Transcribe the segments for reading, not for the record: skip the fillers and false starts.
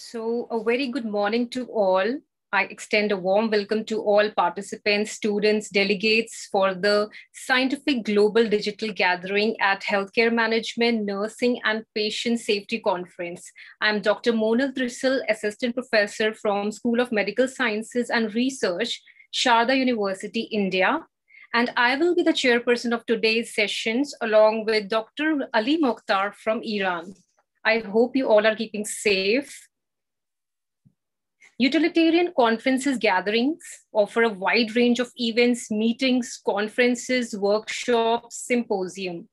So a very good morning to all. I extend a warm welcome to all participants, students, delegates for the Scientific Global Digital Gathering at Healthcare Management, Nursing and Patient Safety Conference. I'm Dr. Monal Trisal, Assistant Professor from School of Medical Sciences and Research, Sharda University, India. And I will be the chairperson of today's sessions along with Dr. Ali Mokhtar from Iran. I hope you all are keeping safe. Utilitarian conferences gatherings offer a wide range of events, meetings, conferences, workshops, symposium.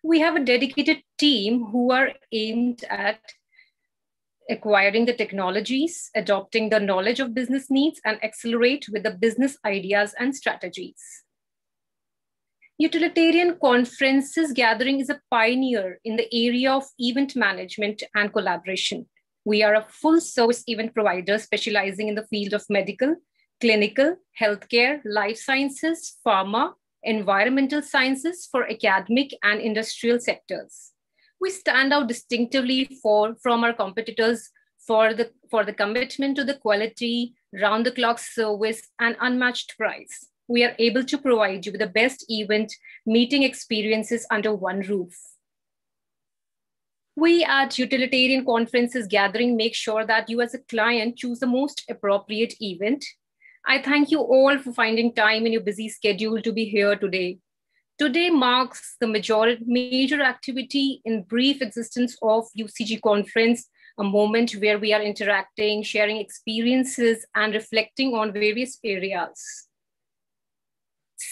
We have a dedicated team who are aimed at acquiring the technologies, adopting the knowledge of business needs, and accelerate with the business ideas and strategies. Utilitarian conferences gathering is a pioneer in the area of event management and collaboration. We are a full service event provider specializing in the field of medical, clinical, healthcare, life sciences, pharma, environmental sciences for academic and industrial sectors. We stand out distinctively from our competitors for the commitment to the quality, round-the-clock service, and unmatched price. We are able to provide you with the best event meeting experiences under one roof. We at Utilitarian Conferences Gathering make sure that you as a client choose the most appropriate event. I thank you all for finding time in your busy schedule to be here today. Today marks the major activity in brief existence of UCG conference, a moment where we are interacting, sharing experiences, and reflecting on various areas.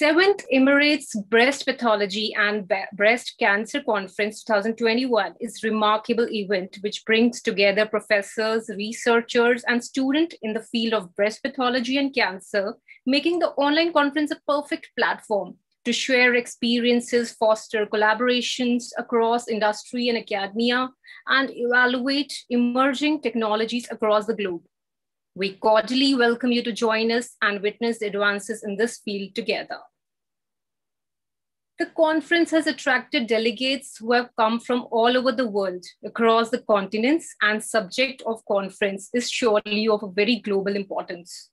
7th Emirates Breast Pathology and Breast Cancer Conference 2021 is a remarkable event which brings together professors, researchers, and students in the field of breast pathology and cancer, making the online conference a perfect platform to share experiences, foster collaborations across industry and academia, and evaluate emerging technologies across the globe. We cordially welcome you to join us and witness the advances in this field together. The conference has attracted delegates who have come from all over the world, across the continents, and subject of conference is surely of a very global importance.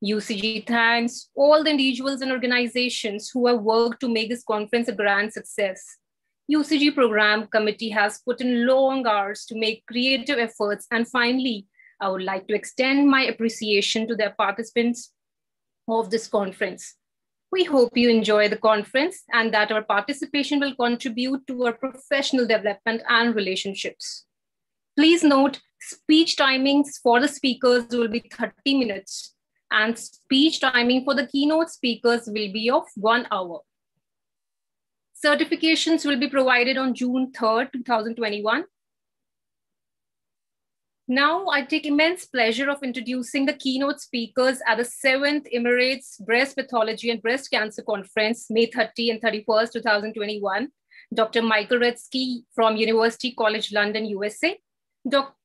UCG thanks all the individuals and organizations who have worked to make this conference a grand success. UCG program committee has put in long hours to make creative efforts, and finally, I would like to extend my appreciation to the participants of this conference. We hope you enjoy the conference and that our participation will contribute to our professional development and relationships. Please note, speech timings for the speakers will be 30 minutes and speech timing for the keynote speakers will be of 1 hour. Certifications will be provided on June 3rd, 2021. Now, I take immense pleasure of introducing the keynote speakers at the 7th Emirates Breast Pathology and Breast Cancer Conference, May 30 and 31st, 2021. Dr. Michael Redsky from University College London, USA.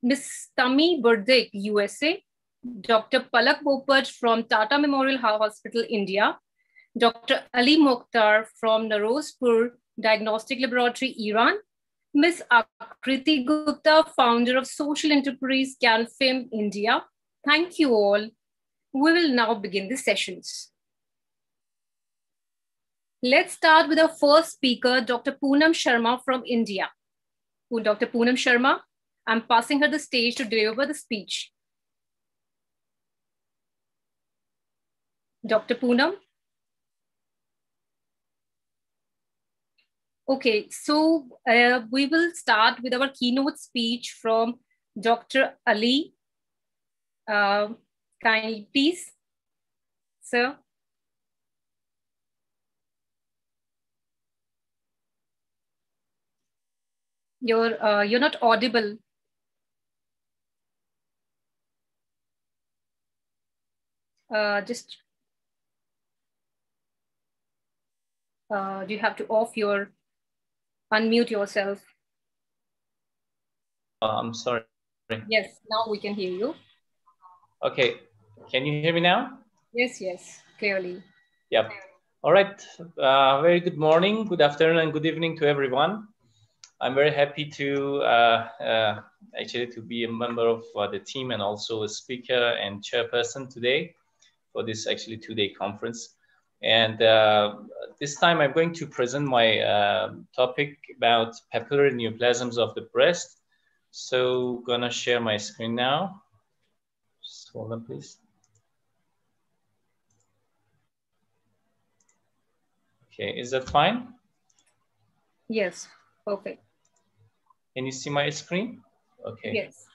Ms. Tami Burdick, USA. Dr. Palak Bopat from Tata Memorial Hospital, India. Dr. Ali Mokhtar from Narozpur Diagnostic Laboratory, Iran. Ms. Akriti Gupta, founder of social enterprise CanFim India. Thank you all. We will now begin the sessions. Let's start with our first speaker, Dr. Poonam Sharma from India. Dr. Poonam Sharma, I'm passing her the stage to deliver the speech. Dr. Poonam. Okay, so we will start with our keynote speech from Dr. Ali. Kindly, please, sir. You're not audible. Do you have to unmute yourself? I'm sorry. Yes, now we can hear you. Okay, can you hear me now? Yes, clearly. Yep. All right, very good morning, good afternoon, and good evening to everyone. I'm very happy to actually to be a member of the team and also a speaker and chairperson today for this actually 2-day conference. And this time I'm going to present my topic about papillary neoplasms of the breast. So gonna share my screen now. Just hold on, please. Okay, is that fine? Yes, perfect. Can you see my screen? Okay. Yes.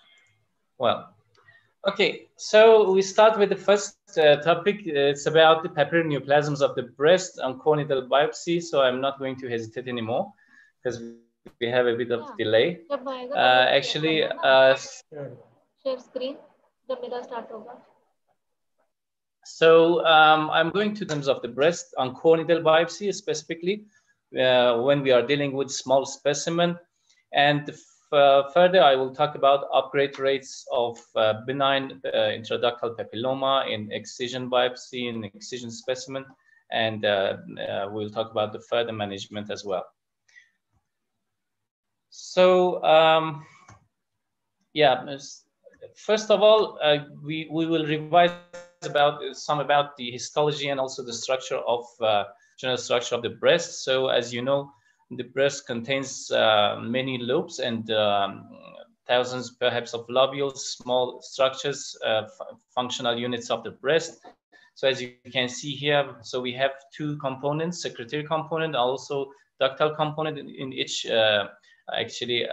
Well, okay, so we start with the first topic. It's about the papillary neoplasms of the breast on corneal biopsy. So I'm not going to hesitate anymore because we have a bit of delay. Actually, share screen. The mirror start होगा. So I'm going to terms of the breast on corneal biopsy specifically when we are dealing with small specimen, and further I will talk about upgrade rates of benign intraductal papilloma in excision biopsy in excision specimen, and we'll talk about the further management as well. So yeah, first of all, we will revise about the histology and also the structure of general structure of the breast. So as you know, the breast contains many lobes and thousands perhaps of lobules, small structures, functional units of the breast. So as you can see here, so we have two components, secretory component, also ductal component in each actually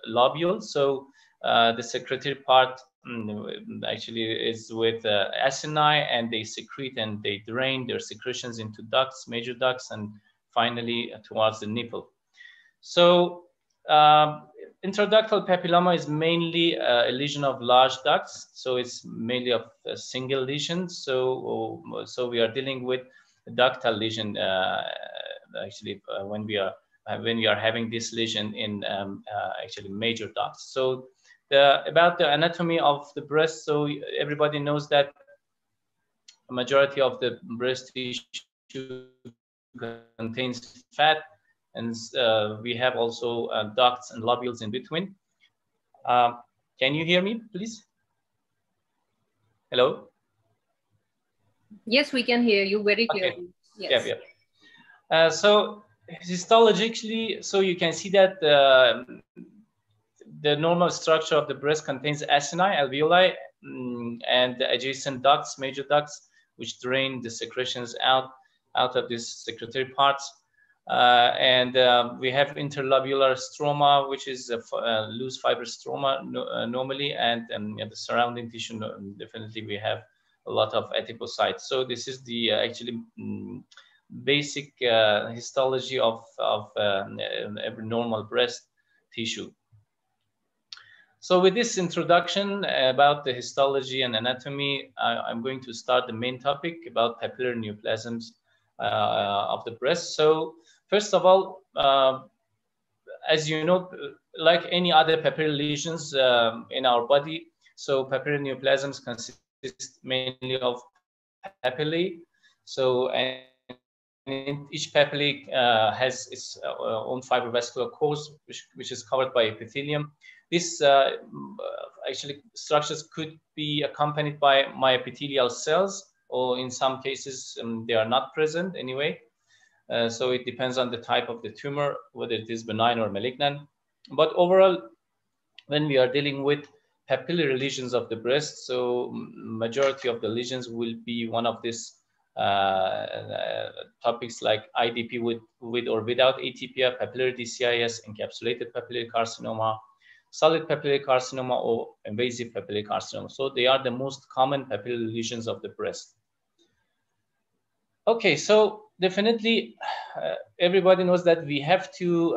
lobule. So the secretory part actually is with acini, and they secrete and they drain their secretions into ducts, major ducts, and finally towards the nipple. So intraductal papilloma is mainly a lesion of large ducts, so it's mainly of a single lesion. So we are dealing with a ductal lesion actually when we are having this lesion in actually major ducts. So about the anatomy of the breast, so everybody knows that a majority of the breast tissue contains fat, and we have also ducts and lobules in between. Can you hear me, please? Hello? Yes, we can hear you very clearly. Okay. Yes. Yeah. So histologically, so you can see that the normal structure of the breast contains acini, alveoli, and the adjacent ducts, major ducts, which drain the secretions out of these secretory parts. And we have interlobular stroma, which is a loose fibrous stroma normally, and the surrounding tissue, definitely we have a lot of adipocytes. So this is the actually basic histology of every normal breast tissue. So with this introduction about the histology and anatomy, I'm going to start the main topic about papillary neoplasms of the breast. So first of all, as you know, like any other papillary lesions in our body, so papillary neoplasms consist mainly of papillae. So and each papillae has its own fibrovascular course, which is covered by epithelium. This actually structures could be accompanied by myepithelial cells, or in some cases they are not present anyway. So it depends on the type of the tumor, whether it is benign or malignant. But overall, when we are dealing with papillary lesions of the breast, so majority of the lesions will be one of these topics like IDP with or without atypia, papillary DCIS, encapsulated papillary carcinoma, solid papillary carcinoma, or invasive papillary carcinoma. So they are the most common papillary lesions of the breast. Okay, so definitely everybody knows that we have to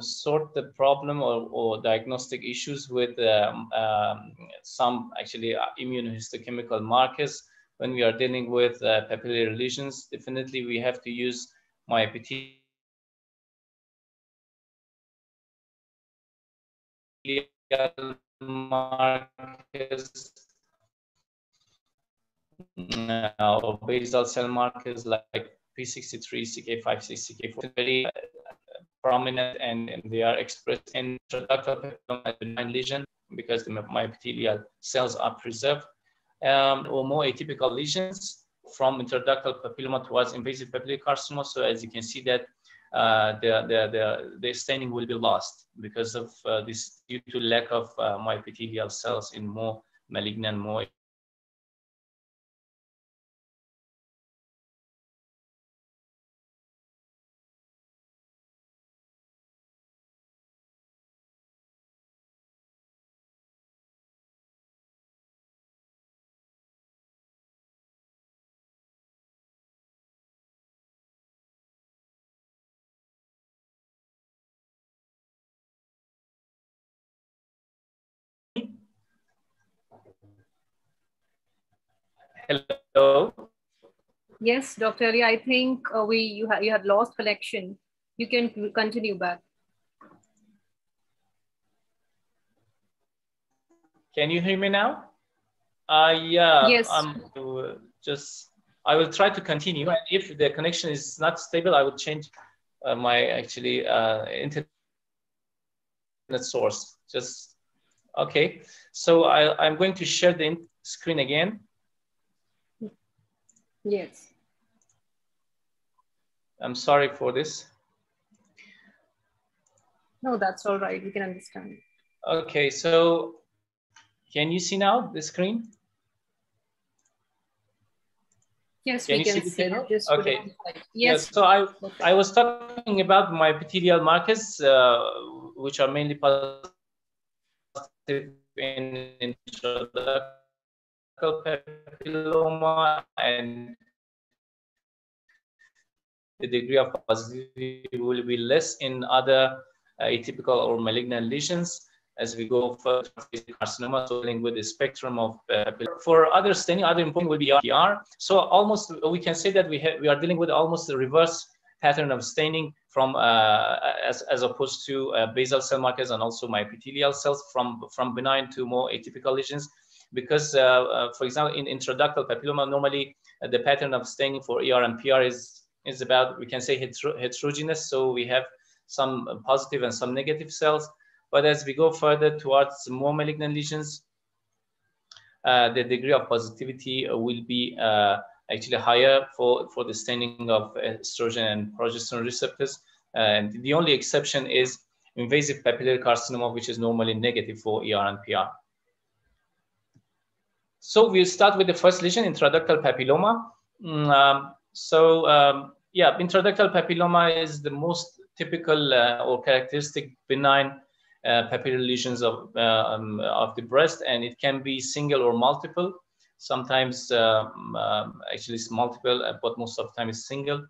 sort the problem or diagnostic issues with some actually immunohistochemical markers when we are dealing with papillary lesions. Definitely we have to use myepithelial markers or basal cell markers like P63, CK56, CK4, very prominent and they are expressed in intraductal papilloma as benign lesion because the myoepithelial cells are preserved, or more atypical lesions from intraductal papilloma towards invasive papillary carcinoma. So as you can see that the staining will be lost because of this, due to lack of myoepithelial cells in more malignant, more Hello. Yes, Dr. Ali, I think you had lost connection. You can continue back. Can you hear me now? Yeah. Yes. I will try to continue, and if the connection is not stable, I will change my internet source. Just okay. So I'm going to share the screen again. Yes. I'm sorry for this. No, that's all right. We can understand. Okay, so can you see now the screen? Yes, we can see. Just okay. Yes. Yeah, so I was talking about my epithelial markers, which are mainly positive in intraductal papilloma, and the degree of positivity will be less in other atypical or malignant lesions as we go further to carcinoma, so dealing with the spectrum of for other staining, other important will be PR. So almost we can say that we are dealing with almost the reverse pattern of staining from as opposed to basal cell markers and also myoepithelial cells from benign to more atypical lesions. Because for example, in intraductal papilloma, normally the pattern of staining for ER and PR is about, we can say, heterogeneous. So we have some positive and some negative cells. But as we go further towards more malignant lesions, the degree of positivity will be actually higher for the staining of estrogen and progesterone receptors. And the only exception is invasive papillary carcinoma, which is normally negative for ER and PR. So we'll start with the first lesion, intraductal papilloma. Yeah, intraductal papilloma is the most typical or characteristic benign papillary lesions of the breast, and it can be single or multiple. Sometimes actually it's multiple, but most of the time it's single.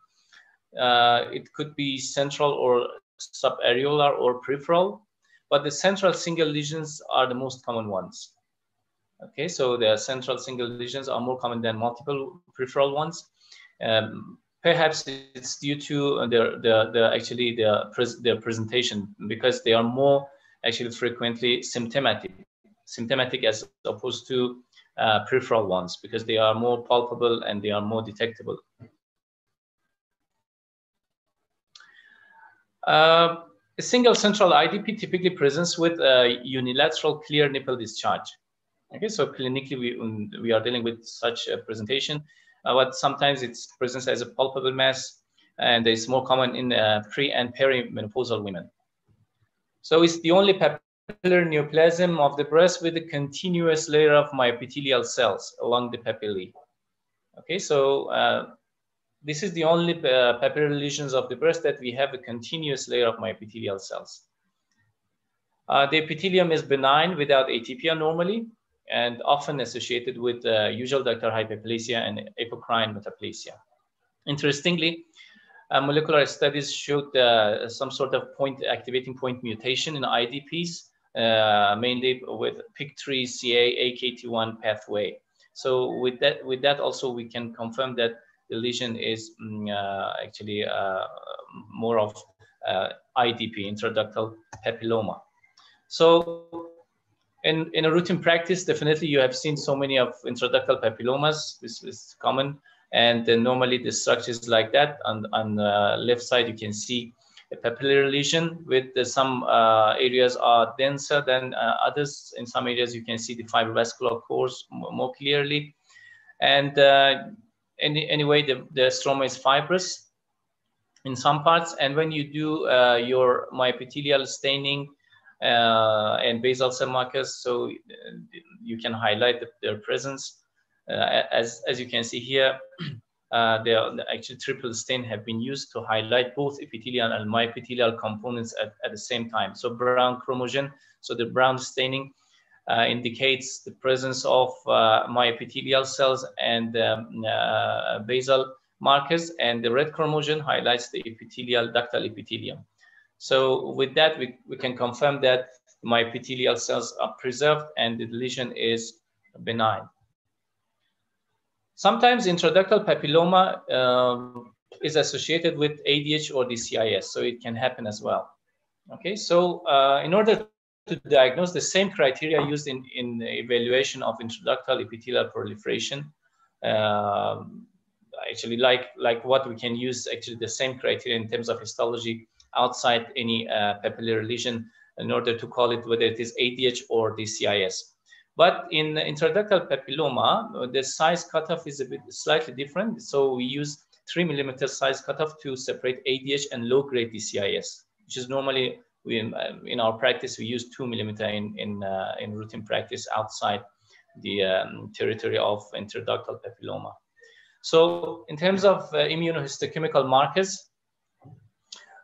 It could be central or subareolar or peripheral, but the central single lesions are the most common ones. Okay, so the central single lesions are more common than multiple peripheral ones. Perhaps it's due to their presentation, because they are more actually frequently symptomatic as opposed to peripheral ones, because they are more palpable and they are more detectable. A single central IDP typically presents with a unilateral clear nipple discharge. Okay, so clinically we are dealing with such a presentation, but sometimes it presents as a palpable mass, and it's more common in pre and perimenopausal women. So it's the only papillary neoplasm of the breast with a continuous layer of myoepithelial cells along the papillae. Okay, so this is the only papillary lesions of the breast that we have a continuous layer of myoepithelial cells. The epithelium is benign without atypia normally, and often associated with usual ductal hyperplasia and apocrine metaplasia. Interestingly, molecular studies showed some sort of activating point mutation in IDPs, mainly with PIK3CA AKT1 pathway. So with that also we can confirm that the lesion is actually more of IDP, intraductal papilloma. So in a routine practice, definitely you have seen so many of intraductal papillomas. This is common, and then normally the structure is like that. On the left side, you can see a papillary lesion with some areas are denser than others. In some areas, you can see the fibrovascular cores more clearly. And anyway, the stroma is fibrous in some parts. And when you do your myoepithelial staining and basal cell markers, so you can highlight their presence. As you can see here, actually triple stain have been used to highlight both epithelial and myoepithelial components at the same time. So brown chromogen, so the brown staining indicates the presence of myoepithelial cells and basal markers, and the red chromogen highlights the epithelial, ductal epithelium. So with that, we can confirm that myoepithelial cells are preserved and the lesion is benign. Sometimes intraductal papilloma is associated with ADH or DCIS, so it can happen as well. Okay, so in order to diagnose, the same criteria used in the evaluation of intraductal epithelial proliferation, actually like what we can use, actually the same criteria in terms of histology outside any papillary lesion in order to call it whether it is ADH or DCIS. But in intraductal papilloma, the size cutoff is a bit slightly different. So we use 3 millimeter size cutoff to separate ADH and low-grade DCIS, which is normally in our practice we use 2 millimeter in routine practice outside the territory of intraductal papilloma. So in terms of immunohistochemical markers,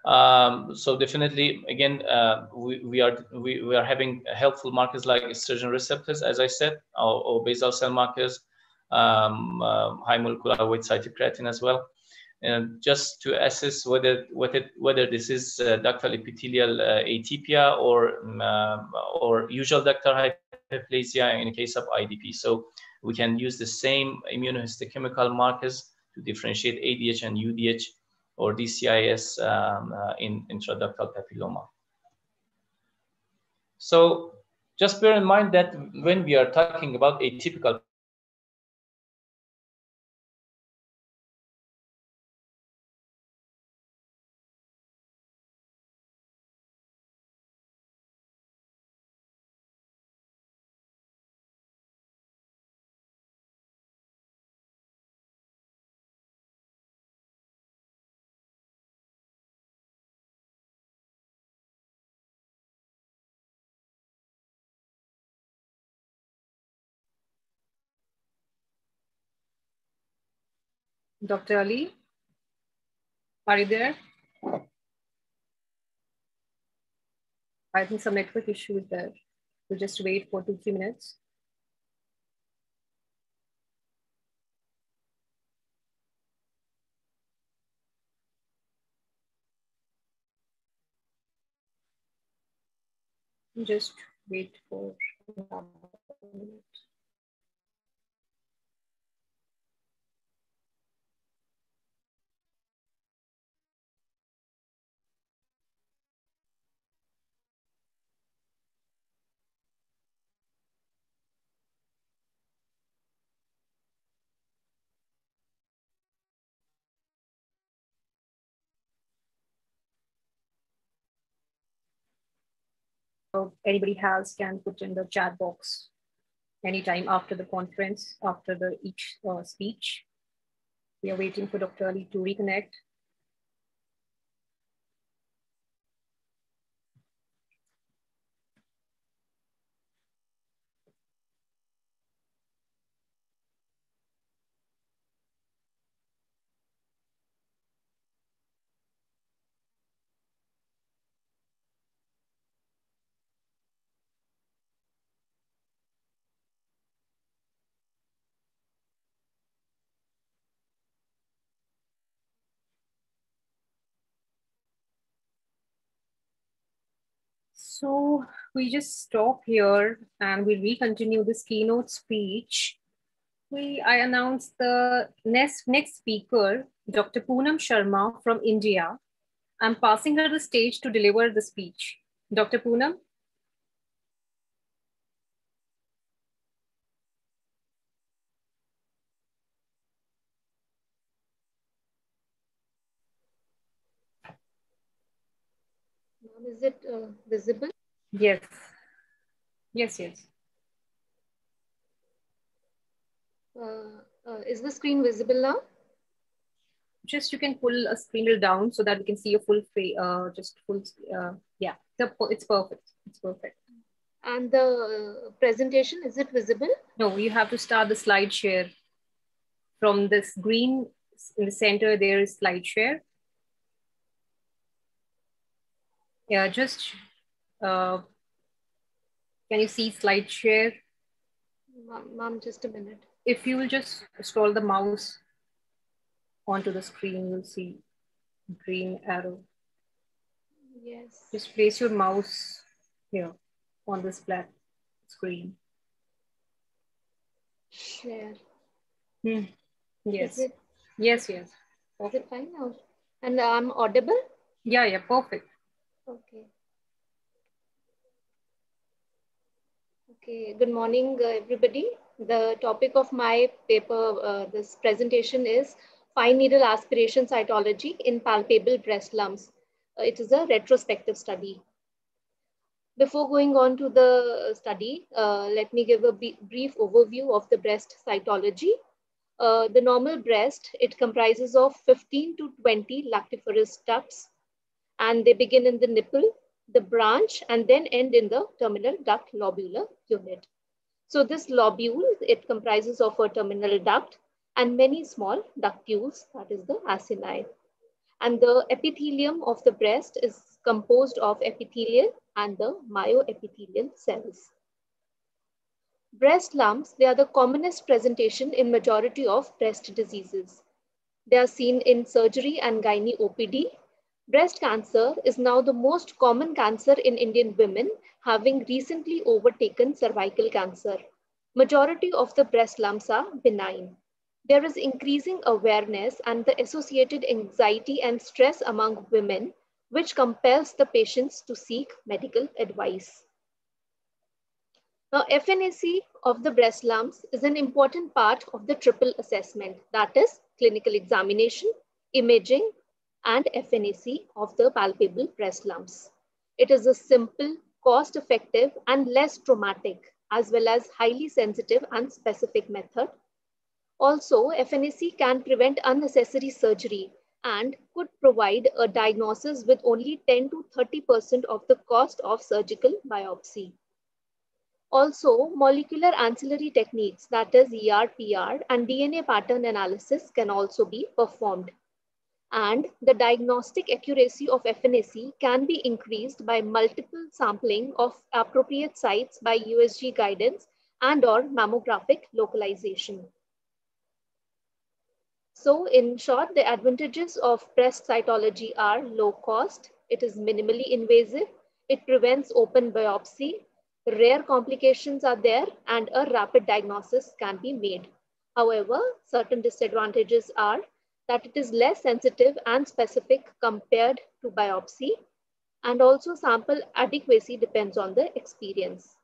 so definitely, again, we are having helpful markers like estrogen receptors, as I said, or basal cell markers, high molecular weight cytokeratin as well, and just to assess whether this is ductal epithelial atypia or usual ductal hyperplasia in case of IDP. So we can use the same immunohistochemical markers to differentiate ADH and UDH or DCIS in intraductal papilloma. So just bear in mind that when we are talking about atypical Dr. Ali, are you there? I think some network issue is there. We'll just wait for 2-3 minutes. Just wait for another minute. Anybody has can put in the chat box anytime after the conference, after each speech. We are waiting for Dr. Ali to reconnect. So we just stop here and we'll recontinue this keynote speech. I announced the next speaker, Dr. Poonam Sharma from India. I'm passing her the stage to deliver the speech. Dr. Poonam. Is it visible? Yes. Yes, yes. Is the screen visible now? Just you can pull a screen down so that we can see your full face, just full, yeah, it's perfect. It's perfect. And the presentation, is it visible? No, you have to start the slide share. From this green in the center, there is slide share. Yeah, just, can you see slide share? Ma'am, just a minute. If you will just scroll the mouse onto the screen, you'll see green arrow. Yes. Just place your mouse here on this flat screen. Share. Yes. Is it, Yes, yes. is it fine now? And I'm audible? Yeah, yeah, perfect. Okay. Okay, good morning, everybody. The topic of my paper, this presentation is fine needle aspiration cytology in palpable breast lumps. It is a retrospective study. Before going on to the study, let me give a brief overview of the breast cytology. The normal breast, it comprises of 15 to 20 lactiferous ducts, and they begin in the nipple, the branch, and then end in the terminal duct lobular unit. So this lobule, it comprises of a terminal duct and many small ductules, that is the acini. And the epithelium of the breast is composed of epithelial and the myoepithelial cells. Breast lumps, they are the commonest presentation in majority of breast diseases. They are seen in surgery and gynae OPD. Breast cancer is now the most common cancer in Indian women, having recently overtaken cervical cancer. Majority of the breast lumps are benign. There is increasing awareness and the associated anxiety and stress among women, which compels the patients to seek medical advice. Now, FNAC of the breast lumps is an important part of the triple assessment, that is clinical examination, imaging, and FNAC of the palpable breast lumps. It is a simple, cost-effective, and less traumatic, as well as highly sensitive and specific method. Also, FNAC can prevent unnecessary surgery and could provide a diagnosis with only 10 to 30% of the cost of surgical biopsy. Also, molecular ancillary techniques, that is ER/PR and DNA pattern analysis can also be performed. And the diagnostic accuracy of FNAC can be increased by multiple sampling of appropriate sites by USG guidance and or mammographic localization. So in short, the advantages of breast cytology are low cost, it is minimally invasive, it prevents open biopsy, rare complications are there, and a rapid diagnosis can be made. However, certain disadvantages are that it is less sensitive and specific compared to biopsy, and also sample adequacy depends on the experience.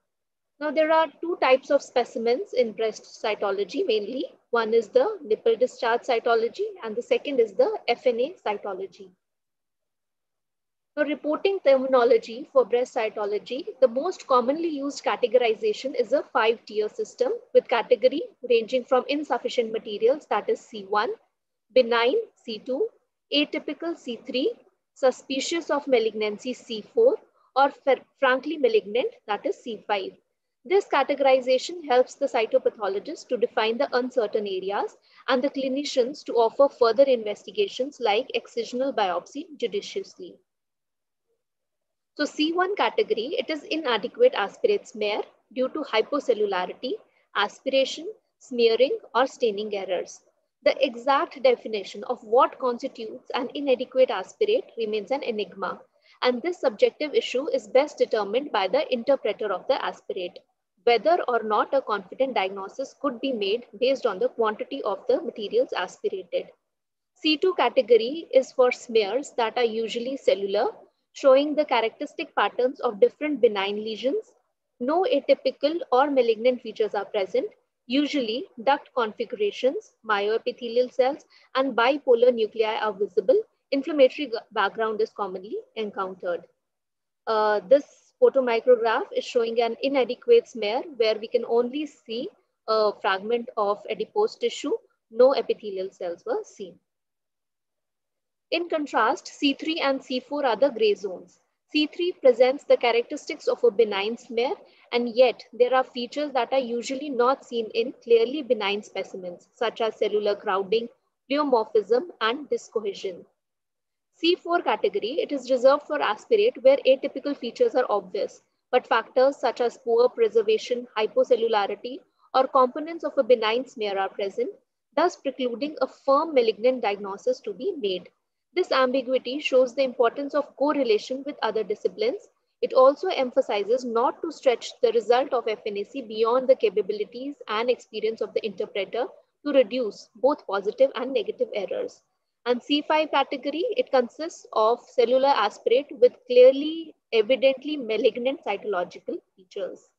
Now, there are two types of specimens in breast cytology mainly. One is the nipple discharge cytology and the second is the FNA cytology. For reporting terminology for breast cytology, the most commonly used categorization is a 5-tier system with category ranging from insufficient materials, that is C1, benign C2, atypical C3, suspicious of malignancy C4, or frankly malignant, that is C5. This categorization helps the cytopathologist to define the uncertain areas and the clinicians to offer further investigations like excisional biopsy judiciously. So C1 category, it is inadequate aspirate smear due to hypocellularity, aspiration, smearing, or staining errors. The exact definition of what constitutes an inadequate aspirate remains an enigma, and this subjective issue is best determined by the interpreter of the aspirate. Whether or not a confident diagnosis could be made based on the quantity of the materials aspirated. C2 category is for smears that are usually cellular, showing the characteristic patterns of different benign lesions. No atypical or malignant features are present. Usually, duct configurations, myoepithelial cells, and bipolar nuclei are visible. Inflammatory background is commonly encountered. This photomicrograph is showing an inadequate smear where we can only see a fragment of adipose tissue. No epithelial cells were seen. In contrast, C3 and C4 are the gray zones. C3 presents the characteristics of a benign smear, and yet there are features that are usually not seen in clearly benign specimens, such as cellular crowding, pleomorphism, and discohesion. C4 category, it is reserved for aspirate where atypical features are obvious, but factors such as poor preservation, hypocellularity, or components of a benign smear are present, thus precluding a firm malignant diagnosis to be made. This ambiguity shows the importance of correlation with other disciplines. It also emphasizes not to stretch the result of FNAC beyond the capabilities and experience of the interpreter to reduce both positive and negative errors. And C5 category, it consists of cellular aspirate with clearly, evidently malignant cytological features.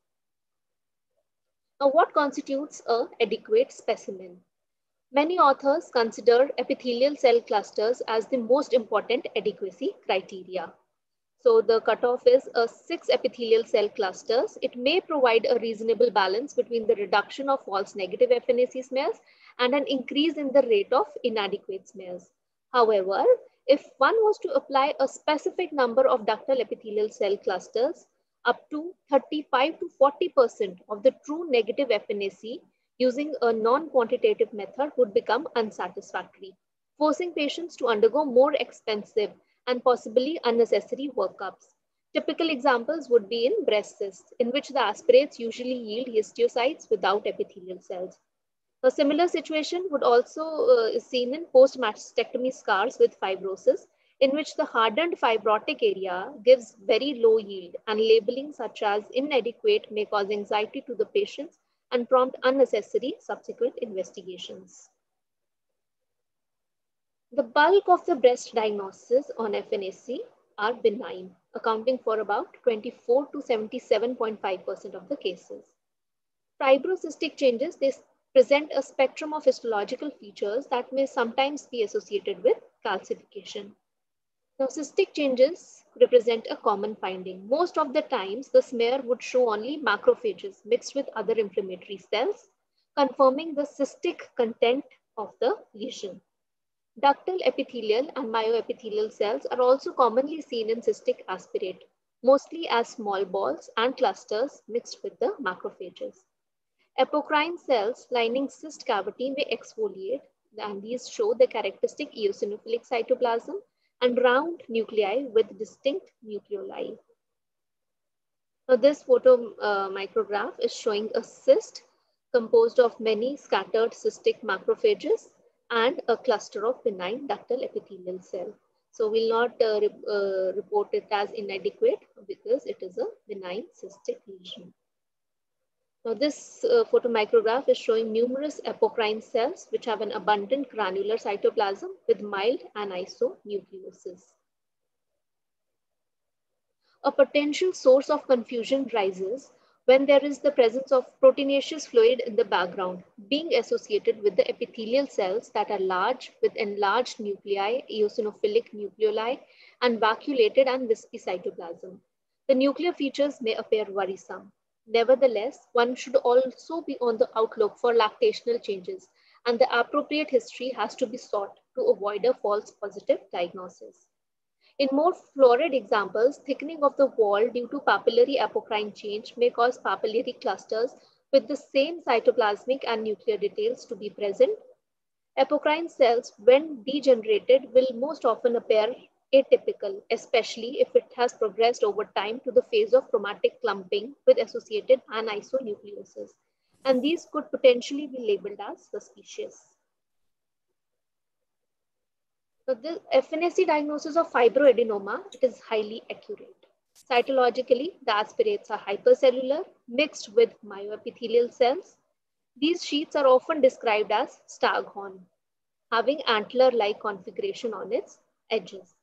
Now, what constitutes an adequate specimen? Many authors consider epithelial cell clusters as the most important adequacy criteria. So the cutoff is 6 epithelial cell clusters. It may provide a reasonable balance between the reduction of false negative FNAC smears and an increase in the rate of inadequate smears. However, if one was to apply a specific number of ductal epithelial cell clusters, up to 35 to 40% of the true negative FNAC using a non-quantitative method would become unsatisfactory, forcing patients to undergo more expensive and possibly unnecessary workups. Typical examples would be in breast cysts, in which the aspirates usually yield histiocytes without epithelial cells. A similar situation would also is seen in post-mastectomy scars with fibrosis, in which the hardened fibrotic area gives very low yield, and labeling such as inadequate may cause anxiety to the patients and prompt unnecessary subsequent investigations. The bulk of the breast diagnosis on FNAC are benign, accounting for about 24 to 77.5% of the cases. Fibrocystic changes, they present a spectrum of histological features that may sometimes be associated with calcification. Now, cystic changes represent a common finding. Most of the times, the smear would show only macrophages mixed with other inflammatory cells, confirming the cystic content of the lesion. Ductal epithelial and myoepithelial cells are also commonly seen in cystic aspirate, mostly as small balls and clusters mixed with the macrophages. Apocrine cells lining cyst cavity may exfoliate, and these show the characteristic eosinophilic cytoplasm and round nuclei with distinct nucleoli. Now, this photomicrograph is showing a cyst composed of many scattered cystic macrophages and a cluster of benign ductal epithelial cell. So we'll not report it as inadequate because it is a benign cystic lesion. Now, this photomicrograph is showing numerous apocrine cells which have an abundant granular cytoplasm with mild anisonucleosis. A potential source of confusion rises when there is the presence of proteinaceous fluid in the background, being associated with the epithelial cells that are large with enlarged nuclei, eosinophilic nucleoli, and vacuolated and wispy cytoplasm. The nuclear features may appear worrisome. Nevertheless, one should also be on the outlook for lactational changes, and the appropriate history has to be sought to avoid a false positive diagnosis. In more florid examples, thickening of the wall due to papillary apocrine change may cause papillary clusters with the same cytoplasmic and nuclear details to be present. Apocrine cells, when degenerated, will most often appear atypical, especially if it has progressed over time to the phase of chromatic clumping with associated anisonucleosis. And these could potentially be labeled as suspicious. So the FNAC diagnosis of fibroadenoma, it is highly accurate. Cytologically, the aspirates are hypercellular, mixed with myoepithelial cells. These sheets are often described as staghorn, having antler-like configuration on its edges.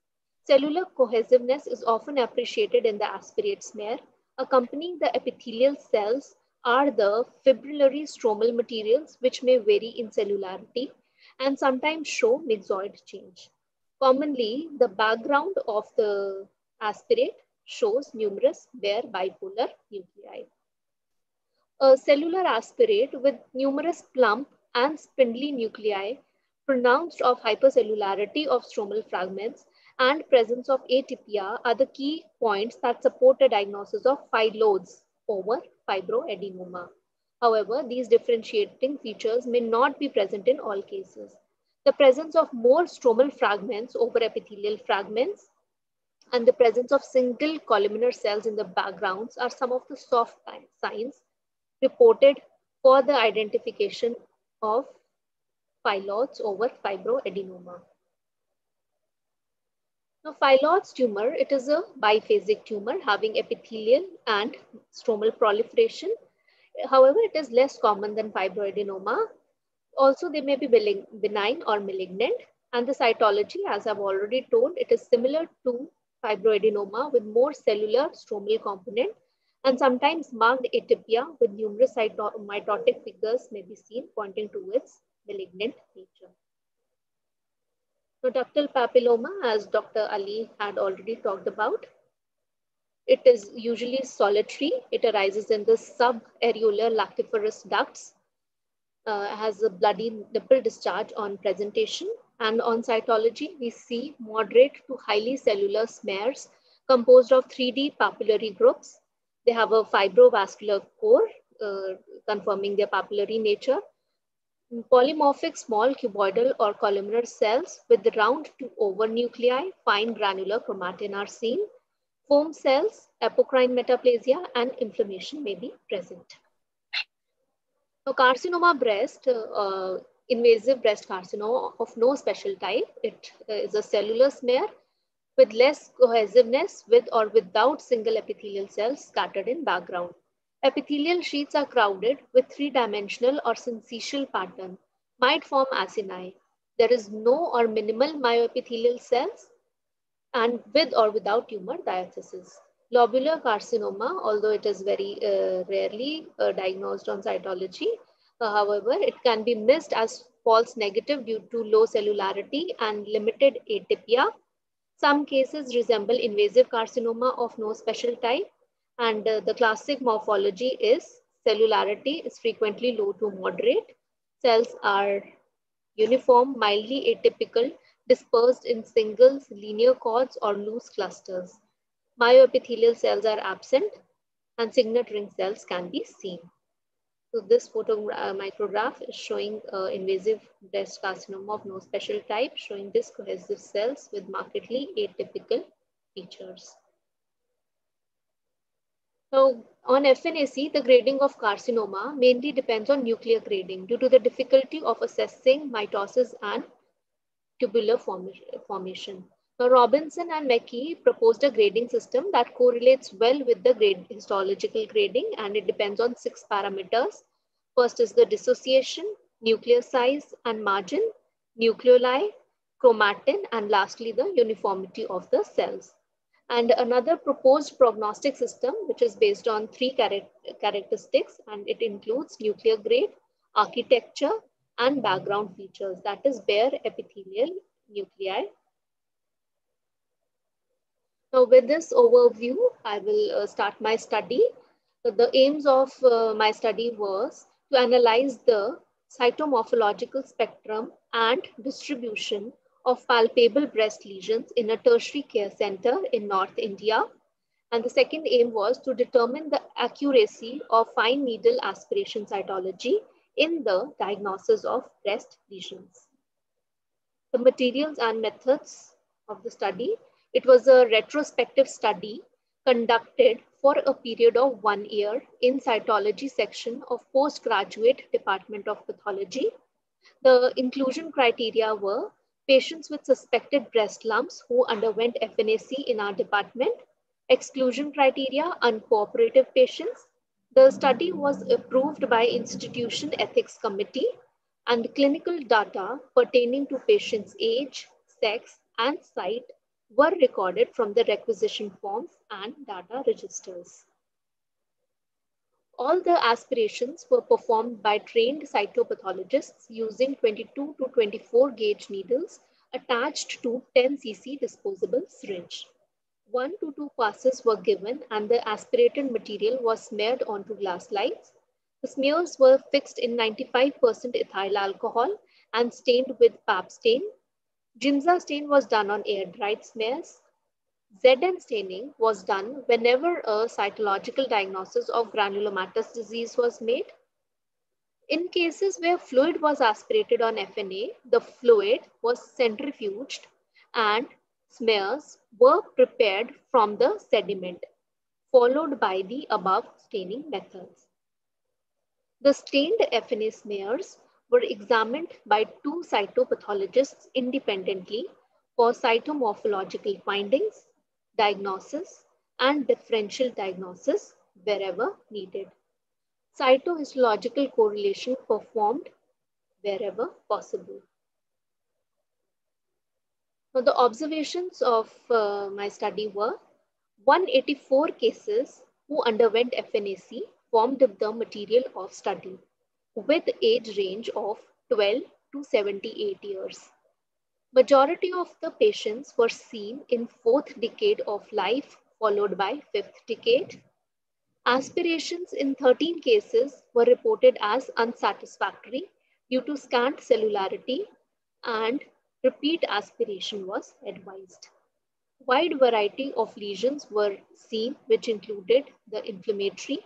Cellular cohesiveness is often appreciated in the aspirate smear. Accompanying the epithelial cells are the fibrillary stromal materials, which may vary in cellularity and sometimes show myxoid change. Commonly, the background of the aspirate shows numerous bare bipolar nuclei. A cellular aspirate with numerous plump and spindly nuclei, pronounced of hypercellularity of stromal fragments, and presence of atypia are the key points that support a diagnosis of phyllodes over fibroadenoma. However, these differentiating features may not be present in all cases. The presence of more stromal fragments over epithelial fragments and the presence of single columnar cells in the backgrounds are some of the soft signs reported for the identification of phyllodes over fibroadenoma. Now, phyllodes tumor, it is a biphasic tumor having epithelial and stromal proliferation. However, it is less common than fibroadenoma. Also, they may be benign or malignant. And the cytology, as I've already told, it is similar to fibroadenoma with more cellular stromal component and sometimes marked atypia with numerous mitotic figures may be seen pointing to its malignant nature. So ductal papilloma, as Dr. Ali had already talked about, it is usually solitary. It arises in the subareolar lactiferous ducts, has a bloody nipple discharge on presentation. And on cytology, we see moderate to highly cellular smears composed of 3D papillary groups. They have a fibrovascular core, confirming their papillary nature. Polymorphic small cuboidal or columnar cells with round to over nuclei, fine granular chromatin are seen. Foam cells, apocrine metaplasia, and inflammation may be present. So carcinoma breast, invasive breast carcinoma of no special type. It is a cellular smear with less cohesiveness with or without single epithelial cells scattered in background. Epithelial sheets are crowded with three-dimensional or syncytial pattern, might form acini. There is no or minimal myoepithelial cells and with or without tumor diathesis. Lobular carcinoma, although it is very rarely diagnosed on cytology, however, it can be missed as false negative due to low cellularity and limited atypia. Some cases resemble invasive carcinoma of no special type, and the classic morphology is cellularity is frequently low to moderate. Cells are uniform, mildly atypical, dispersed in singles, linear cords, or loose clusters. Myoepithelial cells are absent, and signet ring cells can be seen. So this micrograph is showing invasive breast carcinoma of no special type, showing discohesive cells with markedly atypical features. So on FNAC, the grading of carcinoma mainly depends on nuclear grading due to the difficulty of assessing mitosis and tubular formation. Now, Robinson and McKee proposed a grading system that correlates well with the histological grading, and it depends on 6 parameters. First is the dissociation, nuclear size and margin, nucleoli, chromatin, and lastly the uniformity of the cells. And another proposed prognostic system, which is based on 3 characteristics, and it includes nuclear grade, architecture, and background features, that is bare epithelial nuclei. Now with this overview, I will start my study. So the aims of my study was to analyze the cytomorphological spectrum and distribution of palpable breast lesions in a tertiary care center in North India. And the second aim was to determine the accuracy of fine needle aspiration cytology in the diagnosis of breast lesions. The materials and methods of the study. It was a retrospective study conducted for a period of 1 year in cytology section of postgraduate Department of Pathology. The inclusion criteria were patients with suspected breast lumps who underwent FNAC in our department. Exclusion criteria, uncooperative patients. The study was approved by Institution Ethics Committee, and clinical data pertaining to patients' age, sex, and site were recorded from the requisition forms and data registers. All the aspirations were performed by trained cytopathologists using 22 to 24 gauge needles attached to 10 cc disposable syringe. 1 to 2 passes were given and the aspirated material was smeared onto glass slides. The smears were fixed in 95% ethyl alcohol and stained with PAP stain. Ginza stain was done on air-dried smears. ZN staining was done whenever a cytological diagnosis of granulomatous disease was made. In cases where fluid was aspirated on FNA, the fluid was centrifuged and smears were prepared from the sediment, followed by the above staining methods. The stained FNA smears were examined by 2 cytopathologists independently for cytomorphological findings, diagnosis, and differential diagnosis wherever needed. Cytohistological correlation performed wherever possible. Now, the observations of my study were 184 cases who underwent FNAC formed the material of study with age range of 12 to 78 years. Majority of the patients were seen in 4th decade of life followed by 5th decade. Aspirations in 13 cases were reported as unsatisfactory due to scant cellularity and repeat aspiration was advised. Wide variety of lesions were seen which included the inflammatory,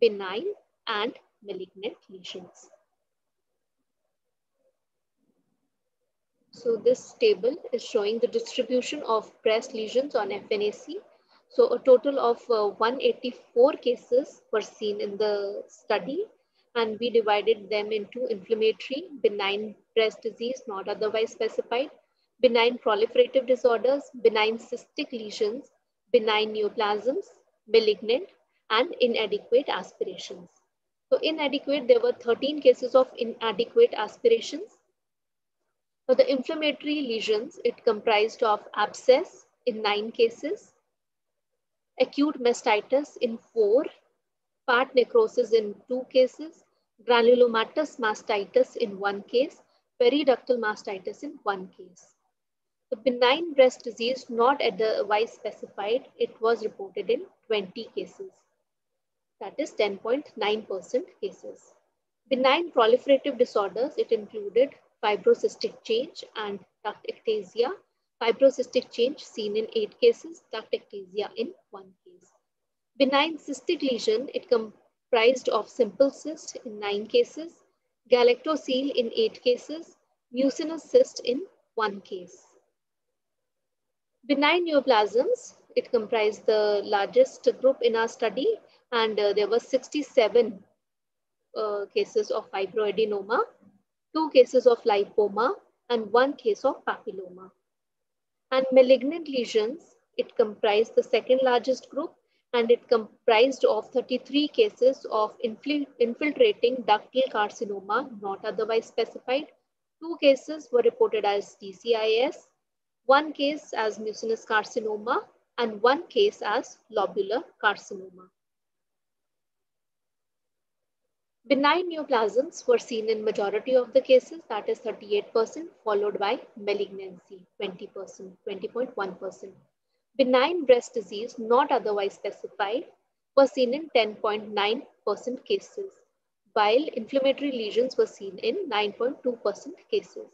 benign and malignant lesions. So this table is showing the distribution of breast lesions on FNAC. So a total of 184 cases were seen in the study and we divided them into inflammatory, benign breast disease not otherwise specified, benign proliferative disorders, benign cystic lesions, benign neoplasms, malignant and inadequate aspirations. So inadequate, there were 13 cases of inadequate aspirations. For the inflammatory lesions, it comprised of abscess in 9 cases, acute mastitis in 4, fat necrosis in 2 cases, granulomatous mastitis in 1 case, periductal mastitis in 1 case. The benign breast disease not otherwise specified, it was reported in 20 cases. That is 10.9% cases. Benign proliferative disorders, it included fibrocystic change and duct ectasia. Fibrocystic change seen in 8 cases, duct ectasia in 1 case. Benign cystic lesion, it comprised of simple cyst in 9 cases, galactocele in 8 cases, mucinous cyst in 1 case. Benign neoplasms, it comprised the largest group in our study and there were 67 cases of fibroadenoma, 2 cases of lipoma, and 1 case of papilloma. And malignant lesions, it comprised the second largest group and it comprised of 33 cases of infiltrating ductal carcinoma not otherwise specified. 2 cases were reported as DCIS, 1 case as mucinous carcinoma, and 1 case as lobular carcinoma. Benign neoplasms were seen in majority of the cases, that is 38%, followed by malignancy, 20%, 20.1%. Benign breast disease, not otherwise specified, was seen in 10.9% cases, while inflammatory lesions were seen in 9.2% cases.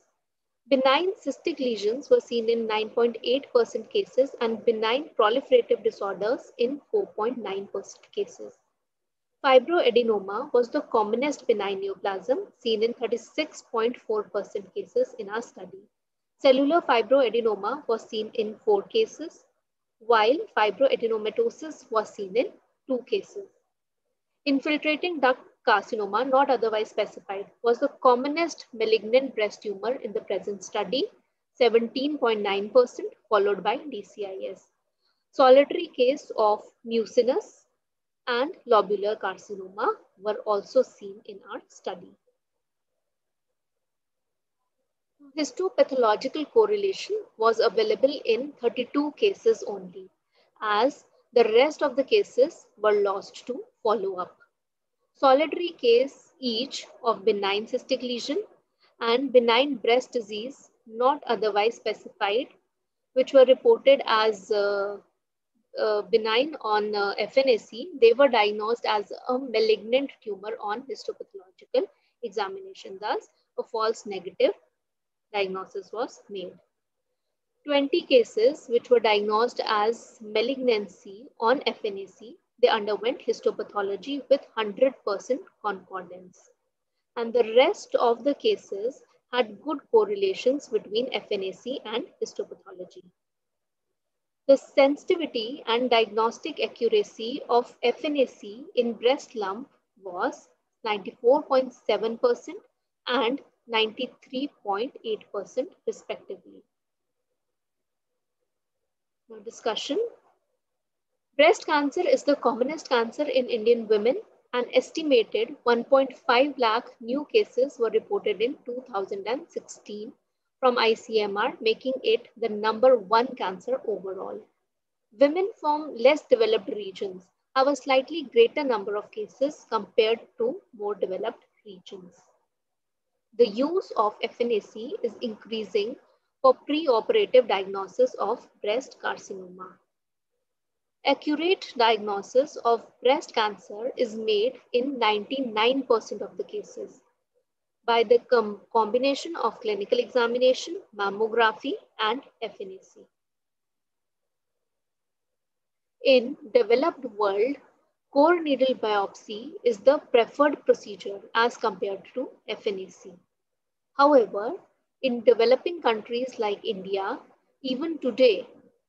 Benign cystic lesions were seen in 9.8% cases and benign proliferative disorders in 4.9% cases. Fibroadenoma was the commonest benign neoplasm seen in 36.4% cases in our study. Cellular fibroadenoma was seen in 4 cases, while fibroadenomatosis was seen in 2 cases. Infiltrating duct carcinoma, not otherwise specified, was the commonest malignant breast tumor in the present study, 17.9%, followed by DCIS. Solitary case of mucinous and lobular carcinoma were also seen in our study. Histopathological correlation was available in 32 cases only, as the rest of the cases were lost to follow-up. Solitary case each of benign cystic lesion and benign breast disease not otherwise specified, which were reported as benign on FNAC, they were diagnosed as a malignant tumor on histopathological examination. Thus, a false negative diagnosis was made. 20 cases which were diagnosed as malignancy on FNAC, they underwent histopathology with 100% concordance. And the rest of the cases had good correlations between FNAC and histopathology. The sensitivity and diagnostic accuracy of FNAC in breast lump was 94.7% and 93.8% respectively. Now discussion. Breast cancer is the commonest cancer in Indian women. An estimated 1.5 lakh new cases were reported in 2016 from ICMR, making it the #1 cancer overall. Women from less developed regions have a slightly greater number of cases compared to more developed regions. The use of FNAC is increasing for preoperative diagnosis of breast carcinoma. Accurate diagnosis of breast cancer is made in 99% of the cases by the combination of clinical examination, mammography, and FNAC. In developed world, core needle biopsy is the preferred procedure as compared to FNAC. However, in developing countries like India, even today,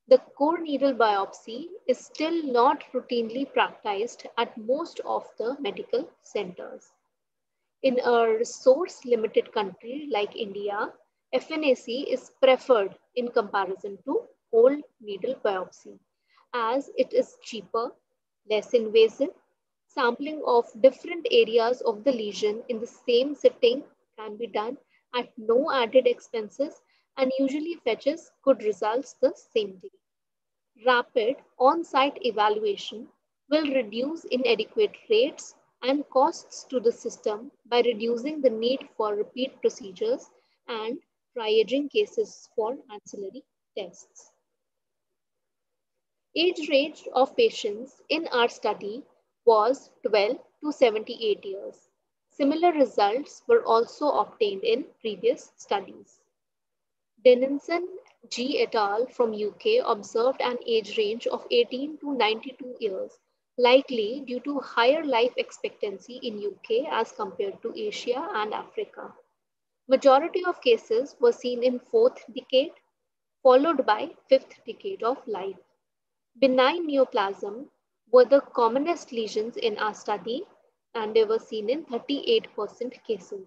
the core needle biopsy is still not routinely practiced at most of the medical centers. In a resource-limited country like India, FNAC is preferred in comparison to whole needle biopsy, as it is cheaper, less invasive. Sampling of different areas of the lesion in the same sitting can be done at no added expenses and usually fetches good results the same day. Rapid on-site evaluation will reduce inadequate rates and costs to the system by reducing the need for repeat procedures and triaging cases for ancillary tests. Age range of patients in our study was 12 to 78 years. Similar results were also obtained in previous studies. Denison G. et al. From UK observed an age range of 18 to 92 years, likely due to higher life expectancy in UK as compared to Asia and Africa. Majority of cases were seen in 4th decade, followed by 5th decade of life. Benign neoplasm were the commonest lesions in our study, and they were seen in 38% cases.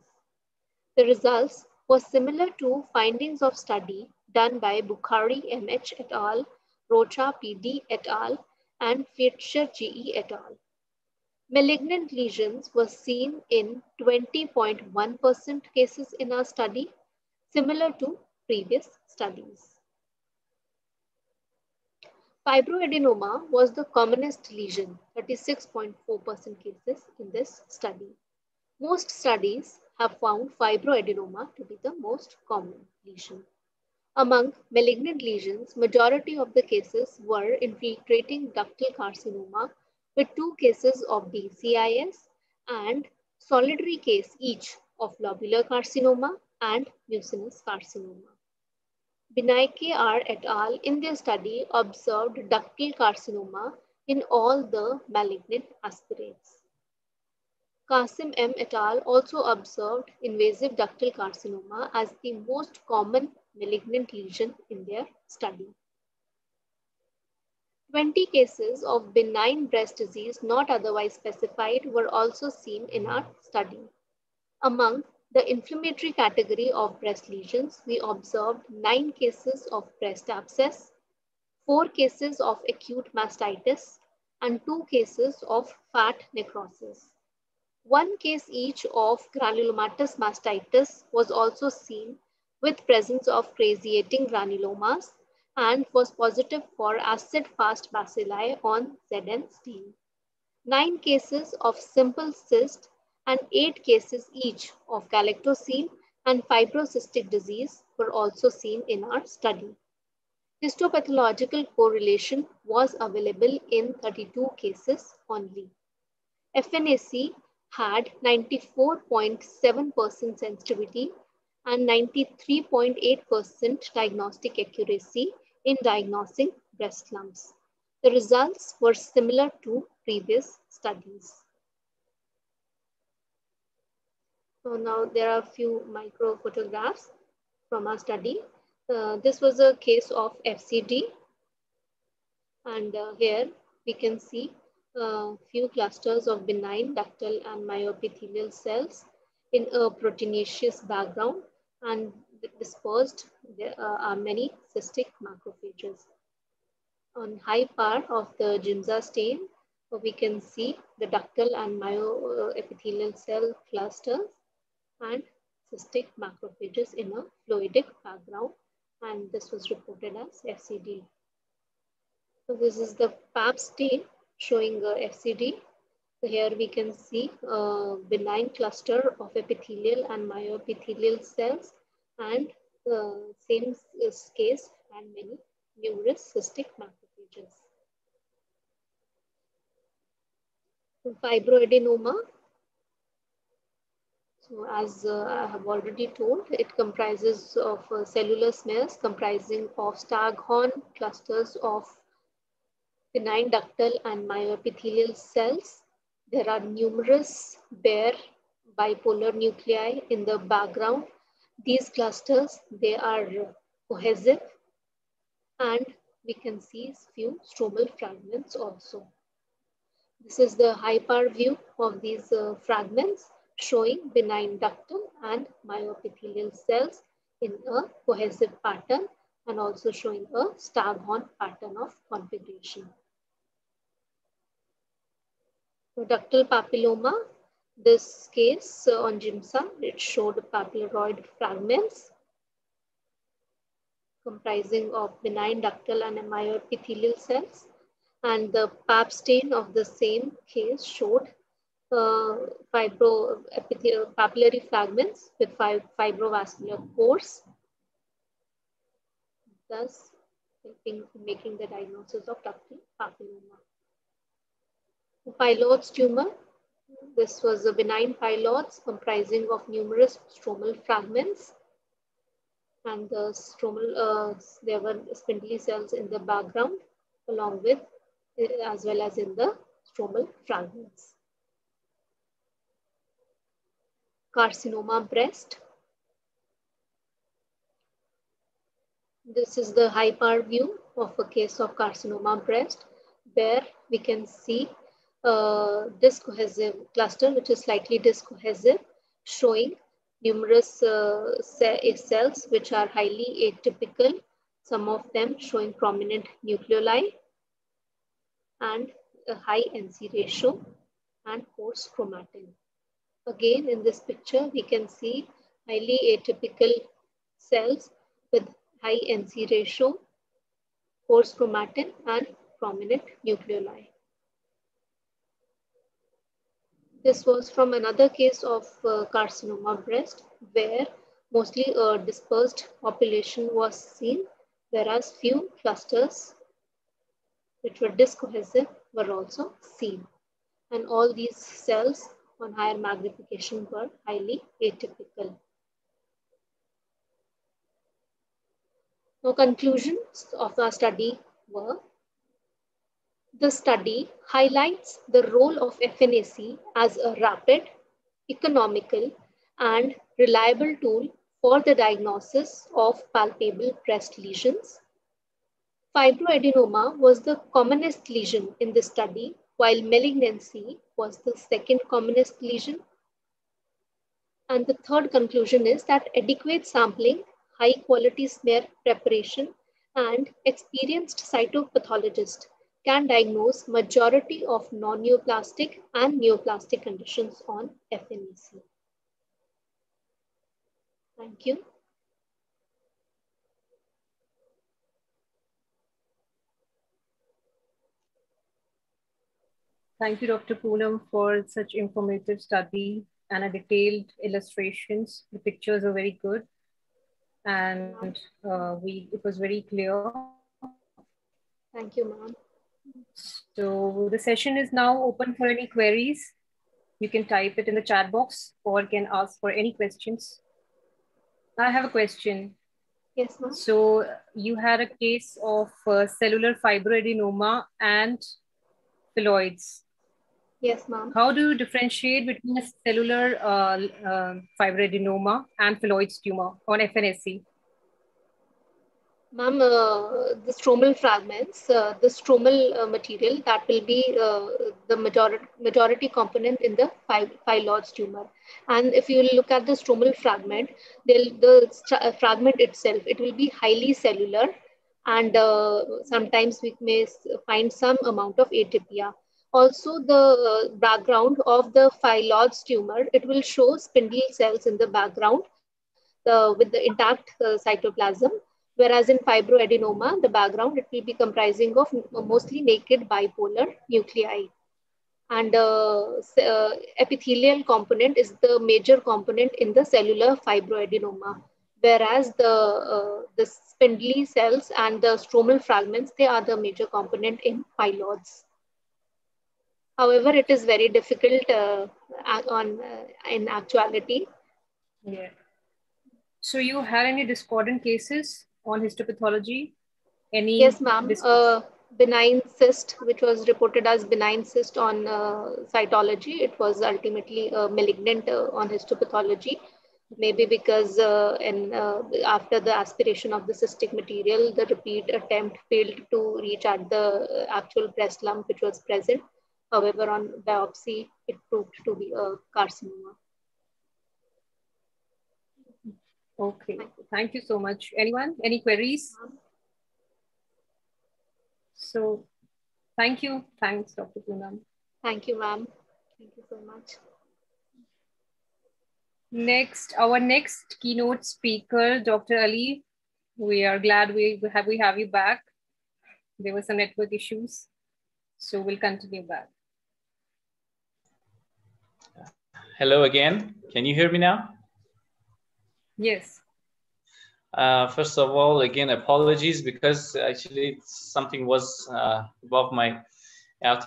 The results were similar to findings of study done by Bukhari MH et al., Rocha PD et al., and Fischer GE et al. Malignant lesions were seen in 20.1% cases in our study, similar to previous studies. Fibroadenoma was the commonest lesion, 36.4% cases in this study. Most studies have found fibroadenoma to be the most common lesion. Among malignant lesions, majority of the cases were infiltrating ductal carcinoma, with 2 cases of DCIS and solitary case each of lobular carcinoma and mucinous carcinoma. Binaike R. et al. In their study observed ductal carcinoma in all the malignant aspirates. Qasim M. et al. Also observed invasive ductal carcinoma as the most common malignant lesion in their study. 20 cases of benign breast disease not otherwise specified were also seen in our study. Among the inflammatory category of breast lesions, we observed 9 cases of breast abscess, 4 cases of acute mastitis, and 2 cases of fat necrosis. 1 case each of granulomatous mastitis was also seen with presence of craziating granulomas and was positive for acid-fast bacilli on ZN stain. 9 cases of simple cyst and 8 cases each of galactosile and fibrocystic disease were also seen in our study. Histopathological correlation was available in 32 cases only. FNAC had 94.7% sensitivity and 93.8% diagnostic accuracy in diagnosing breast lumps. The results were similar to previous studies. So now there are a few micro photographs from our study. This was a case of FCD, and here we can see a few clusters of benign ductal and myoepithelial cells in a proteinaceous background, and dispersed there are many cystic macrophages. On high power of the Ginza stain, we can see the ductal and myoepithelial cell clusters and cystic macrophages in a fluidic background, and this was reported as FCD. So this is the PAP stain showing FCD. So here we can see a benign cluster of epithelial and myoepithelial cells, and the same case and many numerous cystic macrophages. Fibroadenoma. So as I have already told, it comprises of cellular smears comprising of staghorn clusters of benign ductal and myoepithelial cells. There are numerous bare bipolar nuclei in the background. These clusters, they are cohesive, and we can see few stromal fragments also. This is the high power view of these fragments showing benign ductal and myoepithelial cells in a cohesive pattern, and also showing a staghorn pattern of configuration. Ductal papilloma, this case on GIMSA, it showed papilloid fragments comprising of benign ductal and myoepithelial cells, and the pap stain of the same case showed papillary fragments with fibrovascular pores, thus making the diagnosis of ductal papilloma. Pylords tumor. This was a benign pylords comprising of numerous stromal fragments, and the stromal, there were spindly cells in the background along with, as well as in the stromal fragments. Carcinoma breast. This is the high power view of a case of carcinoma breast, where we can see a disc cohesive cluster, which is slightly disc cohesive, showing numerous cells which are highly atypical, some of them showing prominent nucleoli and a high NC ratio and coarse chromatin. Again, in this picture, we can see highly atypical cells with high NC ratio, coarse chromatin, and prominent nucleoli. This was from another case of carcinoma breast, where mostly a dispersed population was seen, whereas few clusters which were disc cohesive were also seen. And all these cells on higher magnification were highly atypical. Now, conclusions of our study were: the study highlights the role of FNAC as a rapid, economical, and reliable tool for the diagnosis of palpable breast lesions. Fibroadenoma was the commonest lesion in the study, while malignancy was the second commonest lesion. And the third conclusion is that adequate sampling, high quality smear preparation, and experienced cytopathologist can diagnose majority of non-neoplastic and neoplastic conditions on FNAC. Thank you. Thank you, Dr. Poonam, for such informative study and a detailed illustrations. The pictures are very good, and it was very clear. Thank you, ma'am. So the session is now open for any queries. You can type it in the chat box or can ask for any questions. I have a question. Yes, ma'am. So you had a case of cellular fibroadenoma and phylloids. Yes, ma'am. How do you differentiate between a cellular fibroadenoma and phylloids tumor on FNSC? Ma'am, the stromal fragments, the stromal material, that will be the majority component in the phyllodes tumor. And if you look at the stromal fragment, the fragment itself, it will be highly cellular, and sometimes we may find some amount of atypia. Also, the background of the phyllodes tumor, it will show spindle cells in the background with the intact cytoplasm. Whereas in fibroadenoma, the background, it will be comprising of mostly naked bipolar nuclei. And epithelial component is the major component in the cellular fibroadenoma. Whereas the spindly cells and the stromal fragments, they are the major component in phyllodes. However, it is very difficult in actuality. Yeah. So you had any discordant cases on histopathology? Any Yes, ma'am. Benign cyst, which was reported as benign cyst on cytology, it was ultimately malignant on histopathology. Maybe because after the aspiration of the cystic material, the repeat attempt failed to reach at the actual breast lump which was present. However, on biopsy, it proved to be a carcinoma. Okay, thank you so much. Anyone? Any queries? So, thank you. Thanks, Dr. Poonam. Thank you, ma'am. Thank you so much. Next, our next keynote speaker, Dr. Ali. We are glad we have you back. There were some network issues, so we'll continue back. Hello again. Can you hear me now? Yes. First of all, again, apologies because actually something was out of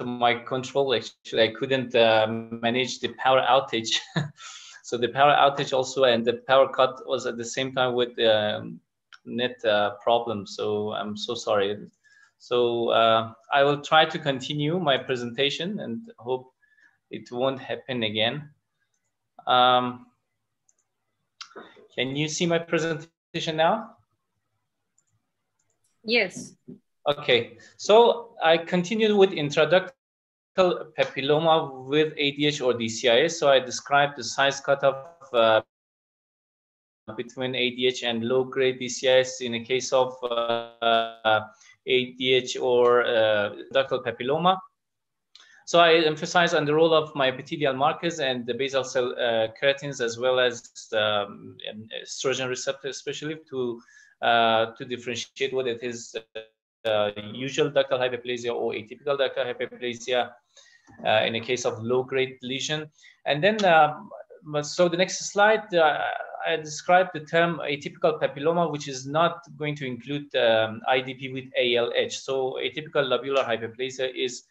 my control. Actually, I couldn't manage the power outage. So the power outage also and the power cut was at the same time with net problem. So I'm so sorry. So I will try to continue my presentation and hope it won't happen again. Can you see my presentation now? Yes. Okay, so I continued with introductory papilloma with ADH or DCIS. So I described the size cutoff between ADH and low-grade DCIS in a case of ADH or ductal papilloma. So I emphasize on the role of my epithelial markers and the basal cell keratins, as well as estrogen receptor, especially to differentiate whether it is usual ductal hyperplasia or atypical ductal hyperplasia in a case of low-grade lesion. And then, so the next slide, I described the term atypical papilloma, which is not going to include IDP with ALH. So atypical lobular hyperplasia is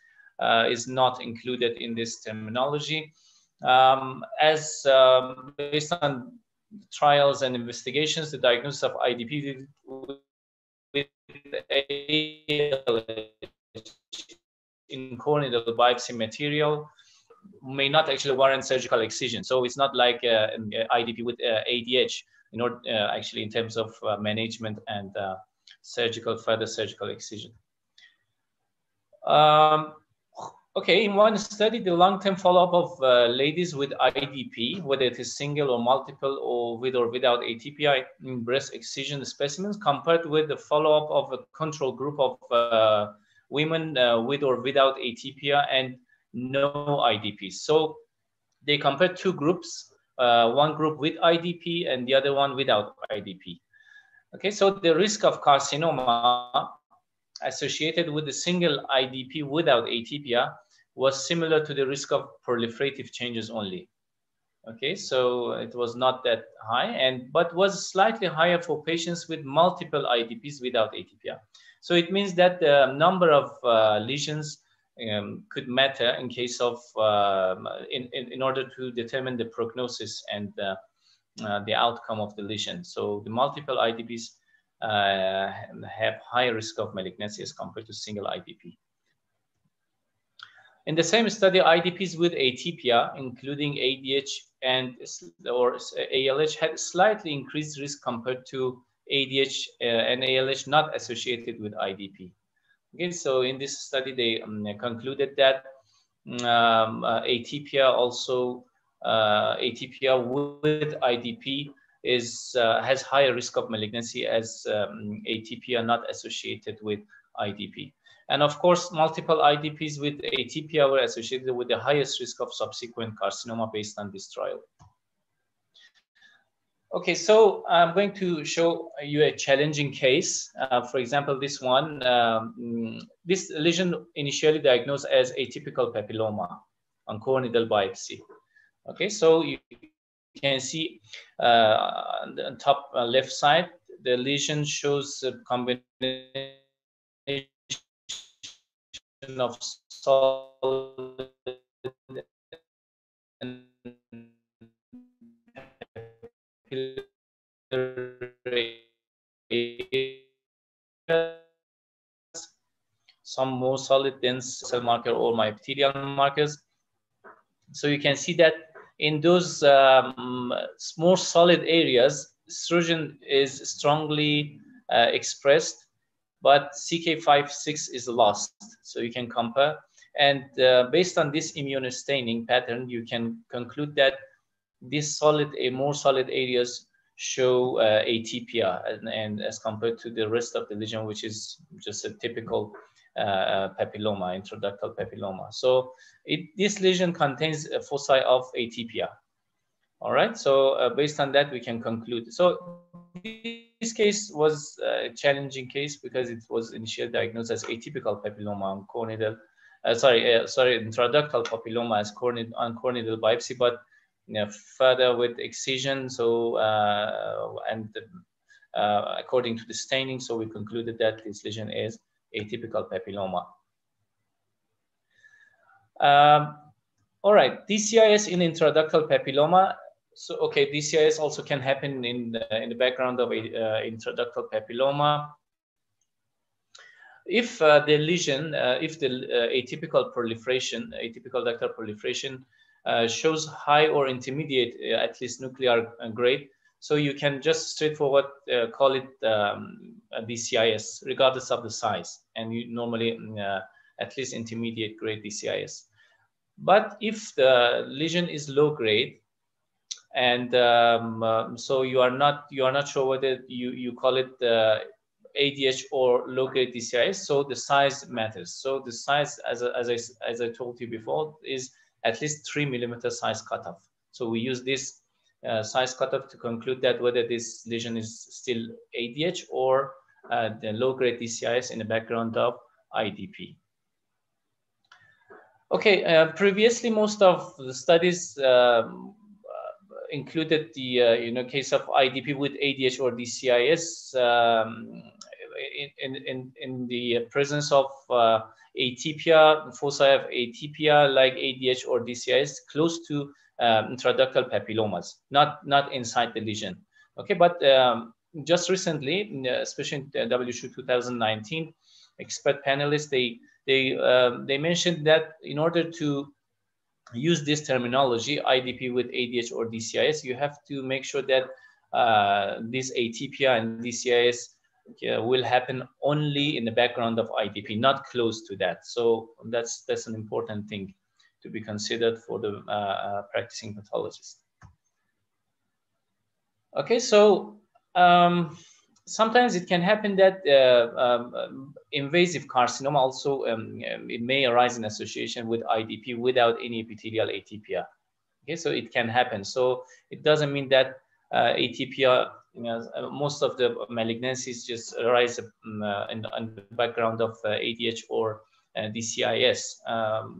not included in this terminology. Based on trials and investigations, the diagnosis of IDP with ALH in core needle biopsy material may not actually warrant surgical excision. So it's not like IDP with ADH, actually in terms of management and further surgical excision. Okay, in one study, the long-term follow-up of ladies with IDP, whether it is single or multiple or with or without ATPI in breast excision specimens, compared with the follow-up of a control group of women with or without atypia and no IDP. So they compared two groups, one group with IDP and the other one without IDP. Okay, so the risk of carcinoma associated with a single IDP without atypia was similar to the risk of proliferative changes only. Okay, so it was not that high, but was slightly higher for patients with multiple IDPs without atypia. So it means that the number of lesions could matter in case of in order to determine the prognosis and the outcome of the lesion. So the multiple IDPs have higher risk of malignancy as compared to single IDP. In the same study, IDPs with atypia, including ADH or ALH, had slightly increased risk compared to ADH and ALH not associated with IDP. Okay, so in this study, they concluded that atypia also atypia with IDP has higher risk of malignancy as atypia not associated with IDP. And of course, multiple IDPs with atypia were associated with the highest risk of subsequent carcinoma based on this trial. Okay, so I'm going to show you a challenging case. For example, this one, this lesion initially diagnosed as atypical papilloma on core needle biopsy. Okay, so you can see on the top left side, the lesion shows a combination of solid and some more solid dense cell marker or myepithelial markers. So you can see that in those more solid areas, estrogen is strongly expressed, but CK5-6 is lost. So you can compare. And based on this immunostaining pattern, you can conclude that these more solid areas show atypia, and as compared to the rest of the lesion, which is just a typical papilloma, intraductal papilloma. So this lesion contains a foci of atypia. All right, so based on that, we can conclude. So this case was a challenging case because it was initially diagnosed as atypical papilloma on core needle, intraductal papilloma as on core needle biopsy, but further with excision. So according to the staining, so we concluded that this lesion is atypical papilloma. All right, DCIS in intraductal papilloma. So, okay, DCIS also can happen in the background of intraductal papilloma. If the lesion, if the atypical ductal proliferation shows high or intermediate, at least nuclear grade, so you can just straightforward call it a DCIS, regardless of the size, and you normally at least intermediate grade DCIS. But if the lesion is low grade, and so you are not sure whether you call it ADH or low grade DCIS, so the size matters. So the size, as I told you before, is at least 3 millimeter size cutoff. So we use this size cutoff to conclude that whether this lesion is still ADH or the low grade DCIS in the background of IDP. Okay, previously most of the studies included the case of IDP with ADH or DCIS in the presence of atypia, foci of atypia like ADH or DCIS close to intraductal papillomas, not inside the lesion. Okay, but just recently, especially in WSHU 2019, expert panelists they mentioned that in order to use this terminology, IDP with ADH or DCIS, you have to make sure that this atypia and DCIS will happen only in the background of IDP, not close to that. So that's an important thing to be considered for the practicing pathologist. Okay, so sometimes it can happen that invasive carcinoma also it may arise in association with IDP without any epithelial atypia. Okay, so it can happen. So it doesn't mean that atypia, most of the malignancies just arise in the background of ADH or DCIS.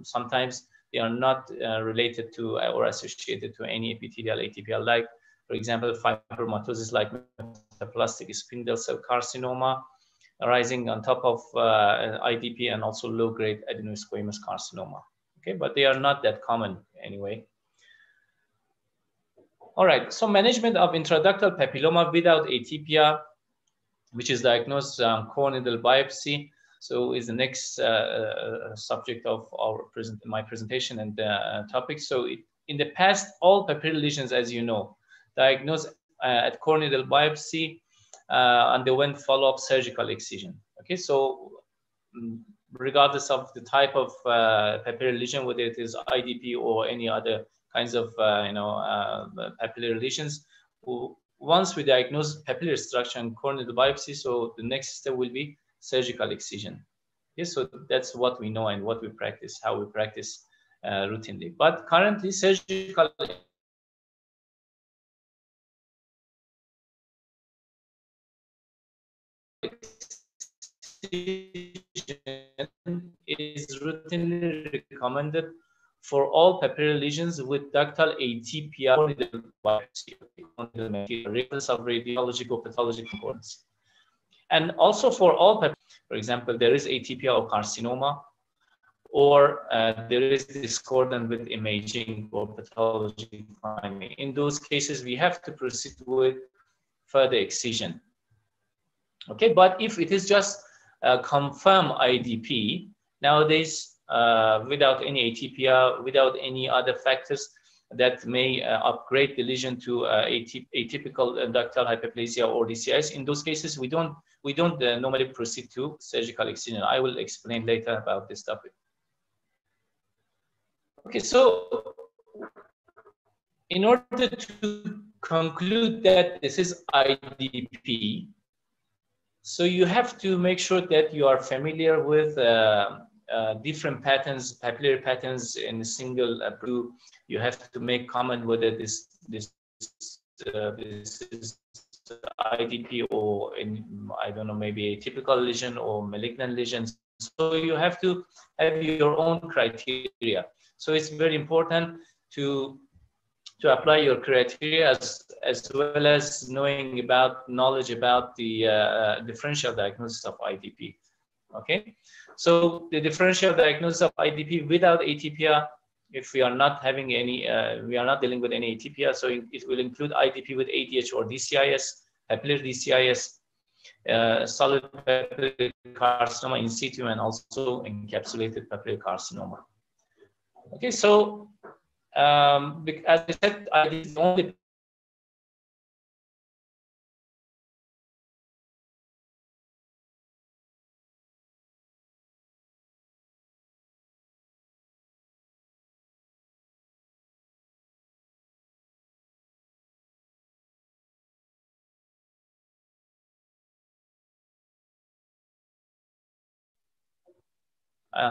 Sometimes they are not related to or associated to any epithelial atypia, like, for example, fibromatosis like metaplastic spindle cell carcinoma, arising on top of IDP and also low-grade adenosquamous carcinoma. Okay, but they are not that common anyway. All right, so management of intraductal papilloma without atypia, which is diagnosed core needle biopsy, so is the next subject of my presentation and topic. So in the past, all papillary lesions, as you know, diagnosed at core needle biopsy underwent follow-up surgical excision. Okay, so regardless of the type of papillary lesion, whether it is IDP or any other kinds of papillary lesions, once we diagnose papillary structure and core needle biopsy, so the next step will be surgical excision. Okay, so that's what we know and what we practice, how we practice routinely. But currently, surgical is routinely recommended for all papillary lesions with ductal atypia or needle biopsy, regardless of radiological pathology concordance. And also for all, for example, there is atypia or carcinoma, or there is discordant with imaging or pathology finding. In those cases, we have to proceed with further excision. Okay, but if it is just confirmed IDP, nowadays, without any atypia, without any other factors that may upgrade the lesion to atypical ductal hyperplasia or DCIS, in those cases, we don't normally proceed to surgical excision. I will explain later about this topic. Okay, so in order to conclude that this is IDP, so you have to make sure that you are familiar with different patterns, papillary patterns in a single brew. You have to make comment whether this is IDP or I don't know, maybe a typical lesion or malignant lesions. So you have to have your own criteria. So it's very important to apply your criteria as well as knowledge about the differential diagnosis of IDP. Okay, so the differential diagnosis of IDP without atypia, if we are not having any, we are not dealing with any atypia, so it will include IDP with ADH or DCIS, papillary DCIS, solid papillary carcinoma in situ, and also encapsulated papillary carcinoma. Okay, so as I said, IDP is the only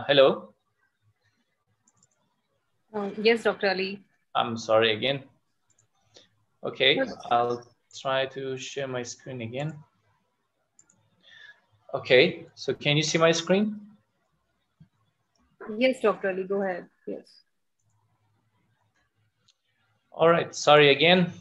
hello. Yes, Dr. Ali. I'm sorry again. Okay, I'll try to share my screen again. Okay, so can you see my screen? Yes, Dr. Ali, go ahead. Yes. All right, sorry again.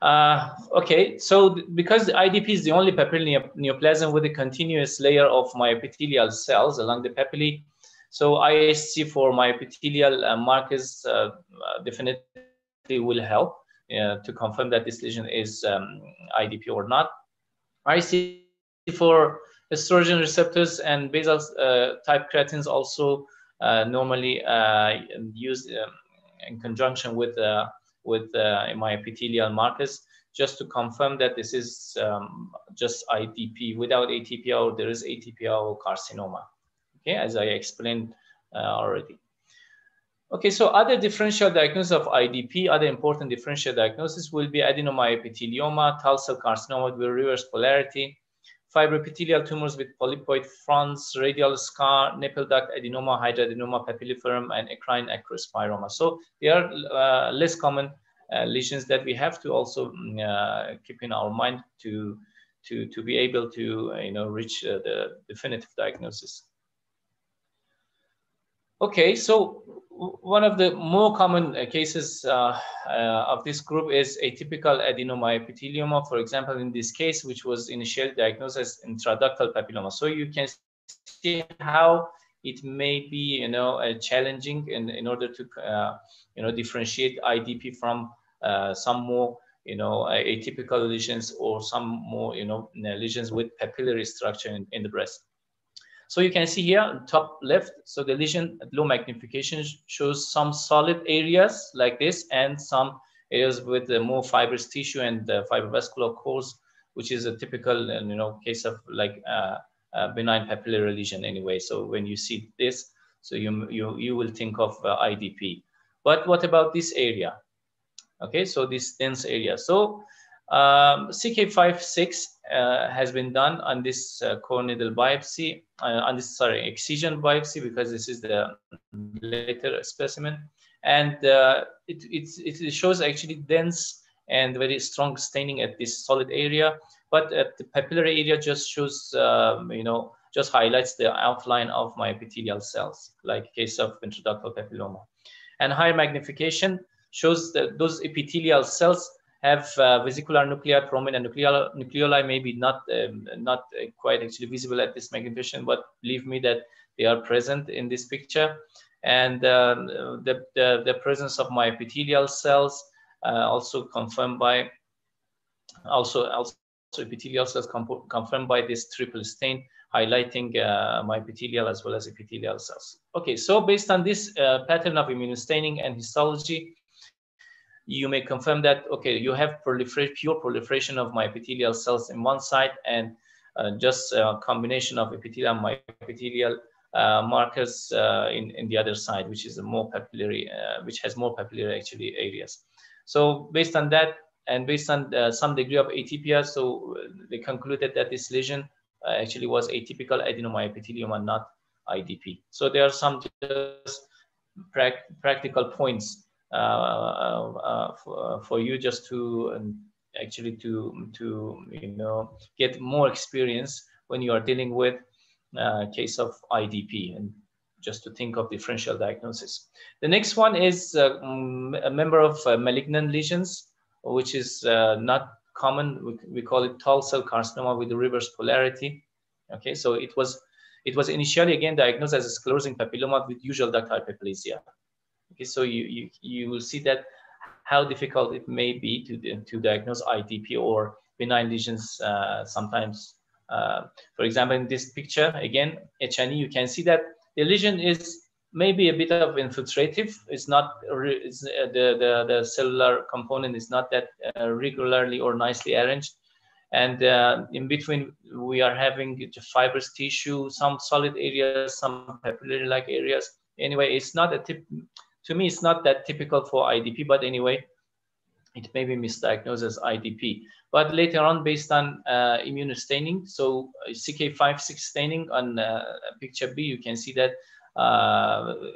Okay, so because the IDP is the only papillary neoplasm with a continuous layer of myoepithelial cells along the papillae, so IHC for myoepithelial markers definitely will help to confirm that this lesion is IDP or not. IHC for estrogen receptors and basal type creatines also normally used in conjunction with myoepithelial markers, just to confirm that this is just IDP without atypia, or there is atypia or carcinoma. Okay, as I explained already. Okay, so other differential diagnosis of IDP, other important differential diagnosis will be adenomyoepithelioma, talcel carcinoma with reverse polarity, fibroepithelial tumors with polypoid fronts, radial scar, nipple duct adenoma, hydroadenoma papilliferum, and eccrine acrospiroma. So they are less common lesions that we have to also keep in our mind to be able to reach the definitive diagnosis. Okay, so one of the more common cases of this group is atypical adenomyepithelioma, for example, in this case, which was initially diagnosed as intraductal papilloma. So you can see how it may be, challenging in order to, differentiate IDP from some more, atypical lesions or some more, lesions with papillary structure in the breast. So you can see here, top left, so the lesion at low magnification shows some solid areas like this and some areas with more fibrous tissue and fibrovascular cores, which is a typical, case of like benign papillary lesion anyway. So when you see this, so you will think of IDP. But what about this area? Okay, so this dense area. So CK56 has been done on this core needle biopsy, excision biopsy, because this is the later specimen, and it shows actually dense and very strong staining at this solid area, but at the papillary area just shows, just highlights the outline of my epithelial cells, like case of intraductal papilloma. And higher magnification shows that those epithelial cells have vesicular nuclei, prominent nucleoli, maybe not quite actually visible at this magnification, but believe me that they are present in this picture. And the presence of my epithelial cells also confirmed by epithelial cells confirmed by this triple stain, highlighting my epithelial as well as epithelial cells. Okay, so based on this pattern of immunostaining and histology, you may confirm that, okay, you have pure proliferation of my epithelial cells in one side, and just a combination of epithelial and myepithelial markers in the other side, which is a more papillary, which has more papillary actually areas. So based on that, and based on some degree of atypia, so they concluded that this lesion actually was atypical adenomyepithelioma, not IDP. So there are some just practical points for you, just to actually to get more experience when you are dealing with case of IDP, and just to think of differential diagnosis. The next one is a member of malignant lesions, which is not common. We call it tall cell carcinoma with the reverse polarity. Okay, so it was initially again diagnosed as a sclerosing papilloma with usual ductal hyperplasia. Okay, so you will see that how difficult it may be to diagnose IDP or benign lesions sometimes. For example, in this picture, again, H&E, you can see that the lesion is maybe a bit of infiltrative. It's not, the cellular component is not that regularly or nicely arranged. And in between, we are having fibrous tissue, some solid areas, some papillary-like areas. Anyway, it's not to me, it's not that typical for IDP, but anyway, it may be misdiagnosed as IDP. But later on, based on immunostaining, so CK56 staining on picture B, you can see that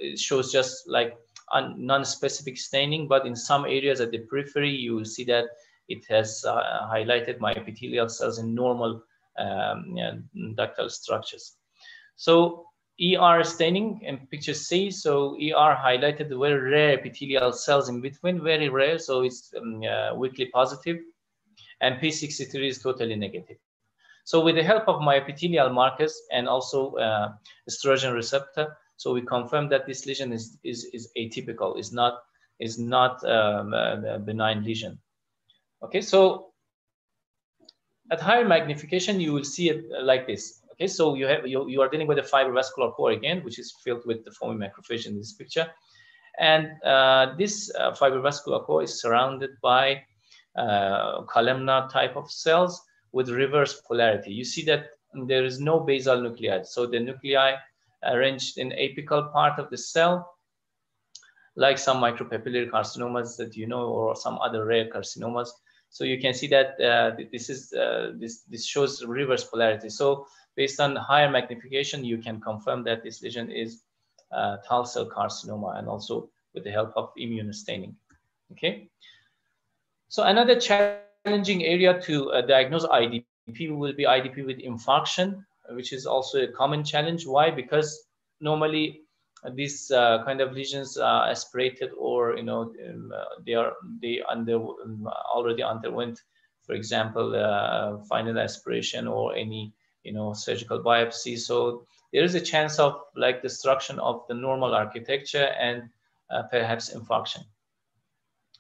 it shows just like non-specific staining, but in some areas at the periphery, you will see that it has highlighted my epithelial cells in normal ductal structures. So ER staining in picture C, so ER highlighted the very rare epithelial cells in between, very rare, so it's weakly positive, and P63 is totally negative. So with the help of my epithelial markers and also estrogen receptor, so we confirm that this lesion is atypical, is not a benign lesion. Okay, so at higher magnification, you will see it like this. Okay, so you are dealing with a fibrovascular core again, which is filled with the foamy macrophage in this picture, and this fibrovascular core is surrounded by columnar type of cells with reverse polarity. You see that there is no basal nuclei, so the nuclei arranged in apical part of the cell, like some micropapillary carcinomas that you know, or some other rare carcinomas. So you can see that this shows reverse polarity. So based on higher magnification, you can confirm that this lesion is tall cell carcinoma, and also with the help of immunostaining. Okay. So another challenging area to diagnose IDP will be IDP with infarction, which is also a common challenge. Why? Because normally these kind of lesions are aspirated, or they already underwent, for example, final aspiration or any surgical biopsy. So there is a chance of like destruction of the normal architecture and perhaps infarction.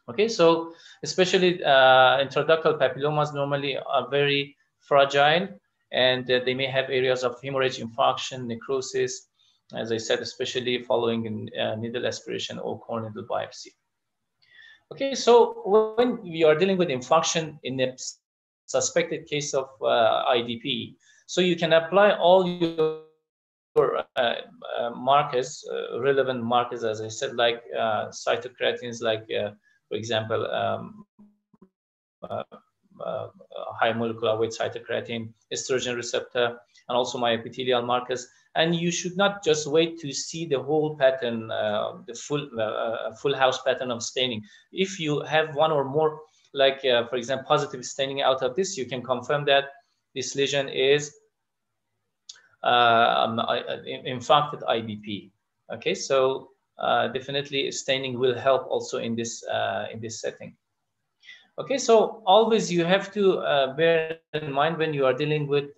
Okay, so especially intraductal papillomas normally are very fragile, and they may have areas of hemorrhage, infarction, necrosis, as I said, especially following needle aspiration or core needle biopsy. Okay, so when we are dealing with infarction in a suspected case of IDP, so you can apply all your markers, relevant markers, as I said, like cytokratins, like for example, high molecular weight cytokeratin, estrogen receptor, and also my epithelial markers. And you should not just wait to see the whole pattern, the full house pattern of staining. If you have one or more, like for example, positive staining out of this, you can confirm that this lesion is infected IBP. Okay, so definitely staining will help also in this setting. Okay, so always you have to bear in mind when you are dealing with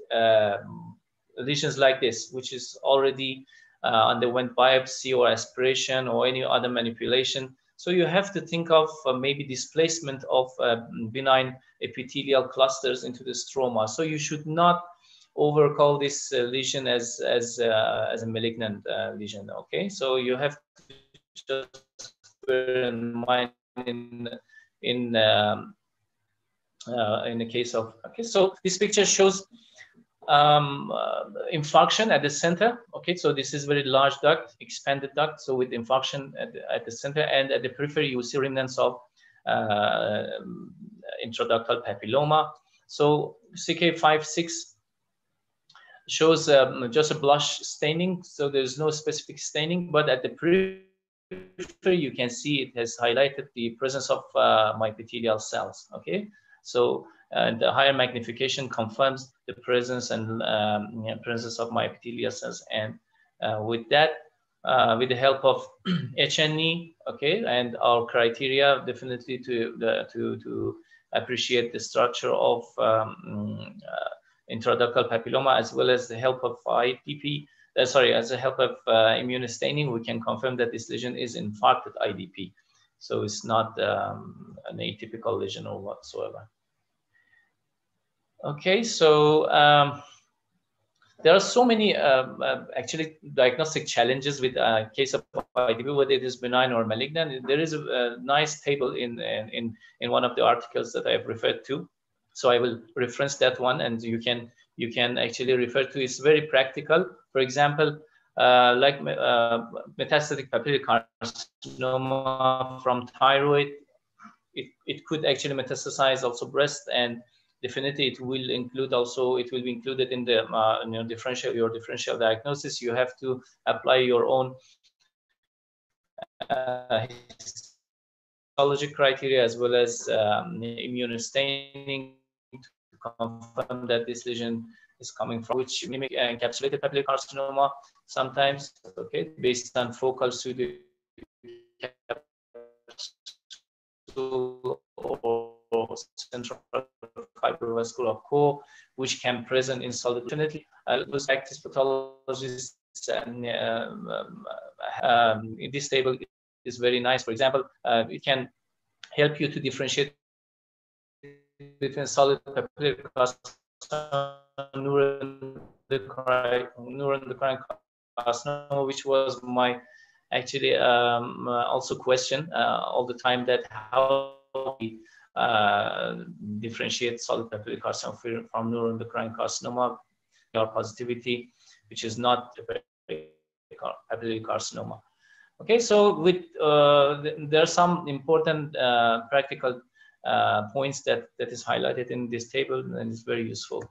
lesions like this, which is already underwent biopsy or aspiration or any other manipulation. So you have to think of maybe displacement of benign epithelial clusters into the stroma. So you should not overcall this lesion as a malignant lesion. Okay, so you have to just bear in mind in the case of, okay, so this picture shows infarction at the center. Okay, so this is very large duct, expanded duct, so with infarction at the center, and at the periphery you will see remnants of intraductal papilloma. So CK56 shows just a blush staining, so there's no specific staining, but at the periphery you can see it has highlighted the presence of myepithelial cells. Okay, so the higher magnification confirms the presence and presence of myepithelial cells, and with that, with the help of H&E, okay, and our criteria, definitely to appreciate the structure of intraductal papilloma, as well as the help of IDP, as the help of immune staining, we can confirm that this lesion is infarcted IDP. So it's not an atypical lesion or whatsoever. Okay, so there are so many actually diagnostic challenges with case of IDP, whether it is benign or malignant. There is a nice table in one of the articles that I have referred to. So I will reference that one, and you can actually refer to. It's very practical. For example, like metastatic papillary carcinoma from thyroid, it could actually metastasize also breast, and definitely it will include also, it will be included in the your differential diagnosis. You have to apply your own histology criteria as well as immune staining to confirm that this lesion is coming from, which mimic encapsulated papillary carcinoma sometimes, okay, based on focal pseudo or central fibrovascular core, which can present in solid. Definitely, those practice pathologists and in this table is very nice. For example, it can help you to differentiate between solid papillary carcinoma, neuroendocrine carcinoma, which was my actually also question all the time, that how we differentiate solid papillary carcinoma from neuroendocrine carcinoma or positivity, which is not papillary carcinoma. Okay, so with there are some important practical points that is highlighted in this table, and it's very useful.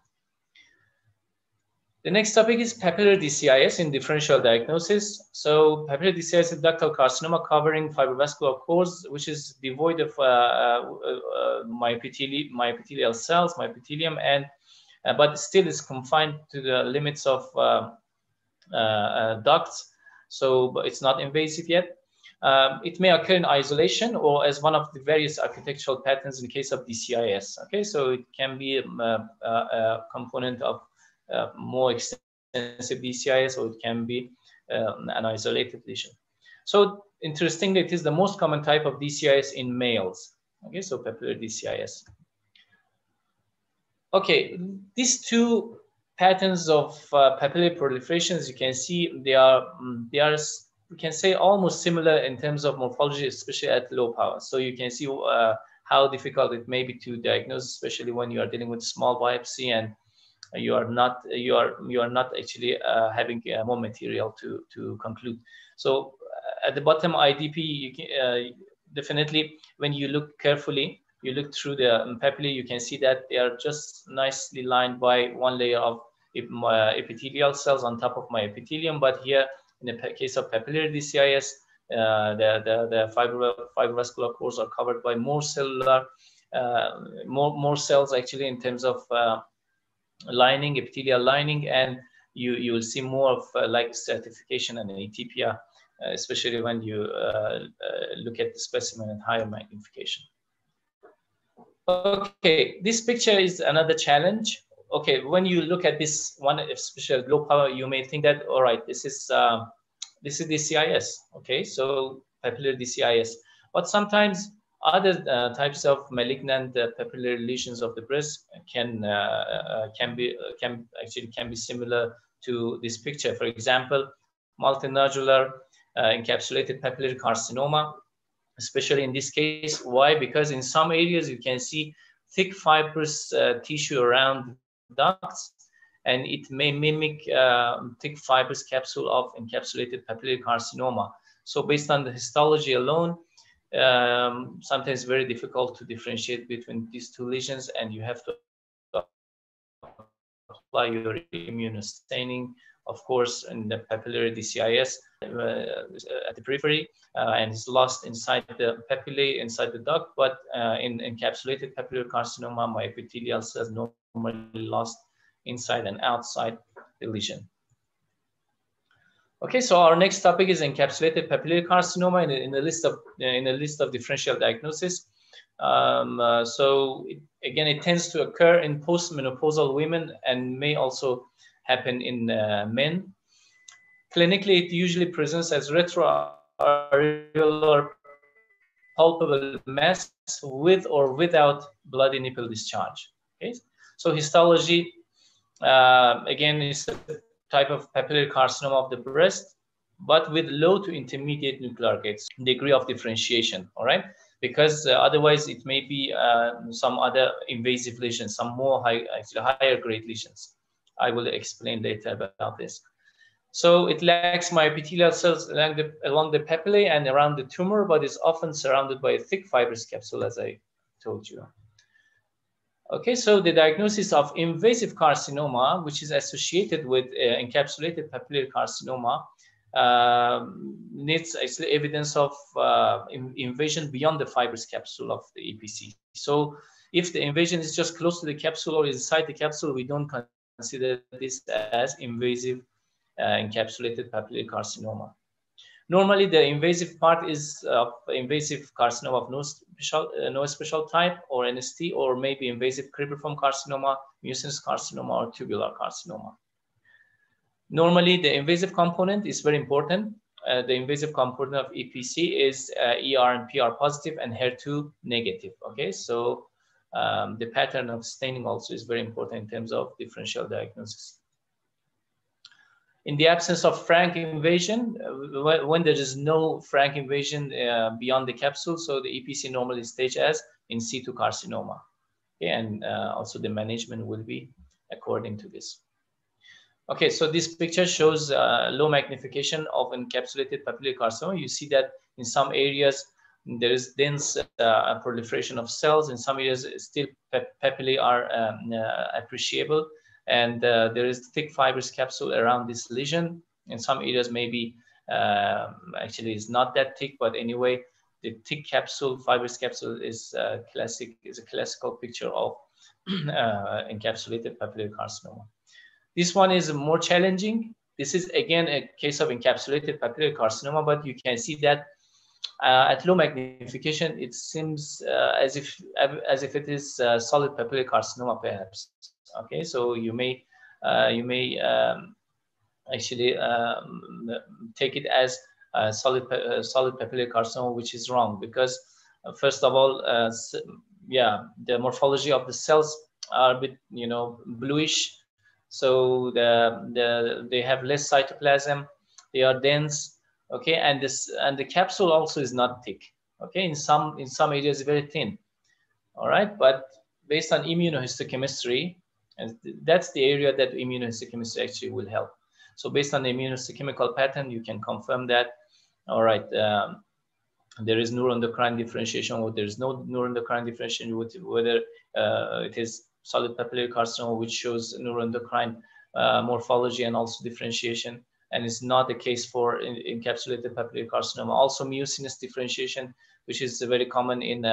The next topic is papillary DCIS in differential diagnosis. So papillary DCIS is ductal carcinoma covering fibrovascular cores, which is devoid of myepithelial cells, myepithelium, and but still is confined to the limits of ducts. So but it's not invasive yet. It may occur in isolation or as one of the various architectural patterns in case of DCIS. Okay, so it can be a component of more extensive DCIS, or it can be an isolated lesion. So interestingly, it is the most common type of DCIS in males. Okay, so papillary DCIS. Okay, these two patterns of papillary proliferation, as you can see, they are we can say almost similar in terms of morphology, especially at low power. So you can see how difficult it may be to diagnose, especially when you are dealing with small biopsy and you are not actually having more material to conclude. So at the bottom IDP, you can, definitely when you look carefully, you look through the papillae, you can see that they are just nicely lined by one layer of epithelial cells on top of my epithelium. But here, in the case of papillary DCIS, the fibrovascular cores are covered by more cellular, more cells actually in terms of lining, epithelial lining, and you will see more of like stratification and atypia, especially when you look at the specimen at higher magnification. Okay, this picture is another challenge. Okay, when you look at this one, especially low power, you may think that, all right, this is DCIS. Okay, so papillary DCIS. But sometimes other types of malignant papillary lesions of the breast can be similar to this picture. For example, multinodular encapsulated papillary carcinoma, especially in this case. Why? Because in some areas you can see thick fibrous tissue around ducts, and it may mimic thick fibrous capsule of encapsulated papillary carcinoma. So based on the histology alone, sometimes very difficult to differentiate between these two lesions, and you have to apply your immunostaining, of course, in the papillary DCIS at the periphery, and is lost inside the papillae, inside the duct. But in encapsulated papillary carcinoma, my epithelial cells normally lost inside and outside the lesion. Okay, so our next topic is encapsulated papillary carcinoma in the list of differential diagnosis. So again, it tends to occur in postmenopausal women and may also happen in men. Clinically, it usually presents as retroareolar palpable mass with or without bloody nipple discharge. Okay, so histology again is a type of papillary carcinoma of the breast, but with low to intermediate nuclear gates, degree of differentiation. All right, because otherwise it may be some other invasive lesions, some more higher grade lesions. I will explain later about this. So it lacks myopithelial cells along the papillae and around the tumor, but is often surrounded by a thick fibrous capsule, as I told you. Okay, so the diagnosis of invasive carcinoma, which is associated with encapsulated papillary carcinoma, needs actually evidence of invasion beyond the fibrous capsule of the EPC. So if the invasion is just close to the capsule or inside the capsule, we don't consider this as invasive encapsulated papillary carcinoma. Normally, the invasive part is invasive carcinoma of no special type, or NST, or maybe invasive cribriform carcinoma, mucinous carcinoma, or tubular carcinoma. Normally, the invasive component is very important. The invasive component of EPC is ER and PR positive and HER2 negative. Okay, so the pattern of staining also is very important in terms of differential diagnosis. In the absence of frank invasion, when there is no frank invasion beyond the capsule, so the EPC normally staged as in situ carcinoma. Okay, and also the management will be according to this. Okay, so this picture shows low magnification of encapsulated papillary carcinoma. You see that in some areas there is dense proliferation of cells. In some areas, still papillae are appreciable, and there is thick fibrous capsule around this lesion. In some areas, maybe actually it's not that thick, but anyway, the thick capsule, fibrous capsule, is a classical picture of encapsulated papillary carcinoma. This one is more challenging. This is again a case of encapsulated papillary carcinoma, but you can see that at low magnification, it seems as if it is solid papillary carcinoma, perhaps. Okay, so you may actually take it as solid papillary carcinoma, which is wrong, because first of all, yeah, the morphology of the cells are a bit, you know, bluish, so they have less cytoplasm, they are dense, okay, and the capsule also is not thick, okay, in some areas very thin, all right, but based on immunohistochemistry, and that's the area that immunohistochemistry actually will help. So based on the immunohistochemical pattern, you can confirm that, all right, there is neuroendocrine differentiation, or there is no neuroendocrine differentiation, whether it is solid papillary carcinoma, which shows neuroendocrine morphology and also differentiation, and it's not the case for encapsulated papillary carcinoma. Also, mucinous differentiation, which is very common in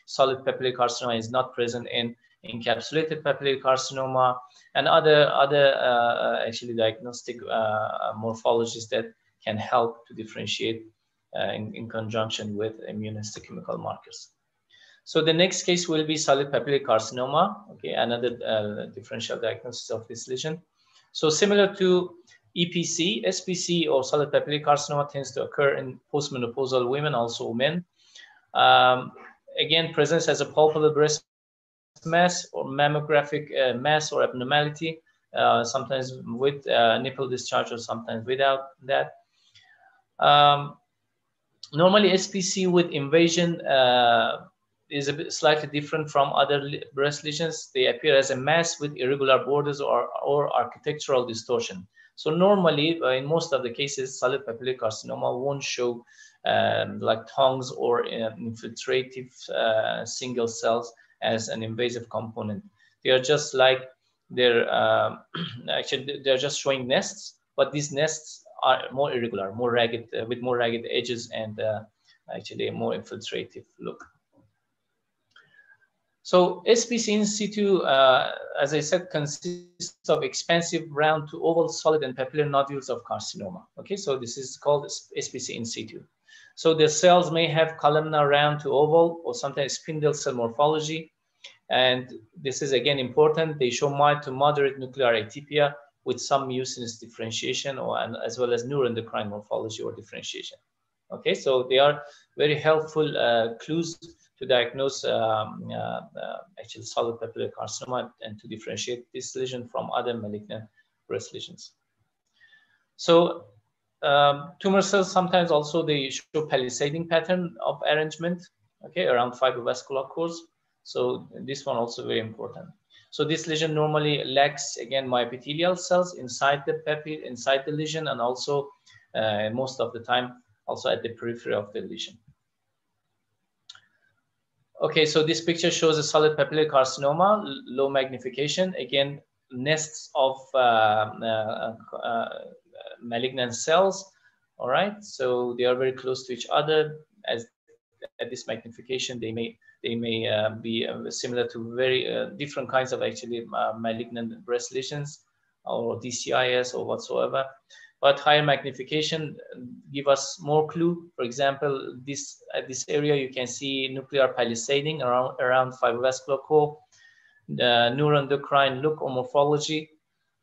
solid papillary carcinoma, is not present in encapsulated papillary carcinoma, and other actually diagnostic morphologies that can help to differentiate in conjunction with immunohistochemical markers. So the next case will be solid papillary carcinoma, okay, another differential diagnosis of this lesion. So similar to EPC, SPC or solid papillary carcinoma tends to occur in postmenopausal women, also men. Again, presence as a palpable breast mass or mammographic mass or abnormality, sometimes with nipple discharge or sometimes without that. Normally, SPC with invasion is a bit slightly different from other breast lesions. They appear as a mass with irregular borders or architectural distortion. So normally, in most of the cases, solid papillary carcinoma won't show like tongues or infiltrative single cells as an invasive component. They are just like actually they're just showing nests, but these nests are more irregular, more ragged, with more ragged edges, and actually a more infiltrative look. So SPC in situ, as I said, consists of expansive round to oval solid and papillary nodules of carcinoma. Okay, so this is called SPC in situ. So the cells may have columnar round to oval or sometimes spindle cell morphology. And this is again important. They show mild to moderate nuclear atypia with some mucinous differentiation as well as neuroendocrine morphology or differentiation. Okay, so they are very helpful clues to diagnose actually solid papillary carcinoma and to differentiate this lesion from other malignant breast lesions. So tumor cells sometimes also they show palisading pattern of arrangement, okay, around fibrovascular cores. So this one also very important. So this lesion normally lacks, again, myepithelial cells inside the papilla, inside the lesion, and also most of the time also at the periphery of the lesion. Okay, so this picture shows a solid papillary carcinoma, low magnification. Again, nests of malignant cells. All right, so they are very close to each other. As at this magnification, they may be similar to very different kinds of actually malignant breast lesions or DCIS or whatsoever. But higher magnification give us more clue. For example, at this area you can see nuclear palisading around fibrovascular core, the neuroendocrine look or morphology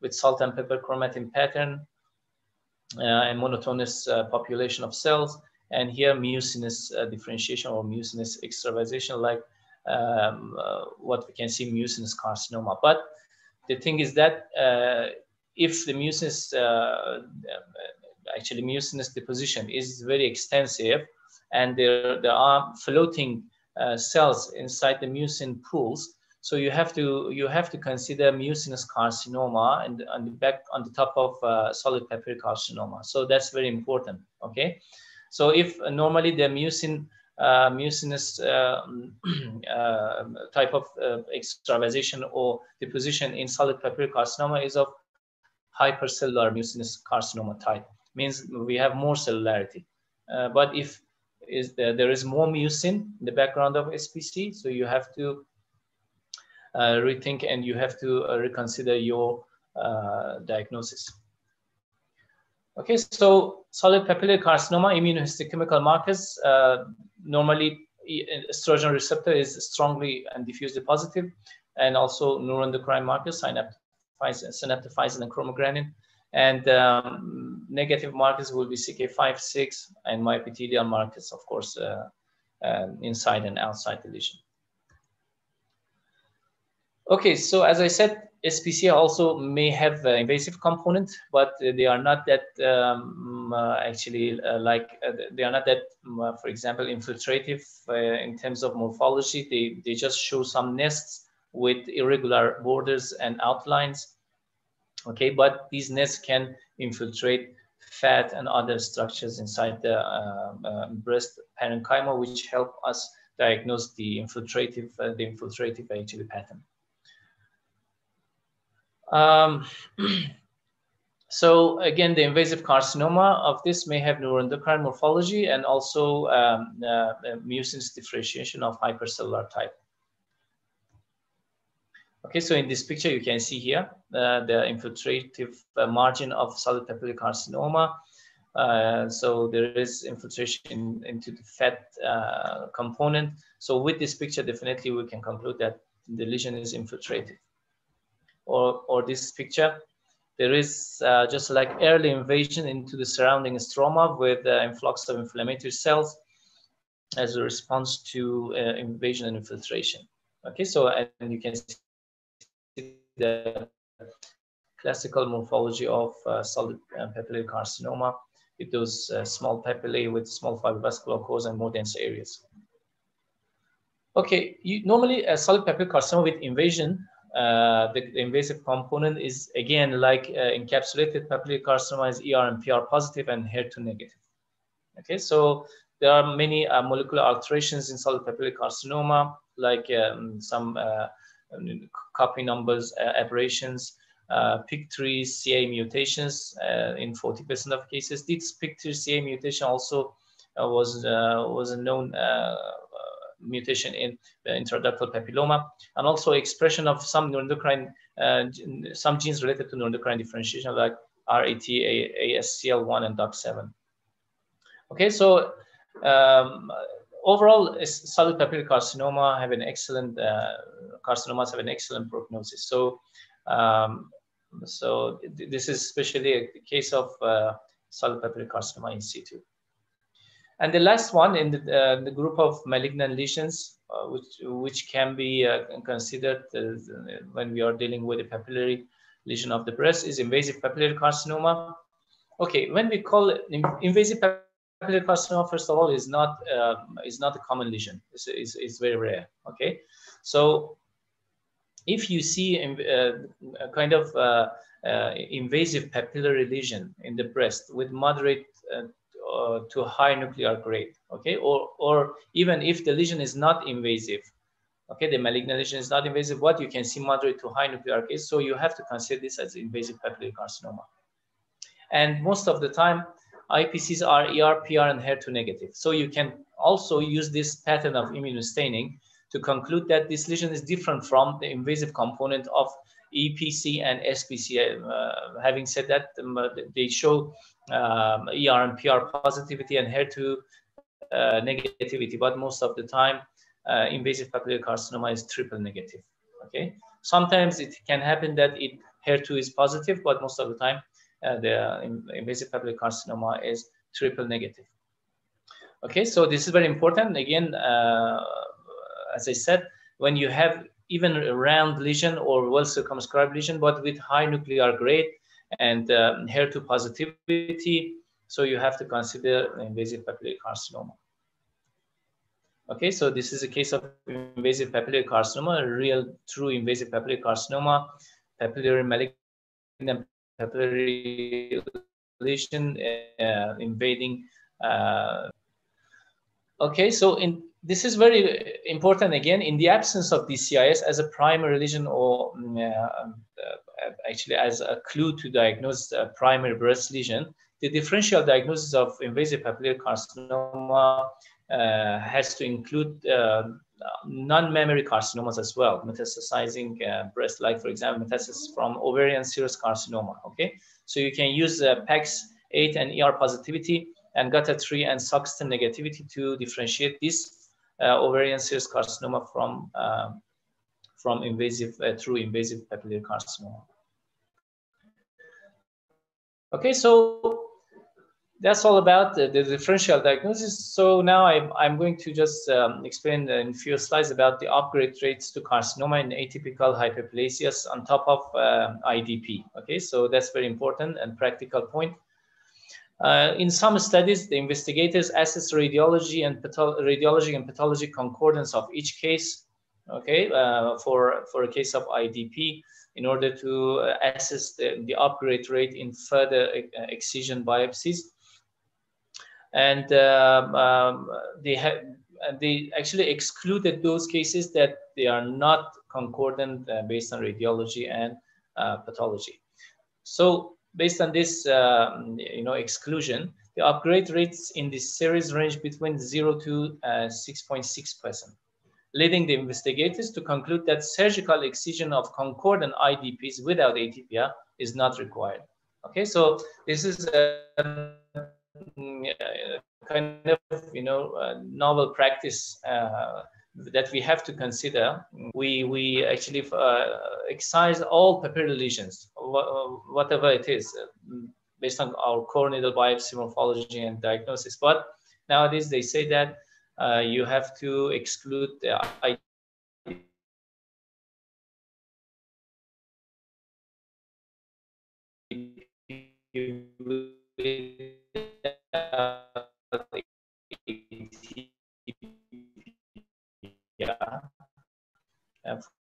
with salt and pepper chromatin pattern, and monotonous population of cells. And here mucinous differentiation or mucinous extravasation, like what we can see mucinous carcinoma. But the thing is that if the mucinous, actually mucinous deposition is very extensive, and there are floating cells inside the mucin pools, so you have to consider mucinous carcinoma and on the top of solid papillary carcinoma. So that's very important. Okay, so if normally the mucinous type of extravasation or deposition in solid papillary carcinoma is of hypercellular mucinous carcinoma type, means we have more cellularity. But if there is more mucin in the background of SPC, so you have to rethink and you have to reconsider your diagnosis. Okay, so solid papillary carcinoma, immunohistochemical markers, normally estrogen receptor is strongly and diffusely positive, and also neuroendocrine markers, synaptophysin and chromogranin. And negative markers will be CK5, 6, and myepithelial markers, of course, inside and outside the lesion. Okay, so as I said, SPCA also may have an invasive component, but they are not that they are not that, for example, infiltrative in terms of morphology. They just show some nests with irregular borders and outlines. Okay, but these nests can infiltrate fat and other structures inside the breast parenchyma, which help us diagnose the infiltrative actually pattern. So again, the invasive carcinoma of this may have neuroendocrine morphology and also mucinous differentiation of hypercellular type. Okay, so in this picture, you can see here the infiltrative margin of solid papillary carcinoma. So there is infiltration into the fat component. So with this picture, definitely we can conclude that the lesion is infiltrative. Or this picture, there is just like early invasion into the surrounding stroma with influx of inflammatory cells as a response to invasion and infiltration. Okay, so and you can see the classical morphology of solid papillary carcinoma with those small papillae with small fibrobascular cores and more dense areas. Okay, normally a solid papillary carcinoma with invasion, the invasive component is again like encapsulated papillary carcinoma is ER and PR positive and HER2 negative. Okay, so there are many molecular alterations in solid papillary carcinoma, like some copy numbers, aberrations, PIK3 CA mutations in 40% of cases. This PIK3 CA mutation also was a known mutation in the intraductal papilloma, and also expression of some neuroendocrine, some genes related to neuroendocrine differentiation like RAT, ASCL1, and DOX7. Okay, so overall, solid papillary carcinoma have an excellent carcinomas have an excellent prognosis. So, this is especially a case of solid papillary carcinoma in situ. And the last one in the group of malignant lesions, which can be considered when we are dealing with a papillary lesion of the breast, is invasive papillary carcinoma. Okay, when we call it invasive papillary carcinoma, first of all, is not a common lesion. It's very rare. Okay, so if you see a kind of invasive papillary lesion in the breast with moderate to high nuclear grade, okay, or even if the lesion is not invasive, okay, the malignant lesion is not invasive, what you can see moderate to high nuclear grade, so you have to consider this as invasive papillary carcinoma. And most of the time, IPCs are ER, PR, and HER2 negative. So you can also use this pattern of immunostaining to conclude that this lesion is different from the invasive component of EPC and SPC. Having said that, they show ER and PR positivity and HER2 negativity, but most of the time, invasive papillary carcinoma is triple negative. Okay, sometimes it can happen that HER2 is positive, but most of the time, the invasive papillary carcinoma is triple negative. Okay, so this is very important. Again, as I said, when you have even a round lesion or well circumscribed lesion, but with high nuclear grade and HER2 positivity, so you have to consider invasive papillary carcinoma. Okay, so this is a case of invasive papillary carcinoma, a real true invasive papillary carcinoma, papillary malignant papillary lesion invading. Okay, so this is very important again in the absence of DCIS as a primary lesion or actually as a clue to diagnose a primary breast lesion. The differential diagnosis of invasive papillary carcinoma has to include non-mammary carcinomas as well, metastasizing breast, like for example, metastasis from ovarian serous carcinoma. Okay, so you can use PAX 8 and ER positivity, and GATA3 and Soxton negativity to differentiate this ovarian serous carcinoma from invasive, true invasive papillary carcinoma. Okay, so that's all about the differential diagnosis. So now I'm going to just explain in a few slides about the upgrade rates to carcinoma in atypical hyperplasias on top of IDP. Okay, so that's very important and practical point. In some studies, the investigators assess radiology and pathology concordance of each case. Okay, for a case of IDP, in order to assess the upgrade rate in further excision biopsies. And they actually excluded those cases that they are not concordant based on radiology and pathology. So based on this exclusion, the upgrade rates in this series range between 0 to 6.6%, leading the investigators to conclude that surgical excision of concordant IDPs without atypia is not required. Okay, so this is kind of novel practice that we have to consider. We actually excise all papillary lesions, whatever it is, based on our core needle biopsy morphology and diagnosis. But nowadays they say that you have to exclude the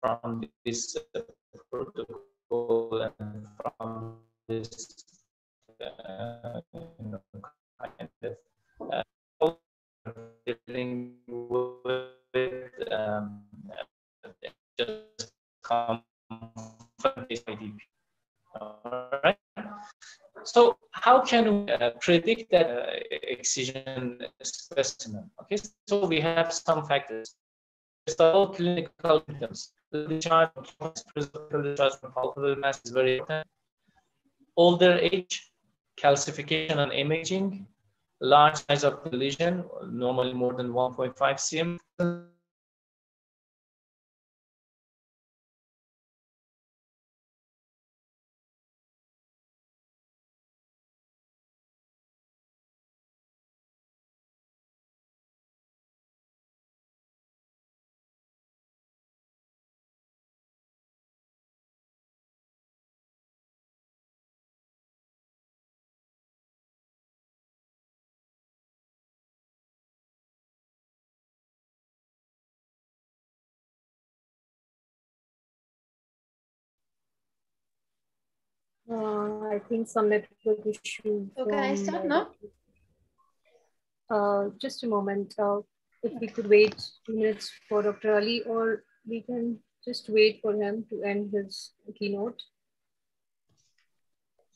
from this protocol and from this kind of dealing with just confirm this IDP. All right. So how can we predict that excision specimen? Okay, so we have some factors. First of all, clinical symptoms. The discharge from palpable mass is very important. Older age, calcification on imaging, large size of the lesion, normally more than 1.5 cm. I think some network issue. So can I start now? Just a moment. If we could wait 2 minutes for Dr. Ali, or we can just wait for him to end his keynote.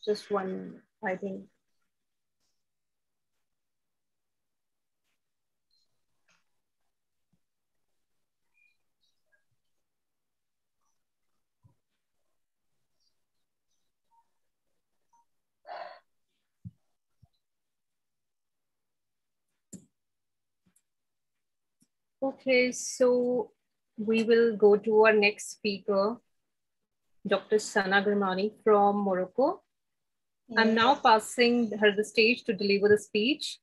Just one, I think. Okay, so we will go to our next speaker, Dr. Sana Gramani from Morocco. Yes. I'm now passing her the stage to deliver the speech.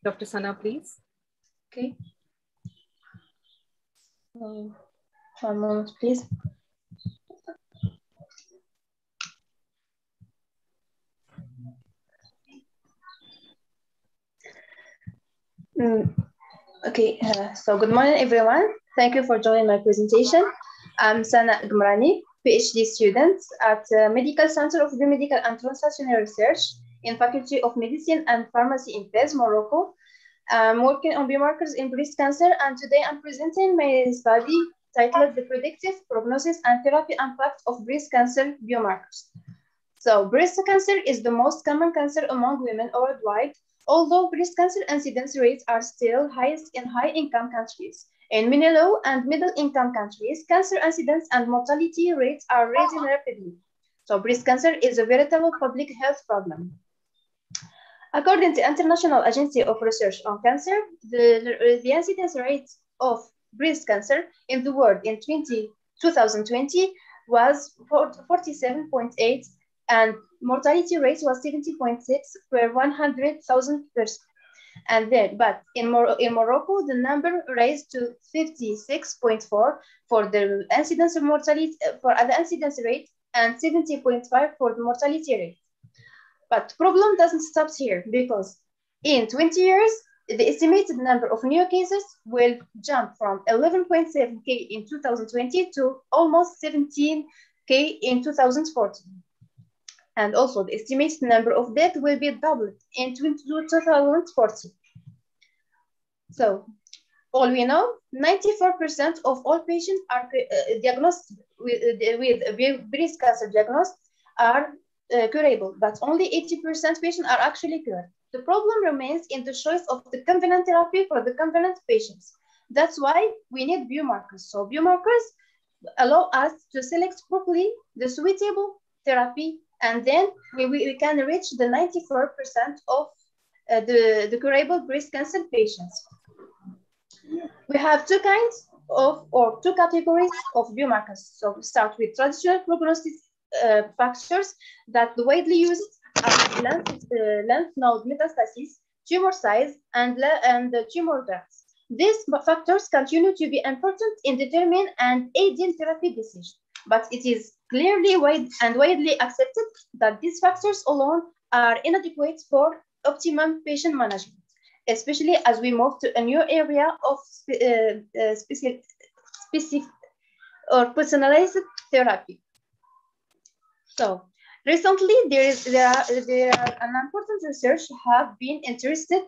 Dr. Sana, please. Okay. 1 moment, please. Okay, so good morning, everyone. Thank you for joining my presentation. I'm Sana Gramani, PhD student at Medical Center of Biomedical and Translational Research in Faculty of Medicine and Pharmacy in Fez, Morocco. I'm working on biomarkers in breast cancer, and today I'm presenting my study titled The Predictive Prognosis and Therapy Impact of Breast Cancer Biomarkers. So breast cancer is the most common cancer among women worldwide, although breast cancer incidence rates are still highest in high-income countries. In many low and middle-income countries, cancer incidence and mortality rates are rising rapidly. So breast cancer is a veritable public health problem. According to International Agency of Research on Cancer, the incidence rate of breast cancer in the world in 2020 was 47.8, and mortality rate was 70.6 per 100,000 persons. And then, but in Morocco, the number raised to 56.4 for the incidence of mortality for the incidence rate, and 70.5 for the mortality rate. But problem doesn't stop here, because in 20 years, the estimated number of new cases will jump from 11.7K in 2020 to almost 17K in 2040. And also the estimated number of deaths will be doubled in 2040. So all we know, 94% of all patients are diagnosed with breast cancer diagnosed are curable, but only 80% patients are actually cured. The problem remains in the choice of the convenient therapy for the convenient patients. That's why we need biomarkers. So biomarkers allow us to select properly the suitable therapy, and then we can reach the 94% of the curable breast cancer patients. We have two kinds of, or two categories of biomarkers. So we start with traditional prognostic factors that widely used are lymph node metastasis, tumor size, and the tumor growth. These factors continue to be important in determining and aiding therapy decision, but it is clearly widely accepted that these factors alone are inadequate for optimum patient management, especially as we move to a new area of specific or personalized therapy. So recently, there are an important research have been interested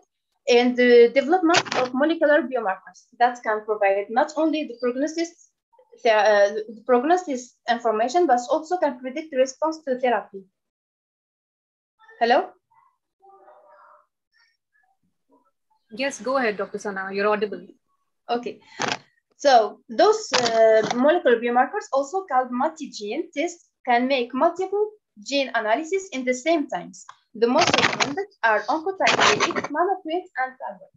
in the development of molecular biomarkers that can provide not only the prognosis information, but also can predict the response to therapy. Hello? Yes, go ahead, Dr. Sana. You're audible. Okay. So those molecular biomarkers, also called multi-gene tests, can make multiple gene analysis in the same times. The most recommended are oncotype DX, monoclonal, and plasmid.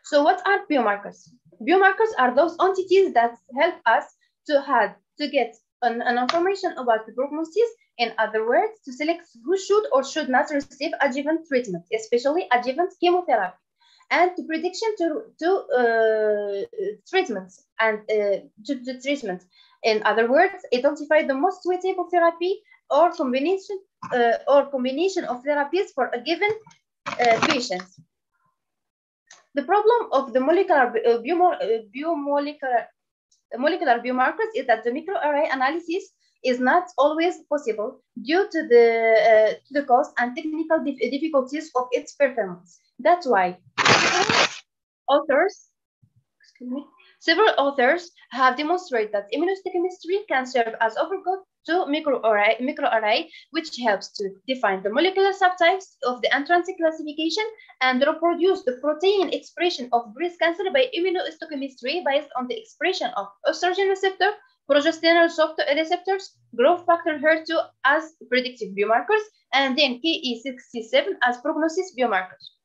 So what are biomarkers? Biomarkers are those entities that help us to get an information about the prognosis. In other words, to select who should or should not receive adjuvant treatment, especially adjuvant chemotherapy, and the prediction to treatments and to treatment. In other words, identify the most suitable therapy or combination of therapies for a given patient. The problem of the molecular biomarkers is that the microarray analysis is not always possible due to the cost and technical difficulties of its performance. That's why several authors have demonstrated that immunohistochemistry can serve as overview to microarray, which helps to define the molecular subtypes of the intrinsic classification and reproduce the protein expression of breast cancer by immunohistochemistry based on the expression of estrogen receptor, progesterone receptors, growth factor HER2 as predictive biomarkers, and then Ke67 as prognosis biomarkers.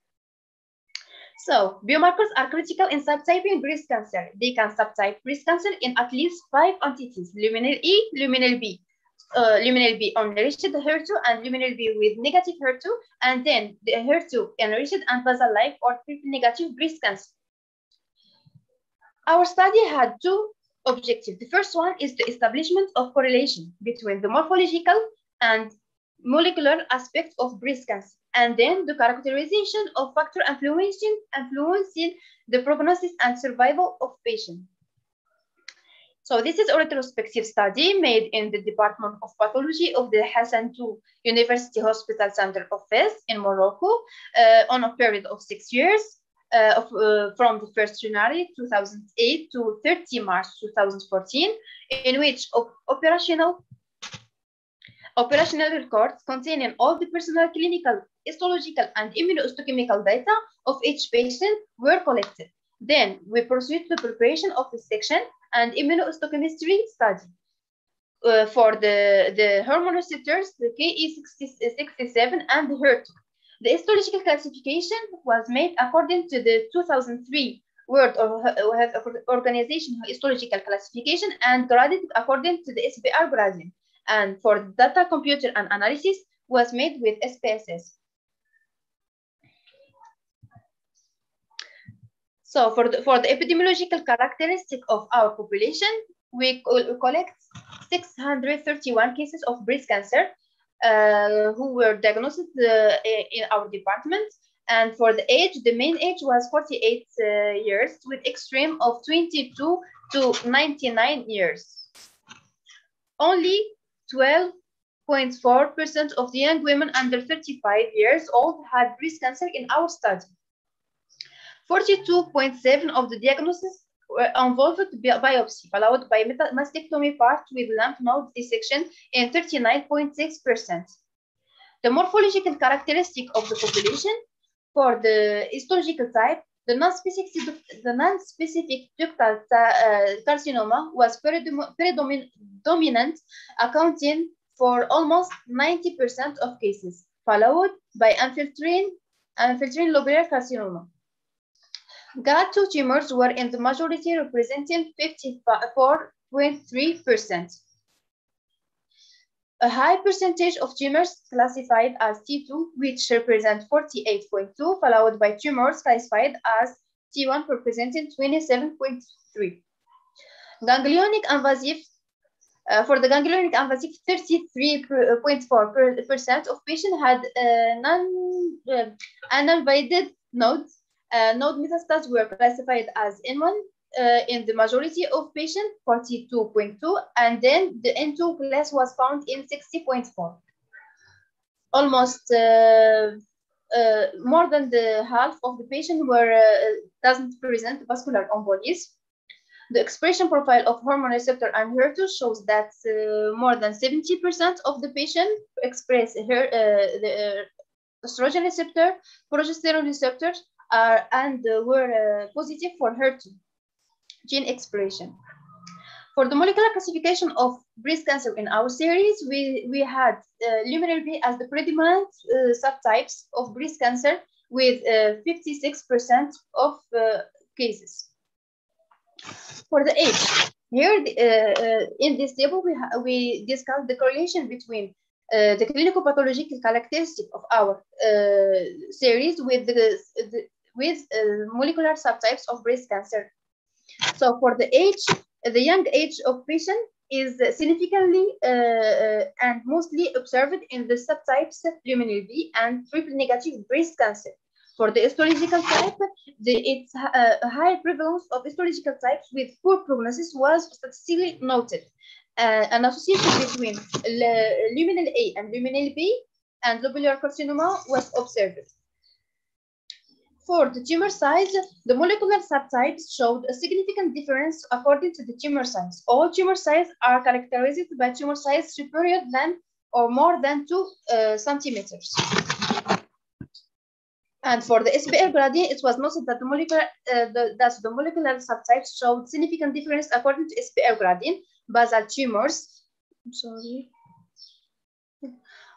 So biomarkers are critical in subtyping breast cancer. They can subtype breast cancer in at least 5 entities: luminal E, luminal B, enriched HER2, and luminal B with negative HER2, and then the HER2 enriched and basal-like or triple-negative breast cancer. Our study had two objectives. The first one is the establishment of correlation between the morphological and molecular aspect of breast cancer, and then the characterization of factors influencing the prognosis and survival of patients. So this is a retrospective study made in the Department of Pathology of the Hassan II University Hospital Center of Fez in Morocco on a period of 6 years from the 1st January 2008 to 30 March 2014, in which operational records containing all the personal clinical, histological, and immunohistochemical data of each patient were collected. Then we proceed to preparation of the section and immunohistochemistry study for the hormone receptors, the Ke67 and the HER2. The histological classification was made according to the 2003 World Health Organization histological classification and graded according to the SPR grading. And for data computer and analysis was made with SPSS. So for the epidemiological characteristic of our population, we collect 631 cases of breast cancer who were diagnosed in our department. And for the age, the main age was 48 years with extreme of 22 to 99 years. Only 12.4% of the young women under 35 years old had breast cancer in our study. 42.7% of the diagnoses were involved biopsy, followed by mastectomy part with lymph node dissection in 39.6%. The morphological characteristic of the population for the histological type, the non-specific ductal carcinoma was predominant, accounting for almost 90% of cases, followed by infiltrine lobular carcinoma. Grade 2 tumors were in the majority, representing 54.3%. A high percentage of tumors classified as T2, which represent 48.2%, followed by tumors classified as T1, representing 27.3%. Ganglionic invasive, for the ganglionic invasive, 33.4% of patients had uninvaded nodes. Node metastases were classified as N1 in the majority of patients, 42.2%, and then the N2 class was found in 60.4%. Almost more than the half of the patients doesn't present vascular embolies. The expression profile of hormone receptor and HER2 shows that more than 70% of the patients express the estrogen receptor, progesterone receptors, and were positive for HER2 gene expression. For the molecular classification of breast cancer in our series, we had luminal B as the predominant subtypes of breast cancer with 56% of cases. For the age, here in this table, we discuss the correlation between the clinical pathological characteristic of our series with molecular subtypes of breast cancer. So for the age, the young age of patient is significantly and mostly observed in the subtypes luminal B and triple negative breast cancer. For the histological type, its high prevalence of histological types with poor prognosis was statistically noted. An association between luminal A and luminal B and lobular carcinoma was observed. For the tumor size, the molecular subtypes showed a significant difference according to the tumor size. All tumor sizes are characterized by tumor size superior than or more than 2 centimeters. And for the SPR gradient, it was noted that the molecular subtypes showed significant difference according to SPR gradient. Basal tumors,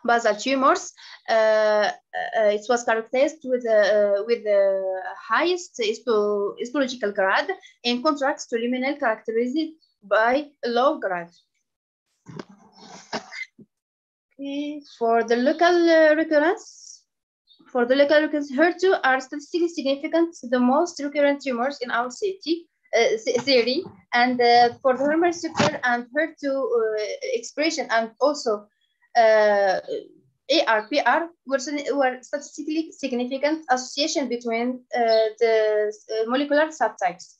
basal tumors, it was characterized with the highest histological grade, in contrast to luminal characterized by low grade. Okay. For the local recurrence, HER2 are statistically significant, the most recurrent tumors in our series, and for the hormone receptor and HER2 expression, and also ARPR were statistically significant association between the molecular subtypes.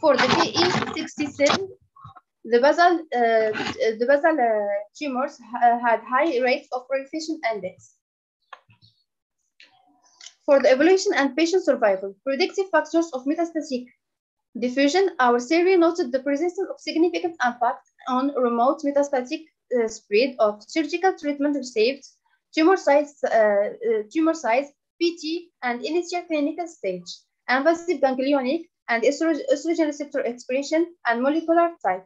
For the BE67, the basal tumors had high rates of proliferation index. For the evolution and patient survival, predictive factors of metastatic diffusion, our survey noted the presence of significant impact on remote metastatic spread of surgical treatment received, tumor size, PT, and initial clinical stage, invasive ganglionic and estrogen receptor expression, and molecular type.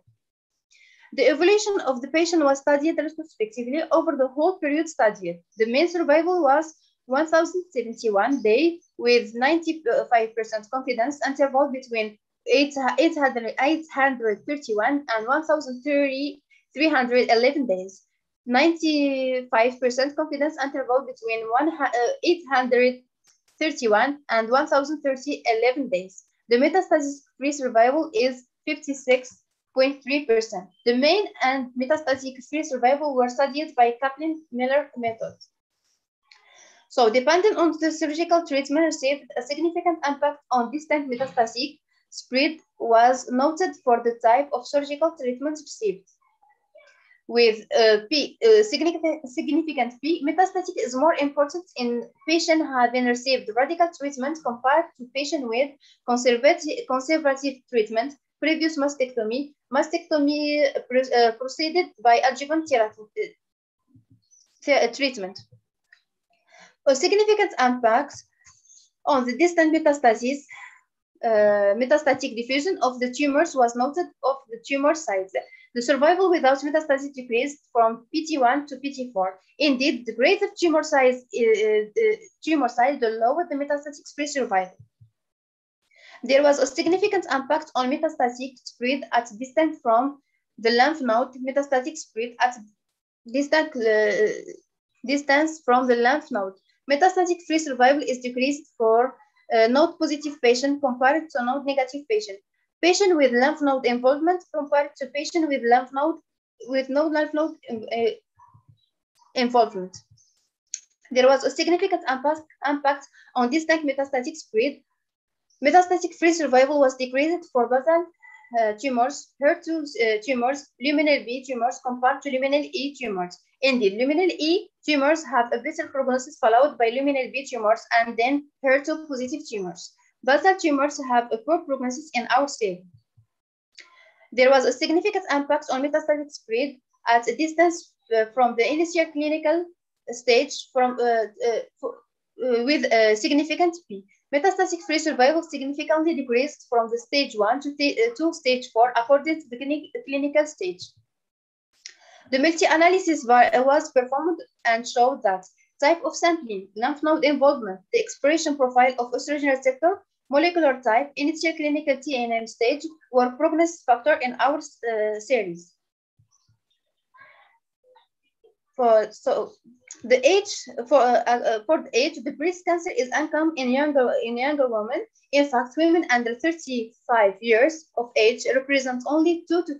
The evolution of the patient was studied retrospectively over the whole period studied. The mean survival was 1071 days with 95% confidence interval between 831 and 1311 days. 95% confidence interval between 831 and 1011 days. The metastasis-free survival is 56.3%. The main and metastatic-free survival were studied by Kaplan-Miller method. So, depending on the surgical treatment received, a significant impact on distant metastatic spread was noted for the type of surgical treatment received. With significant P, metastatic is more important in patients having received radical treatment compared to patients with conservative treatment, previous mastectomy preceded by adjuvant treatment. A significant impact on the distant metastatic diffusion of the tumors was noted of the tumor size. The survival without metastasis decreased from PT1 to PT4. Indeed, the greater tumor size, the lower the metastatic-free survival. There was a significant impact on metastatic spread at distance from the lymph node. Metastatic spread at distance from the lymph node. Metastatic-free survival is decreased for node-positive patient compared to node-negative patient. Patient with lymph node involvement compared to patient with lymph node with no lymph node involvement. There was a significant impact on distant metastatic spread. Metastatic-free survival was decreased for basal tumors, HER2 tumors, luminal B tumors compared to luminal E tumors. Indeed, luminal E tumors have a better prognosis followed by luminal B tumors and then HER2 positive tumors. Basal tumors have a poor prognosis in our study. There was a significant impact on metastatic spread at a distance from the initial clinical stage with a significant P. Metastatic-free survival significantly decreased from the stage 1 to stage 4 according to the clinical stage. The multi-analysis was performed and showed that type of sampling, lymph node involvement, the expression profile of estrogen receptor, molecular type, initial clinical TNM stage were prognosis factor in our series. For the age, the breast cancer is uncommon in younger women. In fact, women under 35 years of age represent only 2 to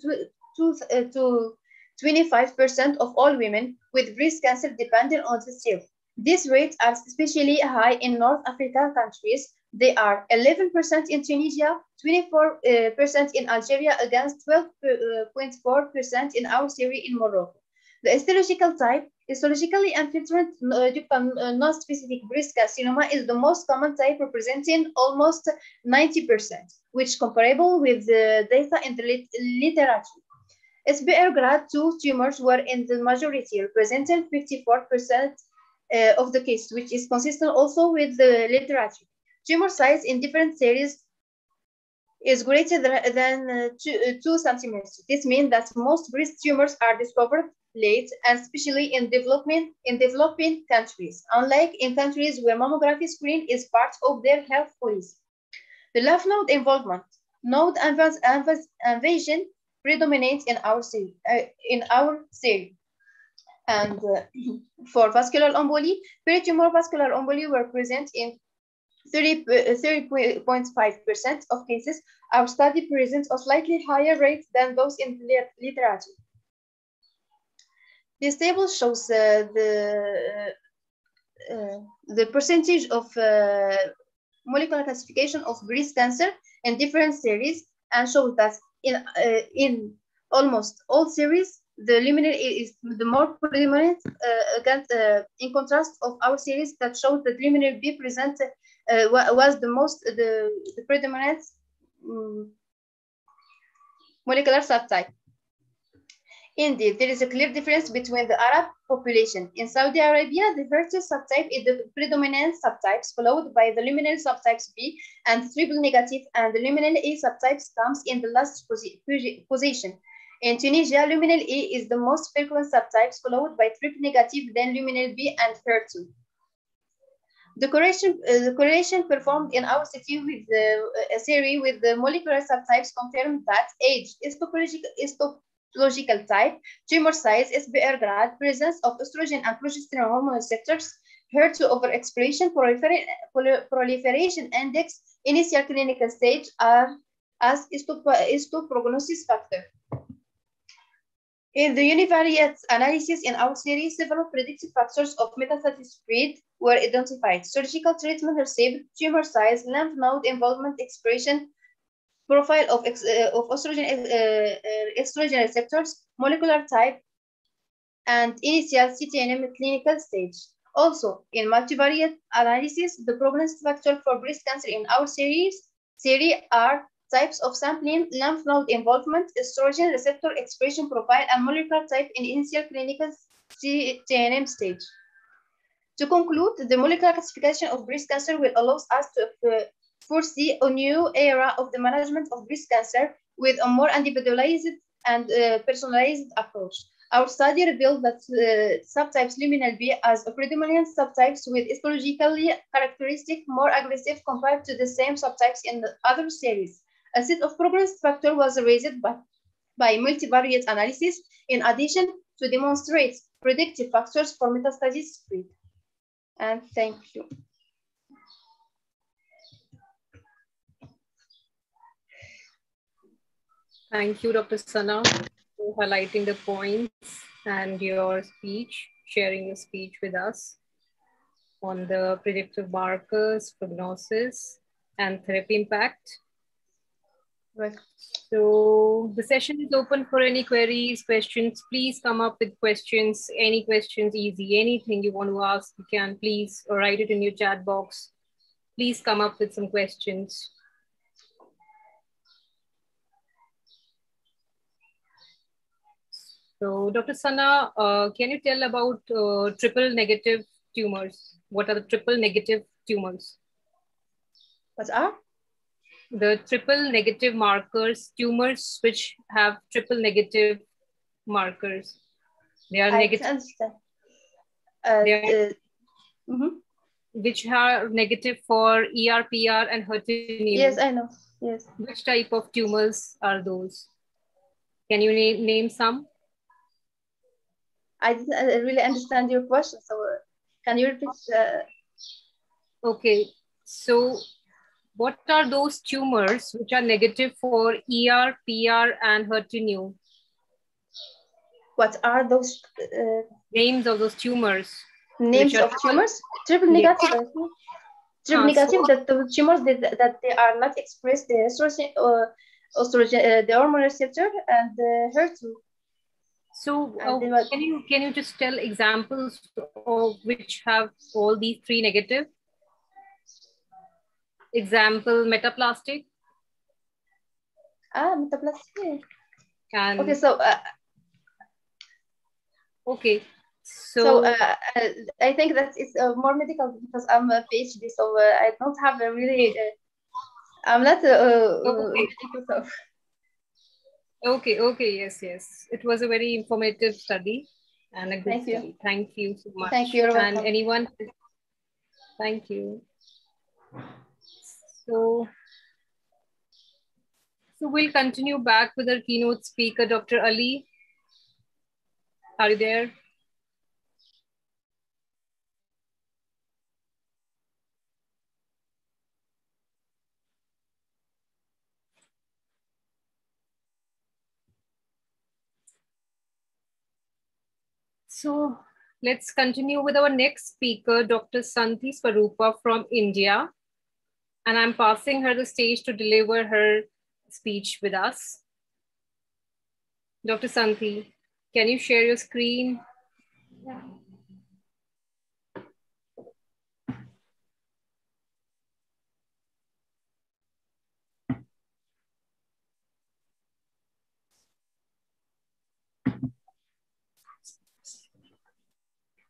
25% of all women with breast cancer depending on the sex. These rates are especially high in North African countries. They are 11% in Tunisia, 24% in Algeria, against 12.4% in our series in Morocco. The histological type, histologically infiltrant non-specific breast carcinoma, is the most common type, representing almost 90%, which is comparable with the data in the literature. SBR grade 2 tumors were in the majority, representing 54% of the case, which is consistent also with the literature. Tumor size in different series is greater than 2 centimeters. This means that most breast tumors are discovered late, and especially in developing countries, unlike in countries where mammography screening is part of their health policy. The lymph node involvement, node invasion predominates in our series. And for vascular emboli, peritumor vascular emboli were present in 30.5% of cases. Our study presents a slightly higher rate than those in the literature. This table shows the percentage of molecular classification of breast cancer in different series, and shows that in almost all series, the luminal is the more predominant in contrast of our series that showed that luminal B present was the predominant molecular subtype. Indeed, there is a clear difference between the Arab population. In Saudi Arabia, the HER2 subtype is the predominant subtypes, followed by the luminal subtypes B and triple negative, and the luminal A subtypes comes in the last position. In Tunisia, luminal A is the most frequent subtypes, followed by triple negative, then luminal B and HER2. The correlation performed in our city with a series with the molecular subtypes confirmed that age, histological type, tumor size, SBR grade, presence of estrogen and progesterone hormone receptors, HER2 overexpression, proliferation index, initial clinical stage are as histoprognosis factor. In the univariate analysis in our series, several predictive factors of metastatic spread were identified. Surgical treatment received, tumor size, lymph node involvement expression, profile of estrogen receptors, molecular type, and initial CTNM clinical stage. Also, in multivariate analysis, the prognostic factor for breast cancer in our series are types of sampling, lymph node involvement, estrogen receptor expression profile, and molecular type in initial clinical CTNM stage. To conclude, the molecular classification of breast cancer will allow us to foresee a new era of the management of breast cancer with a more individualized and personalized approach. Our study revealed that subtypes luminal B as a predominant subtypes with histologically characteristic more aggressive compared to the same subtypes in the other series. A set of prognostic factor was raised by multivariate analysis in addition to demonstrate predictive factors for metastasis spread. And thank you. Thank you, Dr. Sana, for highlighting the points and your speech, sharing your speech with us on the predictive markers, prognosis, and therapy impact. Right. So the session is open for any queries, questions. Please come up with questions, any questions, easy, anything you want to ask, you can please write it in your chat box. Please come up with some questions. So Dr. Sana, can you tell about triple negative tumors? What are the triple negative tumors? What are? The triple negative markers, tumors which have triple negative markers. They are negative. Understand. Which are negative for ER, PR, and HER2. Yes, I know. Yes. Which type of tumors are those? Can you name some? I didn't really understand your question, so can you repeat? Okay, so what are those tumors which are negative for ER, PR, and HER2? What are those names of those tumors? Names of tumors? Triple negative. I think. Triple negative, so that the tumors that they are not expressed the estrogen or the hormone receptor and HER2. So can you just tell examples of which have all these three negative? Example, metaplastic. Metaplastic. And okay, so okay, so I think that it's more medical because I'm a PhD, so I don't have a really. I'm not okay. medical. So. Okay, yes. It was a very informative study and a good study. Thank you so much. Thank you. And anyone? Thank you. So we'll continue back with our keynote speaker, Dr. Ali. Are you there? So let's continue with our next speaker, Dr. Santhi Swarupa from India. And I'm passing her the stage to deliver her speech with us. Dr. Santhi, can you share your screen? Yeah.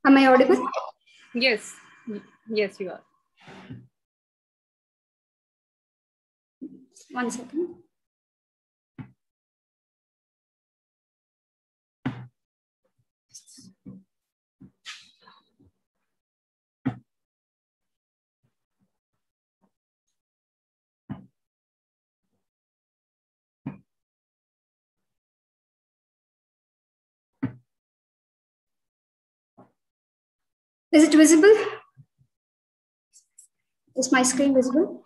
Am I audible? Yes, you are. 1 second. Is it visible? Is my screen visible?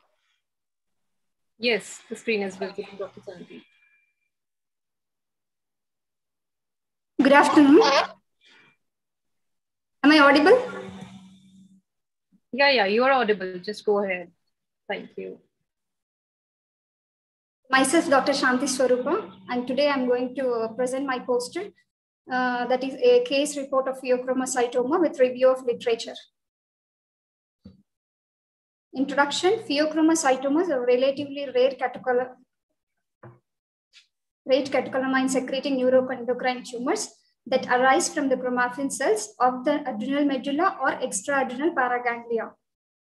Yes, the screen is visible, Dr. Santi. Good afternoon. Am I audible? Yeah, you are audible. Just go ahead. Thank you. Myself, Dr. Shanti Swarupa, and today I'm going to present my poster that is a case report of pheochromocytoma with review of literature. Introduction: pheochromocytomas are relatively rare catecholamine secreting neuroendocrine tumors that arise from the chromaffin cells of the adrenal medulla or extraadrenal paraganglia.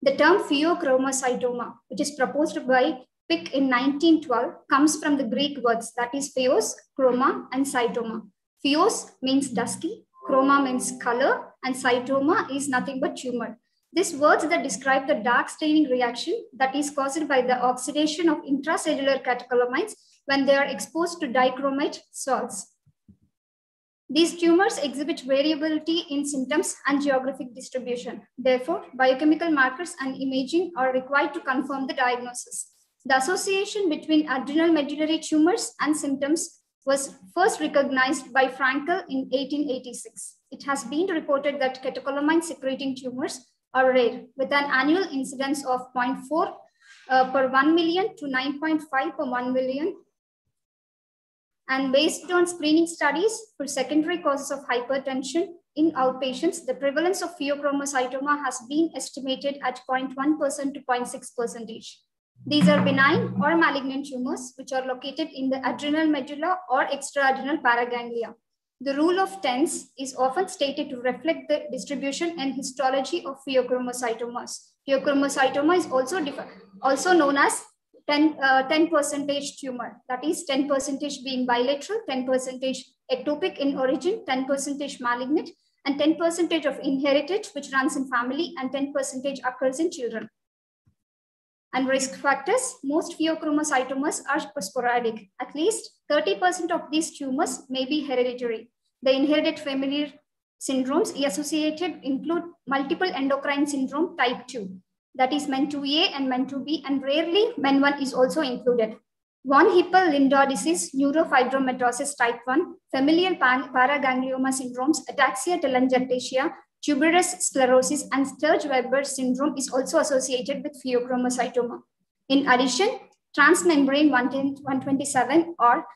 The term pheochromocytoma, which is proposed by Pick in 1912, comes from the Greek words that is pheos, chroma, and cytoma. Pheos means dusky, chroma means color, and cytoma is nothing but tumor. These words that describe the dark staining reaction that is caused by the oxidation of intracellular catecholamines when they are exposed to dichromate salts. These tumors exhibit variability in symptoms and geographic distribution. Therefore, biochemical markers and imaging are required to confirm the diagnosis. The association between adrenal medullary tumors and symptoms was first recognized by Frankel in 1886. It has been reported that catecholamine secreting tumors are rare, with an annual incidence of 0.4 per 1 million to 9.5 per 1 million. And based on screening studies for secondary causes of hypertension in outpatients, the prevalence of pheochromocytoma has been estimated at 0.1% to 0.6%. These are benign or malignant tumors which are located in the adrenal medulla or extraadrenal paraganglia. The rule of tens is often stated to reflect the distribution and histology of pheochromocytomas. Pheochromocytoma is also known as 10% tumor, that is 10% being bilateral, 10% ectopic in origin, 10% malignant, and 10% of inherited, which runs in family, and 10% occurs in children. And risk factors: most pheochromocytomas are sporadic. At least 30% of these tumors may be hereditary. The inherited familial syndromes associated include multiple endocrine syndrome type 2. That is MEN2A and MEN2B, and rarely MEN1 is also included. Von Hippel-Lindau disease, neurofibromatosis type 1, familial paraganglioma syndromes, ataxia telangiectasia, tuberous sclerosis, and Sturge-Weber syndrome is also associated with pheochromocytoma. In addition, transmembrane 127 or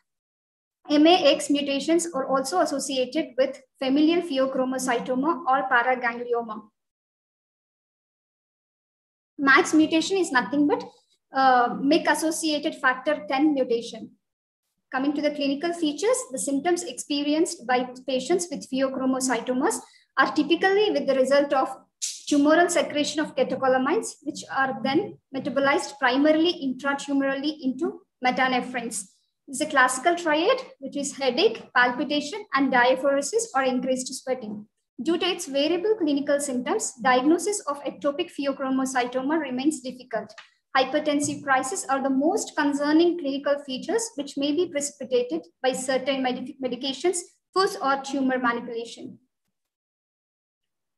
MAX mutations are also associated with familial pheochromocytoma or paraganglioma. MAX mutation is nothing but MYC-associated factor 10 mutation. Coming to the clinical features, the symptoms experienced by patients with pheochromocytomas are typically with the result of tumoral secretion of catecholamines, which are then metabolized primarily intratumorally into metanephrines. This is a classical triad, which is headache, palpitation, and diaphoresis or increased sweating. Due to its variable clinical symptoms, diagnosis of ectopic pheochromocytoma remains difficult. Hypertensive crises are the most concerning clinical features, which may be precipitated by certain medications, foods, or tumor manipulation.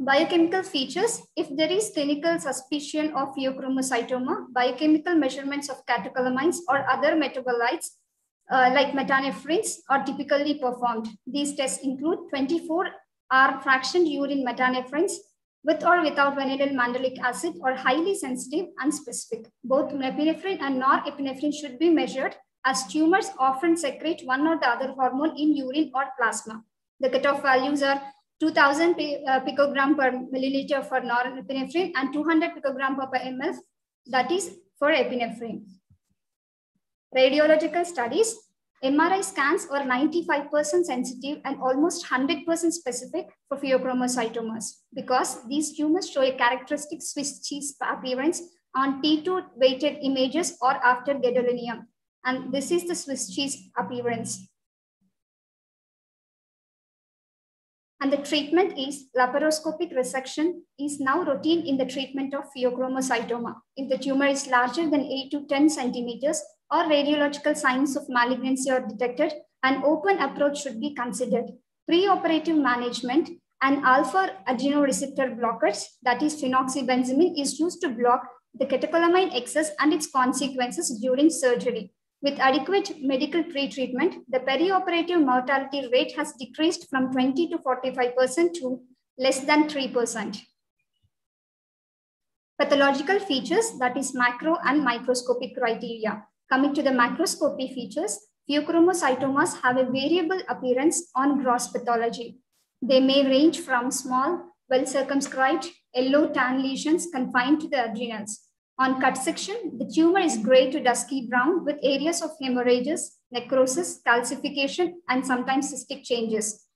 Biochemical features: if there is clinical suspicion of pheochromocytoma, biochemical measurements of catecholamines or other metabolites like metanephrines are typically performed. These tests include 24-hour fractioned urine metanephrines with or without vanillin mandelic acid or highly sensitive and specific. Both epinephrine and norepinephrine should be measured, as tumors often secrete one or the other hormone in urine or plasma. The cutoff values are 2000 picogram per milliliter for norepinephrine and 200 picogram per ml, that is for epinephrine. Radiological studies: MRI scans are 95% sensitive and almost 100% specific for pheochromocytomas because these tumors show a characteristic Swiss cheese appearance on T2 weighted images or after gadolinium. And this is the Swiss cheese appearance. And the treatment is laparoscopic resection is now routine in the treatment of pheochromocytoma. If the tumor is larger than 8 to 10 centimeters or radiological signs of malignancy are detected, an open approach should be considered. Preoperative management An alpha adrenoreceptor blockers, that is phenoxybenzamine, is used to block the catecholamine excess and its consequences during surgery. With adequate medical pre-treatment, the perioperative mortality rate has decreased from 20 to 45% to less than 3%. Pathological features, that is macro and microscopic criteria. Coming to the macroscopy features, pheochromocytomas have a variable appearance on gross pathology. They may range from small, well-circumscribed, yellow tan lesions confined to the adrenals. On cut section, the tumor is gray to dusky brown with areas of hemorrhages, necrosis, calcification, and sometimes cystic changes.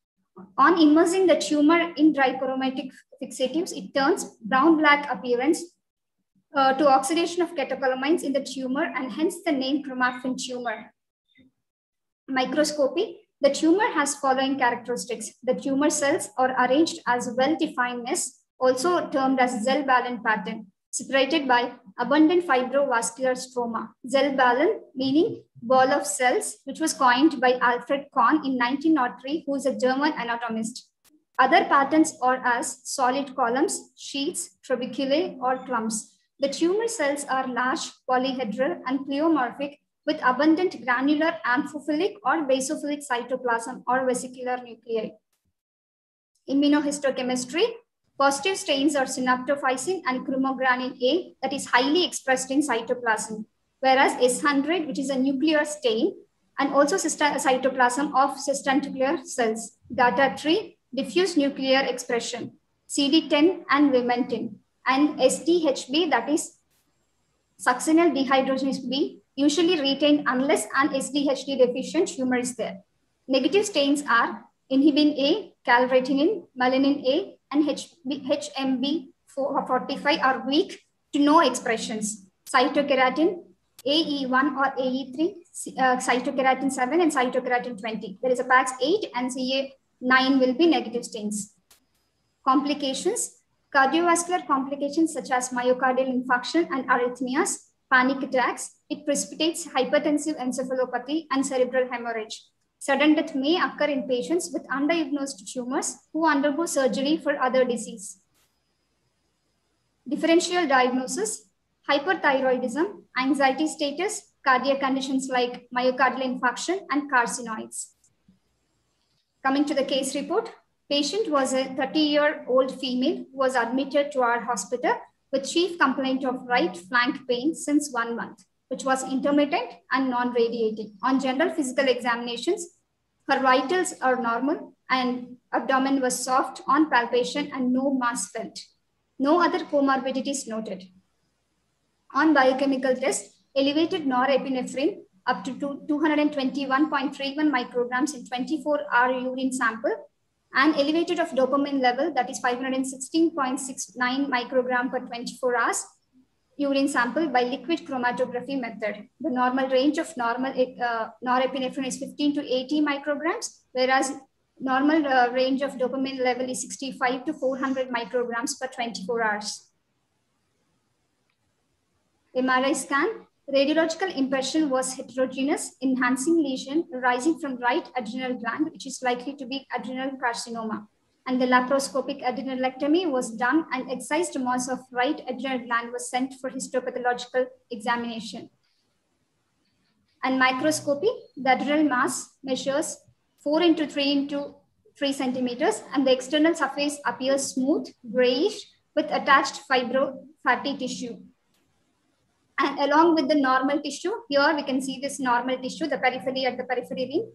On immersing the tumor in dichromatic fixatives, it turns brown-black appearance to oxidation of catecholamines in the tumor, and hence the name chromaffin tumor. Microscopy, the tumor has following characteristics. The tumor cells are arranged as well-defined nests, also termed as Zell-Ballen pattern, separated by abundant fibrovascular stroma. Zell-Ballen meaning ball of cells, which was coined by Alfred Kohn in 1903, who is a German anatomist. Other patterns are as solid columns, sheets, trabeculae, or clumps. The tumor cells are large, polyhedral, and pleomorphic with abundant granular amphiphilic or basophilic cytoplasm or vesicular nuclei. Immunohistochemistry, positive stains are synaptophysin and chromogranin A that is highly expressed in cytoplasm, whereas S100, which is a nuclear stain, and also cytoplasm of sustentacular cells. Data 3, diffuse nuclear expression, CD10 and vimentin, and SDHB, that is succinyl dehydrogenase B, usually retained unless an SDHD deficient tumor is there. Negative stains are inhibin A, calretinin, melanin A, and HMB45 are weak to no expressions. Cytokeratin, AE1 or AE3, cytokeratin 7 and cytokeratin 20. There is a PAX8 and CA9 will be negative stains. Complications, cardiovascular complications such as myocardial infarction and arrhythmias, panic attacks. It precipitates hypertensive encephalopathy and cerebral hemorrhage. Sudden death may occur in patients with undiagnosed tumors who undergo surgery for other disease. Differential diagnosis, hyperthyroidism, anxiety status, cardiac conditions like myocardial infarction and carcinoids. Coming to the case report, patient was a 30-year-old female who was admitted to our hospital with chief complaint of right flank pain since 1 month, which was intermittent and non-radiating. On general physical examinations, her vitals are normal and abdomen was soft on palpation and no mass felt. No other comorbidities noted. On biochemical test, elevated norepinephrine up to 221.31 micrograms in 24-hour urine sample, and elevated of dopamine level, that is 516.69 microgram per 24 hours urine sample by liquid chromatography method. The normal range of normal norepinephrine is 15 to 80 micrograms, whereas normal range of dopamine level is 65 to 400 micrograms per 24 hours. MRI scan, radiological impression was heterogeneous, enhancing lesion arising from right adrenal gland, which is likely to be adrenal carcinoma. And the laparoscopic adrenalectomy was done and excised mass of right adrenal gland was sent for histopathological examination. And microscopy, the adrenal mass measures 4 into 3 into 3 centimeters, and the external surface appears smooth, grayish, with attached fibro-fatty tissue. And along with the normal tissue, here we can see this normal tissue, the periphery at the periphery ring,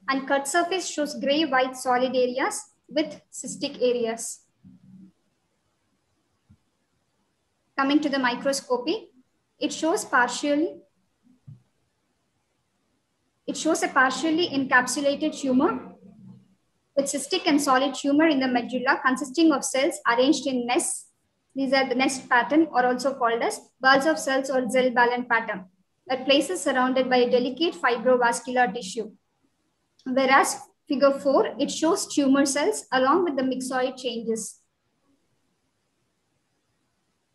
and cut surface shows gray-white solid areas with cystic areas. Coming to the microscopy, it shows a partially encapsulated tumor with cystic and solid tumor in the medulla consisting of cells arranged in nests. These are the nest pattern, or also called as balls of cells or Zell-Ballen pattern. That place is surrounded by a delicate fibrovascular tissue. Whereas figure 4, it shows tumor cells along with the myxoid changes.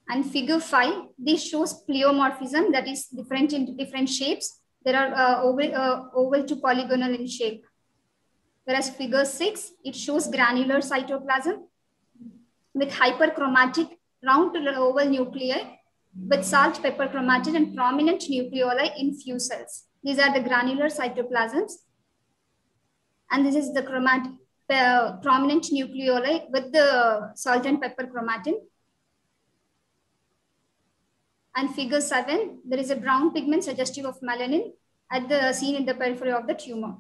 And figure 5, this shows pleomorphism, that is different in different shapes. There are oval to polygonal in shape. Whereas figure 6, it shows granular cytoplasm with hyperchromatic round to oval nuclei with salt pepper chromatid and prominent nucleoli in few cells. These are the granular cytoplasms. And this is the prominent nucleoli with the salt and pepper chromatin. And figure 7, there is a brown pigment suggestive of melanin seen in the periphery of the tumor.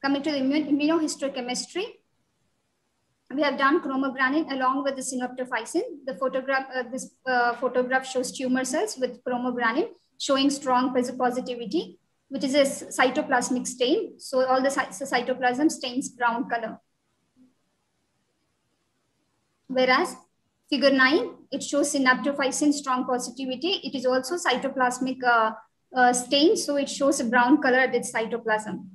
Coming to the immunohistochemistry, we have done chromogranin along with the synoptophysin. The photograph, this photograph shows tumor cells with chromogranin showing strong positivity, which is a cytoplasmic stain. So all the cytoplasm stains brown color. Whereas figure 9, it shows synaptophysin strong positivity. It is also cytoplasmic stain, so it shows a brown color at its cytoplasm.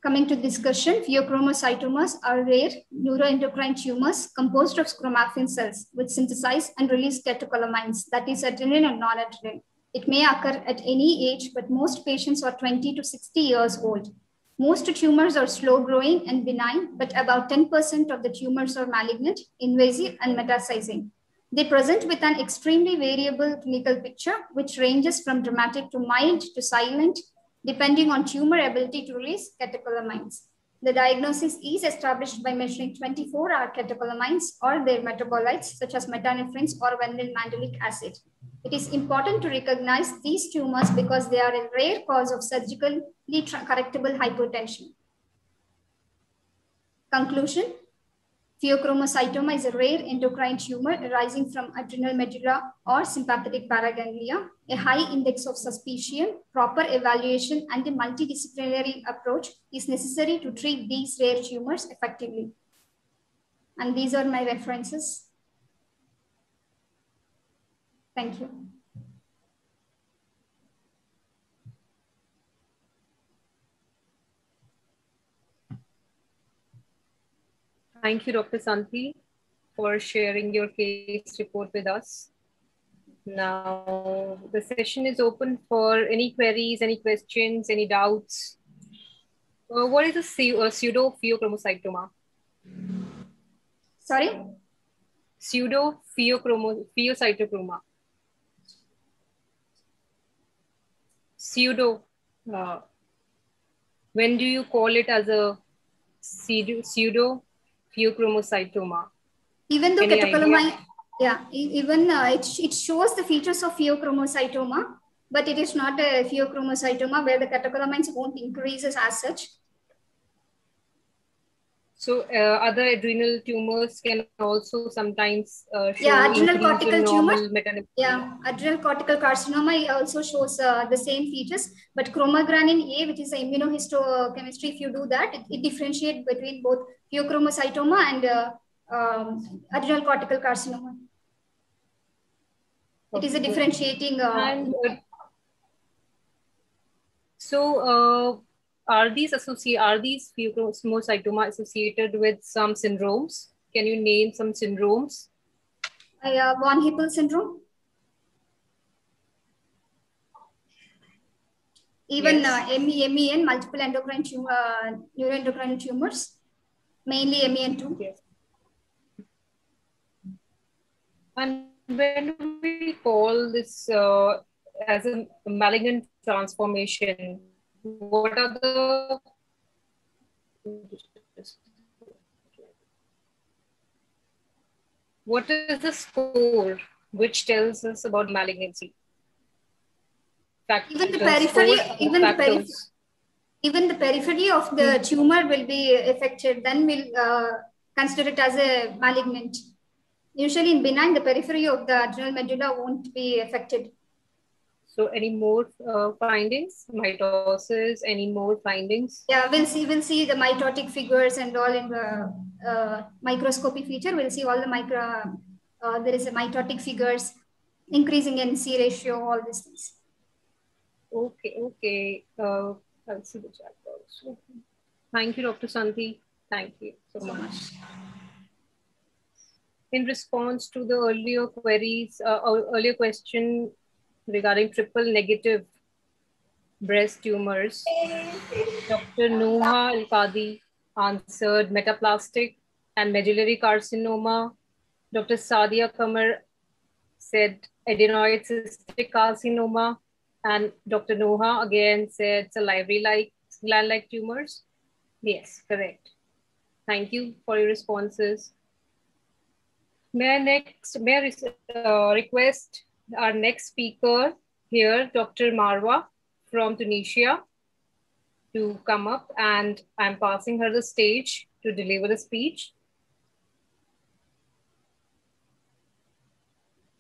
Coming to discussion, pheochromocytomas are rare neuroendocrine tumors composed of chromaffin cells which synthesize and release catecholamines, that is adrenaline and non-adrenaline. It may occur at any age, but most patients are 20 to 60 years old. Most tumors are slow growing and benign, but about 10% of the tumors are malignant, invasive, and metastasizing. They present with an extremely variable clinical picture, which ranges from dramatic to mild to silent, depending on tumor ability to release catecholamines. The diagnosis is established by measuring 24-hour catecholamines or their metabolites, such as metanephrines or vanillin mandelic acid. It is important to recognize these tumors because they are a rare cause of surgically correctable hypertension. Conclusion. Pheochromocytoma is a rare endocrine tumor arising from adrenal medulla or sympathetic paraganglia. A high index of suspicion, proper evaluation, and a multidisciplinary approach is necessary to treat these rare tumors effectively. And these are my references. Thank you. Thank you, Dr. Santhi, for sharing your case report with us. Now, the session is open for any queries, any questions, any doubts. What is a pseudo-pheochromocytoma? Sorry? Pseudo-pheocytoma. Pseudo. When do you call it as a pseudo-pheochromocytoma? Even though catecholamine, yeah, even it shows the features of pheochromocytoma, but it is not a pheochromocytoma where the catecholamines won't increase as such. So other adrenal tumors can also sometimes show adrenal cortical tumors. Yeah, adrenal cortical carcinoma also shows the same features, but chromogranin A, which is the immunohistochemistry, if you do that, it differentiates between both pheochromocytoma and adrenal cortical carcinoma. It is a differentiating. Are these pheochromocytoma associated with some syndromes? Can you name some syndromes? Von Hippel syndrome. Even yes. MEN, multiple endocrine neuroendocrine tumors, mainly MEN2. Yes. And when we call this as a malignant transformation, what are the what is the score which tells us about malignancy? Even the periphery, even the periphery of the tumor will be affected. Then we'll consider it as a malignant. Usually in benign, the periphery of the adrenal medulla won't be affected. So any more findings, mitosis, any more findings? Yeah, we'll see the mitotic figures and all in the microscopy feature. We'll see all the there is a mitotic figures, increasing NC ratio, all these things. Okay. I'll see the chat box. Thank you, Dr. Santhi. Thank you so much. In response to the earlier queries, earlier question regarding triple negative breast tumors. Dr. Nuha Al-Qadi answered metaplastic and medullary carcinoma. Dr. Sadia Qamar said adenoid cystic carcinoma. And Dr. Nuha again said salivary-like gland-like tumors. Yes, correct. Thank you for your responses. May I request our next speaker here, Dr. Marwa from Tunisia, to come up, and I'm passing her the stage to deliver the speech.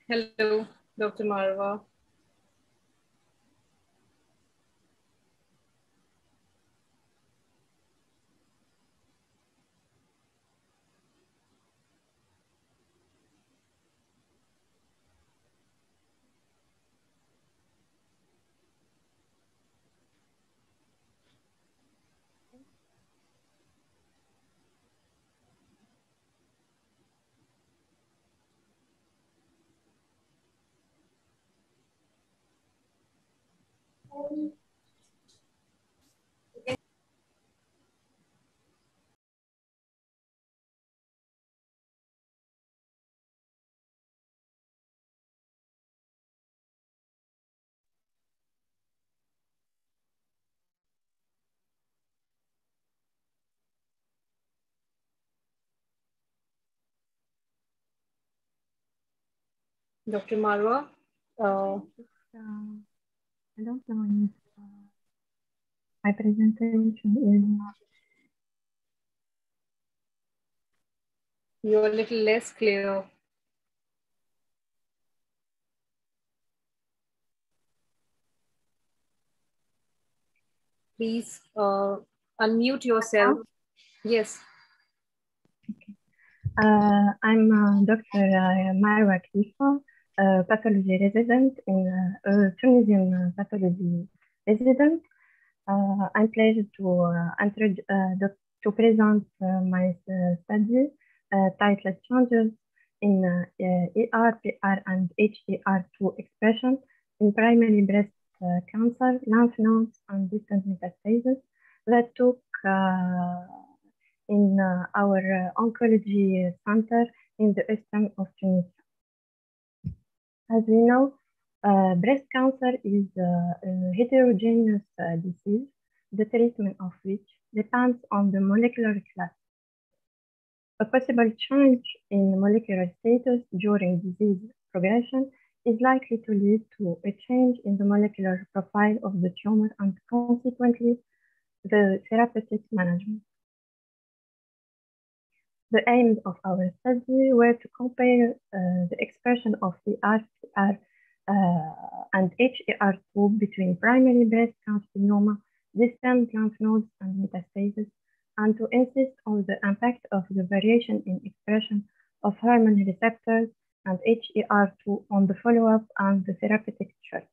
Hello, Dr. Marwa. Dr. Marwa, I don't know if my presentation is. you're a little less clear. Please unmute yourself. Yes. Okay. I'm Dr. Marwa Khalifa, pathology resident in Tunisian pathology resident. I'm pleased to present my study titled Changes in ER, PR, and HER2 expression in primary breast cancer, lymph nodes, and distant metastases that took in our oncology center in the eastern of Tunisia. As we know, breast cancer is a heterogeneous disease, the treatment of which depends on the molecular class. A possible change in molecular status during disease progression is likely to lead to a change in the molecular profile of the tumor and consequently the therapeutic management. The aims of our study were to compare the expression of ER, PR, and HER2 between primary breast carcinoma, distant lymph nodes, and metastases, and to insist on the impact of the variation in expression of hormone receptors and HER2 on the follow-up and the therapeutic choice.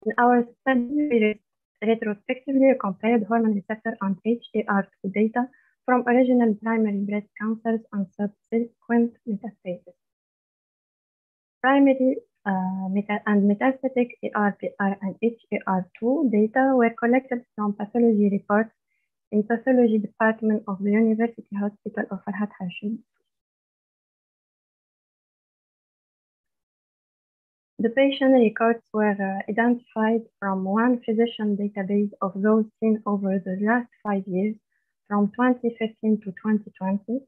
In our study, we retrospectively compared hormone receptor and HER2 data from original primary breast cancers and subsequent metastases. Primary and metastatic ER, PR, and HER2 data were collected from pathology reports in pathology department of the University Hospital of Farhat Hashim. The patient records were identified from one physician database of those seen over the last 5 years, from 2015 to 2020,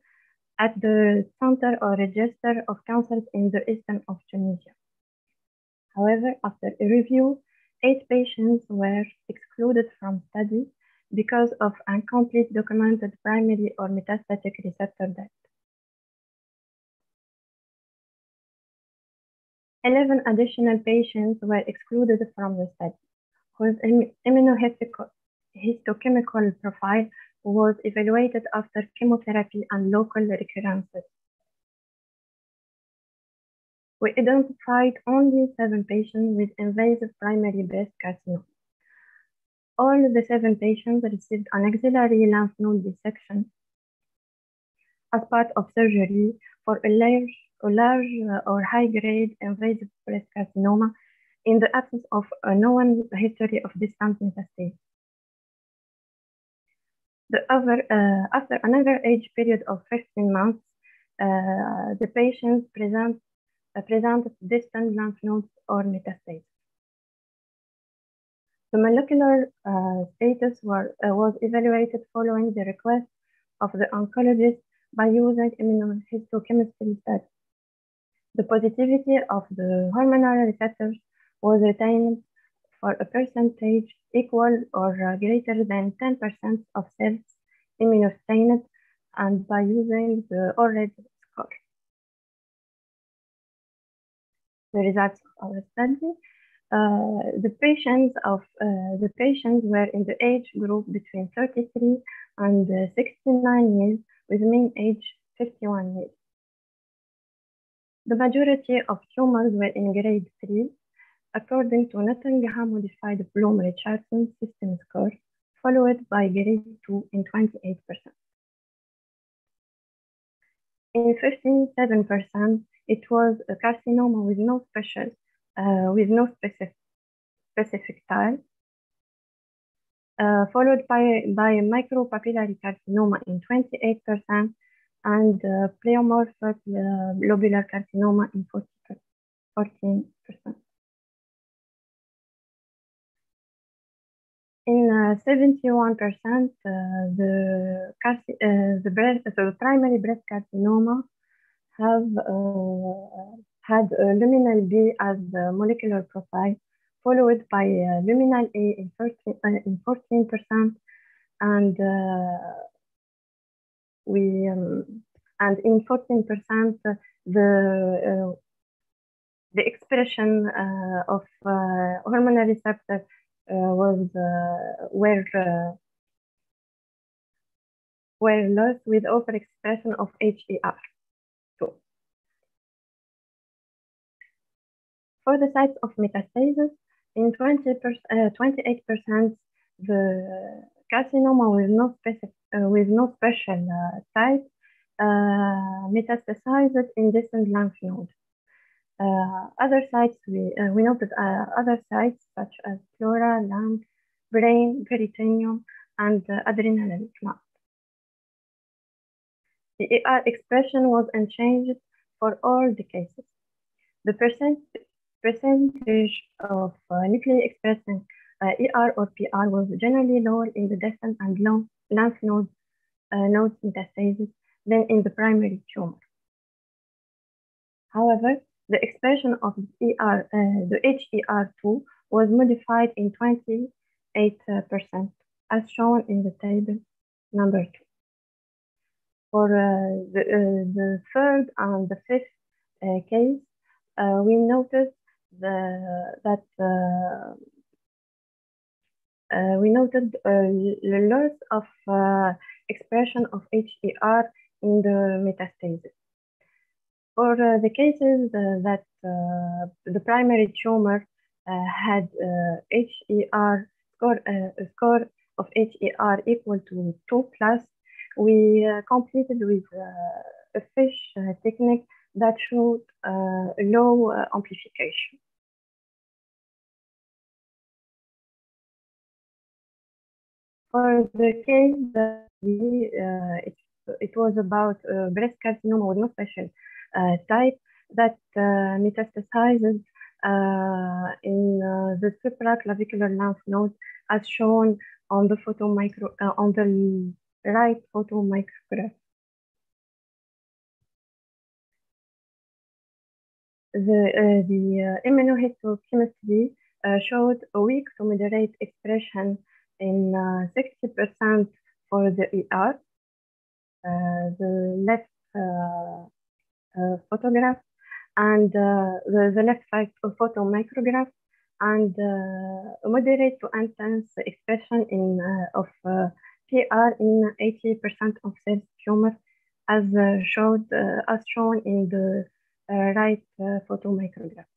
at the Center or Register of Cancers in the eastern of Tunisia. However, after a review, 8 patients were excluded from study because of incomplete documented primary or metastatic receptor data. 11 additional patients were excluded from the study, whose immunohistochemical profile was evaluated after chemotherapy and local recurrences. We identified only 7 patients with invasive primary breast carcinoma. All the 7 patients received an axillary lymph node dissection as part of surgery for a large or high-grade invasive breast carcinoma in the absence of a known history of distant metastasis. After another age period of 15 months, the patients presented distant lymph nodes or metastases. The molecular status was evaluated following the request of the oncologist by using immunohistochemistry studies. The positivity of the hormonal receptors was retained for a percentage equal or greater than 10% of cells immunostained, and by using the ORED score. The results of our study. The patients were in the age group between 33 and 69 years, with mean age 51 years. The majority of tumors were in grade 3, according to Nottingham Modified Bloom-Richardson System Score, followed by grade 2 in 28%. In 57%, it was a carcinoma with no specific type, followed by a micropapillary carcinoma in 28% and pleomorphic lobular carcinoma in 14%. In 71%, the primary breast carcinoma had luminal B as the molecular profile, followed by luminal A in 14%, and in 14% the expression of hormonal receptor were lost with overexpression of HER2. For the sites of metastasis, in 28%, the carcinoma with no special type metastasized in distant lymph node. Other sites, we noted other sites such as pleura, lung, brain, peritoneum, and adrenal gland. The ER expression was unchanged for all the cases. The percentage of nuclear expressing ER or PR was generally lower in the distant and low lymph nodes metastasis than in the primary tumor. However, the expression of the HER2 was modified in 28%, as shown in the table number 2. For the third and the fifth case, we noted the loss of expression of HER in the metastasis. For the cases that the primary tumor had HER score of HER equal to 2+, we completed with a FISH technique that showed low amplification. For the case that it was about breast carcinoma with no special type that metastasizes in the supraclavicular lymph node, as shown on the on the right photomicrograph. The immunohistochemistry showed a weak to moderate expression in 60% for the ER. The left photograph and the left side photomicrograph, and moderate to intense expression of PR in 80% of cell tumor, as shown in the right photomicrograph.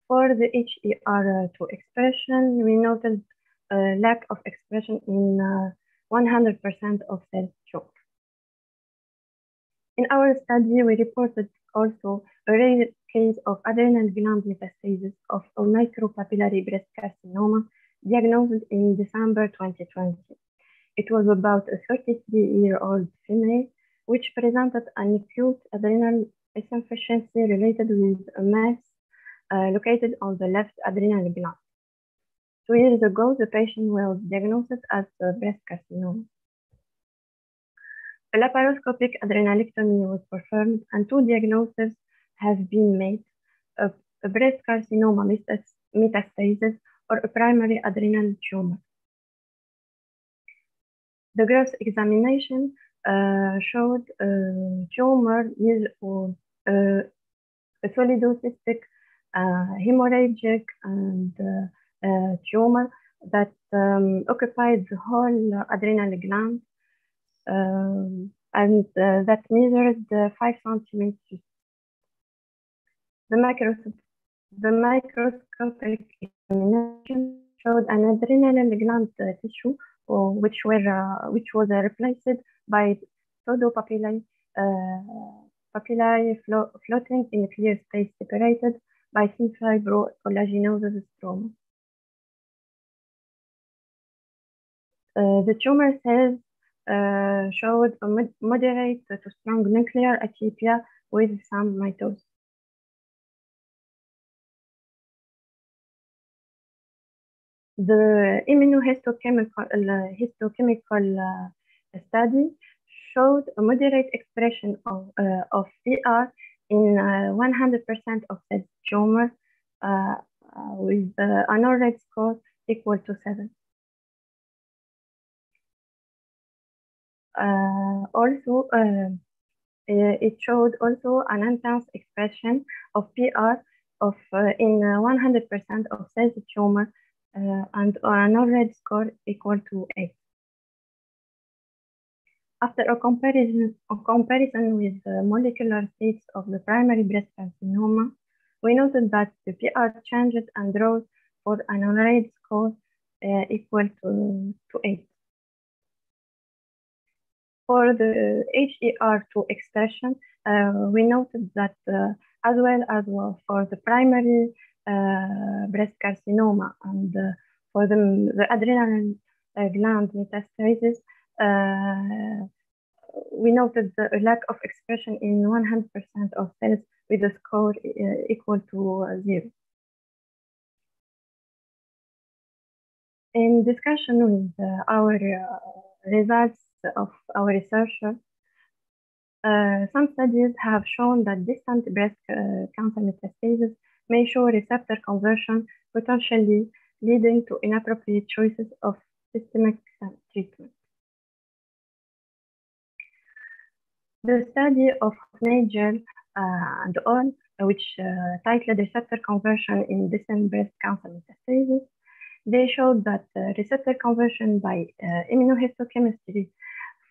For the HER2 expression, we noted a lack of expression in 100% of cell tumor. In our study, we reported also a rare case of adrenal gland metastasis of a micropapillary breast carcinoma diagnosed in December 2020. It was about a 33-year-old female which presented an acute adrenal insufficiency related with a mass located on the left adrenal gland. 2 years ago, the patient was diagnosed as a breast carcinoma. A laparoscopic adrenalectomy was performed and 2 diagnoses have been made, a breast carcinoma metastasis or a primary adrenal tumor. The gross examination showed a tumor with a solidocystic, hemorrhagic, and tumor that occupied the whole adrenal gland and that measured 5 centimeters. The microscopic examination showed an adrenal gland tissue which was replaced by pseudopapillae papillae floating in a clear space separated by thin fibrocollagenous stroma. The tumor cells showed a moderate to strong nuclear atypia with some mitosis. The immunohistochemical study showed a moderate expression of ER in 100% of the tumor with an ORED score equal to 7. It showed also an intense expression of PR in 100% of cells tumor and an ORED score equal to 8. After a comparison with the molecular states of the primary breast carcinoma, we noted that the PR changed and rose for an ORED score equal to 8. For the HER2 expression, we noted that as well for the primary breast carcinoma and for the adrenal gland metastasis, we noted the lack of expression in 100% of cells with a score equal to 0. In discussion with our results of our researchers, some studies have shown that distant breast cancer metastasis may show receptor conversion, potentially leading to inappropriate choices of systemic treatment. The study of Nagel and al., which titled Receptor Conversion in Distant Breast Cancer Metastasis, they showed that receptor conversion by immunohistochemistry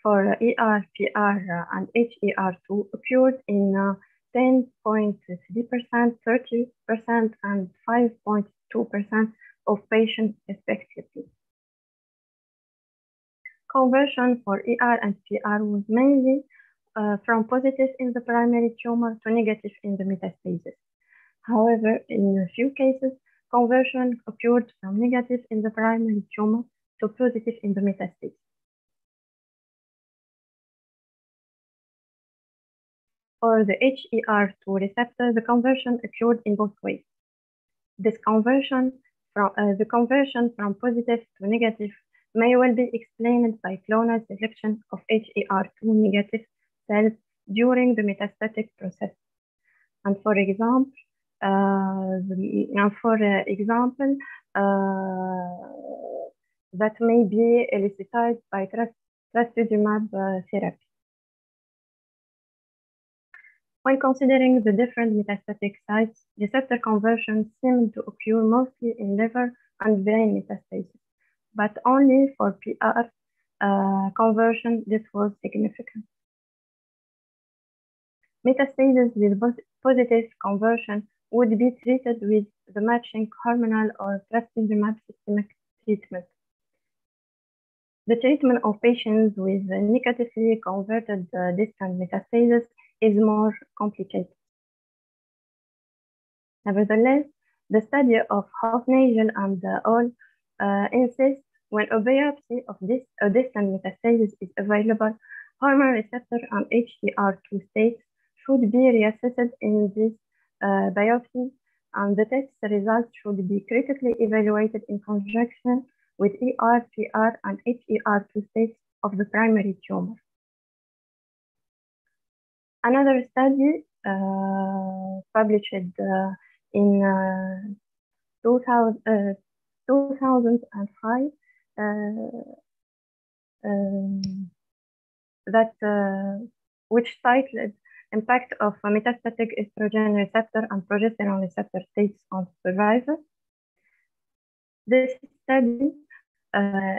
for ER, PR, and HER2 occurred in 10.3%, 30%, and 5.2% of patients respectively. Conversion for ER and PR was mainly from positive in the primary tumor to negative in the metastasis. However, in a few cases, conversion occurred from negative in the primary tumor to positive in the metastasis. For the HER2 receptor, the conversion occurred in both ways. This conversion from positive to negative may well be explained by clonal selection of HER2 negative cells during the metastatic process. And for example, that may be elicited by trastuzumab therapy. When considering the different metastatic sites, receptor conversion seemed to occur mostly in liver and brain metastasis, but only for PR conversion this was significant. Metastasis with positive conversion would be treated with the matching hormonal or trastuzumab systemic treatment. The treatment of patients with negatively converted distant metastasis is more complicated. Nevertheless, the study of Hofnagel and al. Insists when a biopsy of this distant metastasis is available, hormone receptor and HER2 states should be reassessed in this biopsy, and the test results should be critically evaluated in conjunction with ER, PR, and HER2 states of the primary tumor. Another study published in 2005 which cited impact of metastatic estrogen receptor and progesterone receptor states on survival. This study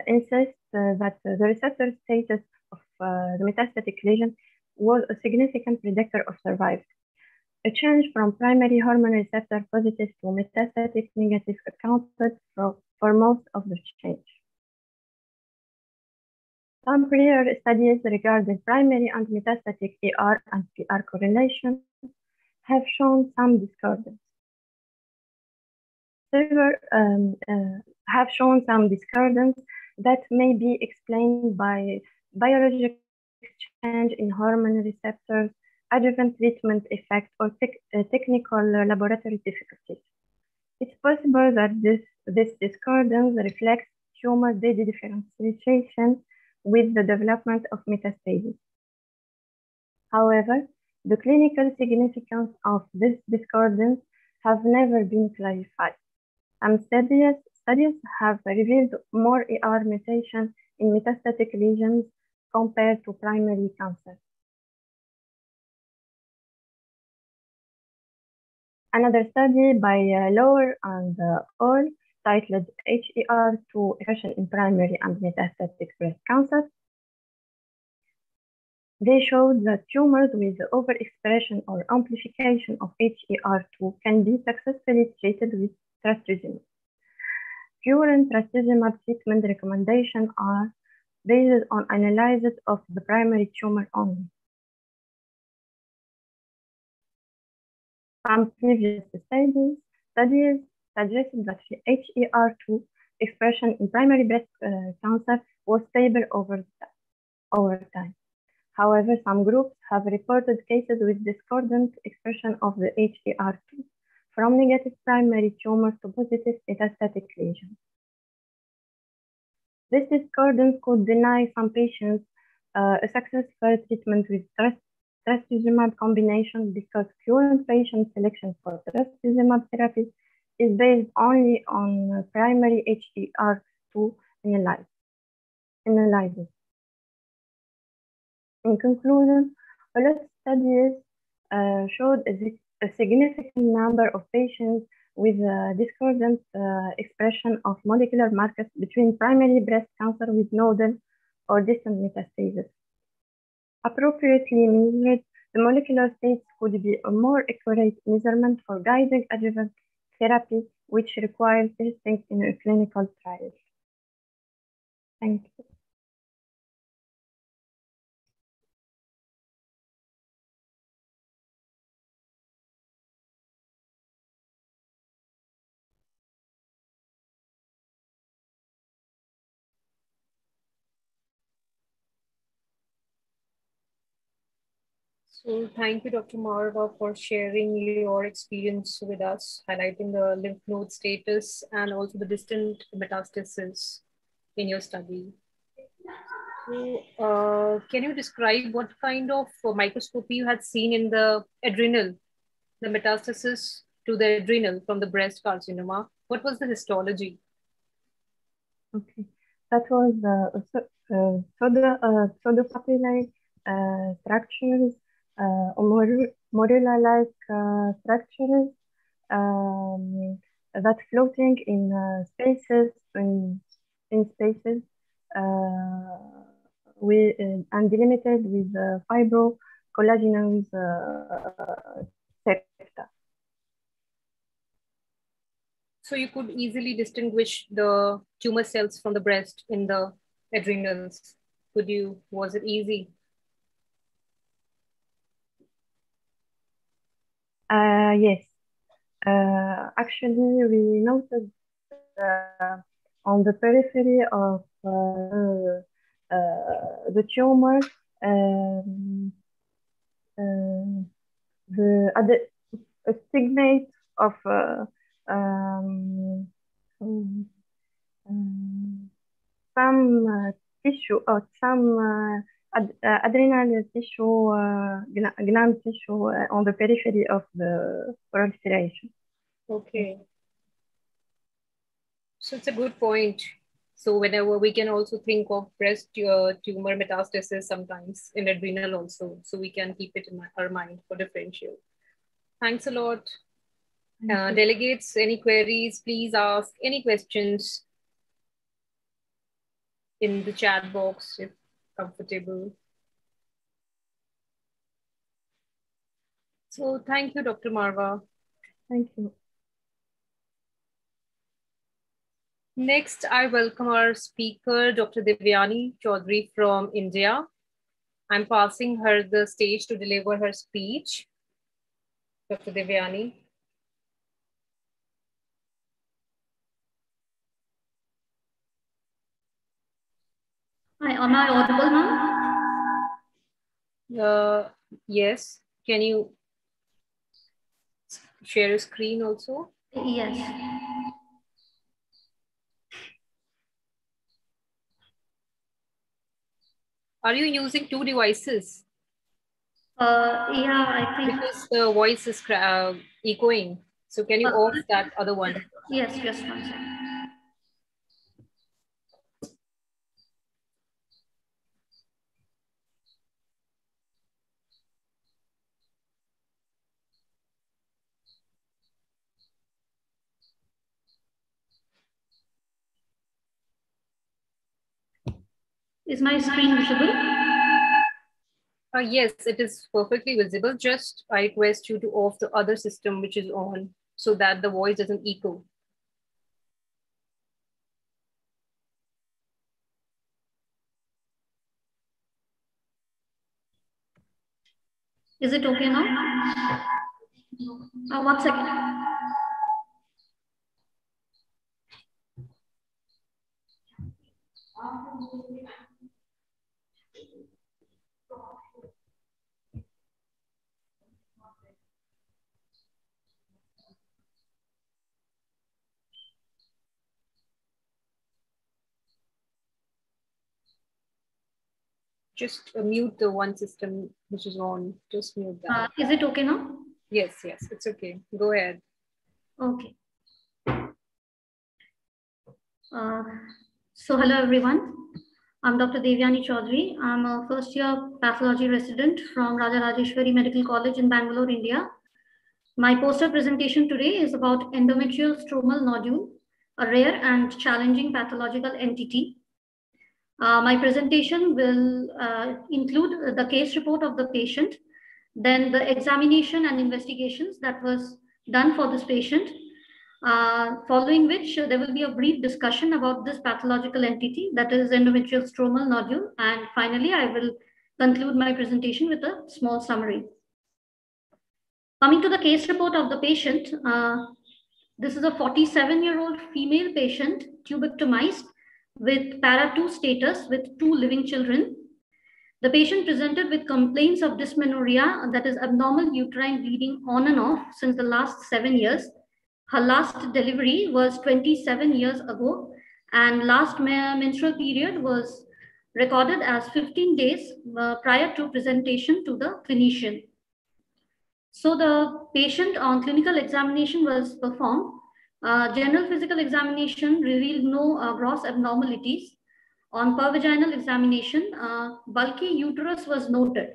insists that the receptor status of the metastatic lesion was a significant predictor of survival. A change from primary hormone receptor positive to metastatic negative accounted for most of the change. Some prior studies regarding primary and metastatic ER and PR correlation have shown some discordance. Several have shown some discordance that may be explained by biological change in hormone receptors, adjuvant treatment effect, or technical laboratory difficulties. It's possible that this discordance reflects tumor differentiation with the development of metastasis. However, the clinical significance of this discordance have never been clarified. Studies have revealed more ER mutations in metastatic lesions compared to primary cancer. Another study by Lower and al. Titled HER2 expression in primary and metastatic breast cancer. They showed that tumors with overexpression or amplification of HER2 can be successfully treated with trastuzumab. Current trastuzumab treatment recommendations are based on analysis of the primary tumor only. Some previous studies suggested that HER2 expression in primary breast cancer was stable over time. However, some groups have reported cases with discordant expression of the HER2 from negative primary tumors to positive metastatic lesions. This discordance could deny some patients a successful treatment with trastuzumab combination because current patient selection for trastuzumab therapy is based only on primary HER2 analysis. In conclusion, a lot of studies showed a significant number of patients with discordant expression of molecular markers between primary breast cancer with nodal or distant metastasis. Appropriately measured, the molecular states could be a more accurate measurement for guiding adjuvant therapy, which requires testing in a clinical trial. Thank you. So thank you, Dr. Marva, for sharing your experience with us, highlighting the lymph node status and also the distant metastasis in your study. So, can you describe what kind of microscopy you had seen in the adrenal, the metastasis to the adrenal from the breast carcinoma? What was the histology? Okay, that was pseudopapillary structures, morula-like structures that floating in spaces and delimited with fibrocollagenous septa. So you could easily distinguish the tumor cells from the breast in the adrenals. Was it easy? Yes. Actually, we noted on the periphery of the tumor the stigmate of some tissue or some adrenal tissue, gland tissue on the periphery of the oral striation. Okay. So it's a good point. So whenever we can also think of breast tumor metastasis sometimes in adrenal also. So we can keep it in our mind for differential. Thanks a lot. Delegates, any queries, please ask any questions in the chat box if comfortable. So thank you, Dr. Marwa. Thank you. Next, I welcome our speaker, Dr. Devyani Chaudhary from India. I'm passing her the stage to deliver her speech. Dr. Devyani. Hi, am I audible, ma'am? Yes. Can you share a screen also? Yes. Are you using two devices? Yeah, I think. Because the voice is echoing. So can you off that other one? Yes, just one second. Is my screen visible? Yes, it is perfectly visible. Just I request you to off the other system which is on so that the voice doesn't echo. Is it okay now? 1 second. Just mute the one system which is on. Just mute that. Is it okay now? Yes, it's okay. Go ahead. Okay. So hello everyone. I'm Dr. Devyani Chaudhary. I'm a first year pathology resident from Raja Rajeshwari Medical College in Bangalore, India. My poster presentation today is about endometrial stromal nodule, a rare and challenging pathological entity. My presentation will include the case report of the patient, then the examination and investigations that was done for this patient, following which there will be a brief discussion about this pathological entity, that is endometrial stromal nodule, and finally I will conclude my presentation with a small summary. Coming to the case report of the patient, this is a 47-year-old female patient, tubectomized with para-2 status with 2 living children. The patient presented with complaints of dysmenorrhea, that is abnormal uterine bleeding on and off since the last 7 years. Her last delivery was 27 years ago, and last menstrual period was recorded as 15 days prior to presentation to the clinician. So the patient on clinical examination was performed. General physical examination revealed no gross abnormalities. On pervaginal examination, bulky uterus was noted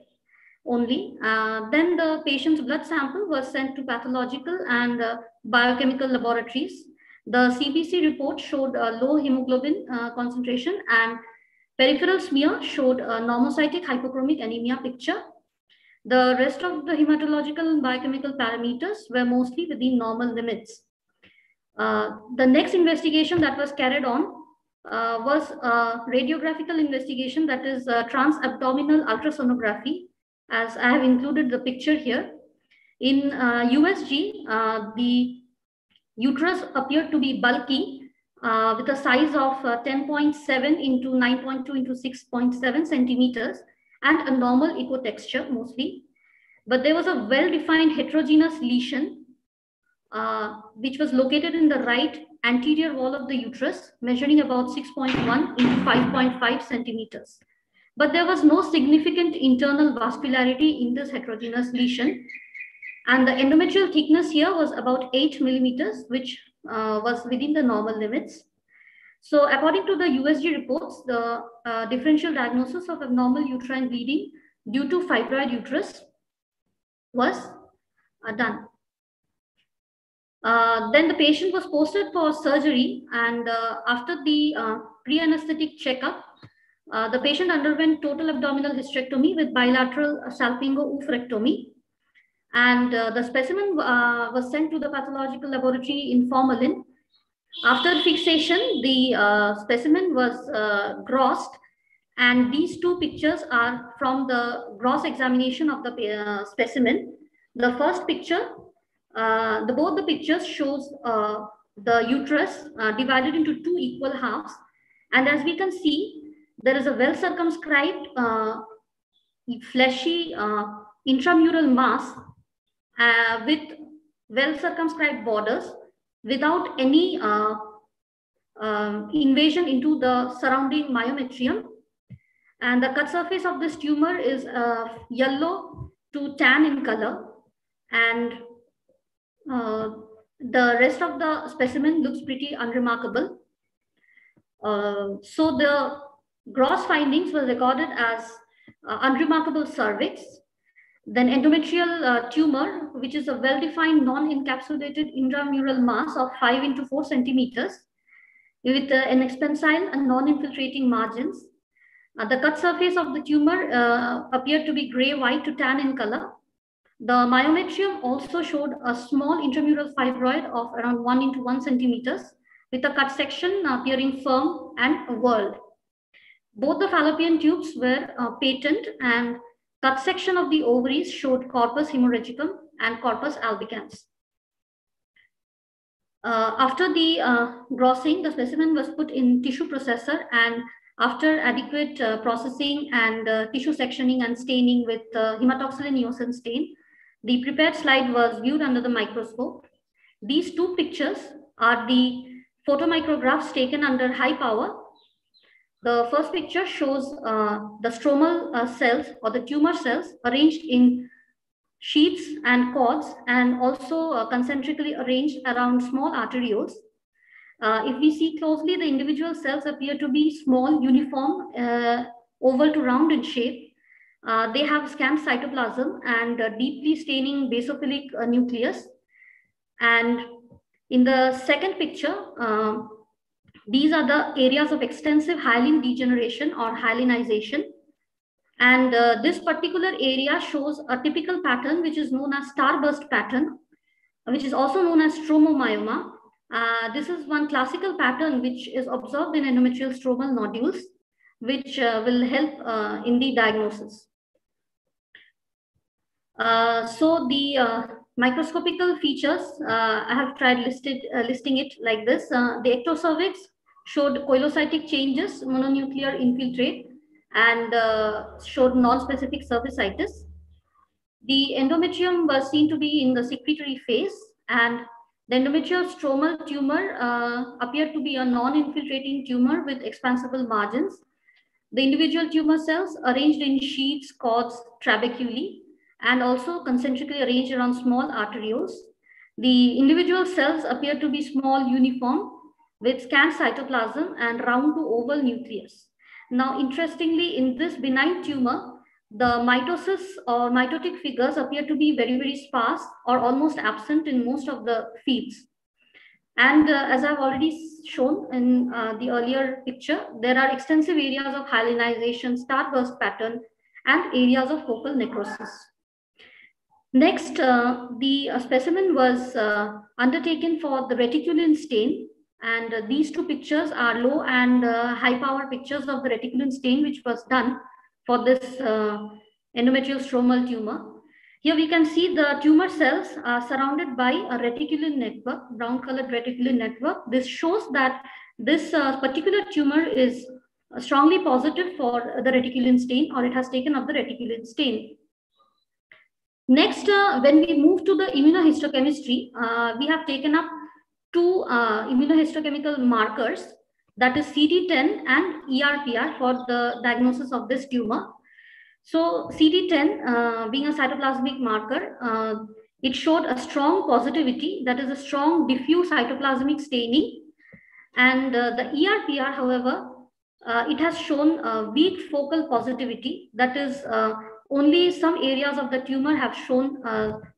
only. Then the patient's blood sample was sent to pathological and biochemical laboratories. The CBC report showed low hemoglobin concentration, and peripheral smear showed normocytic hypochromic anemia picture. The rest of the hematological and biochemical parameters were mostly within normal limits. The next investigation that was carried on was a radiographical investigation, that is transabdominal ultrasonography, as I have included the picture here. In USG, the uterus appeared to be bulky with a size of 10.7 into 9.2 into 6.7 centimeters and a normal ecotexture mostly. But there was a well-defined heterogeneous lesion which was located in the right anterior wall of the uterus, measuring about 6.1 into 5.5 centimeters. But there was no significant internal vascularity in this heterogeneous lesion. And the endometrial thickness here was about 8 millimeters, which was within the normal limits. So according to the USG reports, the differential diagnosis of abnormal uterine bleeding due to fibroid uterus was done. Then the patient was posted for surgery, and after the pre-anesthetic checkup, the patient underwent total abdominal hysterectomy with bilateral salpingo-oophorectomy. And the specimen was sent to the pathological laboratory in formalin. After fixation, the specimen was grossed, and these two pictures are from the gross examination of the specimen. The first picture, both the pictures shows the uterus divided into two equal halves, and as we can see, there is a well circumscribed fleshy intramural mass with well circumscribed borders without any invasion into the surrounding myometrium. And the cut surface of this tumor is yellow to tan in color, and the rest of the specimen looks pretty unremarkable. So the gross findings were recorded as unremarkable cervix, then endometrial tumor, which is a well-defined non-encapsulated intramural mass of 5 into 4 centimeters with an expansile and non-infiltrating margins. The cut surface of the tumor appeared to be gray-white to tan in color. The myometrium also showed a small intramural fibroid of around 1 into 1 centimeters with a cut section appearing firm and whorled. Both the fallopian tubes were patent, and cut section of the ovaries showed corpus hemorrhagicum and corpus albicans. After the grossing, the specimen was put in tissue processor, and after adequate processing and tissue sectioning and staining with hematoxylin eosin stain, the prepared slide was viewed under the microscope. These two pictures are the photomicrographs taken under high power. The first picture shows the stromal cells or the tumor cells arranged in sheaths and cords, and also concentrically arranged around small arterioles. If we see closely, the individual cells appear to be small, uniform, oval to round in shape. They have scant cytoplasm and deeply staining basophilic nucleus. And in the second picture, these are the areas of extensive hyaline degeneration or hyalinization. And this particular area shows a typical pattern, which is known as starburst pattern, which is also known as stromomyoma. This is one classical pattern which is observed in endometrial stromal nodules, which will help in the diagnosis. So the microscopical features, I have tried listing it like this. The ectocervix showed coilocytic changes, mononuclear infiltrate, and showed non-specific cervicitis. The endometrium was seen to be in the secretory phase, and the endometrial stromal tumor appeared to be a non-infiltrating tumor with expansible margins. The individual tumor cells arranged in sheaths, cords, trabeculae, and also concentrically arranged around small arterioles. The individual cells appear to be small, uniform, with scant cytoplasm and round to oval nucleus. Now, interestingly, in this benign tumor, the mitosis or mitotic figures appear to be very, very sparse or almost absent in most of the fields. And as I've already shown in the earlier picture, there are extensive areas of hyalinization, starburst pattern, and areas of focal necrosis. Next, the specimen was undertaken for the reticulin stain. And these two pictures are low and high power pictures of the reticulin stain, which was done for this endometrial stromal tumor. Here we can see the tumor cells are surrounded by a reticulin network, brown colored reticulin network. This shows that this particular tumor is strongly positive for the reticulin stain, or it has taken up the reticulin stain. Next, when we move to the immunohistochemistry, we have taken up two immunohistochemical markers, that is CD10 and ERPR, for the diagnosis of this tumor. So CD10 being a cytoplasmic marker, it showed a strong positivity, that is a strong diffuse cytoplasmic staining. And the ERPR, however, it has shown a weak focal positivity, that is only some areas of the tumor have shown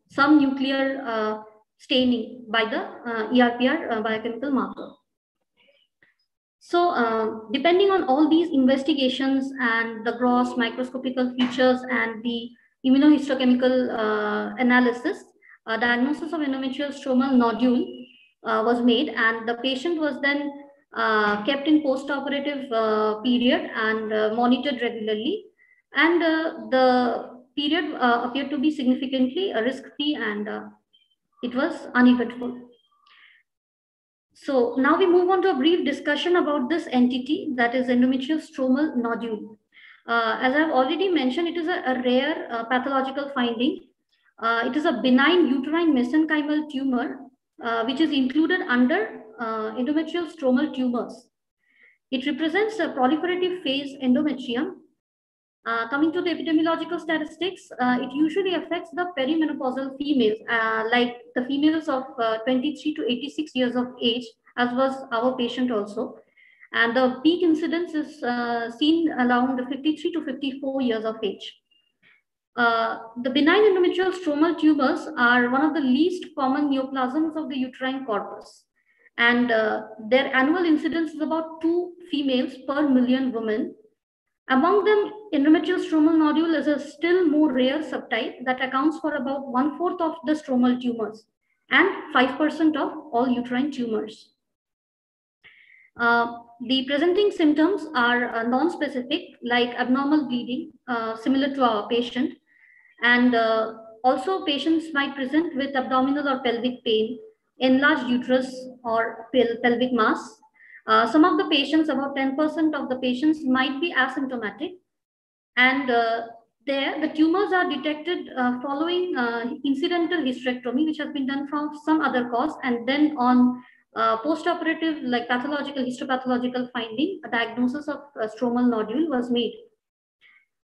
some nuclear staining by the ERPR biochemical marker. So depending on all these investigations and the gross microscopical features and the immunohistochemical analysis, a diagnosis of endometrial stromal nodule was made, and the patient was then kept in post-operative period and monitored regularly. And the period appeared to be significantly risk-free, and it was uneventful. So now we move on to a brief discussion about this entity, that is endometrial stromal nodule. As I've already mentioned, it is a rare pathological finding. It is a benign uterine mesenchymal tumor, which is included under endometrial stromal tumors. It represents a proliferative phase endometrium. Coming to the epidemiological statistics, it usually affects the perimenopausal females, like the females of 23 to 86 years of age, as was our patient also. And the peak incidence is seen around 53 to 54 years of age. The benign endometrial stromal tumors are one of the least common neoplasms of the uterine corpus. And their annual incidence is about 2 females per million women. Among them, endometrial stromal nodule is a still more rare subtype that accounts for about 1/4 of the stromal tumors and 5% of all uterine tumors. The presenting symptoms are non-specific, like abnormal bleeding, similar to our patient. And also patients might present with abdominal or pelvic pain, enlarged uterus or pelvic mass. Some of the patients, about 10% of the patients, might be asymptomatic. And the tumors are detected following incidental hysterectomy, which has been done from some other cause, and then on post-operative, like pathological, histopathological finding, a diagnosis of stromal nodule was made.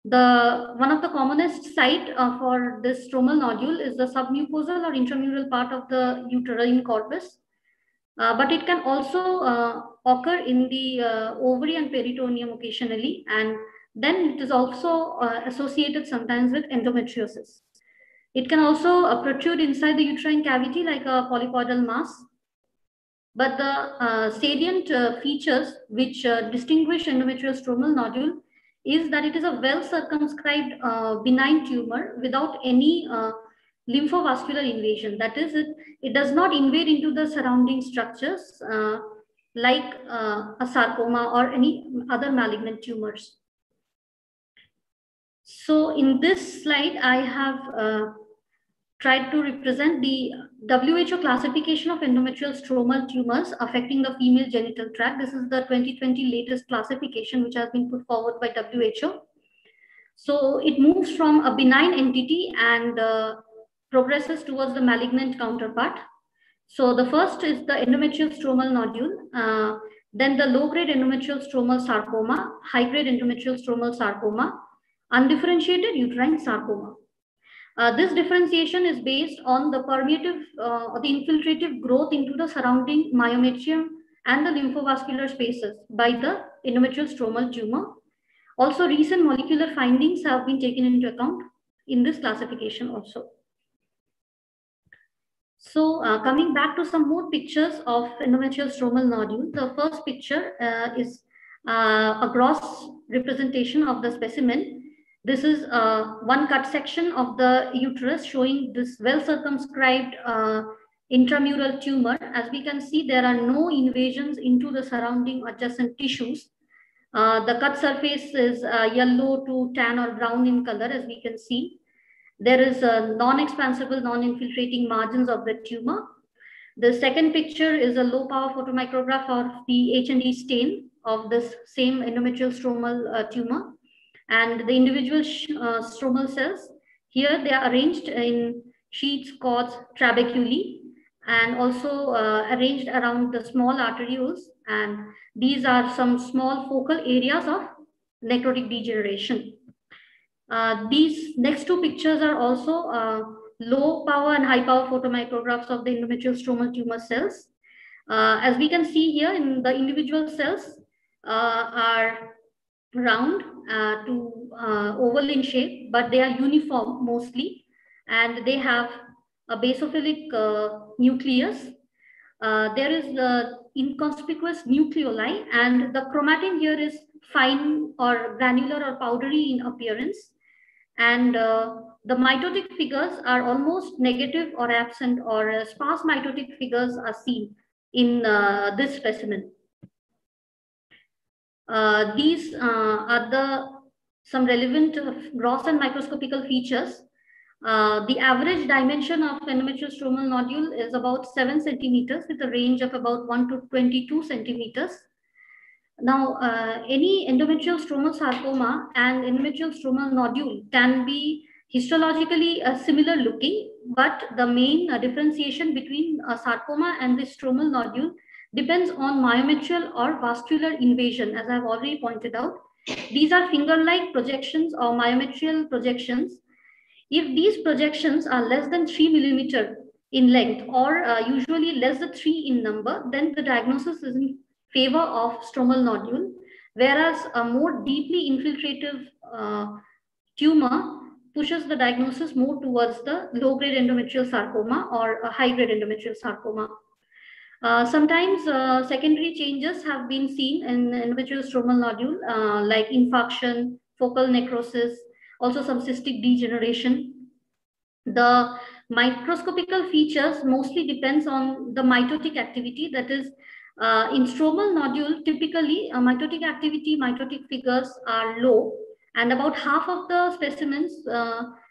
One of the commonest site for this stromal nodule is the submucosal or intramural part of the uterine corpus. But it can also occur in the ovary and peritoneum occasionally, and then it is also associated sometimes with endometriosis. It can also protrude inside the uterine cavity like a polypoidal mass. But the salient features which distinguish endometrial stromal nodule is that it is a well-circumscribed benign tumor without any lymphovascular invasion. That is, it does not invade into the surrounding structures like a sarcoma or any other malignant tumors. So in this slide, I have tried to represent the WHO classification of endometrial stromal tumors affecting the female genital tract. This is the 2020 latest classification which has been put forward by WHO. So it moves from a benign entity and progresses towards the malignant counterpart. So the first is the endometrial stromal nodule, then the low-grade endometrial stromal sarcoma, high-grade endometrial stromal sarcoma, undifferentiated uterine sarcoma. This differentiation is based on the permeative or the infiltrative growth into the surrounding myometrium and the lymphovascular spaces by the endometrial stromal tumor. Also, recent molecular findings have been taken into account in this classification also. So coming back to some more pictures of endometrial stromal nodule, the first picture is a gross representation of the specimen. This is one cut section of the uterus showing this well-circumscribed intramural tumor. As we can see, there are no invasions into the surrounding adjacent tissues. The cut surface is yellow to tan or brown in color, as we can see. There is a non-expansible, non-infiltrating margins of the tumor. The second picture is a low-power photomicrograph of the H&E stain of this same endometrial stromal tumor. And the individual stromal cells, here they are arranged in sheets, cords, trabeculae, and also arranged around the small arterioles. And these are some small focal areas of necrotic degeneration. These next two pictures are also low power and high power photomicrographs of the endometrial stromal tumor cells. As we can see here, in the individual cells are round to oval in shape, but they are uniform mostly, and they have a basophilic nucleus. There is the inconspicuous nucleoli, and the chromatin here is fine or granular or powdery in appearance. And the mitotic figures are almost negative or absent, or sparse mitotic figures are seen in this specimen. These are some relevant gross and microscopical features. The average dimension of endometrial stromal nodule is about 7 centimeters with a range of about 1 to 22 centimeters. Now, any endometrial stromal sarcoma and endometrial stromal nodule can be histologically similar looking, but the main differentiation between sarcoma and the stromal nodule depends on myometrial or vascular invasion, as I've already pointed out. These are finger-like projections or myometrial projections. If these projections are less than 3 millimeter in length, or usually less than 3 in number, then the diagnosis is in favor of stromal nodule, whereas a more deeply infiltrative tumor pushes the diagnosis more towards the low-grade endometrial sarcoma or a high-grade endometrial sarcoma. Sometimes secondary changes have been seen in endometrial stromal nodule, like infarction, focal necrosis, also some cystic degeneration. The microscopical features mostly depends on the mitotic activity. That is, in stromal nodule, typically mitotic activity, mitotic figures are low, and about half of the specimens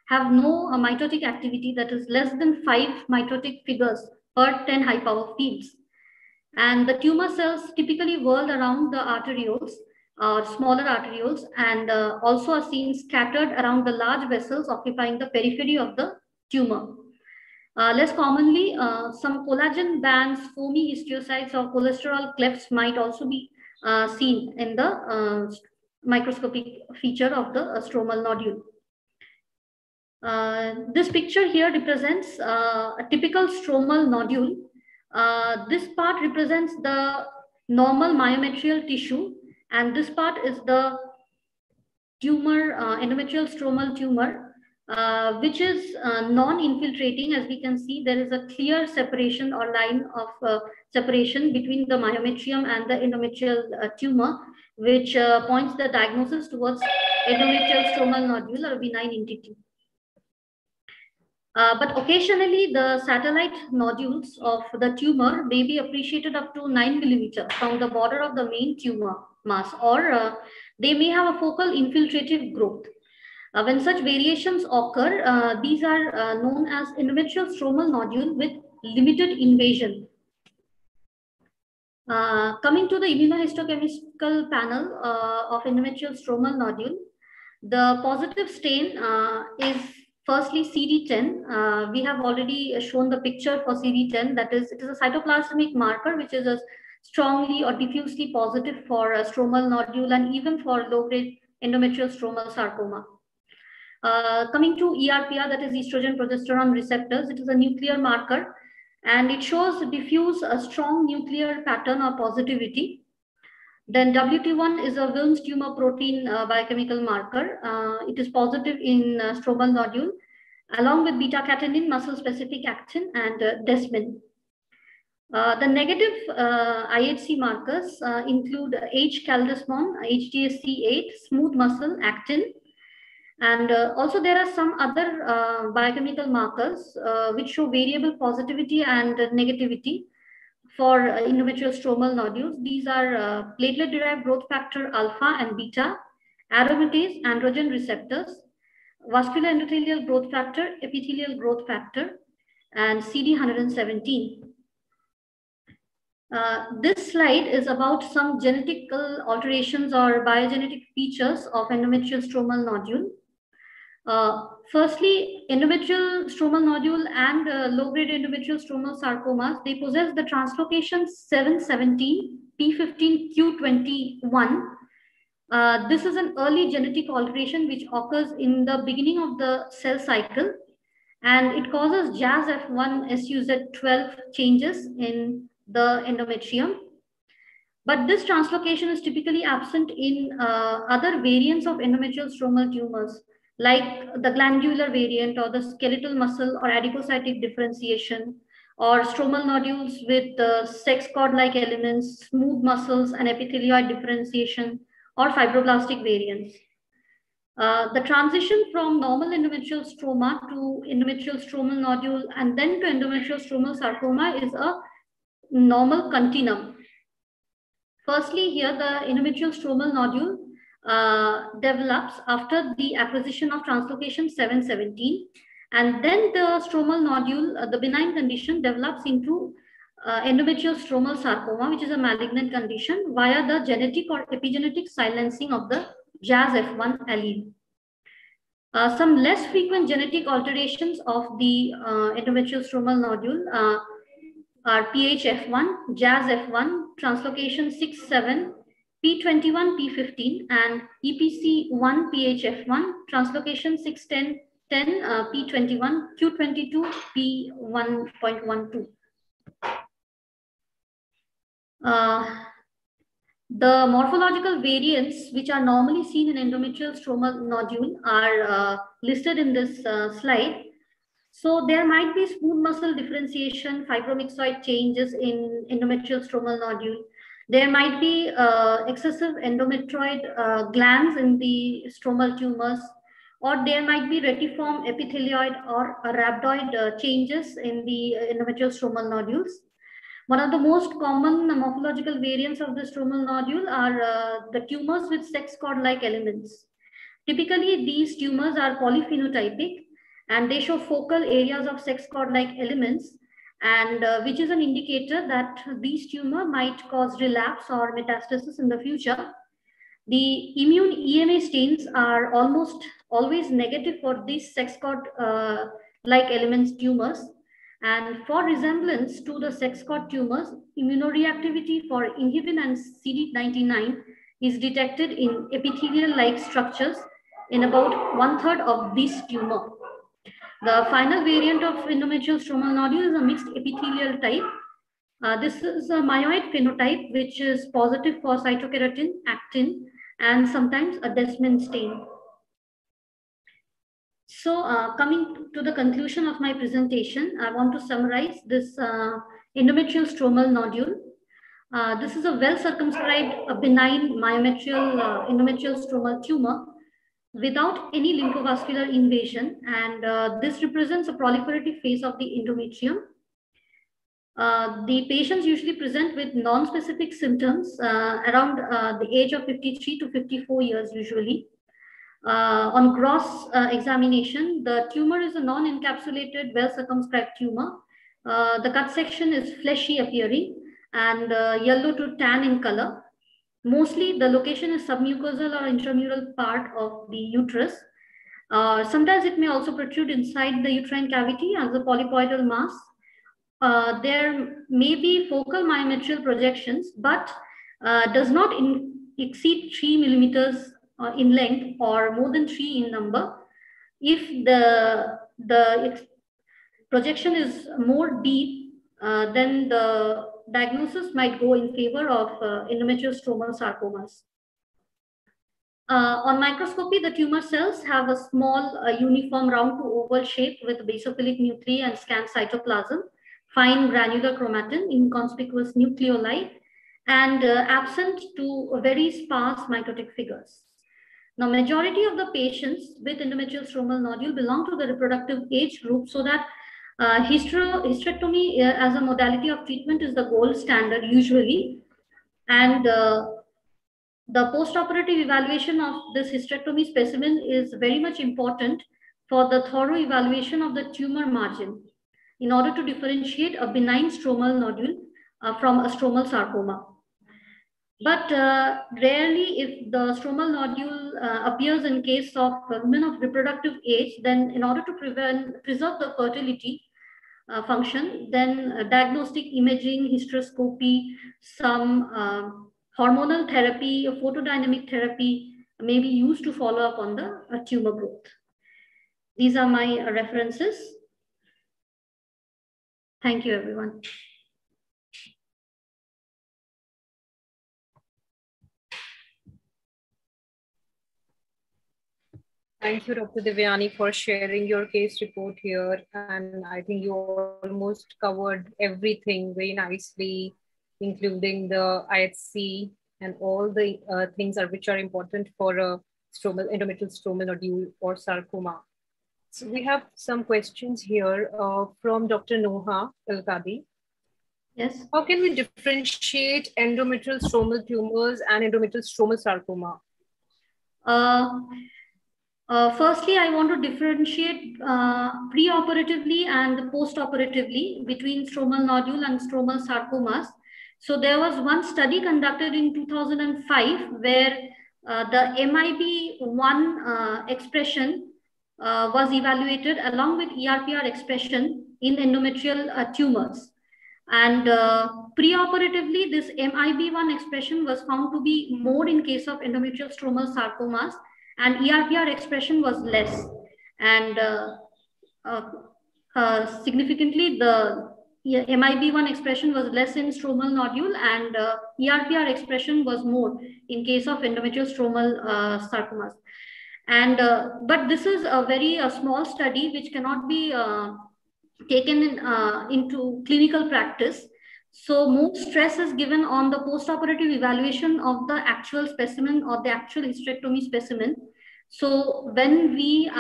have no mitotic activity, that is less than 5 mitotic figures per 10 high power fields. And the tumor cells typically whirl around the arterioles, smaller arterioles, and also are seen scattered around the large vessels occupying the periphery of the tumor. Less commonly, some collagen bands, foamy histiocytes, or cholesterol clefts might also be seen in the microscopic feature of the stromal nodule. This picture here represents a typical stromal nodule. This part represents the normal myometrial tissue, and this part is the tumor, endometrial stromal tumor, which is non-infiltrating. As we can see, there is a clear separation or line of separation between the myometrium and the endometrial tumor, which points the diagnosis towards endometrial stromal nodule or benign entity. But occasionally, the satellite nodules of the tumor may be appreciated up to 9 millimeter from the border of the main tumor mass, or they may have a focal infiltrative growth. When such variations occur, these are known as endometrial stromal nodule with limited invasion. Coming to the immunohistochemical panel of endometrial stromal nodule, the positive stain is firstly CD10. We have already shown the picture for CD10. That is, it is a cytoplasmic marker which is a strongly or diffusely positive for a stromal nodule and even for low-grade endometrial stromal sarcoma. Coming to ERPR, that is estrogen progesterone receptors, it is a nuclear marker and it shows diffuse a strong nuclear pattern or positivity. Then WT1 is a Wilms tumor protein biochemical marker. It is positive in stromal nodule, along with beta-catenin, muscle-specific actin, and desmin. The negative IHC markers include H-caldesmon, HDSC8, smooth muscle, actin, and also there are some other biochemical markers which show variable positivity and negativity for endometrial stromal nodules. These are platelet-derived growth factor alpha and beta, aromatase, androgen receptors, vascular endothelial growth factor, epithelial growth factor, and CD117. This slide is about some genetical alterations or biogenetic features of endometrial stromal nodule. Firstly, endometrial stromal nodule and low-grade endometrial stromal sarcomas, they possess the translocation 717 P15Q21. This is an early genetic alteration which occurs in the beginning of the cell cycle, and it causes JAS-F1 SUZ12 changes in the endometrium. But this translocation is typically absent in other variants of endometrial stromal tumors, like the glandular variant or the skeletal muscle or adipocytic differentiation, or stromal nodules with sex cord-like elements, smooth muscles and epithelioid differentiation, or fibroblastic variants. The transition from normal endometrial stroma to endometrial stromal nodule and then to endometrial stromal sarcoma is a normal continuum. Firstly, here the endometrial stromal nodule develops after the acquisition of translocation 717, and then the stromal nodule, the benign condition, develops into endometrial stromal sarcoma, which is a malignant condition, via the genetic or epigenetic silencing of the JAS-F1 allele. Some less frequent genetic alterations of the endometrial stromal nodule are PHF1, JAS-F1, translocation 6-7, P21, P15, and EPC1, PHF1, translocation 6-10, P21, Q22, P1.12. The morphological variants which are normally seen in endometrial stromal nodule are listed in this slide. So there might be smooth muscle differentiation, fibromyxoid changes in endometrial stromal nodule. There might be excessive endometrioid glands in the stromal tumors, or there might be retiform epithelioid or rhabdoid changes in the endometrial stromal nodules. One of the most common morphological variants of the stromal nodule are the tumors with sex cord-like elements. Typically, these tumors are polyphenotypic, and they show focal areas of sex cord-like elements, and which is an indicator that these tumors might cause relapse or metastasis in the future. The immune EMA stains are almost always negative for these sex cord-like elements tumors. And for resemblance to the sex cord tumors, immunoreactivity for inhibin and CD99 is detected in epithelial-like structures in about 1/3 of this tumor. The final variant of endometrial stromal nodule is a mixed epithelial type. This is a myoid phenotype, which is positive for cytokeratin, actin, and sometimes a Desmond stain. So coming to the conclusion of my presentation, I want to summarize this endometrial stromal nodule. This is a well-circumscribed, benign myometrial endometrial stromal tumor without any lymphovascular invasion, and this represents a proliferative phase of the endometrium. The patients usually present with non-specific symptoms around the age of 53 to 54 years usually. On gross examination, the tumor is a non-encapsulated, well-circumscribed tumor. The cut section is fleshy appearing and yellow to tan in color. Mostly the location is submucosal or intramural part of the uterus. Sometimes it may also protrude inside the uterine cavity as a polypoidal mass. There may be focal myometrial projections, but does not exceed 3 millimeters in length or more than 3 in number. If the projection is more deep, then the diagnosis might go in favor of endometrial stromal sarcomas. On microscopy, the tumor cells have a small uniform round to oval shape with basophilic nuclei and scant cytoplasm, fine granular chromatin, inconspicuous nucleoli, and absent to very sparse mitotic figures. Now, majority of the patients with endometrial stromal nodule belong to the reproductive age group, so that hysterectomy as a modality of treatment is the gold standard usually. And The post-operative evaluation of this hysterectomy specimen is very much important for the thorough evaluation of the tumor margin in order to differentiate a benign stromal nodule from a stromal sarcoma. But rarely, if the stromal nodule appears in case of women of reproductive age, then in order to preserve the fertility function, then diagnostic imaging, hysteroscopy, some hormonal therapy, photodynamic therapy may be used to follow up on the tumor growth. These are my references. Thank you, everyone. Thank you, Dr. Devyani, for sharing your case report here. And I think you almost covered everything very nicely, including the IHC and all the things which are important for a endometrial stromal nodule or sarcoma. So we have some questions here from Dr. Noha Al-Qadi. Yes. How can we differentiate endometrial stromal tumors and endometrial stromal sarcoma? Firstly, I want to differentiate preoperatively and post-operatively between stromal nodule and stromal sarcomas. So there was one study conducted in 2005 where the MIB1 expression was evaluated along with ERPR expression in endometrial tumors. And preoperatively, this MIB1 expression was found to be more in case of endometrial stromal sarcomas, and ERPR expression was less. And significantly, the MIB1 expression was less in stromal nodule, and ERPR expression was more in case of endometrial stromal sarcomas. And but this is a very small study which cannot be taken into clinical practice. So more stress is given on the post-operative evaluation of the actual specimen or the actual hysterectomy specimen. So when we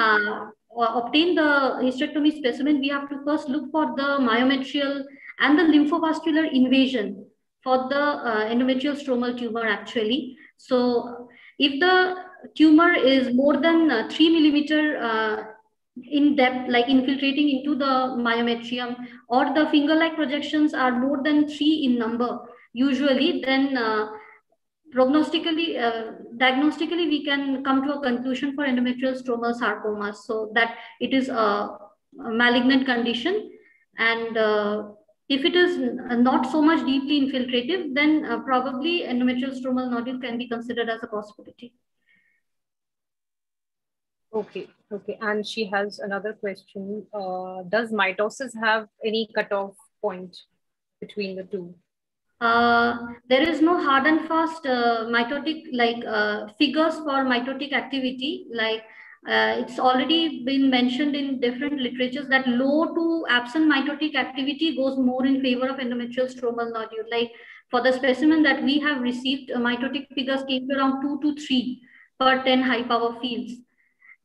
obtain the hysterectomy specimen, we have to first look for the myometrial and the lymphovascular invasion for the endometrial stromal tumor actually. So if the tumor is more than 3 millimeter in depth, like infiltrating into the myometrium, or the finger-like projections are more than 3 in number, usually, then diagnostically, we can come to a conclusion for endometrial stromal sarcomas, so that it is a malignant condition. And if it is not so much deeply infiltrative, then probably endometrial stromal nodule can be considered as a possibility. Okay. And she has another question. Does mitosis have any cutoff point between the two? There is no hard and fast mitotic figures for mitotic activity. It's already been mentioned in different literatures that low to absent mitotic activity goes more in favor of endometrial stromal nodule. Like for the specimen that we have received, mitotic figures came to around 2 to 3 per 10 high power fields.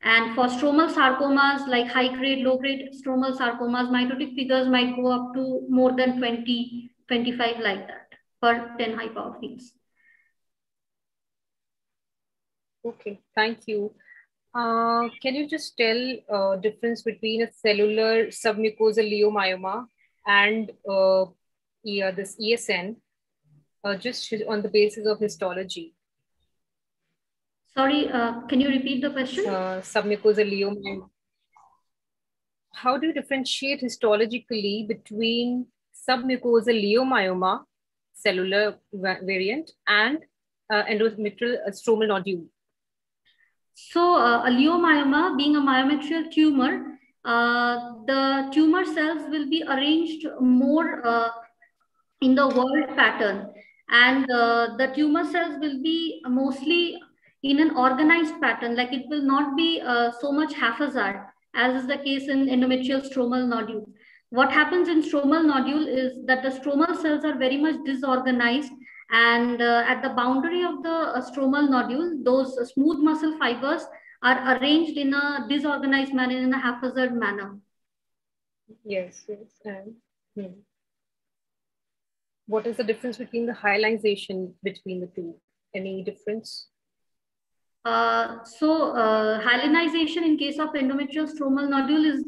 And for stromal sarcomas, like high grade, low grade stromal sarcomas, mitotic figures might go up to more than 20, 25 like that per 10 high power fields. Okay, thank you. Can you just tell difference between a cellular submucosal leiomyoma and this ESN, just on the basis of histology? Sorry, can you repeat the question? Submucosal leiomyoma. How do you differentiate histologically between submucosal leiomyoma, cellular variant, and endometrial stromal nodule? So a leiomyoma, being a myometrial tumor, the tumor cells will be arranged more in the whorled pattern, and the tumor cells will be mostly in an organized pattern, like it will not be so much haphazard as is the case in endometrial stromal nodule. What happens in stromal nodule is that the stromal cells are very much disorganized, and at the boundary of the stromal nodule, those smooth muscle fibers are arranged in a disorganized manner, in a haphazard manner. Yes. What is the difference between the hyalinization between the two? any difference? Hyalinization in case of endometrial stromal nodule is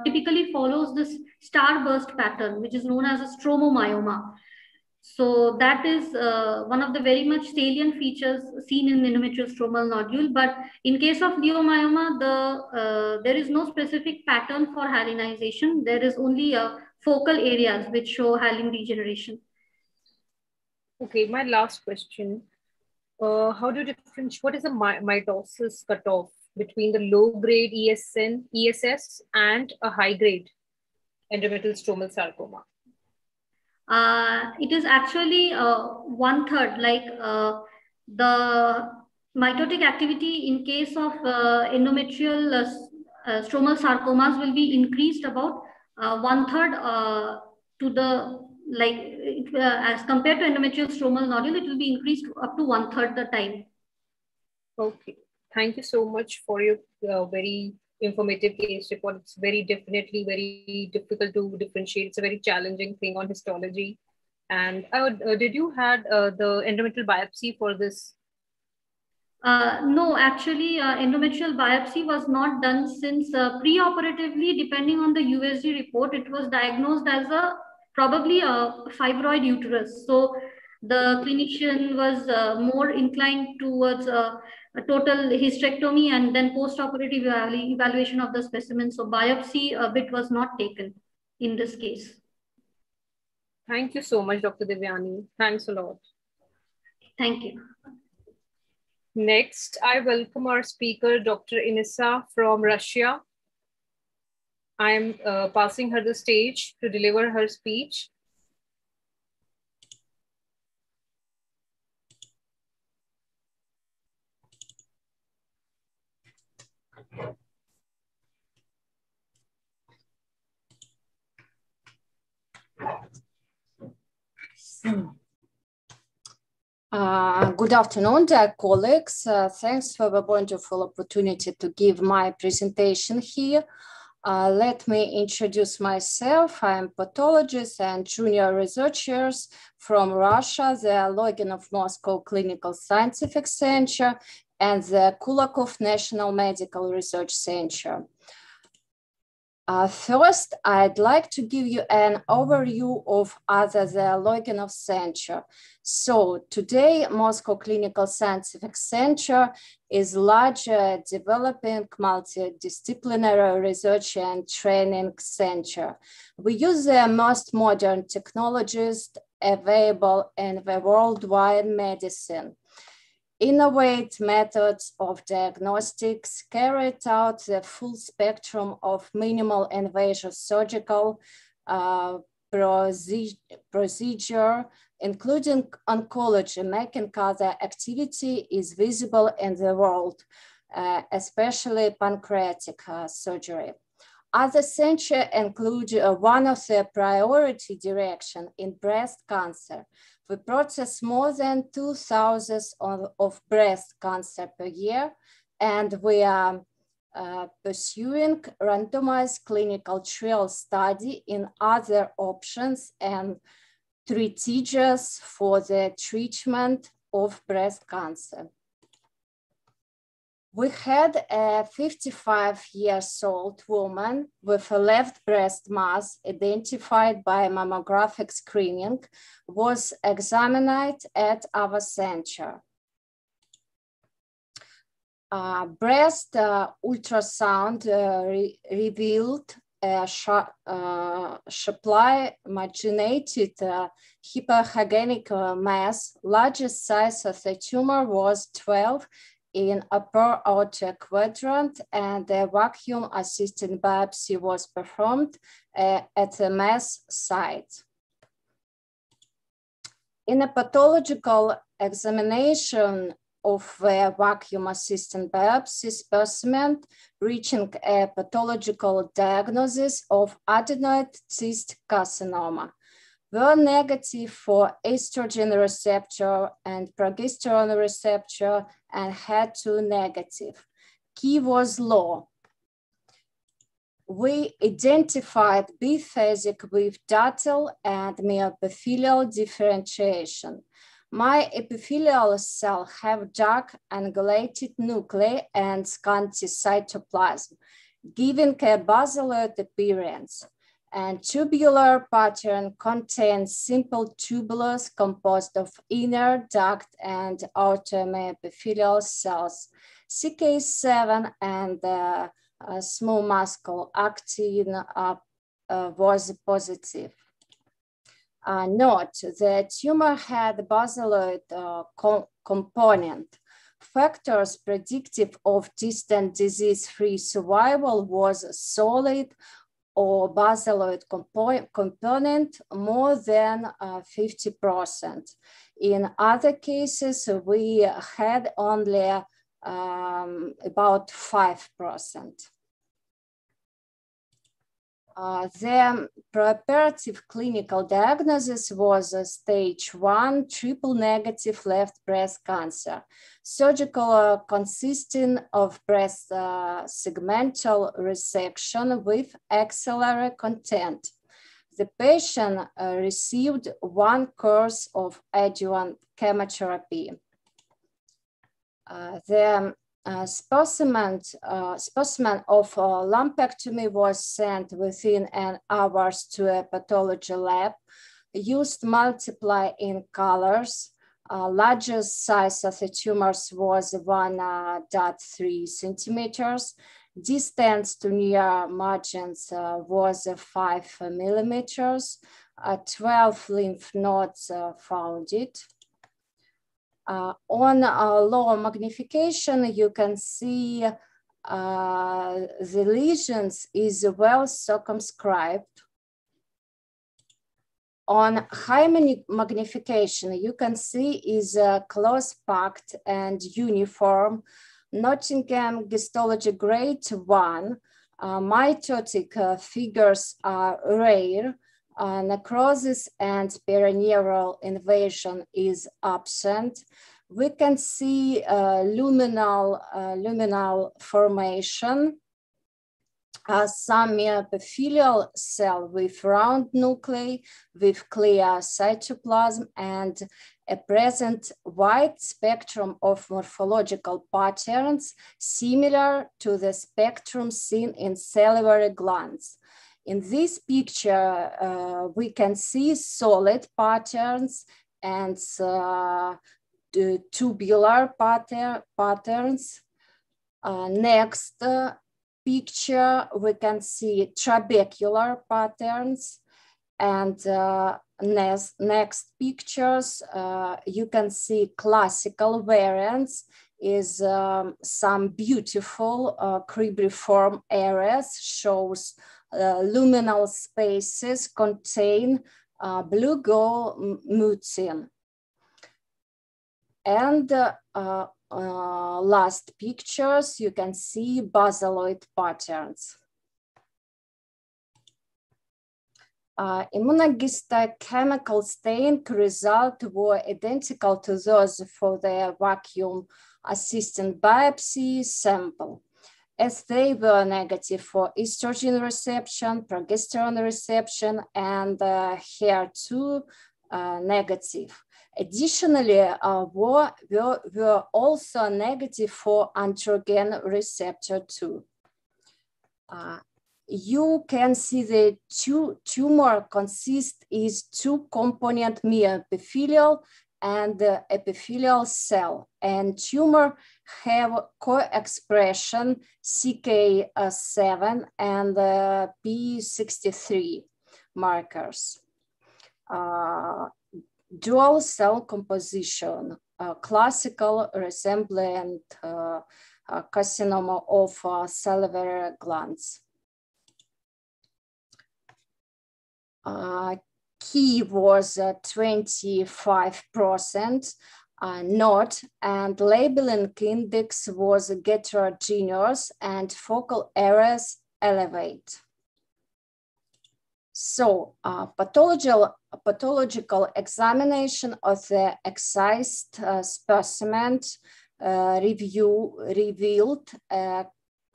typically follows this starburst pattern, which is known as a stromomyoma. So that is one of the very much salient features seen in endometrial stromal nodule. But in case of leiomyoma, there is no specific pattern for hyalinization. There is only focal areas which show hyaline degeneration. Okay, my last question. How do you differentiate, what is the mitosis cutoff between the low-grade ESS and a high-grade endometrial stromal sarcoma? It is actually 1/3, like the mitotic activity in case of endometrial stromal sarcomas will be increased about 1/3 to the, like as compared to endometrial stromal nodule, it will be increased up to 1/3 the time. Okay, thank you so much for your very informative case report. It's definitely very difficult to differentiate. It's a very challenging thing on histology. And did you had the endometrial biopsy for this? No, actually, endometrial biopsy was not done since preoperatively, depending on the USG report, it was diagnosed as probably a fibroid uterus. So the clinician was more inclined towards a total hysterectomy and then post-operative evaluation of the specimen. So biopsy bit was not taken in this case. Thank you so much, Dr. Devyani. Thanks a lot. Thank you. Next, I welcome our speaker, Dr. Inessa from Russia. I am passing her the stage to deliver her speech. Good afternoon, dear colleagues. Thanks for the wonderful opportunity to give my presentation here. Let me introduce myself. I am a pathologist and junior researchers from Russia, the Loginov Moscow Clinical Scientific Center and the Kulakov National Medical Research Center. First, I'd like to give you an overview of the Loginov Center. So today, Moscow Clinical Scientific Center is large developing multidisciplinary research and training center. We use the most modern technologies available in the worldwide medicine. Innovate methods of diagnostics carried out the full spectrum of minimal invasive surgical procedure, including oncology, making other activity is visible in the world, especially pancreatic surgery. Other centers include one of the priority direction in breast cancer. We process more than 2,000 of breast cancer per year, and we are pursuing randomized clinical trial study in other options and strategies for the treatment of breast cancer. We had a 55-year-old woman with a left breast mass identified by mammographic screening, was examined at our center. Breast ultrasound revealed a sharply marginated hyperhagenic mass. Largest size of the tumor was 12 in upper outer quadrant, and the vacuum-assisted biopsy was performed at the mass site. In a pathological examination of the vacuum-assisted biopsy specimen, reaching a pathological diagnosis of adenoid cyst carcinoma, were negative for estrogen receptor and progesterone receptor and HER2 negative. Key was low. We identified biphasic with ductal and myoepithelial differentiation. My epithelial cell have dark angulated nuclei and scanty cytoplasm, giving a basaloid appearance. And tubular pattern contains simple tubulus composed of inner duct and outer epithelial cells. CK7 and small muscle actin was positive. Note, the tumor had basaloid component. Factors predictive of distant disease-free survival was solid or basaloid component more than 50%. In other cases, we had only about 5%. The preoperative clinical diagnosis was a stage 1 triple negative left breast cancer, surgical consisting of breast segmental resection with axillary content. The patient received 1 course of adjuvant chemotherapy. The specimen of lumpectomy was sent within an hour to a pathology lab, used multiply in colors. Largest size of the tumors was 1.3 centimeters. Distance to near margins was 5 millimeters. 12 lymph nodes founded. On lower magnification, you can see the lesions is well circumscribed. On high magnification, you can see is close packed and uniform. Nottingham histology grade 1. Mitotic figures are rare. Necrosis and perineural invasion is absent. We can see luminal formation, some epithelial cell with round nuclei, with clear cytoplasm, and a present wide spectrum of morphological patterns similar to the spectrum seen in salivary glands. In this picture, we can see solid patterns and tubular patterns. Next picture, we can see trabecular patterns. And next pictures, you can see classical variants is some beautiful cribriform areas, shows luminal spaces contain blue gold mucin. And last pictures, you can see basaloid patterns. Immunohistochemical stain result were identical to those for the vacuum assisted biopsy sample, as they were negative for estrogen reception, progesterone reception, and HER2 negative. Additionally, were also negative for androgen receptor 2. You can see the tumor consists is 2-component mesoepithelial and epithelial cell, and tumor have co-expression CK7 and P63 markers. Dual cell composition, classical resemblant carcinoma of salivary glands. Key was 25%, not, and labeling index was heterogeneous and focal areas elevate. So pathological examination of the excised specimen revealed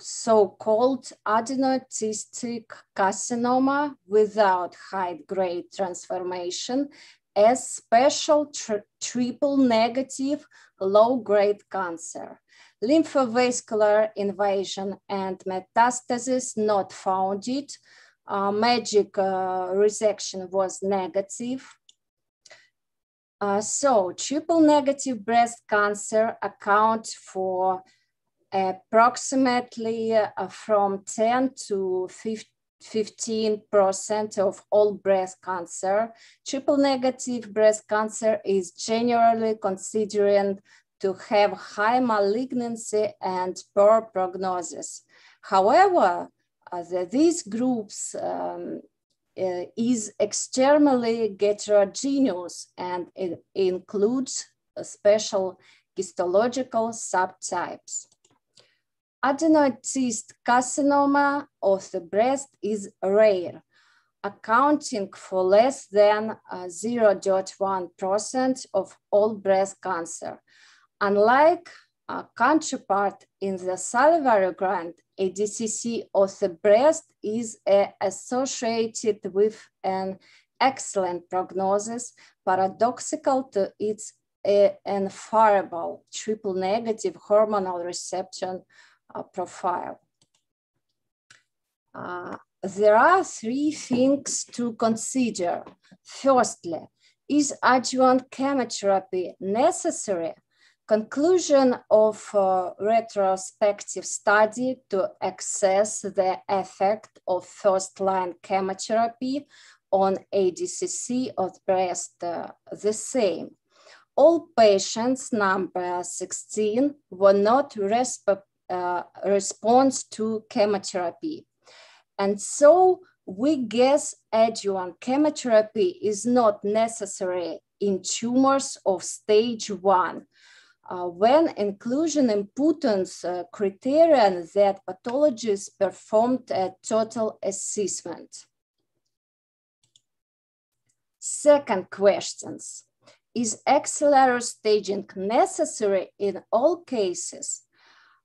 so-called adenocystic carcinoma without high-grade transformation as special triple negative low-grade cancer. Lymphovascular invasion and metastasis not founded. MAGIC resection was negative. So triple negative breast cancer accounts for approximately from 10 to 15% of all breast cancer. Triple negative breast cancer is generally considered to have high malignancy and poor prognosis. However, these groups is extremely heterogeneous, and it includes special histological subtypes. Adenoid cyst carcinoma of the breast is rare, accounting for less than 0.1% of all breast cancer. Unlike a counterpart in the salivary gland, ADCC of the breast is associated with an excellent prognosis, paradoxical to its unfavorable triple negative hormonal reception profile. There are three things to consider. Firstly, is adjuvant chemotherapy necessary? Conclusion of retrospective study to assess the effect of first-line chemotherapy on ADCC of breast the same. All patients, number 16, were not response to chemotherapy. And so we guess adjuvant chemotherapy is not necessary in tumors of stage 1. When inclusion importance criterion that pathologists performed a total assessment. Second questions, is axillary staging necessary in all cases?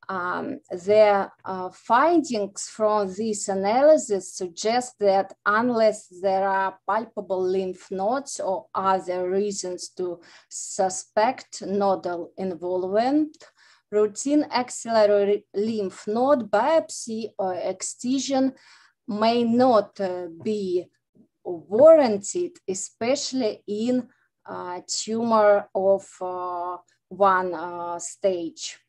The findings from this analysis suggest that unless there are palpable lymph nodes or other reasons to suspect nodal involvement, routine axillary lymph node biopsy or excision may not be warranted, especially in tumor of one stage.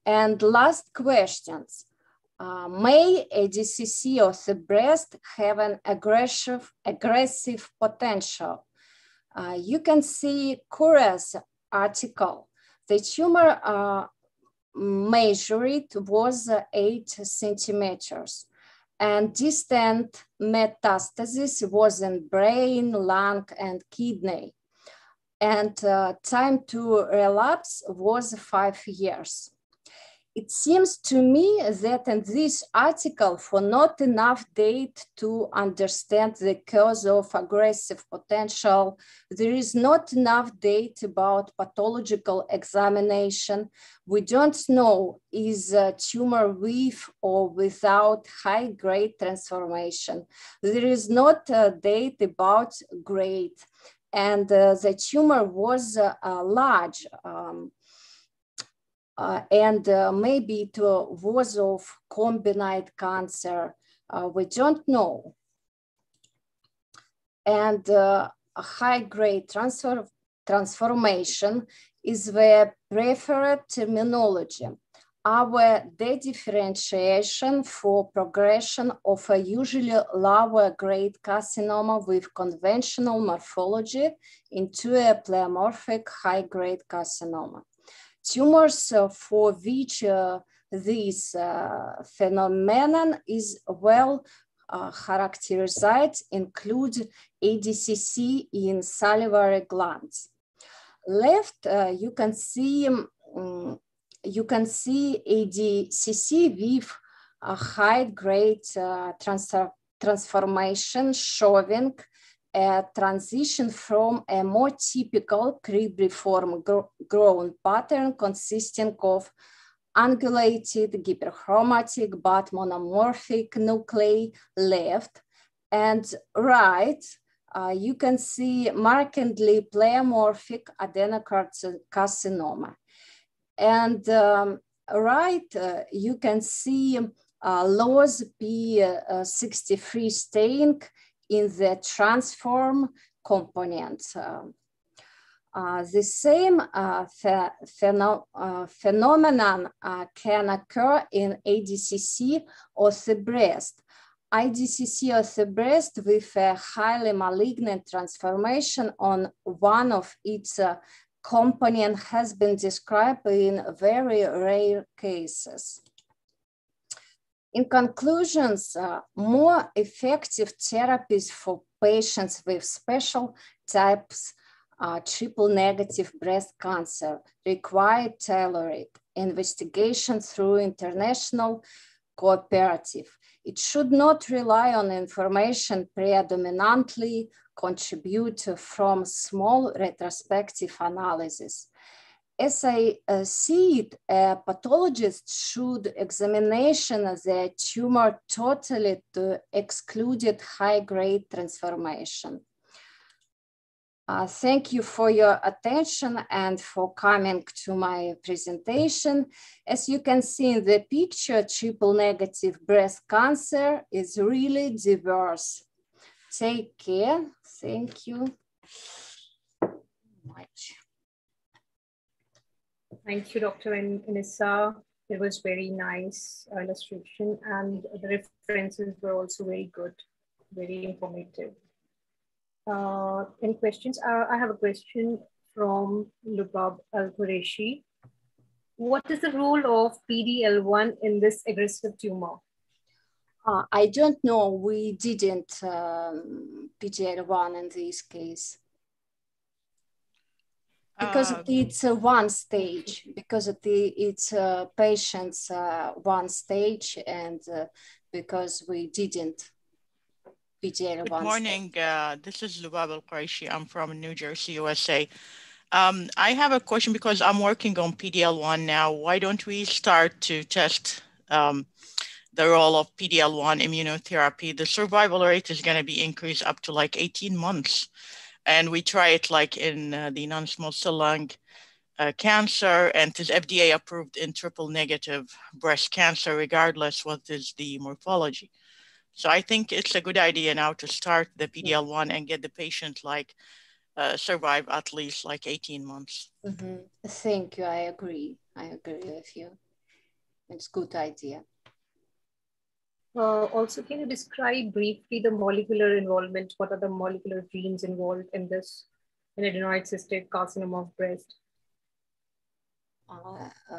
And last questions. May ADCC of the breast have an aggressive potential? You can see Kura's article. The tumor measured was 8 centimeters, and distant metastasis was in brain, lung, and kidney. And time to relapse was 5 years. It seems to me that in this article, for not enough data to understand the cause of aggressive potential, there is not enough data about pathological examination. We don't know is a tumor with or without high-grade transformation. There is not data about grade, and the tumor was large. And maybe it was of combined cancer. We don't know. And a high-grade transformation is the preferred terminology. Our differentiation for progression of a usually lower grade carcinoma with conventional morphology into a pleomorphic high-grade carcinoma. Tumors for which this phenomenon is well characterized include ADCC in salivary glands. Left, you can see ADCC with a high-grade transformation showing a transition from a more typical cribriform growth pattern consisting of angulated, hyperchromatic, but monomorphic nuclei left, and right, you can see markedly pleomorphic adenocarcinoma. And right, you can see Lowe's P63 staining in the transform component. The same phenomenon can occur in ADCC of the breast. IDCC of the breast with a highly malignant transformation on one of its component has been described in very rare cases. In conclusions, more effective therapies for patients with special types triple negative breast cancer require tailored investigation through international cooperative. It should not rely on information predominantly contributed from small retrospective analysis. As I see it, a pathologist should examine the tumor totally to exclude high-grade transformation. Thank you for your attention and for coming to my presentation. As you can see in the picture, triple negative breast cancer is really diverse. Take care. Thank you much. Thank you, Dr. Inessa. It was very nice illustration, and the references were also very good, very informative. Any questions? I have a question from Lubab Al-Qureshi. What is the role of PD-L1 in this aggressive tumor? I don't know. We didn't PD-L1 in this case. Because it's one stage, because it's patients one stage, and because we didn't. Good morning. This is Lubab Al-Quraishi. I'm from New Jersey, USA. I have a question because I'm working on PD-L1 now. Why don't we start to test the role of PD-L1 immunotherapy? The survival rate is going to be increased up to like 18 months. And we try it like in the non-small cell lung cancer, and it is FDA approved in triple negative breast cancer, regardless what is the morphology. So I think it's a good idea now to start the PD-L1 and get the patient like survive at least like 18 months. Mm-hmm. Thank you. I agree. I agree with you. It's a good idea. Also, can you describe briefly the molecular involvement? What are the molecular genes involved in this in adenoid cystic carcinoma of breast?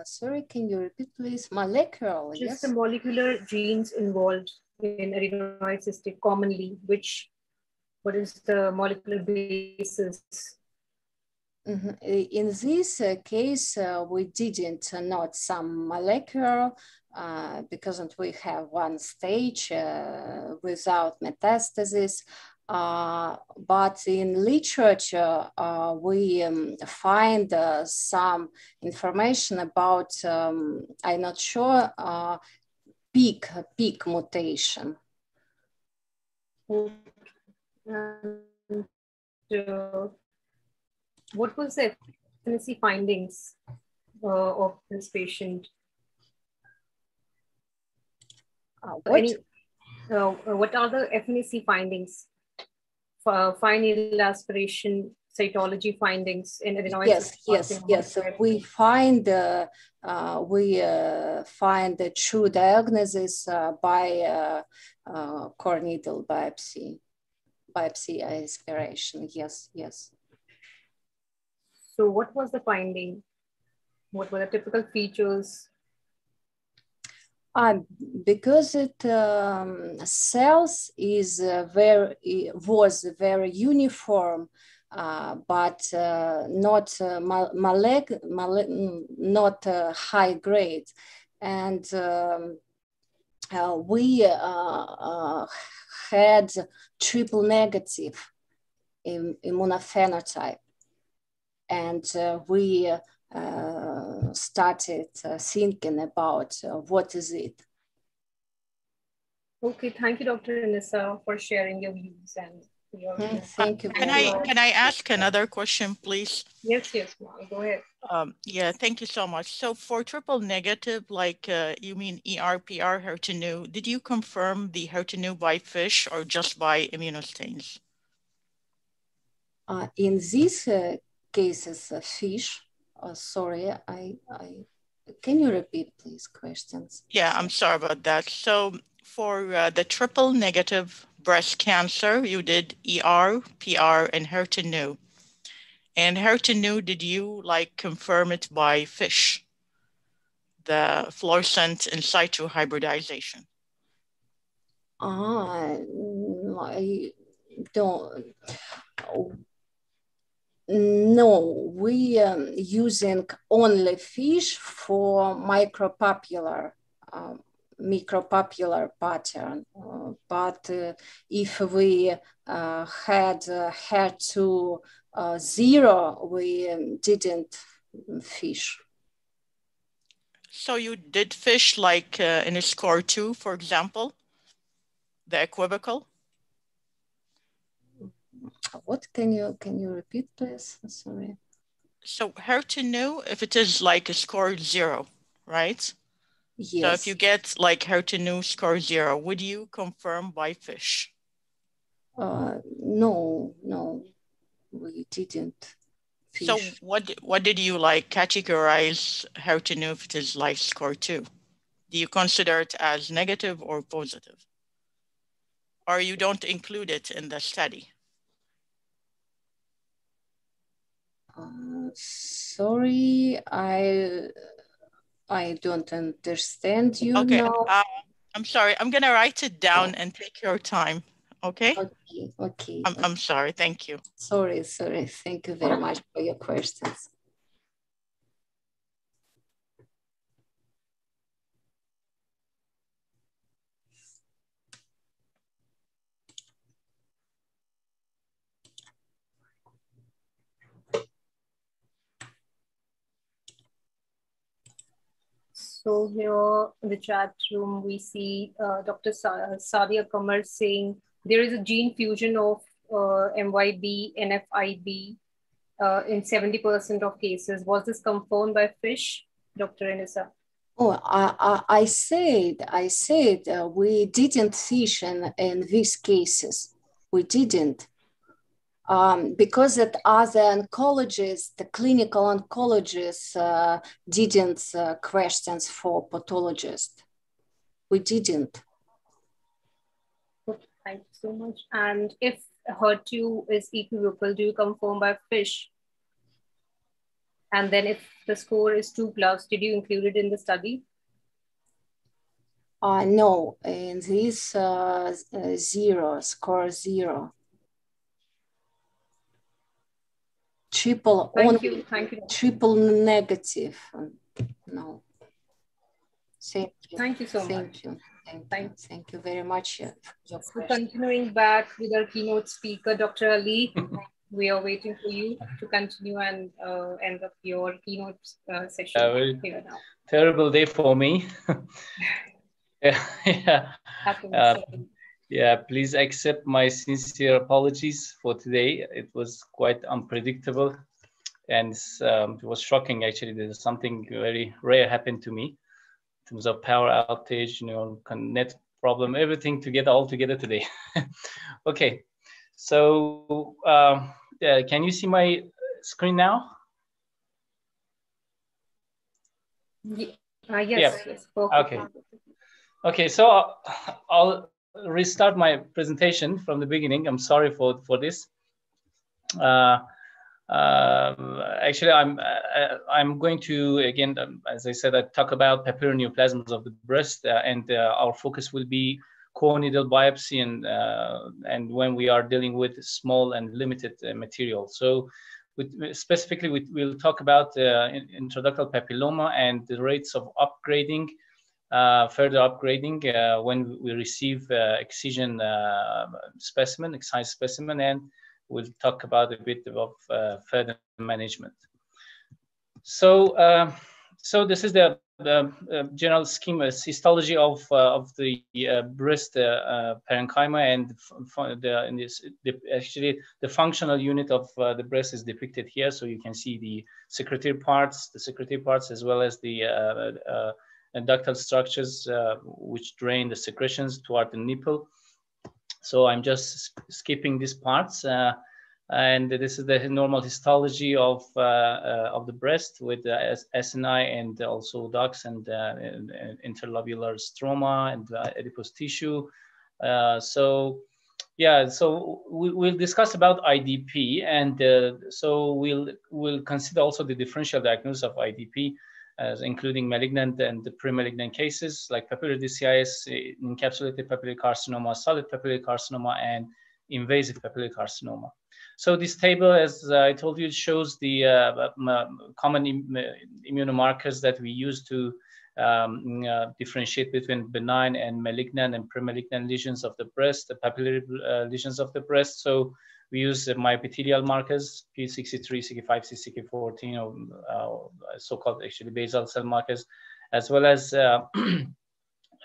Sorry, can you repeat please? Molecular, Just yes? the molecular genes involved in adenoid cystic commonly, what is the molecular basis? Mm-hmm. In this case, we didn't note some molecular because we have one stage without metastasis. But in literature, we find some information about, I'm not sure, peak mutation. What was the efficacy findings of this patient? What are the efficacy findings for fine needle aspiration cytology findings in adenoid? Yes. So we find the true diagnosis by core needle biopsy aspiration. Yes. So what was the finding? What were the typical features? Because it cells was very uniform, but not not high grade, and we had triple negative immunophenotype, and we started thinking about what is it. Okay, thank you, Dr. Inessa, for sharing your views and Thank you. Can I ask another question, please? Yes, go ahead. Yeah, thank you so much. So for triple negative, like you mean ER, PR, HER2/neu, did you confirm the HER2/neu by FISH or just by immunostains? In these cases, FISH, sorry, can you repeat please questions? Yeah, I'm sorry about that. So for the triple negative breast cancer, you did ER, PR, and HER2/neu. And HER2/neu, did you like confirm it by FISH, the fluorescent in situ hybridization? I don't. No, we using only FISH for micropapular pattern. But if we had HER2 0, we didn't FISH. So you did FISH like in a score 2, for example, the equivocal? What can you repeat, please? Sorry. So HER2/neu, if it is like a score 0, right? Yes. So if you get like HER2/neu score 0, would you confirm by FISH? No, we didn't FISH. So what did you like categorize HER2/neu if it is like score 2? Do you consider it as negative or positive? Or you don't include it in the study? Sorry, I don't understand you now. I'm sorry. I'm gonna write it down and take your time. Okay. Okay. I'm sorry. Thank you. Sorry. Thank you very much for your questions. So here in the chat room, we see Dr. Sadia Kamar saying there is a gene fusion of MYB, NFIB in 70% of cases. Was this confirmed by FISH, Dr. Enisa? Oh, I said we didn't FISH in these cases. We didn't. Because that other oncologists, the clinical oncologists didn't questions for pathologists. We didn't. Thank you so much. And if HER2 is equivocal, do you confirm by FISH? And then if the score is 2+, did you include it in the study? No, in this score 0. Thank you. Triple negative. No. Thank you. Thank you so much. Thank you very much. So continuing back with our keynote speaker, Dr. Ali, we are waiting for you to continue and end up your keynote session here now. Terrible day for me. Yeah, please accept my sincere apologies for today. It was quite unpredictable and it was shocking actually. There's something very rare happened to me in terms of power outage, net problem, everything all together today. Okay, so can you see my screen now? Yes. Okay, so I'll restart my presentation from the beginning. I'm sorry for this. Actually, I'm going to, again, as I said, I talk about papillary neoplasms of the breast, and our focus will be core needle biopsy and when we are dealing with small and limited material. So specifically, we'll talk about intraductal papilloma and the rates of upgrading, further upgrading when we receive excision specimen, excised specimen, and we'll talk about a bit of further management. So, so this is the general schema, histology of the breast parenchyma, and actually the functional unit of the breast is depicted here. So you can see the secretory parts, as well as the ductal structures which drain the secretions toward the nipple. So I'm just skipping these parts. And this is the normal histology of the breast with acini and also ducts and interlobular stroma and adipose tissue. So we'll discuss about IDP, and so we'll consider also the differential diagnosis of IDP, as including malignant and the pre-malignant cases like papillary DCIS, encapsulated papillary carcinoma, solid papillary carcinoma, and invasive papillary carcinoma. So this table, as I told you, shows the common immunomarkers that we use to differentiate between benign and malignant and pre-malignant lesions of the breast, the papillary lesions of the breast. So we use myepithelial markers, P63, CK5, CK14, or so-called actually basal cell markers, as well as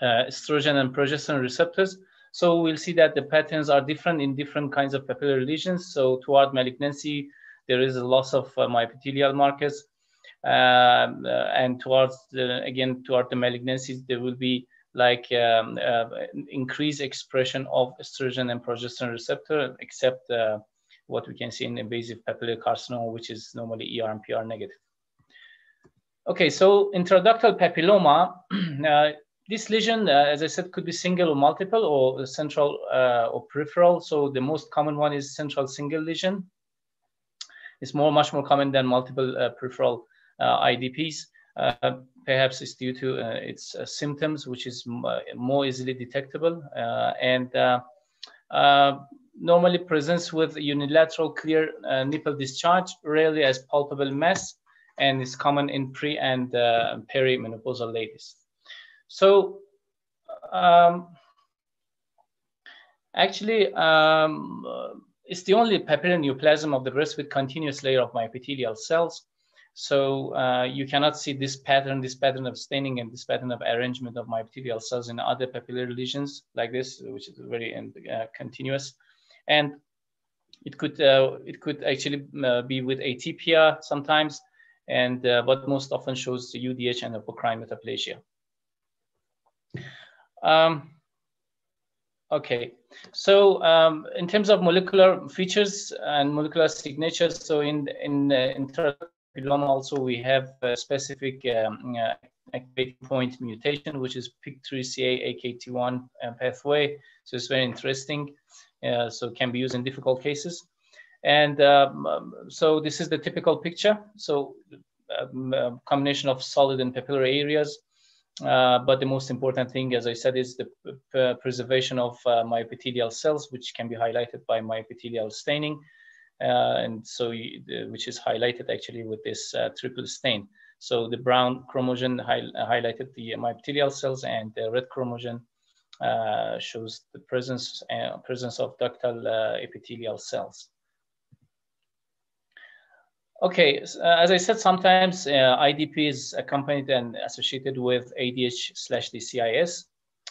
estrogen and progesterone receptors. So we'll see that the patterns are different in different kinds of papillary lesions. So toward malignancy, there is a loss of myepithelial markers. And toward the malignancies, there will be like increased expression of estrogen and progesterone receptor, except what we can see in invasive papillary carcinoma, which is normally ER and PR negative. Okay, so intraductal papilloma, this lesion, as I said, could be single or multiple, or central or peripheral. So the most common one is central single lesion. It's much more common than multiple peripheral IDPs. Perhaps it's due to its symptoms, which is more easily detectable, and normally presents with unilateral clear nipple discharge, rarely as palpable mass, and is common in pre and perimenopausal ladies. So actually, it's the only papillary neoplasm of the breast with continuous layer of myepithelial cells. So you cannot see this pattern of staining and this pattern of arrangement of myepithelial cells in other papillary lesions like this, which is very continuous. And it could actually be with atypia sometimes, and but most often shows the UDH and apocrine metaplasia. Okay, so in terms of molecular features and molecular signatures, so in papilloma also we have a specific activating point mutation, which is PIK3CA AKT1 pathway. So it's very interesting. So it can be used in difficult cases. And so this is the typical picture. So combination of solid and papillary areas. But the most important thing, as I said, is the preservation of myepithelial cells, which can be highlighted by myepithelial staining. And so which is highlighted actually with this triple stain. So the brown chromogen highlighted the myepithelial cells, and the red chromogen shows the presence of ductal epithelial cells. Okay, as I said, sometimes IDP is accompanied and associated with ADH/DCIS.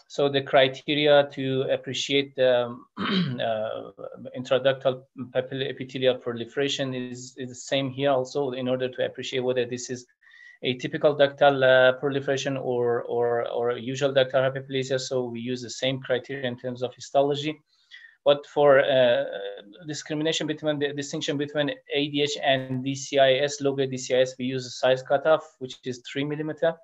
So the criteria to appreciate the intraductal papillary epithelial proliferation is the same here also, in order to appreciate whether this is a typical ductal proliferation or usual ductal hyperplasia. So we use the same criteria in terms of histology. But for distinction between ADH and DCIS, low-grade DCIS, we use a size cutoff, which is 3 millimeter,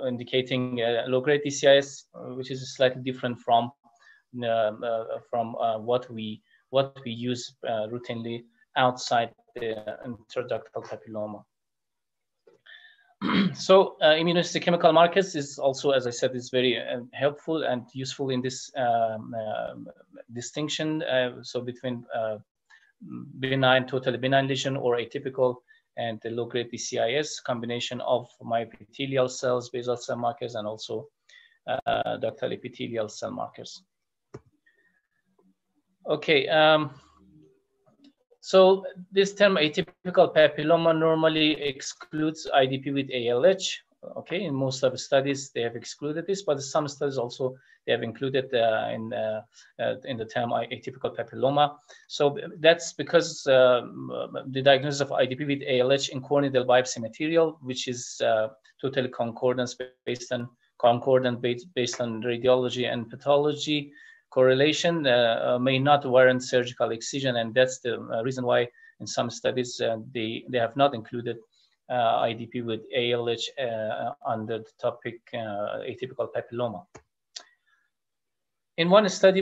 indicating low-grade DCIS, which is slightly different from what we use routinely outside the intraductal papilloma. So immunohistochemical markers is also, as I said, is very helpful and useful in this distinction. So between benign, totally benign lesion or atypical, and the low-grade DCIS, combination of myepithelial cells, basal cell markers, and also ductal epithelial cell markers. Okay. So this term atypical papilloma normally excludes IDP with ALH, Okay, in most of the studies they have excluded this, but some studies also they have included in the term atypical papilloma. So that's because the diagnosis of IDP with ALH in corneal biopsy material, which is totally concordant based on radiology and pathology correlation, may not warrant surgical excision, and that's the reason why in some studies they have not included IDP with ALH under the topic atypical papilloma. In one study,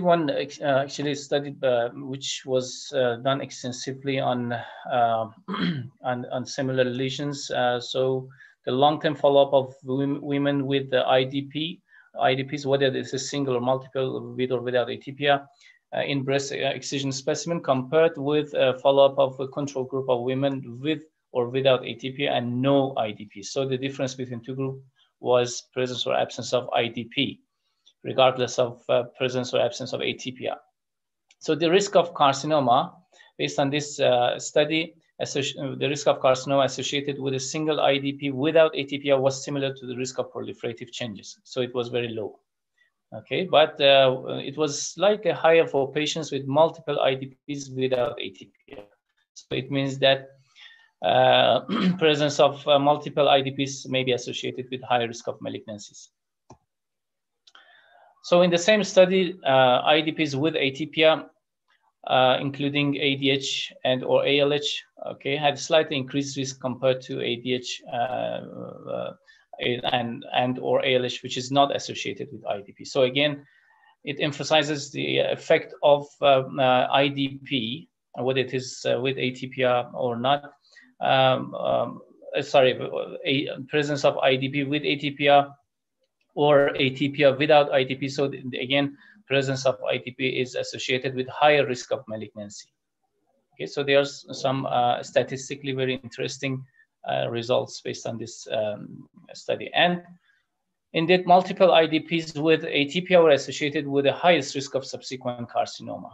actually studied which was done extensively on similar lesions. So the long-term follow-up of women with the IDPs, whether it's a single or multiple with or without atypia, in breast excision specimen, compared with a follow-up of a control group of women with or without atypia and no IDP. So the difference between two groups was presence or absence of IDP, regardless of presence or absence of atypia. So the risk of carcinoma, based on this study, the risk of carcinoma associated with a single IDP without atypia was similar to the risk of proliferative changes. So it was very low. Okay, but it was slightly higher for patients with multiple IDPs without atypia. So it means that presence of multiple IDPs may be associated with higher risk of malignancies. So in the same study, IDPs with atypia, including ADH and or ALH, okay, had slightly increased risk compared to ADH and or ALH, which is not associated with IDP. So again, it emphasizes the effect of IDP, whether it is with atypia or not. Presence of IDP with atypia or atypia without IDP. So again, presence of IDP is associated with higher risk of malignancy. Okay, so there's some statistically very interesting results based on this study. And indeed, multiple IDPs with atypia were associated with the highest risk of subsequent carcinoma.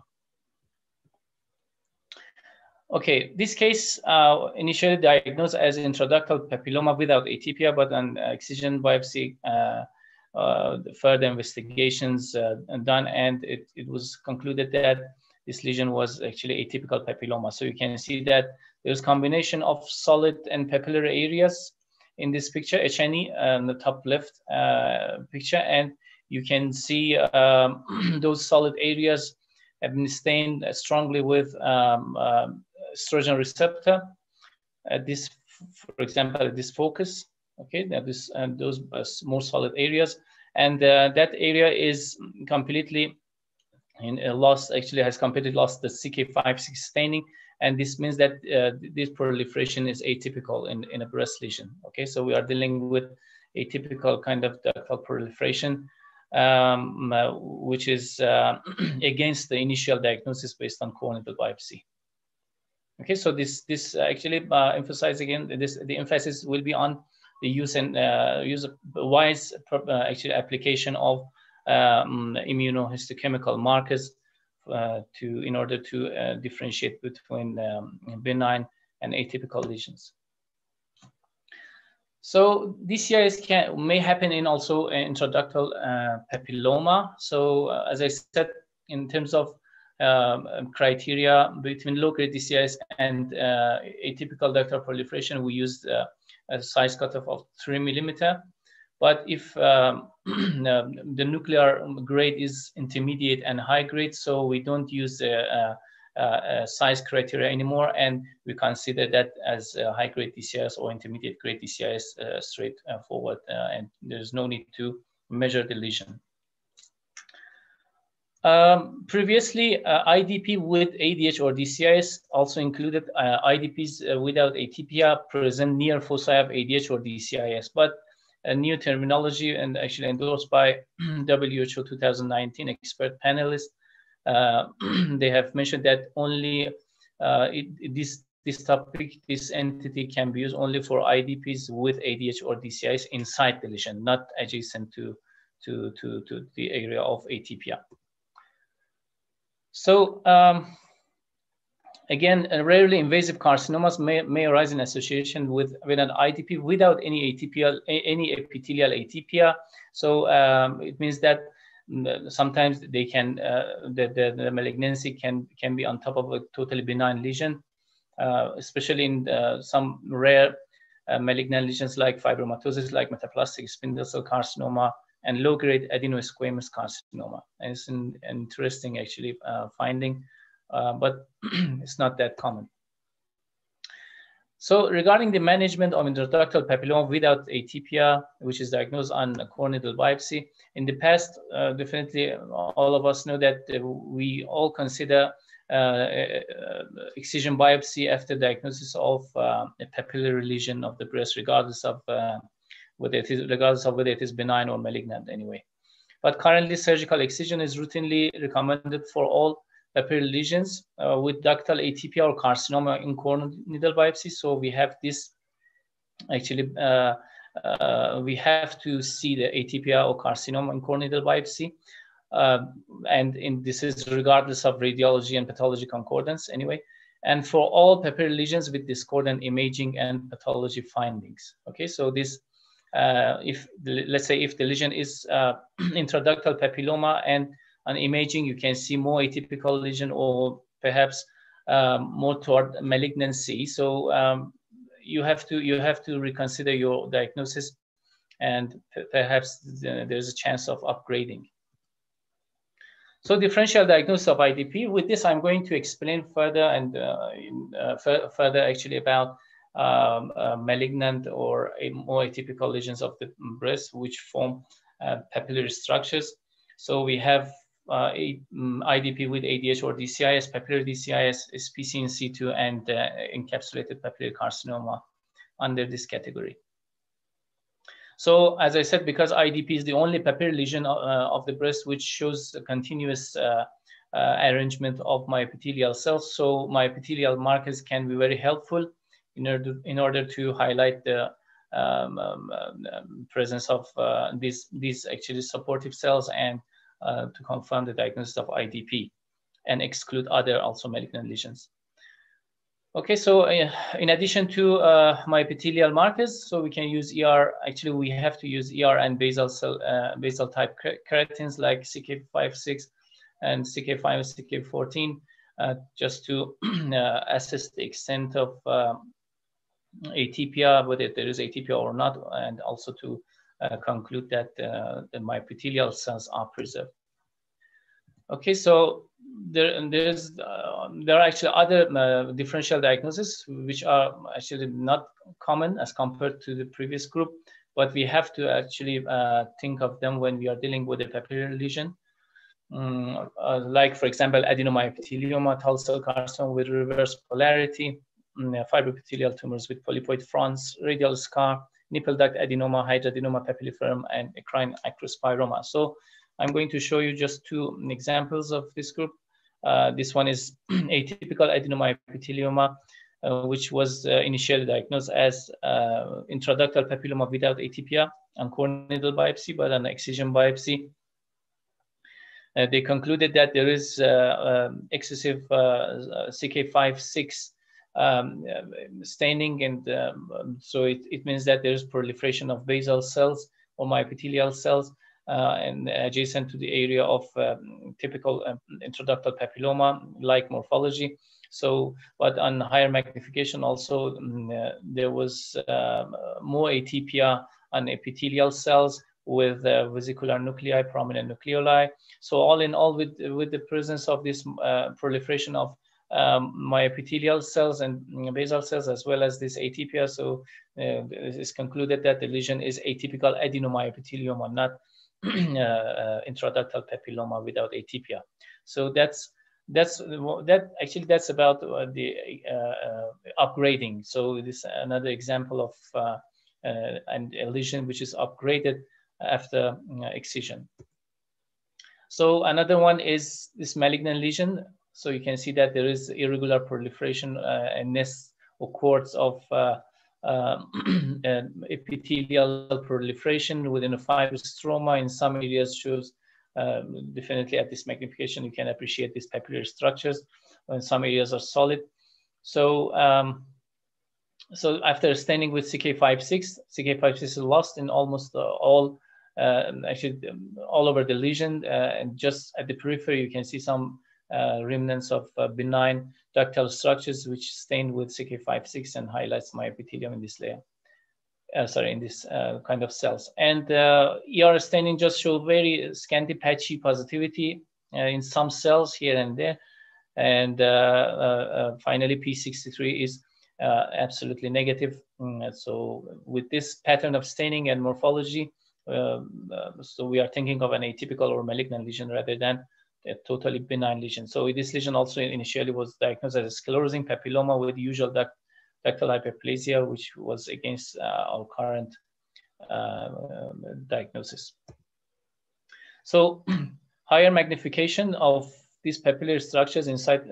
Okay, this case initially diagnosed as intraductal papilloma without atypia, but on excision biopsy, further investigations done, and it was concluded that this lesion was actually atypical papilloma. So you can see that there's combination of solid and papillary areas in this picture, HNE, on the top left picture, and you can see those solid areas have been stained strongly with estrogen receptor. This, for example, this focus, okay, that is, and those more solid areas, and that area is completely has completely lost the CK5/6 staining, and this means that this proliferation is atypical in a breast lesion. Okay, so we are dealing with atypical kind of ductal proliferation, which is against the initial diagnosis based on corneal biopsy. Okay, so this actually emphasize again, the emphasis will be on the use and use of wise actually application of immunohistochemical markers in order to differentiate between benign and atypical lesions. So DCIS may happen in also intraductal papilloma. So as I said, in terms of criteria between low-grade DCIS and atypical ductal proliferation, we used a size cutoff of 3 millimeter. But if the nuclear grade is intermediate and high grade, so we don't use a size criteria anymore, and we consider that as high grade DCIS or intermediate grade DCIS straight forward, and there's no need to measure the lesion. Previously, IDP with ADH or DCIS also included IDPs without atypia present near foci of ADH or DCIS, but a new terminology and actually endorsed by WHO 2019 expert panelists, they have mentioned that only this entity can be used only for IDPs with ADH or DCIS inside the lesion, not adjacent to the area of atypia. So Again, rarely invasive carcinomas may arise in association with an IDP without any epithelial atypia. So it means that sometimes they can the malignancy can be on top of a totally benign lesion, especially in some rare malignant lesions like fibromatosis, like metaplastic spindle cell carcinoma, and low-grade adenosquamous carcinoma. And it's an interesting, actually, finding, but it's not that common. So regarding the management of intraductal papilloma without atypia, which is diagnosed on a core needle biopsy, in the past, definitely all of us know that we all consider excision biopsy after diagnosis of a papillary lesion of the breast, regardless of whether it is benign or malignant anyway. But currently, surgical excision is routinely recommended for all papillary lesions with ductal atypia or carcinoma in core needle biopsy. So we have this, actually, we have to see the atypia or carcinoma in core needle biopsy. This is regardless of radiology and pathology concordance anyway. And for all papillary lesions with discordant imaging and pathology findings. Okay, so this, let's say if the lesion is intraductal papilloma, and on imaging you can see more atypical lesion or perhaps more toward malignancy. So you have to reconsider your diagnosis, and perhaps there's a chance of upgrading. So differential diagnosis of IDP. With this, I'm going to explain further and further actually about malignant or more atypical lesions of the breast, which form papillary structures. So we have IDP with ADH or DCIS, papillary DCIS, SPCNC2, and encapsulated papillary carcinoma under this category. So as I said, because IDP is the only papillary lesion of the breast which shows a continuous arrangement of myepithelial cells, so myepithelial markers can be very helpful in order to highlight the presence of these actually supportive cells, and to confirm the diagnosis of IDP and exclude other also malignant lesions. Okay, so in addition to myepithelial markers, so we can use ER. Actually, we have to use ER and basal type keratins like CK5-6 and CK5 and CK14, just to assess the extent of atypia, whether there is atypia or not, and also to conclude that the myepithelial cells are preserved. Okay, so there are actually other differential diagnoses which are actually not common as compared to the previous group, but we have to actually think of them when we are dealing with a papillary lesion. Like, for example, adenomyepithelioma, tall cell carcinoma with reverse polarity, fibroepithelial tumors with polypoid fronts, radial scar, nipple duct adenoma, hydranoma papilliferum, and eccrine acrospiroma. So I'm going to show you just two examples of this group. This one is atypical adenomyepithelioma, which was initially diagnosed as intraductal papilloma without atypia on core needle biopsy, but on excision biopsy, they concluded that there is excessive CK5-6 staining, and so it means that there is proliferation of basal cells or myepithelial cells and adjacent to the area of typical intraductal papilloma-like morphology. So, but on higher magnification also, there was more atypia on epithelial cells with vesicular nuclei, prominent nucleoli. So all in all, with the presence of this proliferation of myepithelial cells and basal cells, as well as this atypia, so it is concluded that the lesion is atypical adenomyepithelioma, not intraductal papilloma without atypia. So that's about the upgrading. So this is another example of and a lesion which is upgraded after excision. So another one is this malignant lesion. So you can see that there is irregular proliferation and nests or cords of epithelial proliferation within a fibrous stroma. In some areas shows definitely at this magnification, you can appreciate these papillary structures when some areas are solid. So, so after staining with CK56, CK56 is lost in almost all, actually all over the lesion, and just at the periphery, you can see some remnants of benign ductal structures which stained with CK56 and highlights my epithelium in this layer. In this kind of cells. And ER staining just show very scanty patchy positivity in some cells here and there. And finally, P63 is absolutely negative. So with this pattern of staining and morphology, so we are thinking of an atypical or malignant lesion rather than a totally benign lesion. So this lesion also initially was diagnosed as a sclerosing papilloma with usual ductal hyperplasia, which was against our current diagnosis. So higher magnification of these papillary structures inside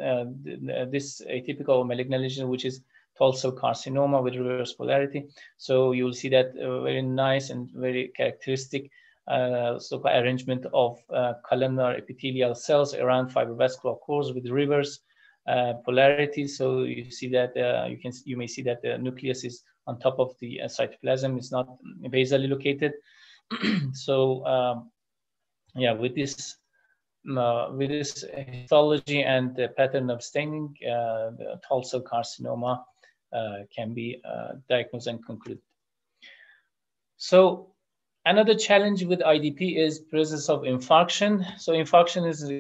this atypical malignant lesion, which is tall cell carcinoma with reverse polarity. So you will see that very nice and very characteristic arrangement of columnar epithelial cells around fibrovascular cores with reverse polarity. So you see that you may see that the nucleus is on top of the cytoplasm. It's not basally located. So yeah, with this histology and the pattern of staining, the tall cell carcinoma can be diagnosed and concluded. So another challenge with IDP is presence of infarction. So infarction is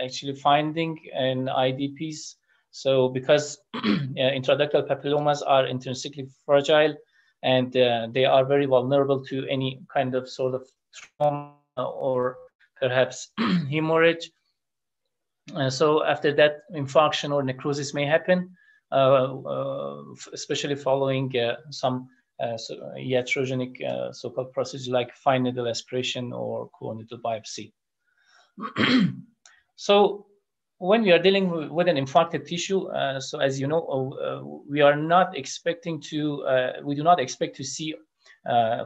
actually finding in IDPs. So because intraductal papillomas are intrinsically fragile and they are very vulnerable to any kind of sort of trauma or perhaps hemorrhage. So after that, infarction or necrosis may happen, especially following some iatrogenic so-called procedure like fine needle aspiration or core needle biopsy. So when we are dealing with an infarcted tissue, so as you know, we are not expecting to, we do not expect to see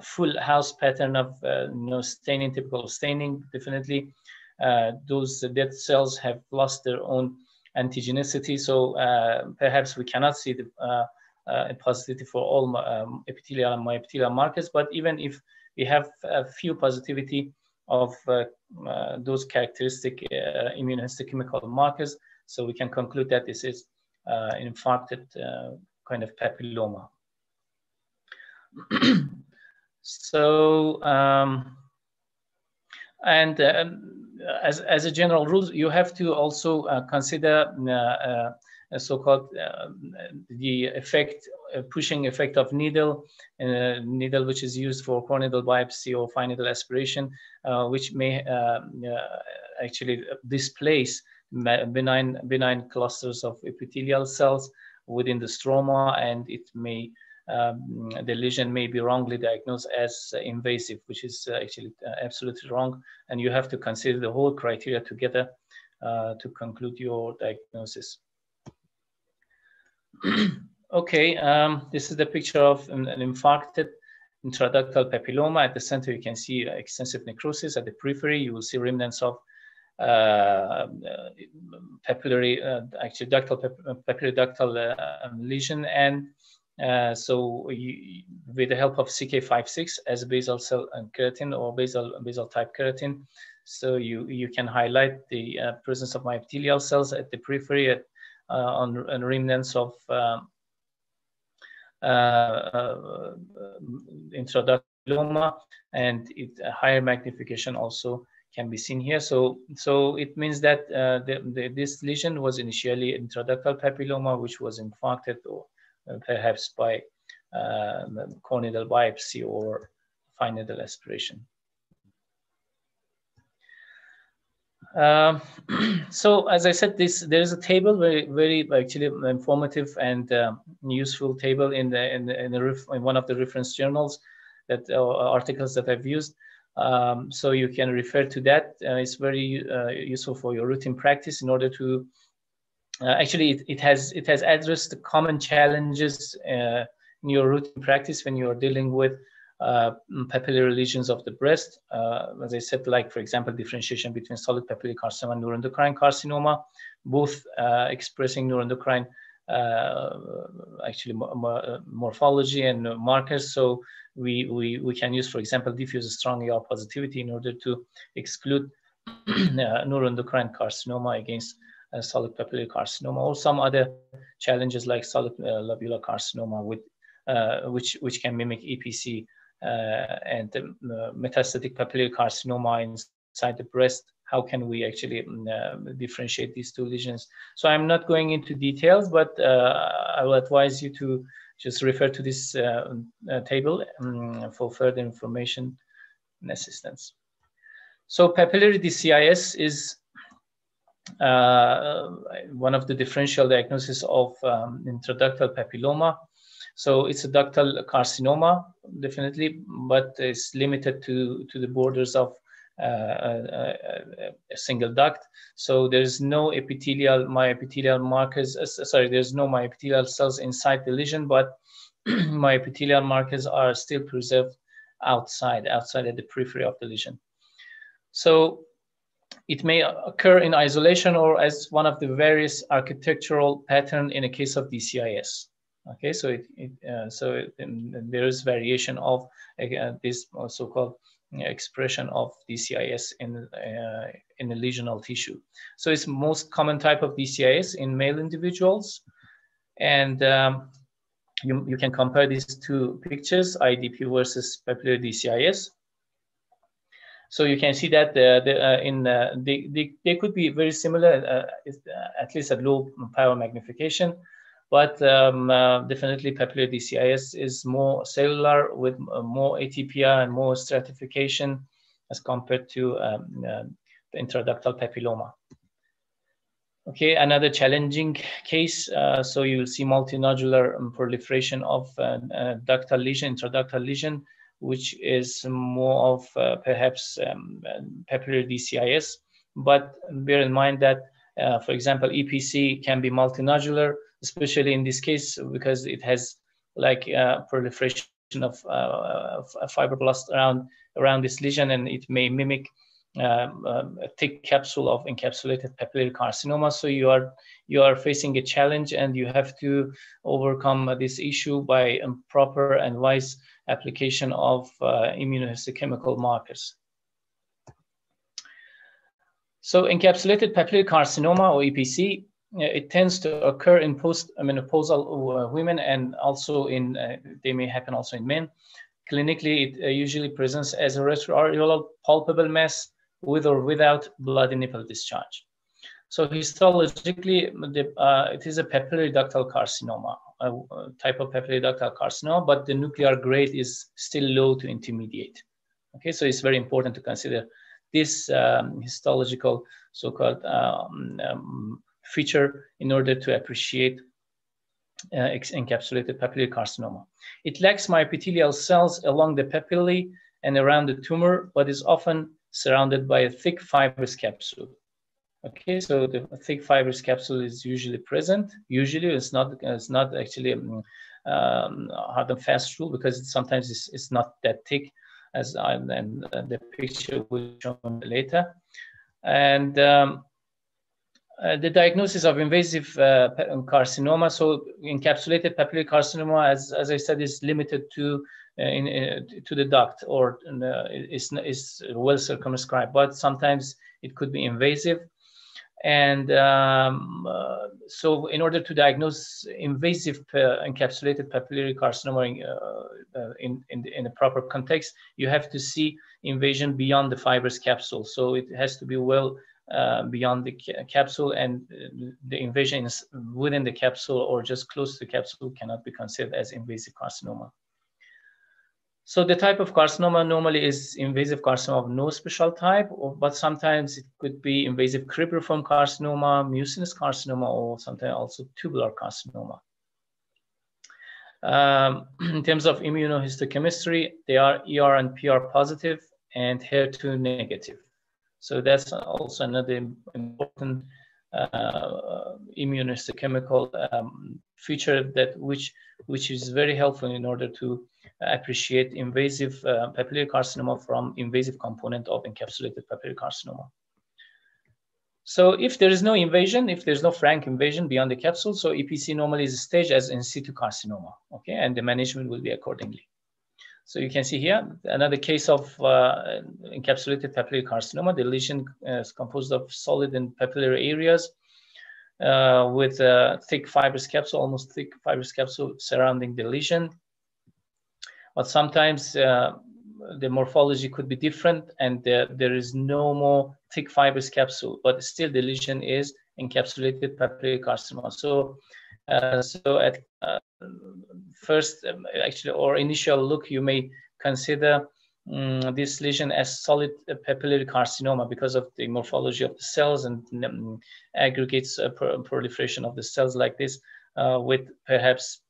full house pattern of staining, typical staining. Definitely, those dead cells have lost their own antigenicity, so perhaps we cannot see the positivity for all epithelial and myepithelial markers. But even if we have a few positivity of those characteristic immunohistochemical markers, so we can conclude that this is an infarcted kind of papilloma. So, as a general rule, you have to also consider so-called the effect, pushing effect of needle which is used for core needle biopsy or fine needle aspiration, which may actually displace benign clusters of epithelial cells within the stroma, and it may the lesion may be wrongly diagnosed as invasive, which is actually absolutely wrong, and you have to consider the whole criteria together to conclude your diagnosis. Okay, this is the picture of an infarcted intraductal papilloma. At the center, you can see extensive necrosis. At the periphery, you will see remnants of papillary, actually papillary ductal lesion, and so with the help of CK56 as basal cell keratin or basal type keratin, so you can highlight the presence of myepithelial cells at the periphery on remnants of intraductal, and a higher magnification also can be seen here. So it means that this lesion was initially intraductal papilloma, which was infarcted or perhaps by core needle biopsy or fine needle aspiration. So as I said, there is a table, very actually informative and useful table in one of the reference journals, that articles that I've used. So you can refer to that. It's very useful for your routine practice in order to actually it has addressed the common challenges in your routine practice when you are dealing with papillary lesions of the breast. As I said, like for example, differentiation between solid papillary carcinoma and neuroendocrine carcinoma, both expressing neuroendocrine actually morphology and markers. So we can use, for example, diffuse strong ER positivity in order to exclude neuroendocrine carcinoma against solid papillary carcinoma, or some other challenges like solid lobular carcinoma, with which can mimic EPC, and metastatic papillary carcinoma inside the breast. How can we actually differentiate these two lesions? So I'm not going into details, but I will advise you to just refer to this table for further information and assistance. So papillary DCIS is one of the differential diagnoses of intraductal papilloma. So it's a ductal carcinoma, definitely, but it's limited to the borders of a single duct. So there's no myoepithelial markers, there's no myoepithelial cells inside the lesion, but myoepithelial markers are still preserved outside at the periphery of the lesion. So it may occur in isolation or as one of the various architectural patterns in a case of DCIS. Okay, so there is variation of this so-called expression of DCIS in a lesional tissue. So it's most common type of DCIS in male individuals, and you can compare these two pictures, IDP versus papillary DCIS. So you can see that they could be very similar, at least at low power magnification, but definitely papillary DCIS is more cellular with more ATPR and more stratification as compared to the intraductal papilloma. Okay, another challenging case. So you will see multinodular proliferation of ductal lesion, intraductal lesion, which is more of perhaps papillary DCIS. But bear in mind that, for example, EPC can be multinodular, especially in this case because it has like proliferation of fibroblasts around this lesion, and it may mimic a thick capsule of encapsulated papillary carcinoma. So you are facing a challenge, and you have to overcome this issue by proper and wise application of immunohistochemical markers. So encapsulated papillary carcinoma, or EPC, it tends to occur in post-menopausal women, and also they may happen also in men. Clinically, it usually presents as a retroareolar palpable mass with or without bloody nipple discharge. So histologically, it is a papillary ductal carcinoma, a type of papillary ductal carcinoma, but the nuclear grade is still low to intermediate. Okay, so it's very important to consider this histological so-called feature in order to appreciate encapsulated papillary carcinoma. It lacks myoepithelial cells along the papillae and around the tumor, but is often surrounded by a thick fibrous capsule. Okay, so the thick fibrous capsule is usually present. Usually, it's not actually hard and fast rule, because sometimes it's not that thick, as the picture will show later. And the diagnosis of invasive carcinoma, so encapsulated papillary carcinoma, as I said, is limited to the duct, or is well circumscribed, but sometimes it could be invasive. And so in order to diagnose invasive encapsulated papillary carcinoma in a proper context, you have to see invasion beyond the fibrous capsule. So it has to be well beyond the capsule, and the invasion is within the capsule or just close to the capsule cannot be considered as invasive carcinoma. So the type of carcinoma normally is invasive carcinoma of no special type, but sometimes it could be invasive cribriform carcinoma, mucinous carcinoma, or sometimes also tubular carcinoma. In terms of immunohistochemistry, they are ER and PR positive and HER2 negative. So that's also another important immunohistochemical feature which is very helpful in order to appreciate invasive papillary carcinoma from invasive component of encapsulated papillary carcinoma. So if there is no invasion, if there's no frank invasion beyond the capsule, so EPC normally is staged as in situ carcinoma, okay, and the management will be accordingly. So you can see here another case of encapsulated papillary carcinoma. The lesion is composed of solid and papillary areas with a thick fibrous capsule, almost thick fibrous capsule surrounding the lesion. But sometimes the morphology could be different, and there is no more thick fibrous capsule, but still the lesion is encapsulated papillary carcinoma. So, at first, actually, or initial look, you may consider this lesion as solid papillary carcinoma because of the morphology of the cells and aggregates proliferation of the cells like this, with perhaps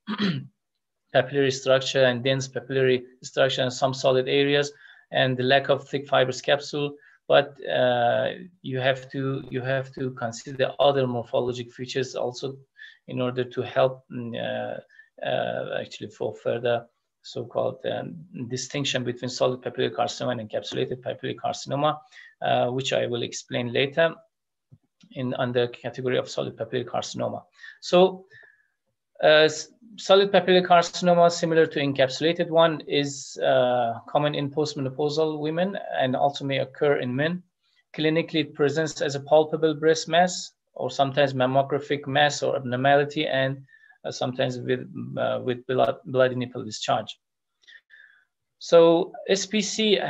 papillary structure and dense papillary structure and some solid areas, and the lack of thick fibrous capsule. But you have to consider other morphologic features also in order to help actually for further so-called distinction between solid papillary carcinoma and encapsulated papillary carcinoma, which I will explain later in under category of solid papillary carcinoma. So solid papillary carcinoma, similar to encapsulated one, is common in postmenopausal women and also may occur in men. Clinically, it presents as a palpable breast mass or sometimes mammographic mass or abnormality, and sometimes with bloody nipple discharge. So SPC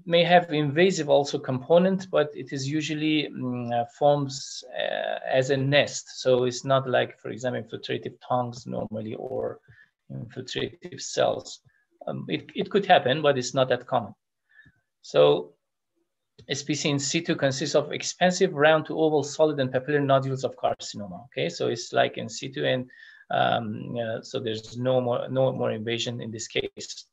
may have invasive also component, but it is usually forms as a nest. So it's not like, for example, infiltrative tongues normally or infiltrative cells. It could happen, but it's not that common. So SPC in situ consists of expansive round to oval solid and papillary nodules of carcinoma. Okay, so it's like in situ, and so there's no more invasion in this case.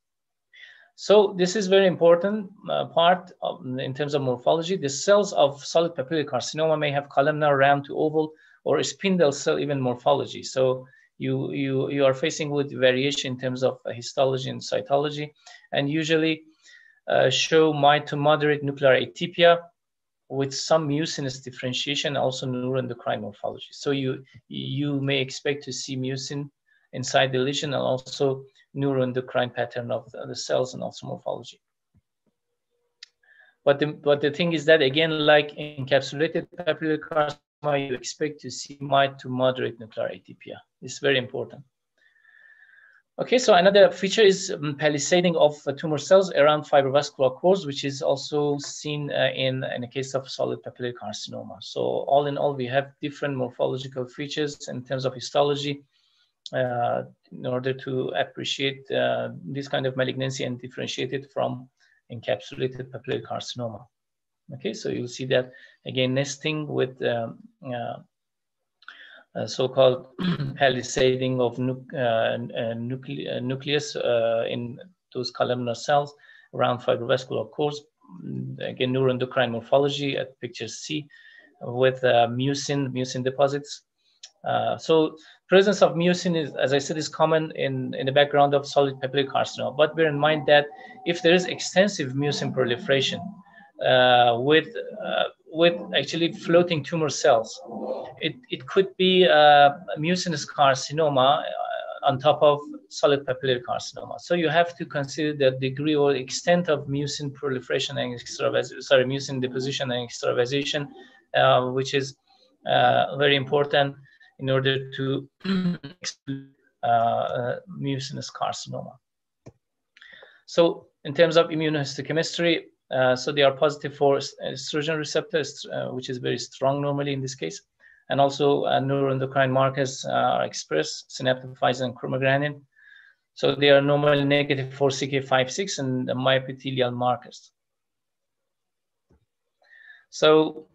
So this is very important part in terms of morphology. The cells of solid papillary carcinoma may have columnar, round to oval, or spindle cell even morphology. So you are facing with variation in terms of histology and cytology, and usually show mild to moderate nuclear atypia with some mucinous differentiation, also neuroendocrine morphology. So you may expect to see mucin inside the lesion and also neuroendocrine pattern of the cells and also morphology. But the thing is that, again, like encapsulated papillary carcinoma, you expect to see mild to moderate nuclear atypia. It's very important. Okay, so another feature is palisading of tumor cells around fibrovascular cores, which is also seen in a case of solid papillary carcinoma. So all in all, we have different morphological features in terms of histology in order to appreciate this kind of malignancy and differentiate it from encapsulated papillary carcinoma. Okay, so you'll see that, again, nesting with so-called palisading of nucleus in those columnar cells around fibrovascular cores. Again, neuroendocrine morphology at picture C with mucin deposits. So presence of mucin is, as I said, is common in the background of solid papillary carcinoma. But bear in mind that if there is extensive mucin proliferation with actually floating tumor cells, it could be mucinous carcinoma on top of solid papillary carcinoma. So you have to consider the degree or extent of mucin proliferation and mucin deposition and extravasation, which is very important in order to exclude mucinous carcinoma. So in terms of immunohistochemistry, so they are positive for estrogen receptors, which is very strong normally in this case. And also neuroendocrine markers are expressed, synaptophysin and chromogranin. So they are normally negative for CK5-6 and myepithelial markers. So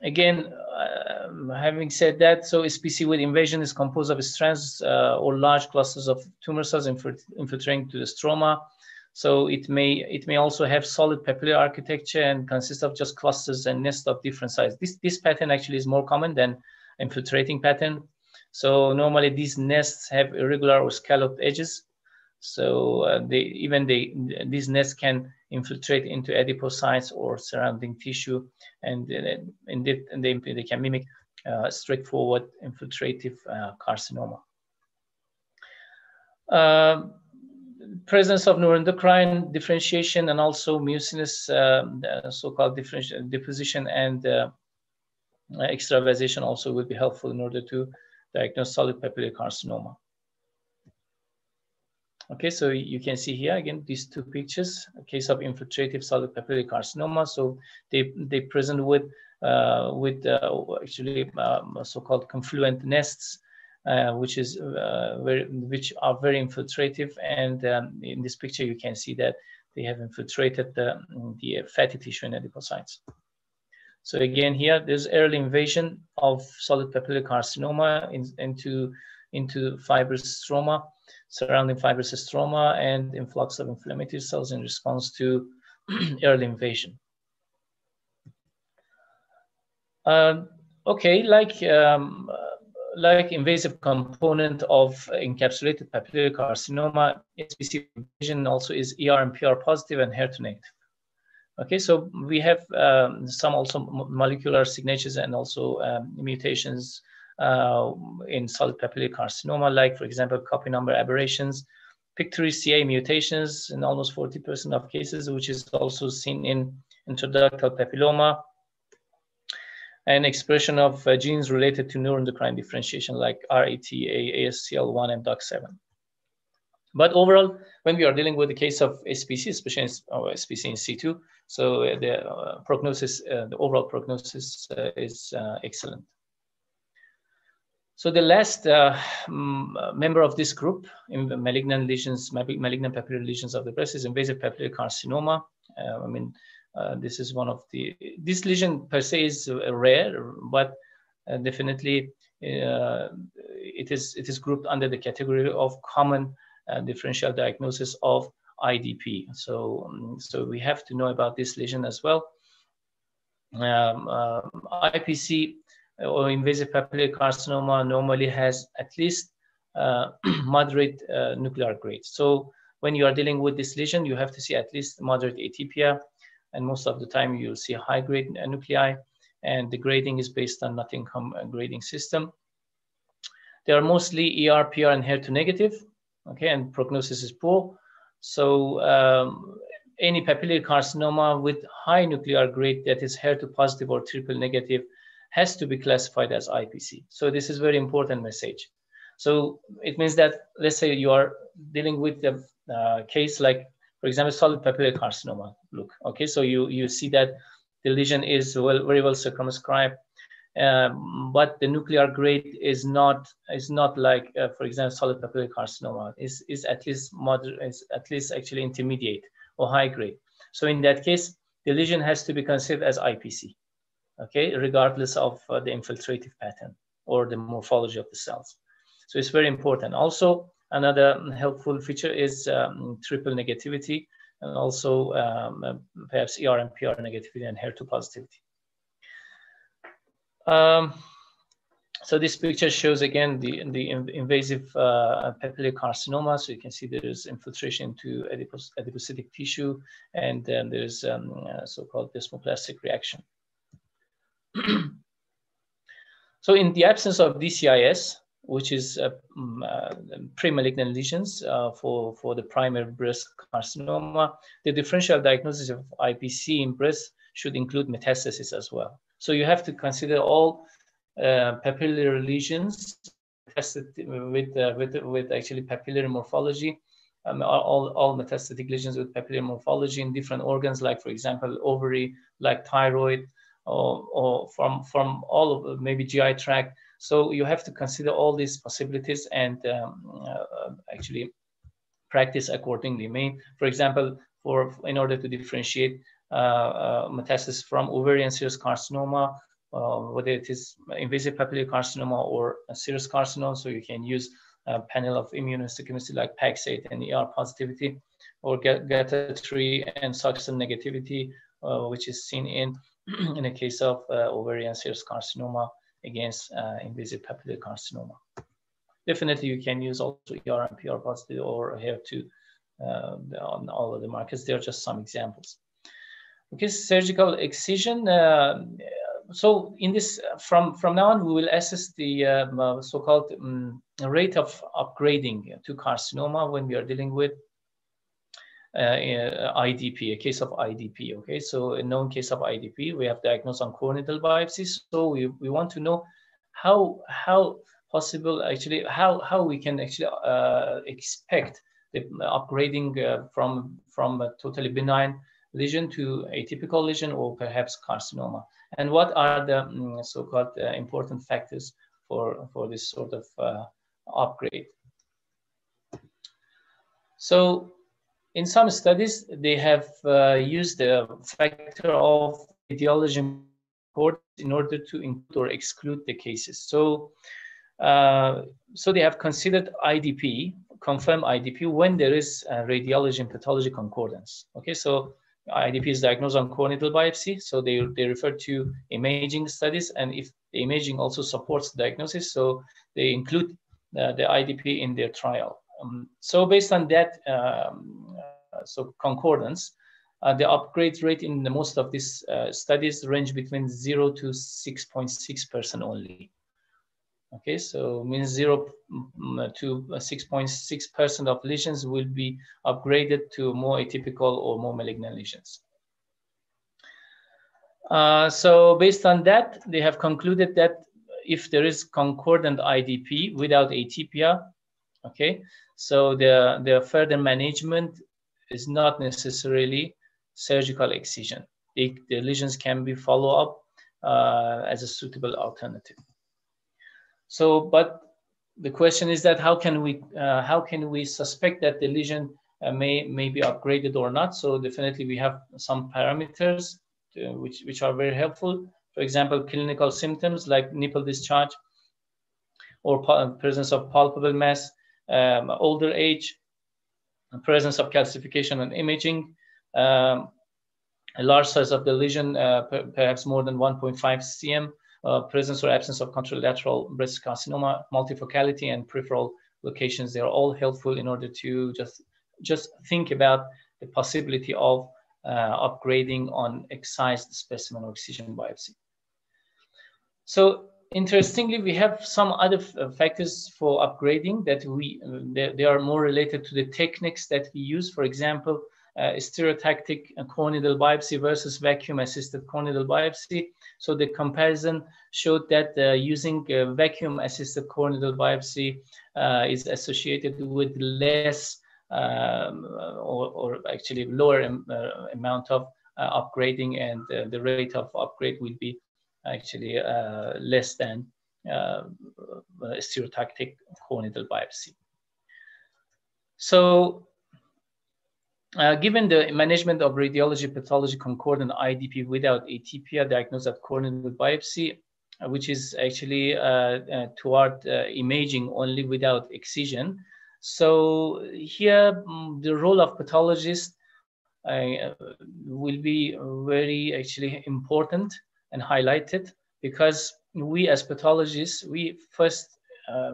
again, having said that, so SPC with invasion is composed of strands or large clusters of tumor cells infiltrating to the stroma. So it may also have solid papillary architecture and consist of just clusters and nests of different sizes. This pattern actually is more common than infiltrating pattern. So normally these nests have irregular or scalloped edges. So these nests can infiltrate into adipocytes or surrounding tissue, and they can mimic straightforward infiltrative carcinoma. Presence of neuroendocrine differentiation and also mucinous so-called deposition and extravasation also will be helpful in order to diagnose solid papillary carcinoma. Okay, so you can see here again these two pictures, a case of infiltrative solid papillary carcinoma. So they present with actually so-called confluent nests, which are very infiltrative. And in this picture, you can see that they have infiltrated the fatty tissue and adipocytes. So again, here there's early invasion of solid papillary carcinoma into fibrous stroma, surrounding fibrous stroma, and influx of inflammatory cells in response to early invasion. Okay, like invasive component of encapsulated papillary carcinoma, SPC invasion also is ER and PR positive and HER2 negative. Okay, so we have some also molecular signatures and also mutations in solid papillary carcinoma, like for example, copy number aberrations, PIK3CA mutations in almost 40% of cases, which is also seen in intraductal papilloma, and expression of genes related to neuroendocrine differentiation like RATA, ASCL1, and DOX7. But overall, when we are dealing with the case of SPC, especially SPC in situ, so the prognosis, the overall prognosis is excellent. So the last member of this group in the malignant lesions, malignant papillary lesions of the breast, is invasive papillary carcinoma. This is one of this lesion per se is rare, but definitely it is grouped under the category of common differential diagnosis of IDP. So we have to know about this lesion as well. IPC or invasive papillary carcinoma normally has at least moderate nuclear grade. So when you are dealing with this lesion, you have to see at least moderate atypia, and most of the time you'll see high grade nuclei, and the grading is based on Nottingham grading system. They are mostly ER, PR, and HER2 negative, okay, and prognosis is poor. So any papillary carcinoma with high nuclear grade that is HER2 positive or triple negative has to be classified as IPC. So this is very important message. So it means that, let's say you are dealing with the case like, for example, solid papillary carcinoma. Look, okay, so you see that the lesion is very well circumscribed, but the nuclear grade is not like, for example, solid papillary carcinoma is at least moderate, is at least actually intermediate or high grade. So in that case, the lesion has to be considered as IPC, okay, regardless of the infiltrative pattern or the morphology of the cells. So it's very important. Also, another helpful feature is triple negativity, and also perhaps ER and PR negativity and HER2 positivity. So this picture shows again the invasive papillary carcinoma. So you can see there is infiltration to adipocytic tissue, and then there's so-called desmoplastic reaction. So in the absence of DCIS, which is pre-malignant lesions for the primary breast carcinoma, the differential diagnosis of IPC in breast should include metastasis as well. So you have to consider all papillary lesions tested with actually papillary morphology, all metastatic lesions with papillary morphology in different organs, like for example ovary, like thyroid, or from all of maybe GI tract. So you have to consider all these possibilities and actually practice accordingly. For example, in order to differentiate metastasis from ovarian serous carcinoma, whether it is invasive papillary carcinoma or a serous carcinoma, so you can use a panel of immunohistochemistry like PAX8 and ER positivity. or GATA3 and succin negativity, which is seen in a case of ovarian serous carcinoma against invasive papillary carcinoma. Definitely, you can use also ER and PR positive or HER2 on all of the markers. They are just some examples. Okay, surgical excision. So in this, from now on, we will assess the so-called rate of upgrading to carcinoma when we are dealing with IDP, a case of IDP. Okay, so a known case of IDP, we have diagnosed on core needle biopsy. So we want to know how possible actually how we can actually expect the upgrading from a totally benign lesion to atypical lesion or perhaps carcinoma, and what are the so-called important factors for this sort of upgrade. So in some studies, they have used the factor of radiology in order to include or exclude the cases. So, so they have considered IDP, confirmed IDP, when there is radiology and pathology concordance. Okay, so IDP is diagnosed on core needle biopsy, so they refer to imaging studies, and if the imaging also supports the diagnosis, so they include the IDP in their trial. So based on that, so concordance, the upgrade rate in most of these studies range between 0 to 6.6% only. Okay, so means 0 to 6.6% of lesions will be upgraded to more atypical or more malignant lesions. So based on that, they have concluded that if there is concordant IDP without atypia, okay, so the further management is not necessarily surgical excision. The lesions can be followed up as a suitable alternative. So, but the question is that how can we suspect that the lesion may be upgraded or not? So definitely we have some parameters which are very helpful. For example, clinical symptoms like nipple discharge or presence of palpable mass, older age, presence of calcification on imaging, a large size of the lesion, perhaps more than 1.5 cm, presence or absence of contralateral breast carcinoma, multifocality, and peripheral locations. They are all helpful in order to just think about the possibility of upgrading on excised specimen or excision biopsy. So interestingly, we have some other factors for upgrading that they are more related to the techniques that we use. For example, stereotactic core needle biopsy versus vacuum-assisted core needle biopsy. So the comparison showed that using vacuum-assisted core needle biopsy is associated with less or actually lower amount of upgrading, and the rate of upgrade will be actually less than stereotactic core needle biopsy. So given the management of radiology pathology concordant IDP without atypia diagnosed at core needle biopsy, which is actually toward imaging only without excision. So here the role of pathologist will be very actually important and highlighted, because we as pathologists, we first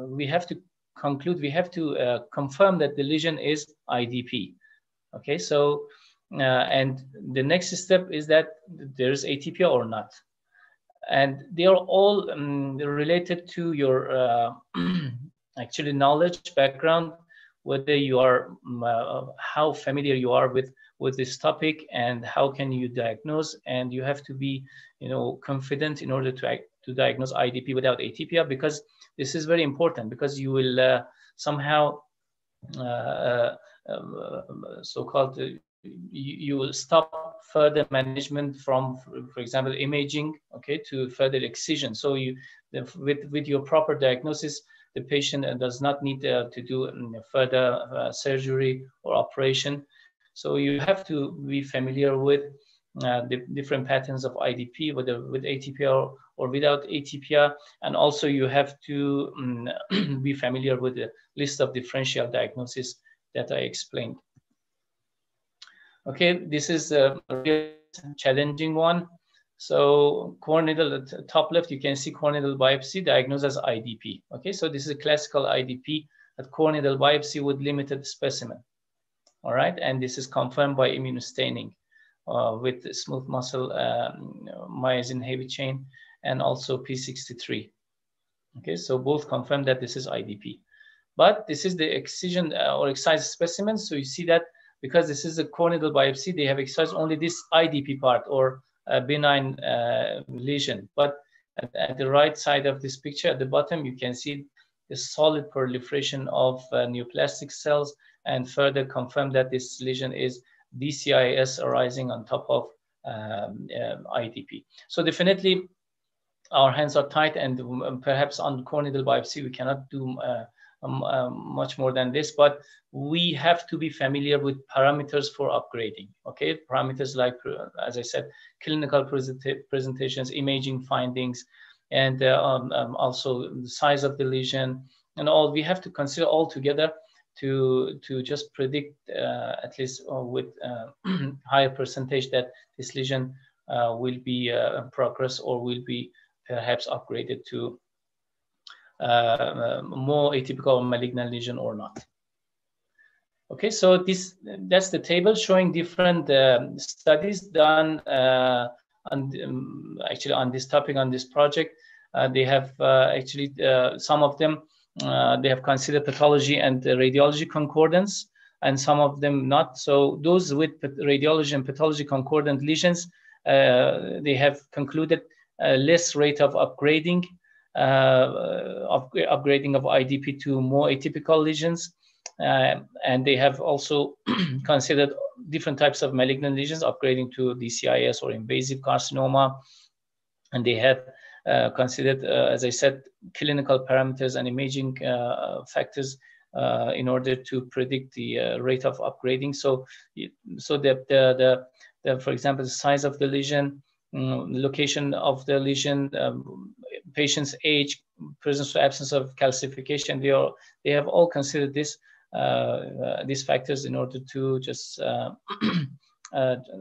we have to conclude, we have to confirm that the lesion is IDP. Okay, so and the next step is that there's atypia or not, and they are all related to your actually knowledge, background, whether you are how familiar you are with this topic and how can you diagnose, and you have to be confident in order to diagnose IDP without atypia, because this is very important, because you will somehow so-called you will stop further management from, for example, imaging, okay, to further excision. So with your proper diagnosis, the patient does not need to do further surgery or operation. So you have to be familiar with the different patterns of IDP, whether with atypia or without atypia, and also you have to be familiar with the list of differential diagnoses that I explained. Okay, this is a really challenging one. So core needle at the top left, you can see core needle biopsy diagnosed as IDP. Okay, so this is a classical IDP at core needle biopsy with limited specimen. All right, and this is confirmed by immunostaining with smooth muscle myosin heavy chain and also P63. Okay, so both confirm that this is IDP. But this is the excision or excised specimen. So you see that because this is a core needle biopsy, they have excised only this IDP part or benign lesion. But at the right side of this picture, at the bottom, you can see the solid proliferation of neoplastic cells and further confirm that this lesion is DCIS arising on top of IDP. So definitely our hands are tied, and perhaps on core needle biopsy, we cannot do much more than this, but we have to be familiar with parameters for upgrading. Okay, parameters like, as I said, clinical presentations, imaging findings, and also the size of the lesion, and all. We have to consider all together to just predict at least with higher percentage that this lesion will be progress or will be perhaps upgraded to more atypical or malignant lesion or not. Okay, so that's the table showing different studies done actually on this topic, on this project. They have actually, some of them, they have considered pathology and radiology concordance, and some of them not. So those with radiology and pathology concordant lesions, they have concluded less rate of upgrading, upgrading of IDP to more atypical lesions. And they have also considered different types of malignant lesions, upgrading to DCIS or invasive carcinoma. And they have considered, as I said, clinical parameters and imaging factors in order to predict the rate of upgrading. So for example, the size of the lesion, location of the lesion, patient's age, presence or absence of calcification, they have all considered these factors in order to just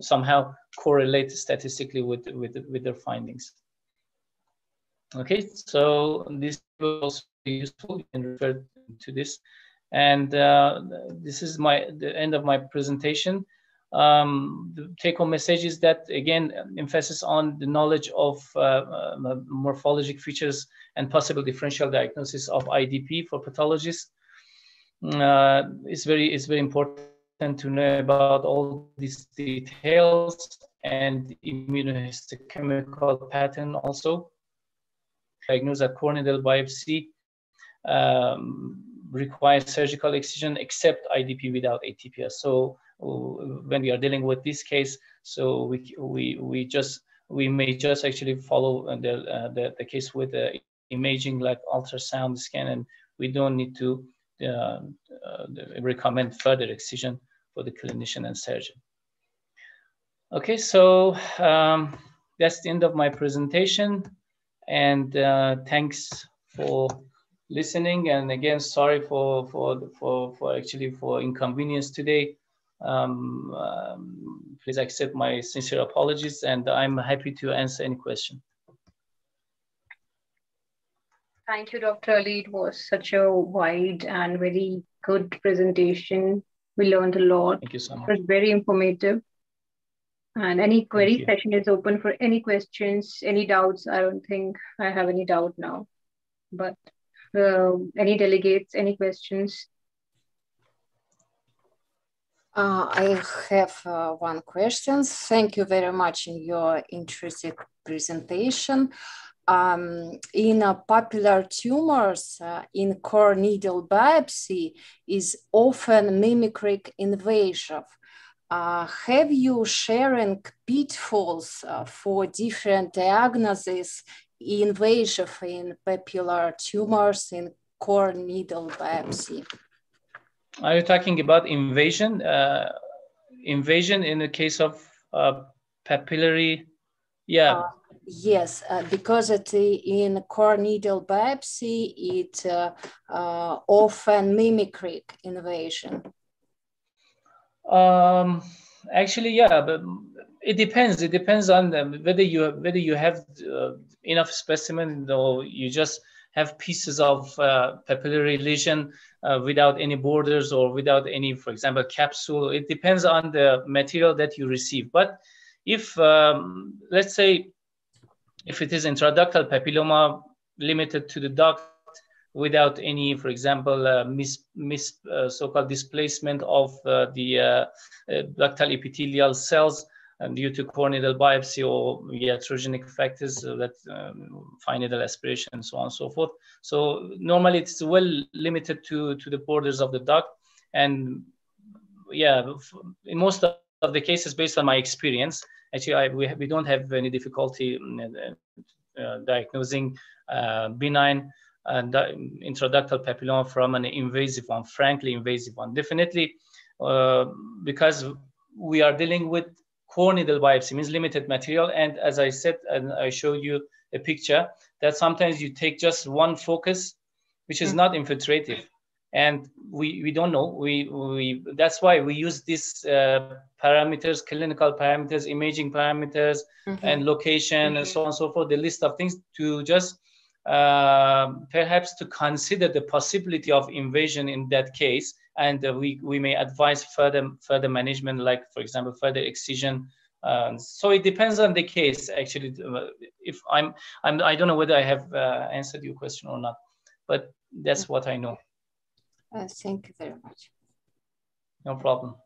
somehow correlate statistically with their findings. Okay, so this will also be useful. You can refer to this, and this is the end of my presentation. The take-home message is that, again, emphasis on the knowledge of morphologic features and possible differential diagnosis of IDP for pathologists. It's very important to know about all these details and immunohistochemical pattern also. Diagnose a core needle biopsy requires surgical excision except IDP without ATPS. So when we are dealing with this case, so we may just actually follow the case with imaging like ultrasound scan, and we don't need to recommend further excision for the clinician and surgeon. Okay, so that's the end of my presentation, and thanks for listening. And again, sorry for inconvenience today. Please accept my sincere apologies, and I'm happy to answer any question. Thank you, Dr. Ali. It was such a wide and very good presentation. We learned a lot. Thank you so much. It was very informative. And any query session is open for any questions, any doubts. I don't think I have any doubt now. But any delegates, any questions? I have one question. Thank you very much in your interesting presentation. In popular tumors, in core needle biopsy is often mimicry invasive. Have you sharing pitfalls for different diagnoses invasive in popular tumors in core needle biopsy? Are you talking about invasion? Invasion in the case of papillary? Yeah. Yes, because in core needle biopsy, it often mimicry invasion. Actually, yeah, but it depends. It depends on whether you have enough specimen, or you just have pieces of papillary lesion without any borders or without any, for example, capsule. It depends on the material that you receive. But if let's say if it is intraductal papilloma limited to the duct without any, for example, so-called displacement of the ductal epithelial cells due to core needle biopsy or iatrogenic factors that fine needle aspiration and so on and so forth. So normally it's well limited to the borders of the duct. And yeah, in most of the cases, based on my experience, actually we don't have any difficulty diagnosing benign intraductal papilloma from an invasive one, frankly invasive one. Definitely, because we are dealing with core needle biopsy, means limited material. And as I said, and I showed you a picture, that sometimes you take just one focus, which is not infiltrative. And we don't know. That's why we use these parameters, clinical parameters, imaging parameters, and location, and so on and so forth, the list of things to just perhaps to consider the possibility of invasion in that case. And we may advise further management, like, for example, further excision. So it depends on the case, actually. If I don't know whether I have answered your question or not, but that's what I know. Thank you very much. No problem.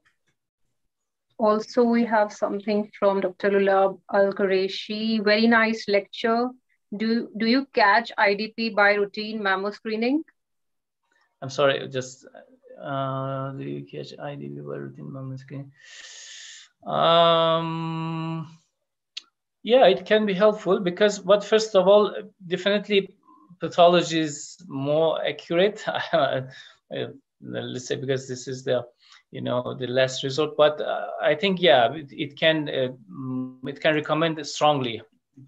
Also, we have something from Dr. Lulab Al-Qureshi. Very nice lecture. Do you catch IDP by routine mammo screening? I'm sorry, just do you catch IDP by routine mammo screening? Yeah, it can be helpful because first of all, definitely pathology is more accurate. Let's say because this is the last resort. But I think it can recommend strongly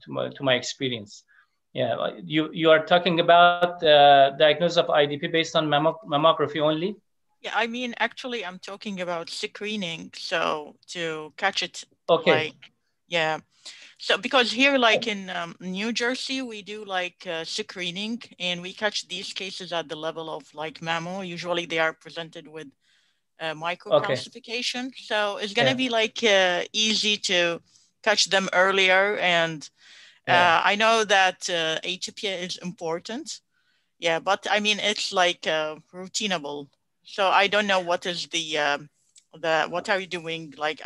to my experience. Yeah, you are talking about diagnosis of IDP based on mammography only. Yeah, I mean, actually, I'm talking about screening. So to catch it, okay. Yeah. So because here, like in New Jersey, we do like screening, and we catch these cases at the level of like mammo. Usually they are presented with microcalcification. So it's going to be like easy to catch them earlier. And I know that atypia is important. Yeah, but I mean, it's like routinable. So I don't know what is what are you doing like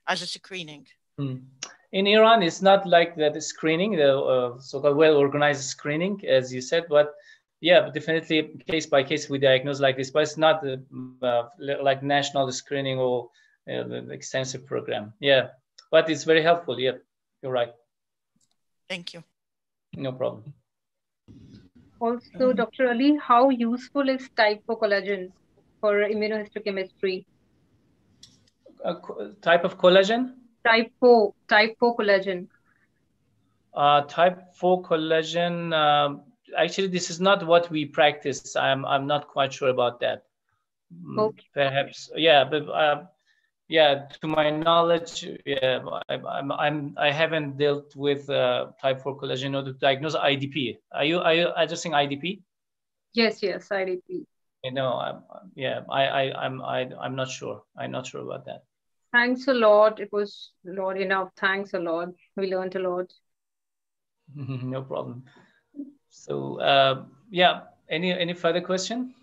as a screening? In Iran, it's not like the screening, the so-called well-organized screening, as you said, but yeah, definitely case by case we diagnose like this, but it's not like national screening or the extensive program. Yeah, but it's very helpful. Yeah, you're right. Thank you. No problem. Also, Dr. Ali, how useful is type 4 collagen for immunohistochemistry? Type of collagen? Type 4 collagen. Type 4 collagen. Actually, this is not what we practice. I'm not quite sure about that. Okay. Perhaps, yeah, but yeah, to my knowledge, yeah, I haven't dealt with type 4 collagen or to diagnose IDP. Are you addressing IDP? Yes, IDP. No, I'm not sure. I'm not sure about that. Thanks a lot. It was not enough. Thanks a lot. We learned a lot. No problem. So yeah, any further question?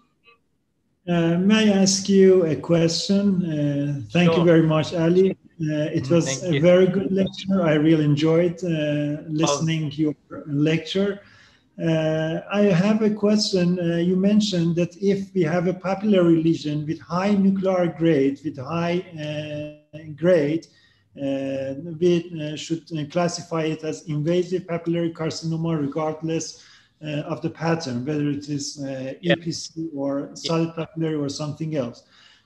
May I ask you a question? Thank you very much, Ali. It was a very good lecture. I really enjoyed listening to your lecture. I have a question. You mentioned that if we have a papillary lesion with high nuclear grade, we should classify it as invasive papillary carcinoma regardless of the pattern, whether it is EPC or solid papillary or something else.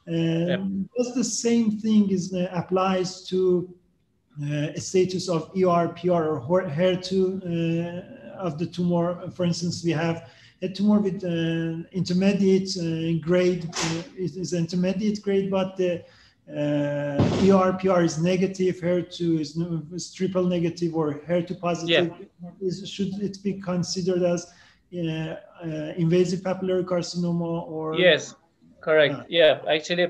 Does the same thing applies to a status of ER, PR, or HER2 of the tumor? For instance, we have a tumor with intermediate grade, is intermediate grade, but the ER/PR is negative, HER2 is triple negative or HER2 positive, should it be considered as invasive papillary carcinoma or? Yes, correct. Yeah, actually,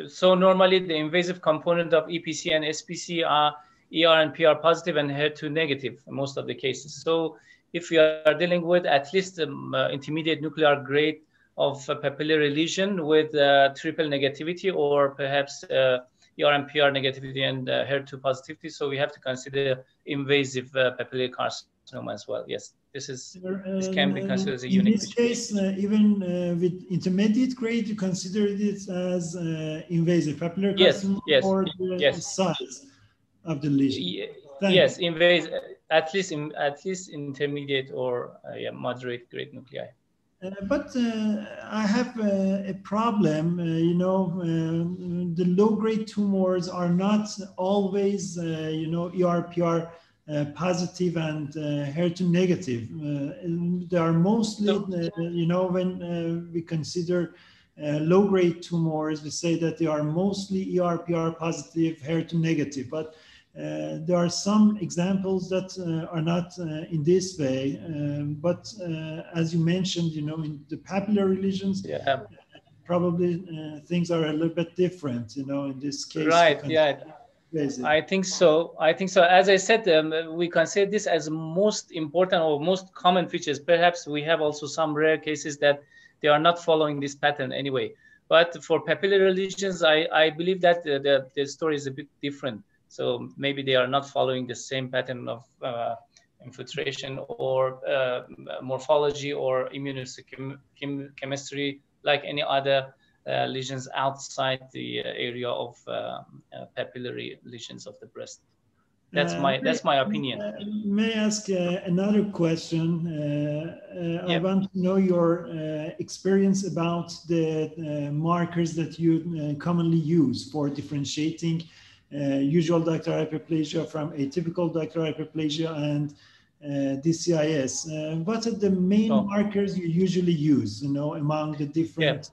so normally the invasive component of EPC and SPC are ER and PR positive and HER2 negative in most of the cases. So if you are dealing with at least intermediate nuclear grade of papillary lesion with triple negativity or perhaps ER and PR negativity and HER2 positivity, so we have to consider invasive papillary carcinoma as well. Yes, this can be considered as a unique. In this case, even with intermediate grade, you consider it as invasive papillary carcinoma or the size of the lesion? Yes, invasive, at least intermediate or moderate grade nuclei. But I have a problem, you know, the low-grade tumors are not always, you know, ER/PR positive and HER2 negative. They are mostly, you know, when we consider low-grade tumors, we say that they are mostly ER/PR positive, HER2 negative. But there are some examples that are not in this way, but as you mentioned, you know, in the papillary lesions, probably things are a little bit different, you know, in this case. Right, yeah. I think so. As I said, we consider this as most important or most common features. Perhaps we have also some rare cases that they are not following this pattern anyway. But for papillary lesions, I believe that the story is a bit different. So maybe they are not following the same pattern of infiltration or morphology or immunohistochemistry like any other lesions outside the area of papillary lesions of the breast. That's my opinion. May I ask another question? I want to know your experience about the markers that you commonly use for differentiating usual ductal hyperplasia from atypical ductal hyperplasia and DCIS. What are the main markers you usually use, you know, among the different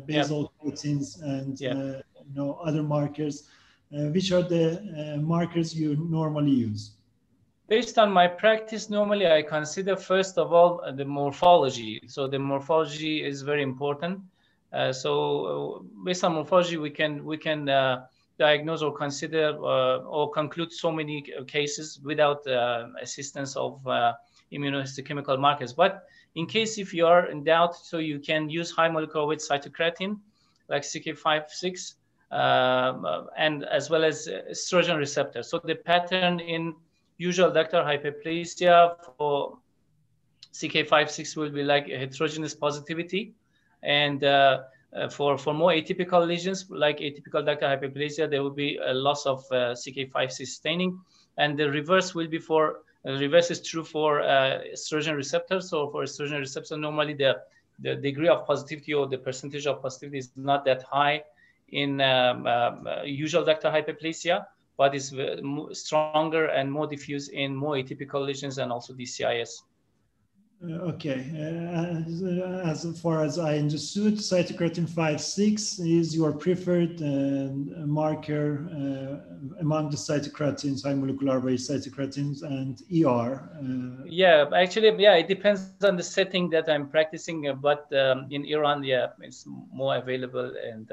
basal proteins and you know, other markers? Which are the markers you normally use? Based on my practice, normally I consider first of all the morphology. So the morphology is very important. So based on morphology, we can diagnose or consider or conclude so many cases without assistance of immunohistochemical markers. But in case if you are in doubt, so you can use high molecular weight cytokeratin like CK5/6 and as well as estrogen receptor. So the pattern in usual ductal hyperplasia for CK5/6 will be like heterogeneous positivity, and for more atypical lesions like atypical ductal hyperplasia, there will be a loss of CK5/6 staining, and the reverse will be for reverse is true for estrogen receptors. So for estrogen receptor, normally the degree of positivity or the percentage of positivity is not that high in usual ductal hyperplasia, but is stronger and more diffuse in more atypical lesions and also DCIS. Okay, as far as I understood, cytokeratin 5/6 is your preferred marker among the cytokratins, high molecular weight cytokratins, and ER. Yeah, actually, yeah, it depends on the setting that I'm practicing, but in Iran, yeah, it's more available, and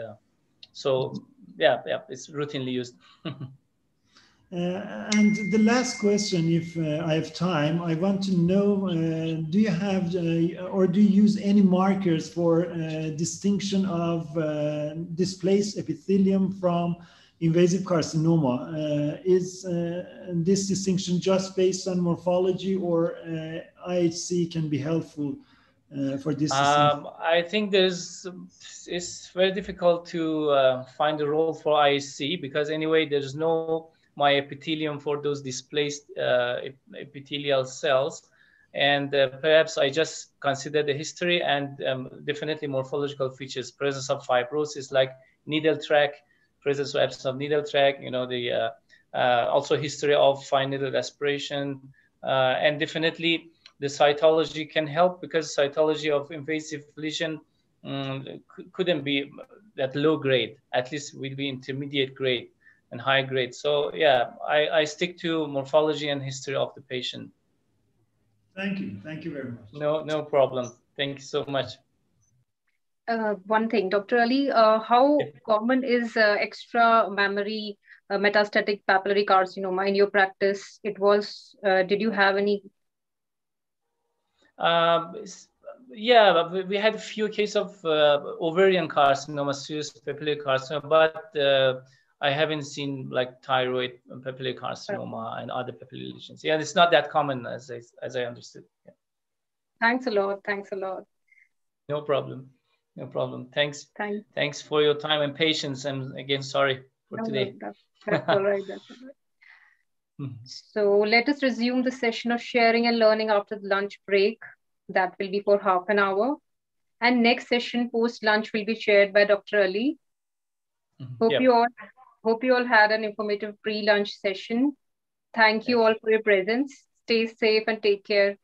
so yeah, it's routinely used. And the last question, if I have time, I want to know, do you have or do you use any markers for distinction of displaced epithelium from invasive carcinoma? Is this distinction just based on morphology, or IHC can be helpful for this distinction? I think it's very difficult to find a role for IHC because anyway, there's no myepithelium for those displaced epithelial cells, and perhaps I just consider the history and definitely morphological features, presence of fibrosis like needle track, presence or absence of needle track, you know, the also history of fine needle aspiration, and definitely the cytology can help because cytology of invasive lesion couldn't be that low grade. At least will be intermediate grade and high grade. So yeah, I stick to morphology and history of the patient. Thank you. Thank you very much. No problem. Thank you so much. One thing, Dr. Ali, how common is extra mammary metastatic papillary carcinoma in your practice? It was, did you have any? Yeah, we had a few cases of ovarian carcinoma, serous papillary carcinoma, but I haven't seen like thyroid papillary carcinoma and other papillary lesions. Yeah, it's not that common as I understood. Yeah. Thanks a lot. Thanks a lot. No problem. No problem. Thanks for your time and patience. And again, sorry for today. No, that's all right. That's all right. So let us resume the session of sharing and learning after the lunch break. That will be for half an hour. And next session post lunch will be chaired by Dr. Ali. Hope you all had an informative pre-lunch session. Thank you all for your presence. Stay safe and take care.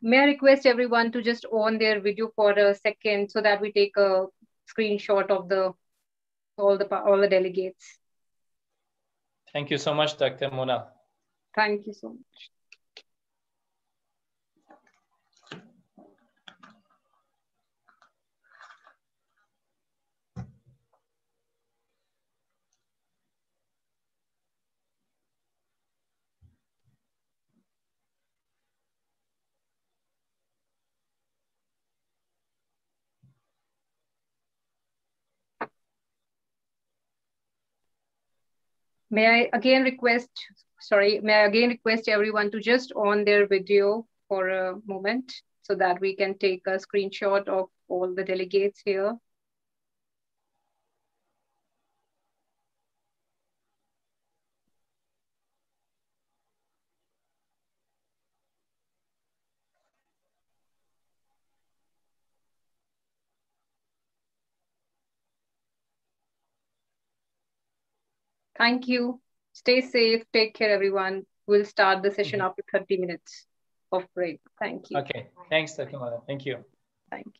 May I request everyone to just on their video for a second so that we take a screenshot of all the delegates. Thank you so much, Dr. Mona. Thank you so much. May I again request everyone to just on their video for a moment so that we can take a screenshot of all the delegates here. Thank you. Stay safe. Take care, everyone. We'll start the session after 30 minutes of break. Thank you. Okay. Thanks, Dr. Mona. Thank you. Thank you.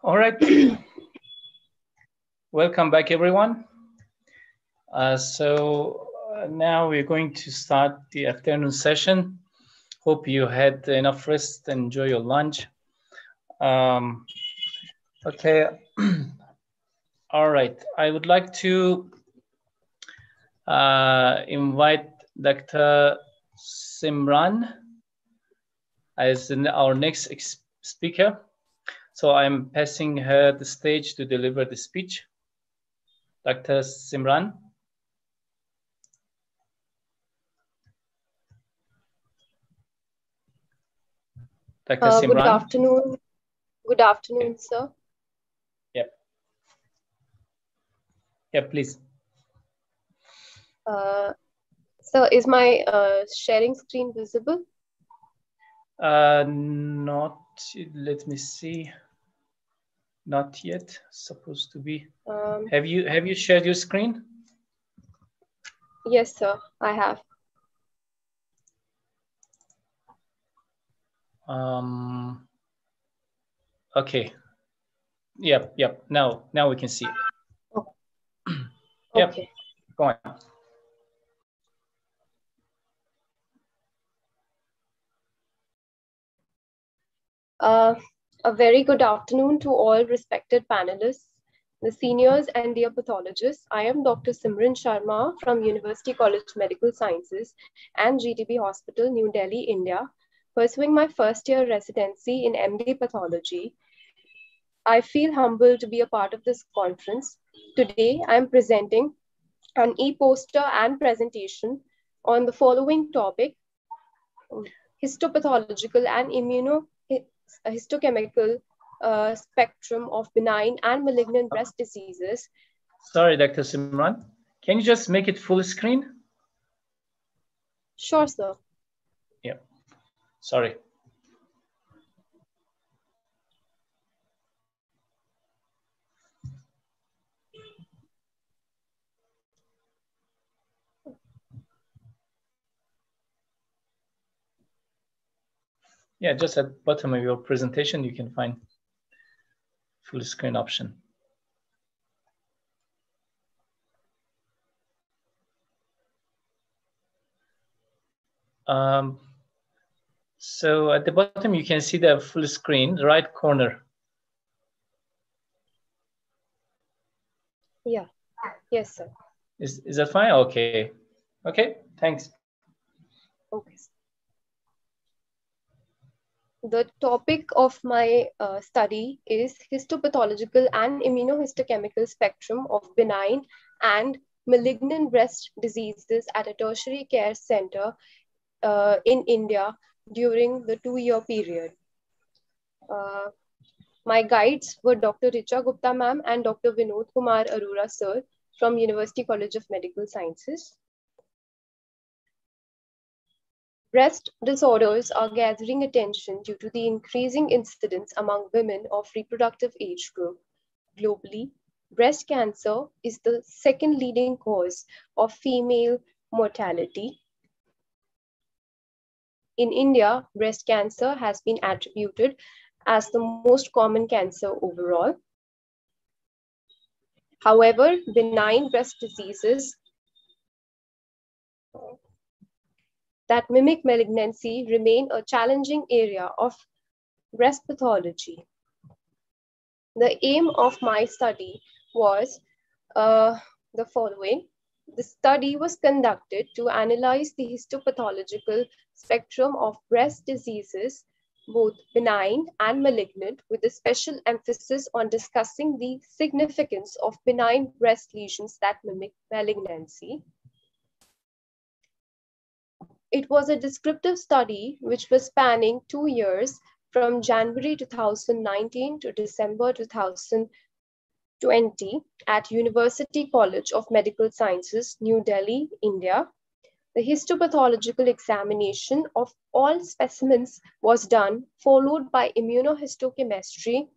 All right. Welcome back, everyone. Now we're going to start the afternoon session. Hope you had enough rest and enjoy your lunch. Okay. All right. I would like to invite Dr. Simran as our next speaker. So I'm passing her the stage to deliver the speech. Dr. Simran. Dr. Simran. Good afternoon. Good afternoon, sir. Yep. Yeah, please. So is my sharing screen visible? Not, let me see. Not yet, supposed to be. Have you shared your screen? Yes, sir, I have. Okay. Yep. Now we can see it. Oh. Yep. Okay. Go on. A very good afternoon to all respected panelists, the seniors and dear pathologists. I am Dr. Simran Sharma from University College Medical Sciences and GTB Hospital, New Delhi, India, pursuing my first year residency in MD Pathology. I feel humbled to be a part of this conference. Today, I am presenting an e-poster and presentation on the following topic: histopathological and immunohistochemical spectrum of benign and malignant breast diseases. Sorry, Dr. Simran. Can you just make it full screen? Sure, sir. Yeah. Sorry. Yeah, just at the bottom of your presentation, you can find full screen option. So at the bottom, you can see the full screen, the right corner. Yeah. Yes, sir. Is that fine? Okay. Okay. Thanks. Okay. The topic of my study is histopathological and immunohistochemical spectrum of benign and malignant breast diseases at a tertiary care center in India during the 2-year period. My guides were Dr. Richa Gupta ma'am and Dr. Vinod Kumar Arora sir from University College of Medical Sciences. Breast disorders are gathering attention due to the increasing incidence among women of reproductive age group. Globally, breast cancer is the second leading cause of female mortality. In India, breast cancer has been attributed as the most common cancer overall. However, benign breast diseases that mimic malignancy remain a challenging area of breast pathology. The aim of my study was the following. The study was conducted to analyze the histopathological spectrum of breast diseases, both benign and malignant, with a special emphasis on discussing the significance of benign breast lesions that mimic malignancy. It was a descriptive study which was spanning 2 years from January 2019 to December 2020 at University College of Medical Sciences, New Delhi, India. The histopathological examination of all specimens was done, followed by immunohistochemistry,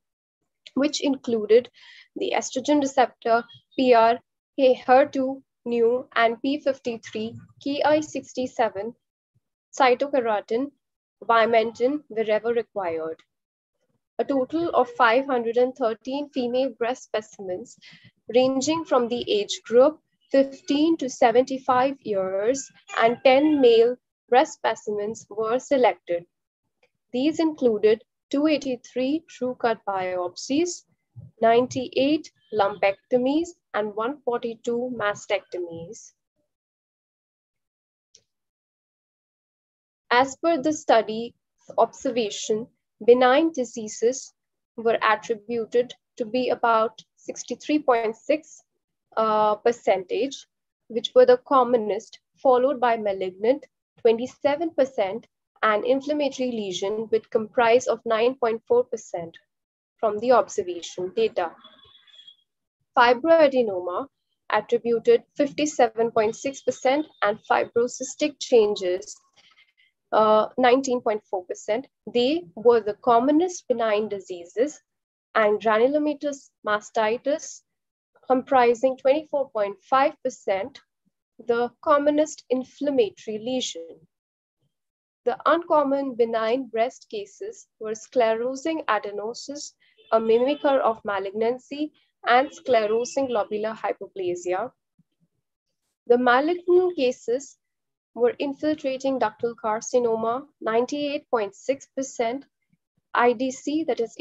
which included the estrogen receptor, PR, HER2, NEU, and P53, Ki67, cytokeratin, vimentin wherever required. a total of 513 female breast specimens ranging from the age group 15 to 75 years, and 10 male breast specimens were selected. These included 283 true-cut biopsies, 98 lumpectomies, and 142 mastectomies. As per the study observation, benign diseases were attributed to be about 63.6%, which were the commonest, followed by malignant 27% and inflammatory lesion, which comprise of 9.4% from the observation data. Fibroadenoma attributed 57.6% and fibrocystic changes 19.4%. They were the commonest benign diseases, and granulomatous mastitis comprising 24.5%, the commonest inflammatory lesion. The uncommon benign breast cases were sclerosing adenosis, a mimicker of malignancy, and sclerosing lobular hypoplasia. The malignant cases were infiltrating ductal carcinoma, 98.6%, IDC, that is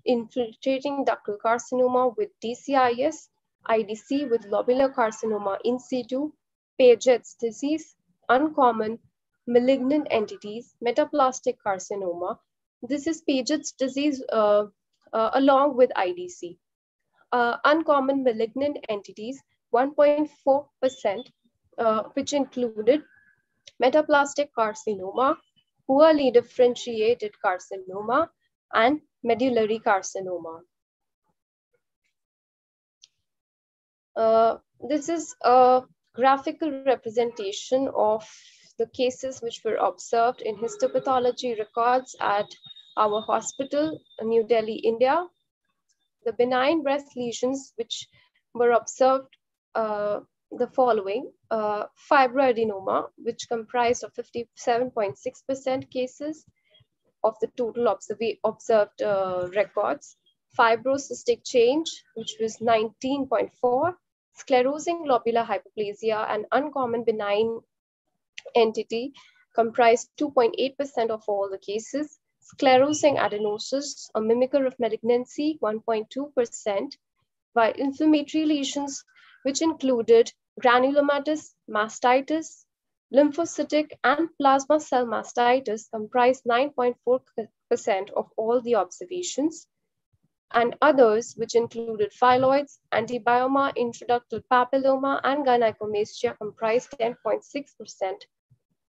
infiltrating ductal carcinoma with DCIS, IDC with lobular carcinoma in situ, Paget's disease, uncommon malignant entities, metaplastic carcinoma. This is Paget's disease along with IDC. Uncommon malignant entities, 1.4%, which included metaplastic carcinoma, poorly differentiated carcinoma, and medullary carcinoma. This is a graphical representation of the cases which were observed in histopathology records at our hospital in New Delhi, India. The benign breast lesions which were observed the following: fibroadenoma, which comprised of 57.6% cases of the total observed records, fibrocystic change, which was 19.4%, sclerosing lobular hypoplasia, an uncommon benign entity, comprised 2.8% of all the cases, sclerosing adenosis, a mimicker of malignancy, 1.2%, while inflammatory lesions, which included granulomatous mastitis, lymphocytic and plasma cell mastitis, comprised 9.4% of all the observations, and others, which included phylloids, antibioma, intraductal papilloma, and gynecomastia, comprised 10.6%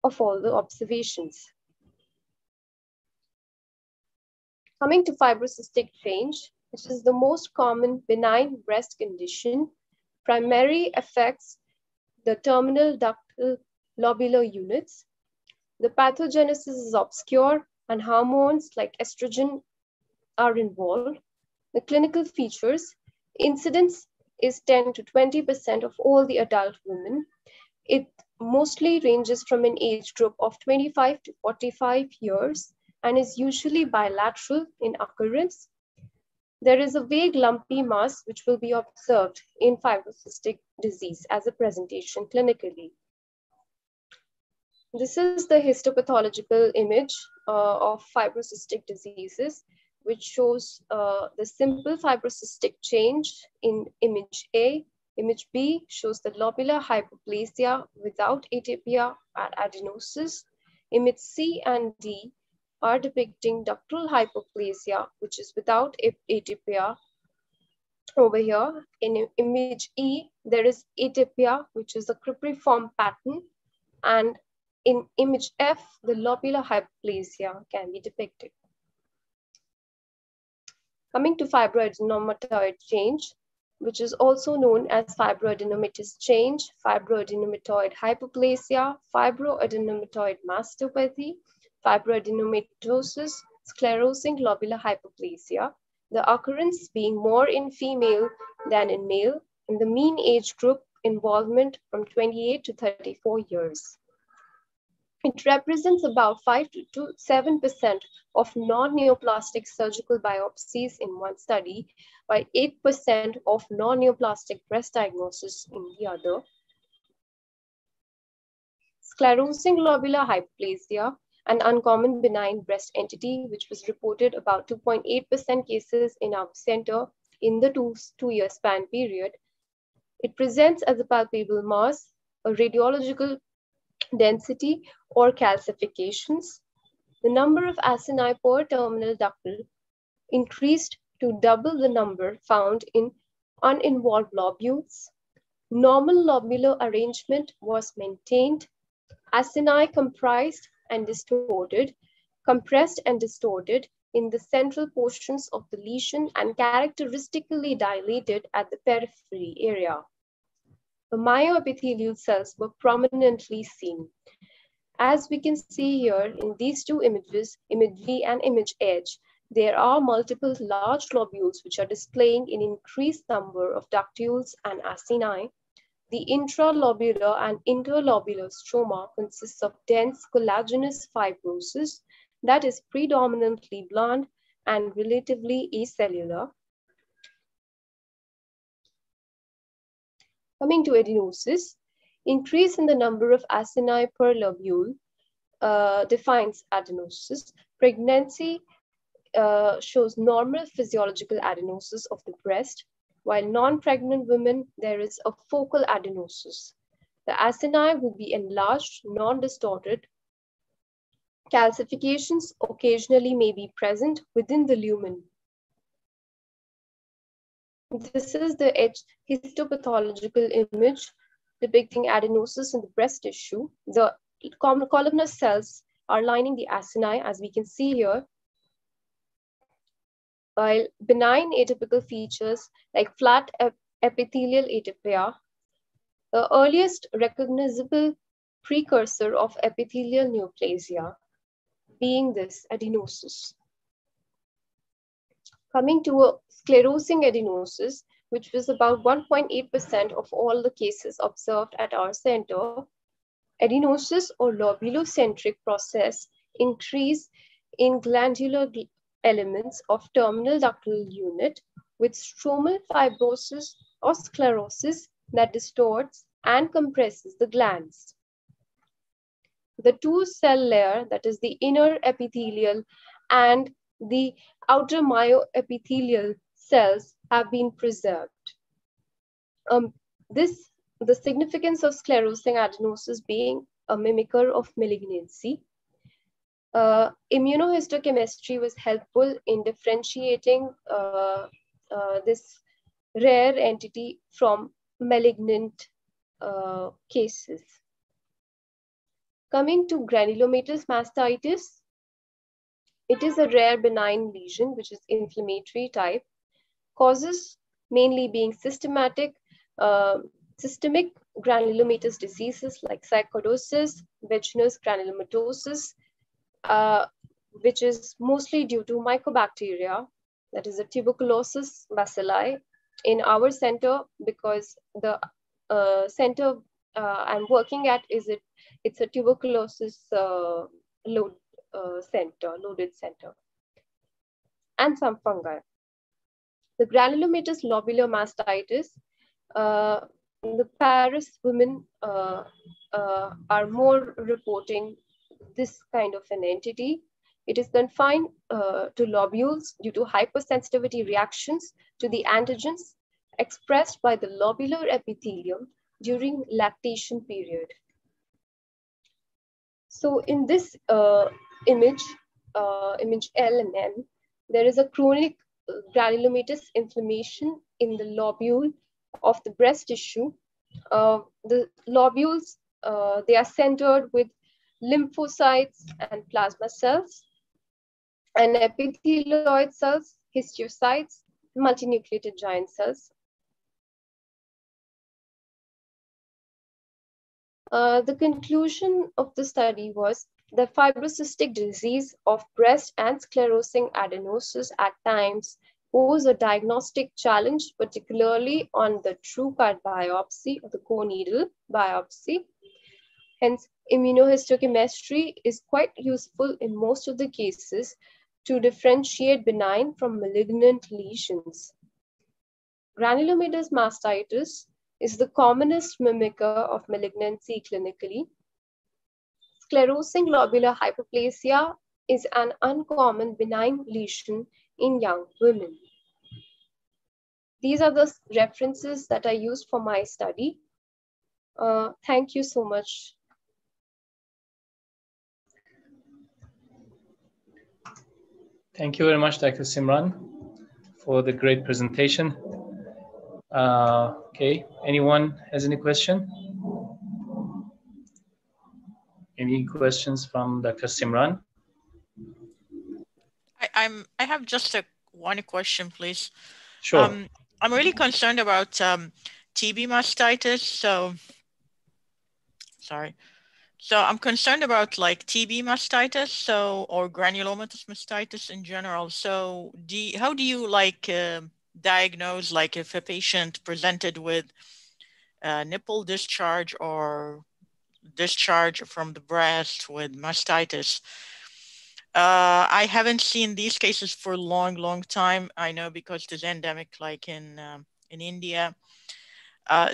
of all the observations. Coming to fibrocystic change, which is the most common benign breast condition, primarily affects the terminal ductal lobular units. The pathogenesis is obscure and hormones like estrogen are involved. The clinical features: incidence is 10 to 20% of all the adult women. It mostly ranges from an age group of 25 to 45 years and is usually bilateral in occurrence. There is a vague lumpy mass which will be observed in fibrocystic disease as a presentation clinically. This is the histopathological image of fibrocystic diseases, which shows the simple fibrocystic change in image A. Image B shows the lobular hypoplasia without atypia and adenosis. Image C and D are depicting ductal hypoplasia, which is without atypia. Over here, in image E, there is atypia, which is a cribriform pattern, and in image F, the lobular hypoplasia can be depicted. Coming to fibroadenomatoid change, which is also known as fibroadenomatous change, fibroadenomatoid hypoplasia, fibroadenomatoid mastopathy, fibroadenomatosis, sclerosing lobular hypoplasia, the occurrence being more in female than in male, in the mean age group involvement from 28 to 34 years. It represents about 5 to 7% of non-neoplastic surgical biopsies in one study, while 8% of non-neoplastic breast diagnosis in the other. Sclerosing lobular hyperplasia, an uncommon benign breast entity, which was reported about 2.8% cases in our center in the two-year span period. It presents as a palpable mass, a radiological density, or calcifications. The number of acini per terminal ductal increased to double the number found in uninvolved lobules. Normal lobular arrangement was maintained. Acini compressed and distorted in the central portions of the lesion and characteristically dilated at the periphery area. The myoepithelial cells were prominently seen. As we can see here in these two images, image V and image H, there are multiple large lobules which are displaying an increased number of ductules and acini. The intralobular and interlobular stroma consists of dense collagenous fibrosis that is predominantly blunt and relatively acellular. Coming to adenosis, increase in the number of acini per lobule defines adenosis. Pregnancy shows normal physiological adenosis of the breast, while non-pregnant women, there is a focal adenosis. The acini will be enlarged, non-distorted. Calcifications occasionally may be present within the lumen. This is the histopathological image depicting adenosis in the breast tissue. The columnar cells are lining the acini, as we can see here, while benign atypical features like flat epithelial atypia, the earliest recognizable precursor of epithelial neoplasia, being this adenosis. Coming to a sclerosing adenosis, which was about 1.8% of all the cases observed at our center, adenosis or lobulocentric process increase in glandular elements of terminal ductal unit with stromal fibrosis or sclerosis that distorts and compresses the glands. The two-cell layer, that is the inner epithelial and the outer myoepithelial cells, have been preserved. The significance of sclerosing adenosis being a mimicker of malignancy. Immunohistochemistry was helpful in differentiating this rare entity from malignant cases. Coming to granulomatous mastitis, it is a rare benign lesion which is inflammatory type. Causes mainly being systemic granulomatous diseases like sarcoidosis, vaginous granulomatosis, which is mostly due to mycobacteria, that is a tuberculosis bacilli. In our center, because the center I'm working at it's a tuberculosis loaded center, and some fungi. The granulomatous lobular mastitis, the Paris women are more reporting this kind of an entity. It is confined to lobules due to hypersensitivity reactions to the antigens expressed by the lobular epithelium during lactation period. So in this image L and N, there is a chronic granulomatous inflammation in the lobule of the breast tissue. The lobules, they are centered with lymphocytes and plasma cells, and epithelioid cells, histiocytes, multinucleated giant cells. The conclusion of the study was the fibrocystic disease of breast and sclerosing adenosis at times pose a diagnostic challenge, particularly on the true cut biopsy or the core needle biopsy. Hence, immunohistochemistry is quite useful in most of the cases to differentiate benign from malignant lesions. Granulomatous mastitis is the commonest mimicker of malignancy clinically. Sclerosing lobular hyperplasia is an uncommon benign lesion in young women. These are the references that I used for my study. Thank you so much. Thank you very much, Dr. Simran, for the great presentation. Okay, anyone has any question? Any questions from Dr. Simran? I have just one question, please. Sure. I'm really concerned about TB mastitis. So I'm concerned about like TB mastitis, or granulomatous mastitis in general. So how do you like diagnose, like if a patient presented with nipple discharge or discharge from the breast with mastitis? I haven't seen these cases for a long time. I know because there's endemic like in India.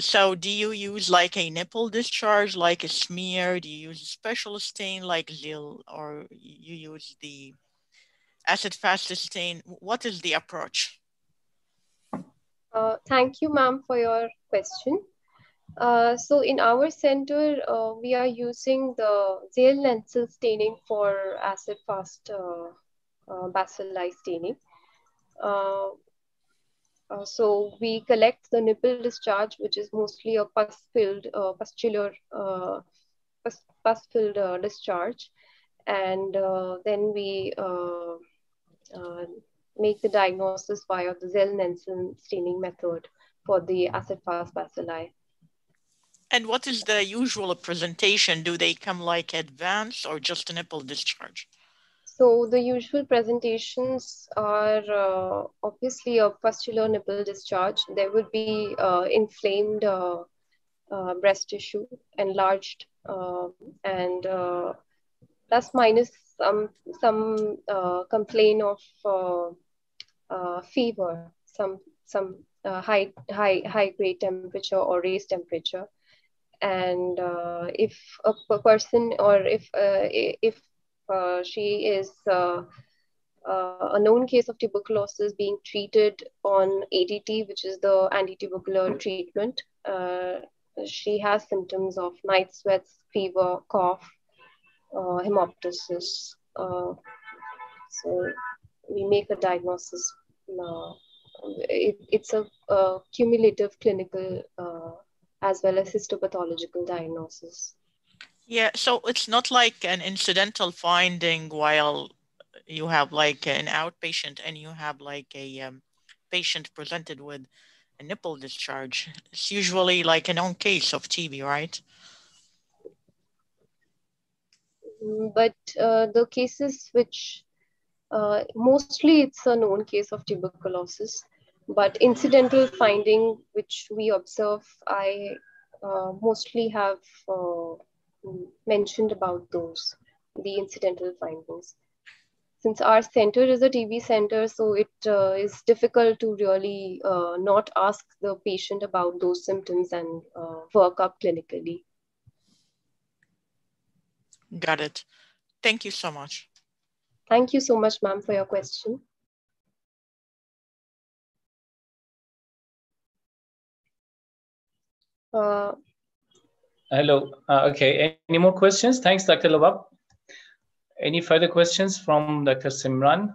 So do you use like a nipple discharge, like a smear? Do you use a special stain like ZIL, or you use the acid-fast stain? What is the approach? Thank you, ma'am, for your question. So in our center, we are using the ZIL staining for acid-fast bacilli staining. So we collect the nipple discharge, which is mostly a pus-filled, pustular, pus-filled discharge, and then we make the diagnosis via the Zell-Nenson staining method for the acid-fast bacilli. And what is the usual presentation? Do they come like advanced or just a nipple discharge? So the usual presentations are obviously a pustular nipple discharge. There would be inflamed breast tissue, enlarged, and plus minus some complaint of fever, some high grade temperature or raised temperature. And if a person, or if she is a known case of tuberculosis being treated on ADT, which is the anti-tubercular treatment, she has symptoms of night sweats, fever, cough, hemoptysis. So we make a diagnosis. It's a cumulative clinical as well as histopathological diagnosis. Yeah, so it's not like an incidental finding while you have like an outpatient and you have like a patient presented with a nipple discharge. It's usually like a known case of TB, right? But the cases which mostly it's a known case of tuberculosis, but incidental finding which we observe, I mostly have mentioned about those, the incidental findings. Since our center is a TB center, so it is difficult to really not ask the patient about those symptoms and work up clinically. Got it. Thank you so much. Thank you so much, ma'am, for your question. Hello. Okay. Any more questions? Thanks, Dr. Lubab. Any further questions from Dr. Simran?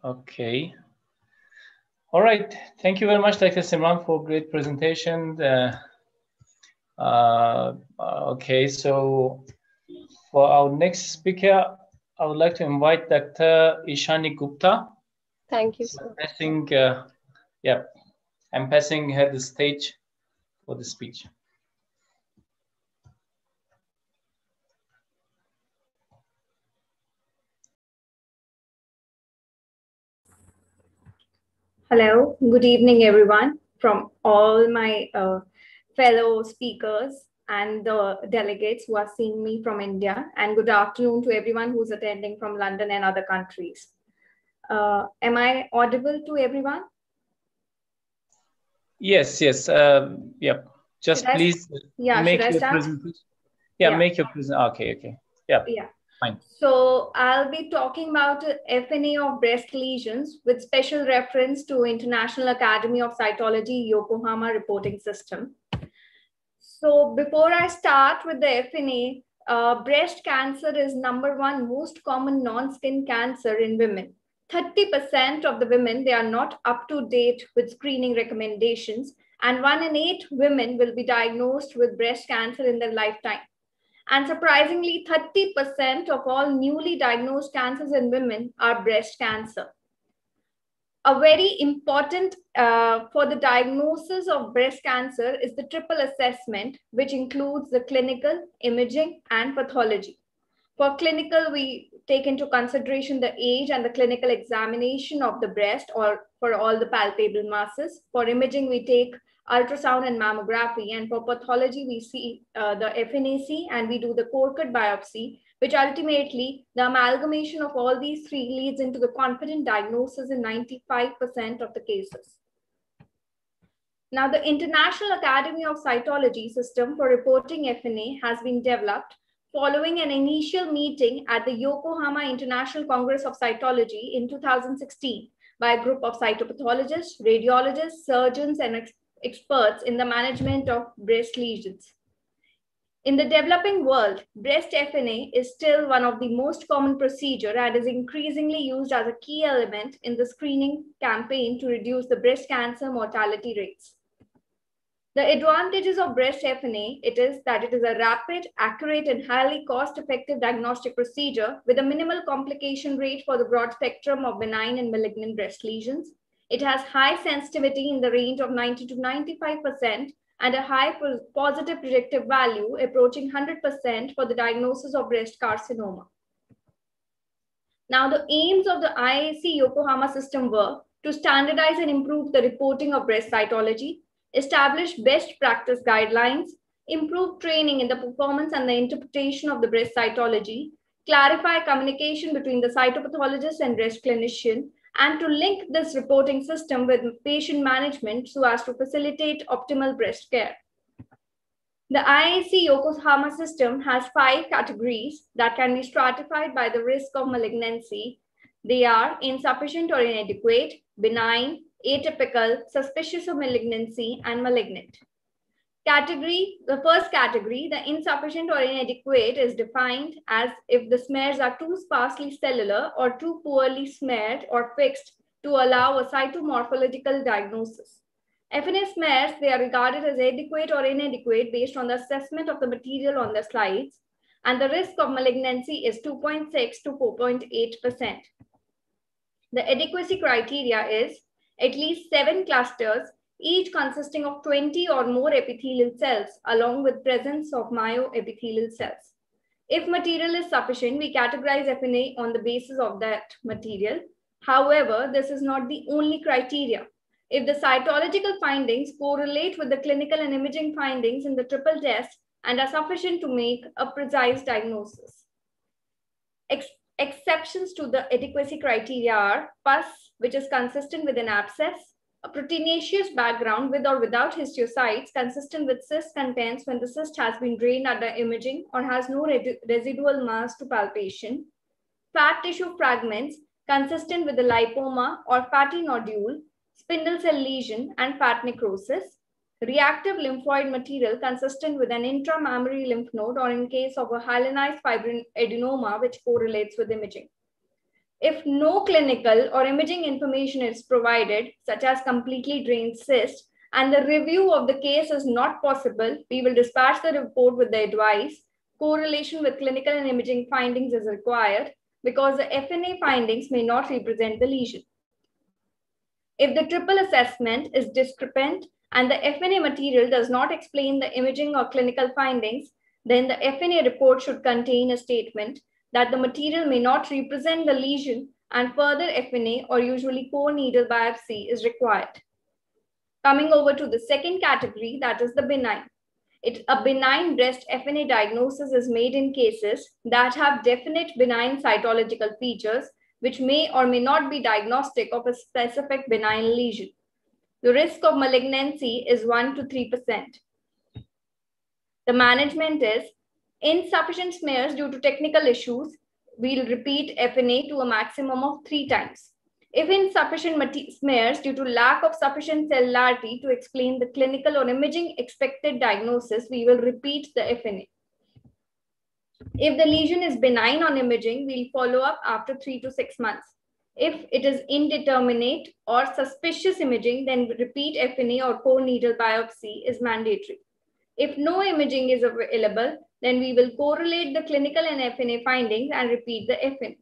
Okay. All right. Thank you very much, Dr. Simran, for great presentation. Okay. So for our next speaker, I would like to invite Dr. Ishani Gupta. Thank you, sir. I'm passing her the stage for the speech. Hello, good evening, everyone, from all my fellow speakers and the delegates who are seeing me from India, and good afternoon to everyone who's attending from London and other countries. Am I audible to everyone? Yes, yes. Yeah. Just please make your presentation. Yeah, make your presentation. Okay, okay. Yeah. Yeah. Fine. So I'll be talking about FNA of breast lesions with special reference to International Academy of Cytology Yokohama reporting system. So before I start with the FNA, breast cancer is #1 most common non-skin cancer in women. 30% of the women, they are not up to date with screening recommendations, and 1 in 8 women will be diagnosed with breast cancer in their lifetime. And surprisingly, 30% of all newly diagnosed cancers in women are breast cancer. A very important for the diagnosis of breast cancer is the triple assessment, which includes the clinical, imaging, and pathology. For clinical, we take into consideration the age and the clinical examination of the breast or for all the palpable masses. For imaging, we take ultrasound and mammography. And for pathology, we see the FNAC and we do the core cut biopsy, which ultimately the amalgamation of all these three leads into the confident diagnosis in 95% of the cases. Now, the International Academy of Cytology system for reporting FNA has been developed following an initial meeting at the Yokohama International Congress of Cytology in 2016 by a group of cytopathologists, radiologists, surgeons, and experts in the management of breast lesions. In the developing world, breast FNA is still one of the most common procedure and is increasingly used as a key element in the screening campaign to reduce the breast cancer mortality rates. The advantages of breast FNA, it is that it is a rapid, accurate, and highly cost-effective diagnostic procedure with a minimal complication rate for the broad spectrum of benign and malignant breast lesions. It has high sensitivity in the range of 90 to 95% and a high positive predictive value approaching 100% for the diagnosis of breast carcinoma. Now, the aims of the IAC Yokohama system were to standardize and improve the reporting of breast cytology, establish best practice guidelines, improve training in the performance and the interpretation of the breast cytology, clarify communication between the cytopathologist and breast clinician, and to link this reporting system with patient management so as to facilitate optimal breast care. The IAC Yokohama system has 5 categories that can be stratified by the risk of malignancy. They are insufficient or inadequate, benign, atypical, suspicious of malignancy, and malignant. The first category, the insufficient or inadequate, is defined as if the smears are too sparsely cellular or too poorly smeared or fixed to allow a cytomorphological diagnosis. FNA smears, they are regarded as adequate or inadequate based on the assessment of the material on the slides, and the risk of malignancy is 2.6 to 4.8%. The adequacy criteria is at least 7 clusters, each consisting of 20 or more epithelial cells, along with presence of myoepithelial cells. If material is sufficient, we categorize FNA on the basis of that material. However, this is not the only criteria. If the cytological findings correlate with the clinical and imaging findings in the triple test and are sufficient to make a precise diagnosis. Exceptions to the adequacy criteria are pus, which is consistent with an abscess, a proteinaceous background with or without histiocytes consistent with cyst contents when the cyst has been drained under imaging or has no residual mass to palpation, fat tissue fragments consistent with the lipoma or fatty nodule, spindle cell lesion, and fat necrosis, reactive lymphoid material consistent with an intramammary lymph node or in case of a hyalinized fibrin adenoma which correlates with imaging. If no clinical or imaging information is provided, such as completely drained cyst, and the review of the case is not possible, we will dispatch the report with the advice. Correlation with clinical and imaging findings is required because the FNA findings may not represent the lesion. If the triple assessment is discrepant and the FNA material does not explain the imaging or clinical findings, then the FNA report should contain a statement that the material may not represent the lesion and further FNA or usually core needle biopsy is required. Coming over to the second category, that is the benign. A benign breast FNA diagnosis is made in cases that have definite benign cytological features, which may or may not be diagnostic of a specific benign lesion. The risk of malignancy is 1 to 3%. The management is insufficient smears due to technical issues. We'll repeat FNA to a maximum of 3 times. If insufficient smears due to lack of sufficient cellularity to explain the clinical or imaging expected diagnosis, we will repeat the FNA. If the lesion is benign on imaging, we'll follow up after 3 to 6 months. If it is indeterminate or suspicious imaging, then repeat FNA or core needle biopsy is mandatory. If no imaging is available, then we will correlate the clinical and FNA findings and repeat the FNA.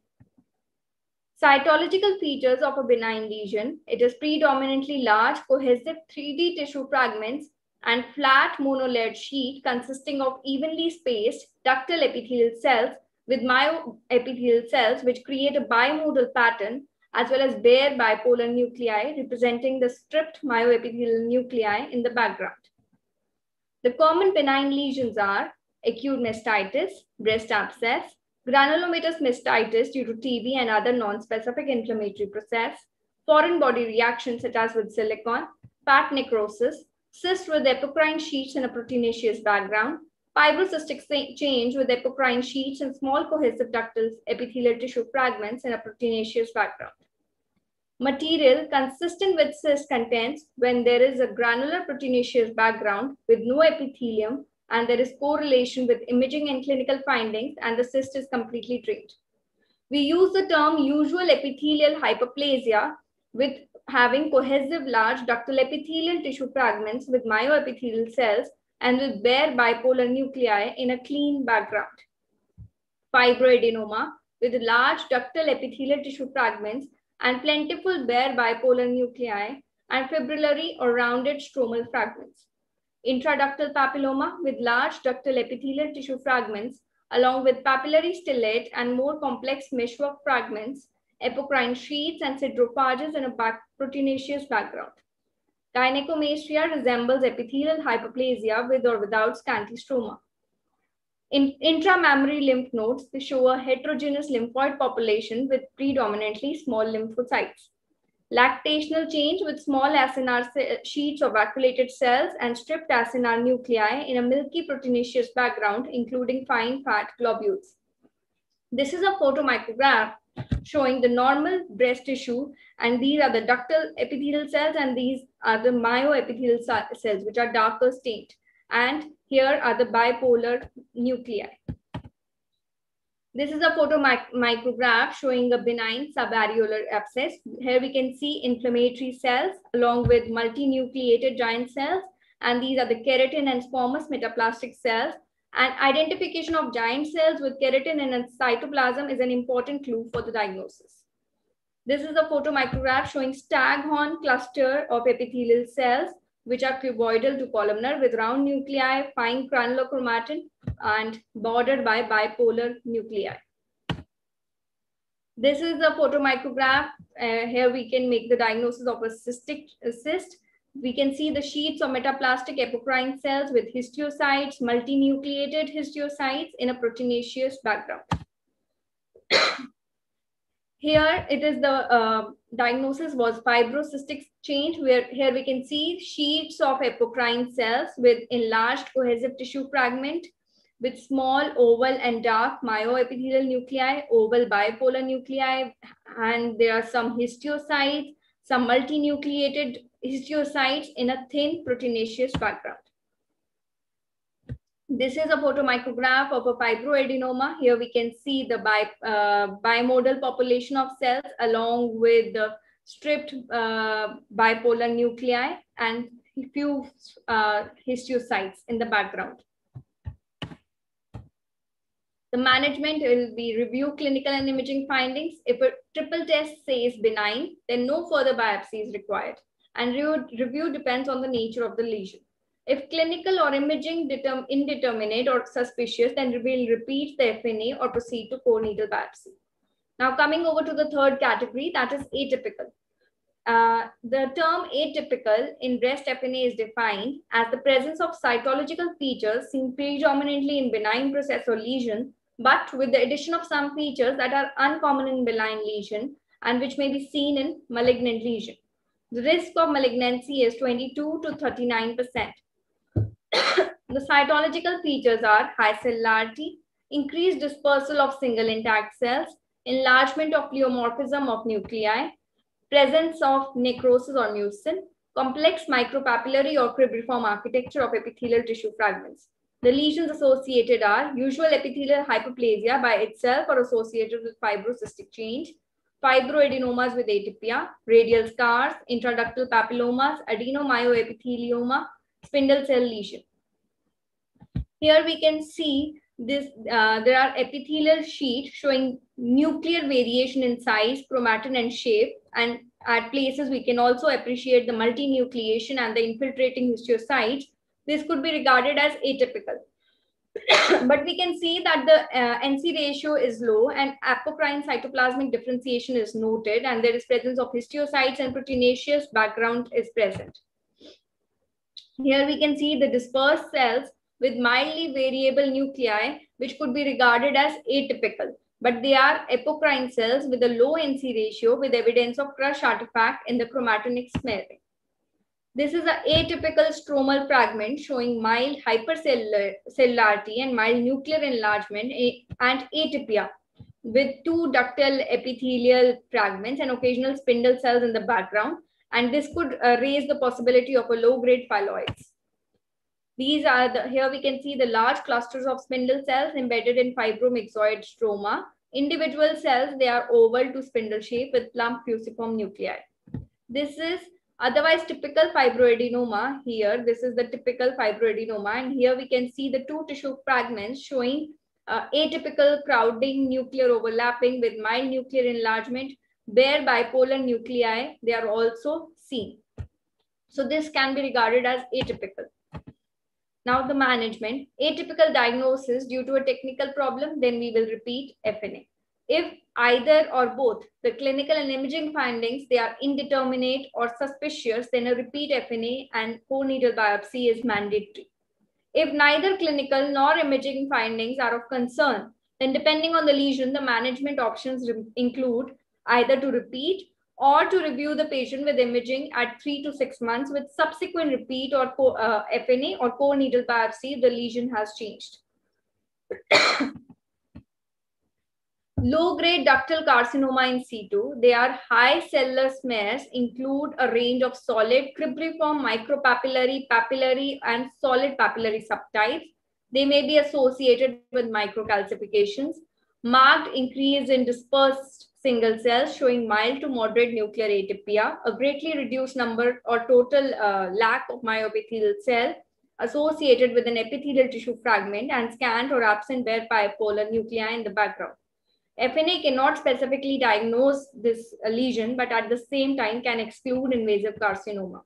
Cytological features of a benign lesion: it is predominantly large, cohesive 3D tissue fragments and flat monolayered sheet consisting of evenly spaced ductal epithelial cells with myoepithelial cells which create a bimodal pattern, as well as bare bipolar nuclei representing the stripped myoepithelial nuclei in the background. The common benign lesions are acute mastitis, breast abscess, granulomatous mastitis due to TB and other non-specific inflammatory process, foreign body reactions such as with silicone, fat necrosis, cyst with epicrine sheets and a proteinaceous background, fibrocystic change with epicrine sheets and small cohesive ductal epithelial tissue fragments in a proteinaceous background. Material consistent with cyst contents when there is a granular proteinaceous background with no epithelium and there is correlation with imaging and clinical findings and the cyst is completely drained. We use the term usual epithelial hyperplasia with having cohesive large ductal epithelial tissue fragments with myoepithelial cells and with bare bipolar nuclei in a clean background. Fibroadenoma with large ductal epithelial tissue fragments and plentiful bare bipolar nuclei and fibrillary or rounded stromal fragments. Intraductal papilloma with large ductal epithelial tissue fragments along with papillary stellate and more complex meshwork fragments, epicrine sheets and sidrophages in a proteinaceous background. Gynecomastia resembles epithelial hyperplasia with or without scanty stroma. In intramammary lymph nodes, they show a heterogeneous lymphoid population with predominantly small lymphocytes. Lactational change with small acinar sheets of vacuolated cells and stripped acinar nuclei in a milky proteinaceous background, including fine fat globules. This is a photomicrograph showing the normal breast tissue, and these are the ductal epithelial cells, and these are the myoepithelial cells, which are darker stained. And here are the bipolar nuclei. This is a photomicrograph showing a benign subareolar abscess. Here we can see inflammatory cells along with multinucleated giant cells, and these are the keratin and squamous metaplastic cells. And identification of giant cells with keratin in its cytoplasm is an important clue for the diagnosis. This is a photomicrograph showing staghorn cluster of epithelial cells, which are cuboidal to columnar with round nuclei, fine granulochromatin, and bordered by bipolar nuclei. This is a photomicrograph. Here we can make the diagnosis of a cyst. We can see the sheets of metaplastic epicrine cells with histiocytes, multinucleated histiocytes in a proteinaceous background. Here it is the diagnosis was fibrocystic change, where here we can see sheets of epicrine cells with enlarged cohesive tissue fragment with small oval and dark myoepithelial nuclei, oval bipolar nuclei, and there are some histiocytes, some multinucleated histiocytes in a thin proteinaceous background. This is a photomicrograph of a fibroadenoma. Here we can see the bimodal population of cells along with the stripped bipolar nuclei and a few histiocytes in the background. The management will be review clinical and imaging findings. If a triple test says benign, then no further biopsy is required. And review depends on the nature of the lesion. If clinical or imaging indeterminate or suspicious, then we'll repeat the FNA or proceed to core needle biopsy. Now coming over to the third category, that is atypical. The term atypical in breast FNA is defined as the presence of cytological features seen predominantly in benign process or lesion, but with the addition of some features that are uncommon in benign lesion and which may be seen in malignant lesion. The risk of malignancy is 22 to 39%. The cytological features are high cellularity, increased dispersal of single intact cells, enlargement of pleomorphism of nuclei, presence of necrosis or mucin, complex micropapillary or cribriform architecture of epithelial tissue fragments. The lesions associated are usual epithelial hyperplasia by itself or associated with fibrocystic change, fibroadenomas with atypia, radial scars, intraductal papillomas, adenomyoepithelioma, spindle cell lesion. Here we can see this, there are epithelial sheet showing nuclear variation in size, chromatin and shape, and at places we can also appreciate the multinucleation and the infiltrating histiocytes. This could be regarded as atypical. But we can see that the NC ratio is low and apocrine cytoplasmic differentiation is noted, and there is presence of histiocytes and proteinaceous background is present. Here we can see the dispersed cells with mildly variable nuclei, which could be regarded as atypical, but they are apocrine cells with a low NC ratio with evidence of crush artifact in the chromatinic smearing. This is an atypical stromal fragment showing mild hypercellularity and mild nuclear enlargement and atypia with two ductal epithelial fragments and occasional spindle cells in the background. And this could raise the possibility of a low-grade phylloids. These are here we can see the large clusters of spindle cells embedded in fibromyxoid stroma. Individual cells, they are oval to spindle shape with plump fusiform nuclei. This is otherwise typical fibroadenoma. Here, this is the typical fibroadenoma, and here we can see the two tissue fragments showing atypical crowding, nuclear overlapping with mild nuclear enlargement, bare bipolar nuclei, they are also seen. So this can be regarded as atypical. Now the management, atypical diagnosis due to a technical problem, then we will repeat FNA. If either or both the clinical and imaging findings, they are indeterminate or suspicious, then a repeat FNA and core needle biopsy is mandatory. If neither clinical nor imaging findings are of concern, then depending on the lesion, the management options include either to repeat or to review the patient with imaging at 3 to 6 months with subsequent repeat or FNA or core needle biopsy if the lesion has changed. Low-grade ductal carcinoma in situ, they are high cellular smears, include a range of solid, cribriform, micropapillary, papillary, and solid papillary subtypes. They may be associated with microcalcifications, marked increase in dispersed single cells showing mild to moderate nuclear atypia, a greatly reduced number or total lack of myoepithelial cell associated with an epithelial tissue fragment, and scant or absent bare bipolar nuclei in the background. FNA cannot specifically diagnose this lesion, but at the same time can exclude invasive carcinoma.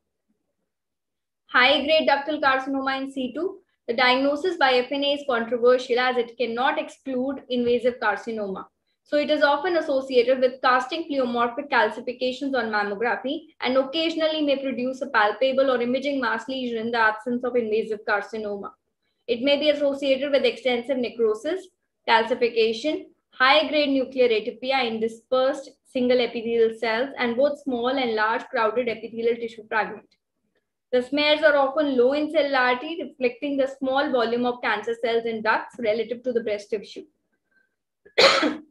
High-grade ductal carcinoma in situ, the diagnosis by FNA is controversial as it cannot exclude invasive carcinoma. So it is often associated with casting pleomorphic calcifications on mammography and occasionally may produce a palpable or imaging mass lesion in the absence of invasive carcinoma. It may be associated with extensive necrosis, calcification, high-grade nuclear atypia in dispersed single epithelial cells, and both small and large crowded epithelial tissue fragment. The smears are often low in cellularity, reflecting the small volume of cancer cells in ducts relative to the breast tissue.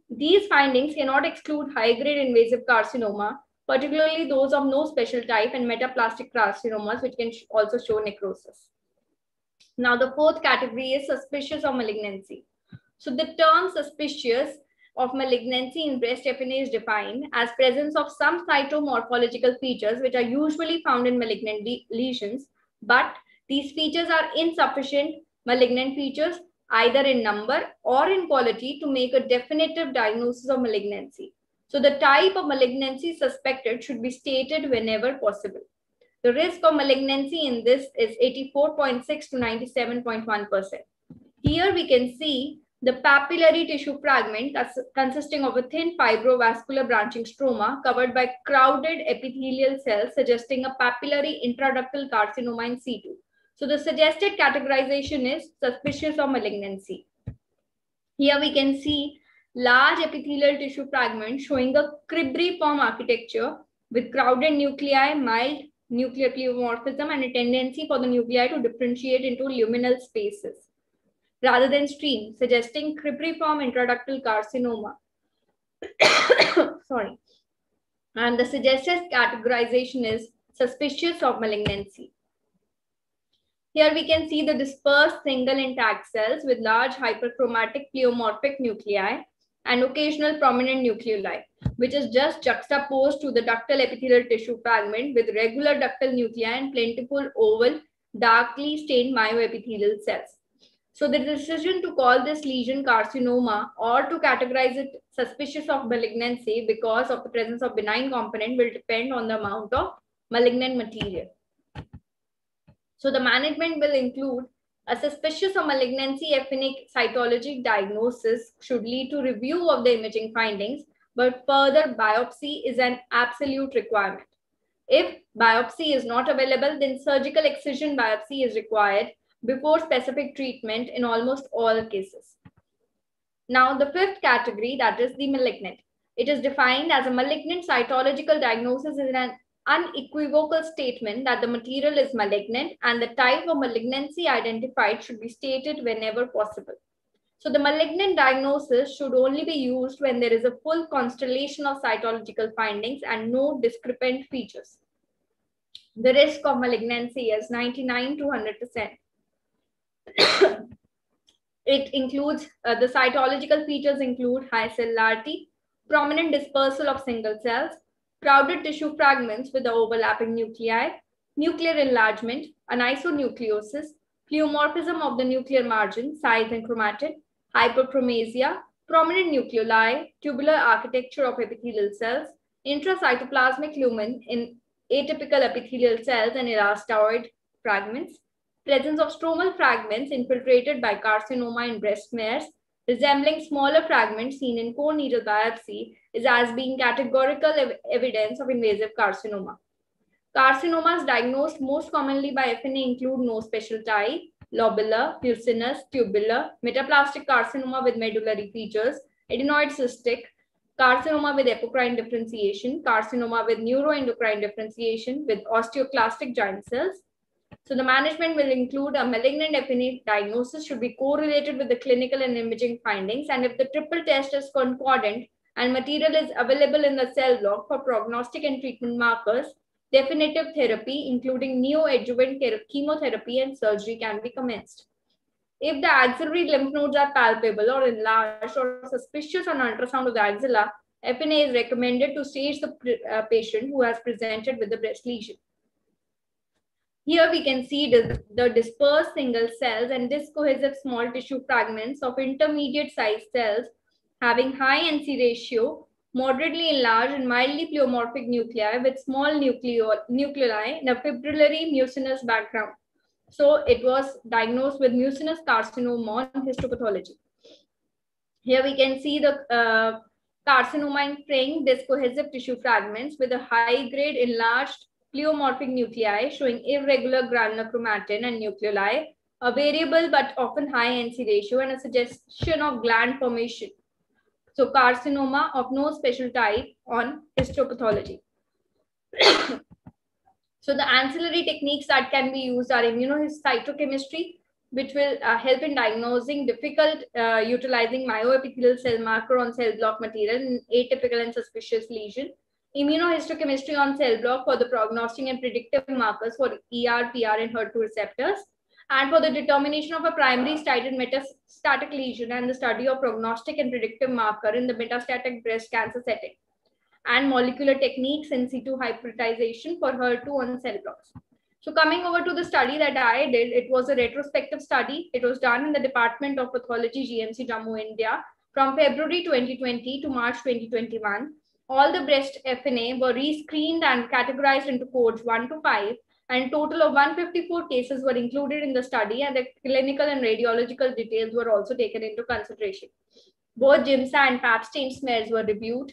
These findings cannot exclude high-grade invasive carcinoma, particularly those of no special type and metaplastic carcinomas, which can also show necrosis. Now, the fourth category is suspicious of malignancy. So the term suspicious of malignancy in breast FNA is defined as presence of some cytomorphological features which are usually found in malignant lesions, but these features are insufficient malignant features either in number or in quality to make a definitive diagnosis of malignancy. So the type of malignancy suspected should be stated whenever possible. The risk of malignancy in this is 84.6 to 97.1%. Here we can see The papillary tissue fragment consisting of a thin fibrovascular branching stroma covered by crowded epithelial cells suggesting a papillary intraductal carcinoma in situ. So the suggested categorization is suspicious of malignancy. Here we can see large epithelial tissue fragments showing a cribriform architecture with crowded nuclei, mild nuclear pleomorphism, and a tendency for the nuclei to differentiate into luminal spaces rather than streams, suggesting cribriform intraductal carcinoma. Sorry. And the suggested categorization is suspicious of malignancy. Here we can see the dispersed single intact cells with large hyperchromatic pleomorphic nuclei and occasional prominent nucleoli, which is just juxtaposed to the ductal epithelial tissue fragment with regular ductal nuclei and plentiful oval, darkly stained myoepithelial cells. So the decision to call this lesion carcinoma or to categorize it suspicious of malignancy because of the presence of benign component will depend on the amount of malignant material. So the management will include a suspicious of malignancy FNA cytologic diagnosis should lead to review of the imaging findings, but further biopsy is an absolute requirement. If biopsy is not available, then surgical excision biopsy is required before specific treatment in almost all cases. Now, the fifth category, that is the malignant. It is defined as a malignant cytological diagnosis is an unequivocal statement that the material is malignant and the type of malignancy identified should be stated whenever possible. So the malignant diagnosis should only be used when there is a full constellation of cytological findings and no discrepant features. The risk of malignancy is 99 to 100%. It includes, the cytological features include high cellularity, prominent dispersal of single cells, crowded tissue fragments with the overlapping nuclei, nuclear enlargement, anisonucleosis, pleomorphism of the nuclear margin, size and chromatid, hyperchromasia, prominent nucleoli, tubular architecture of epithelial cells, intracytoplasmic lumen in atypical epithelial cells and elastoid fragments, presence of stromal fragments infiltrated by carcinoma in breast smears, resembling smaller fragments seen in core needle biopsy is as being categorical evidence of invasive carcinoma. Carcinomas diagnosed most commonly by FNA include no special type, lobular, mucinous, tubular, metaplastic carcinoma with medullary features, adenoid cystic, carcinoma with apocrine differentiation, carcinoma with neuroendocrine differentiation with osteoclastic giant cells. So the management will include a malignant FNA diagnosis should be correlated with the clinical and imaging findings. And if the triple test is concordant and material is available in the cell block for prognostic and treatment markers, definitive therapy, including neoadjuvant chemotherapy and surgery can be commenced. If the axillary lymph nodes are palpable or enlarged or suspicious on ultrasound of the axilla, FNA is recommended to stage the patient who has presented with the breast lesion. Here we can see the dispersed single cells and discohesive small tissue fragments of intermediate sized cells having high NC ratio, moderately enlarged and mildly pleomorphic nuclei with small nucleoli in a fibrillary mucinous background. So it was diagnosed with mucinous carcinoma on histopathology. Here we can see the carcinoma in fraying discohesive tissue fragments with a high grade enlarged pleomorphic nuclei showing irregular granular chromatin and nucleoli, a variable but often high NC ratio and a suggestion of gland formation. So carcinoma of no special type on histopathology. So the ancillary techniques that can be used are immunohistochemistry, which will help in diagnosing difficult utilizing myoepithelial cell marker on cell block material in atypical and suspicious lesion. Immunohistochemistry on cell block for the prognostic and predictive markers for ER, PR, and HER2 receptors, and for the determination of a primary stated metastatic lesion and the study of prognostic and predictive marker in the metastatic breast cancer setting, and molecular techniques in situ hybridization for HER2 on cell blocks. So coming over to the study that I did, it was a retrospective study. It was done in the Department of Pathology, GMC, Jammu, India, from February 2020 to March 2021. All the breast FNA were rescreened and categorized into codes 1 to 5 and total of 154 cases were included in the study, and the clinical and radiological details were also taken into consideration. Both GIMSA and Pap stain smears were reviewed.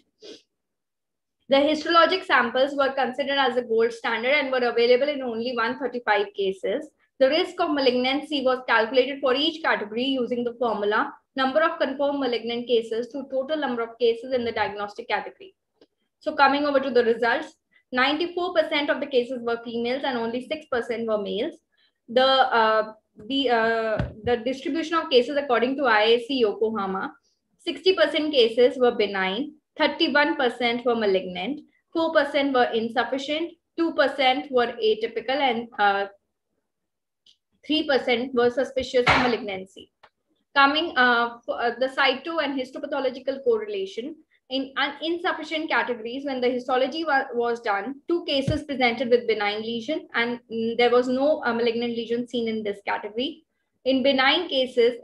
The histologic samples were considered as a gold standard and were available in only 135 cases. The risk of malignancy was calculated for each category using the formula number of confirmed malignant cases to total number of cases in the diagnostic category. So coming over to the results, 94% of the cases were females and only 6% were males. The distribution of cases according to IISc Yokohama, 60% cases were benign, 31% were malignant, 4% were insufficient, 2% were atypical, and 3% were suspicious of malignancy. Coming the cyto and histopathological correlation, in insufficient categories, when the histology was done, 2 cases presented with benign lesion, and there was no malignant lesion seen in this category. In benign cases,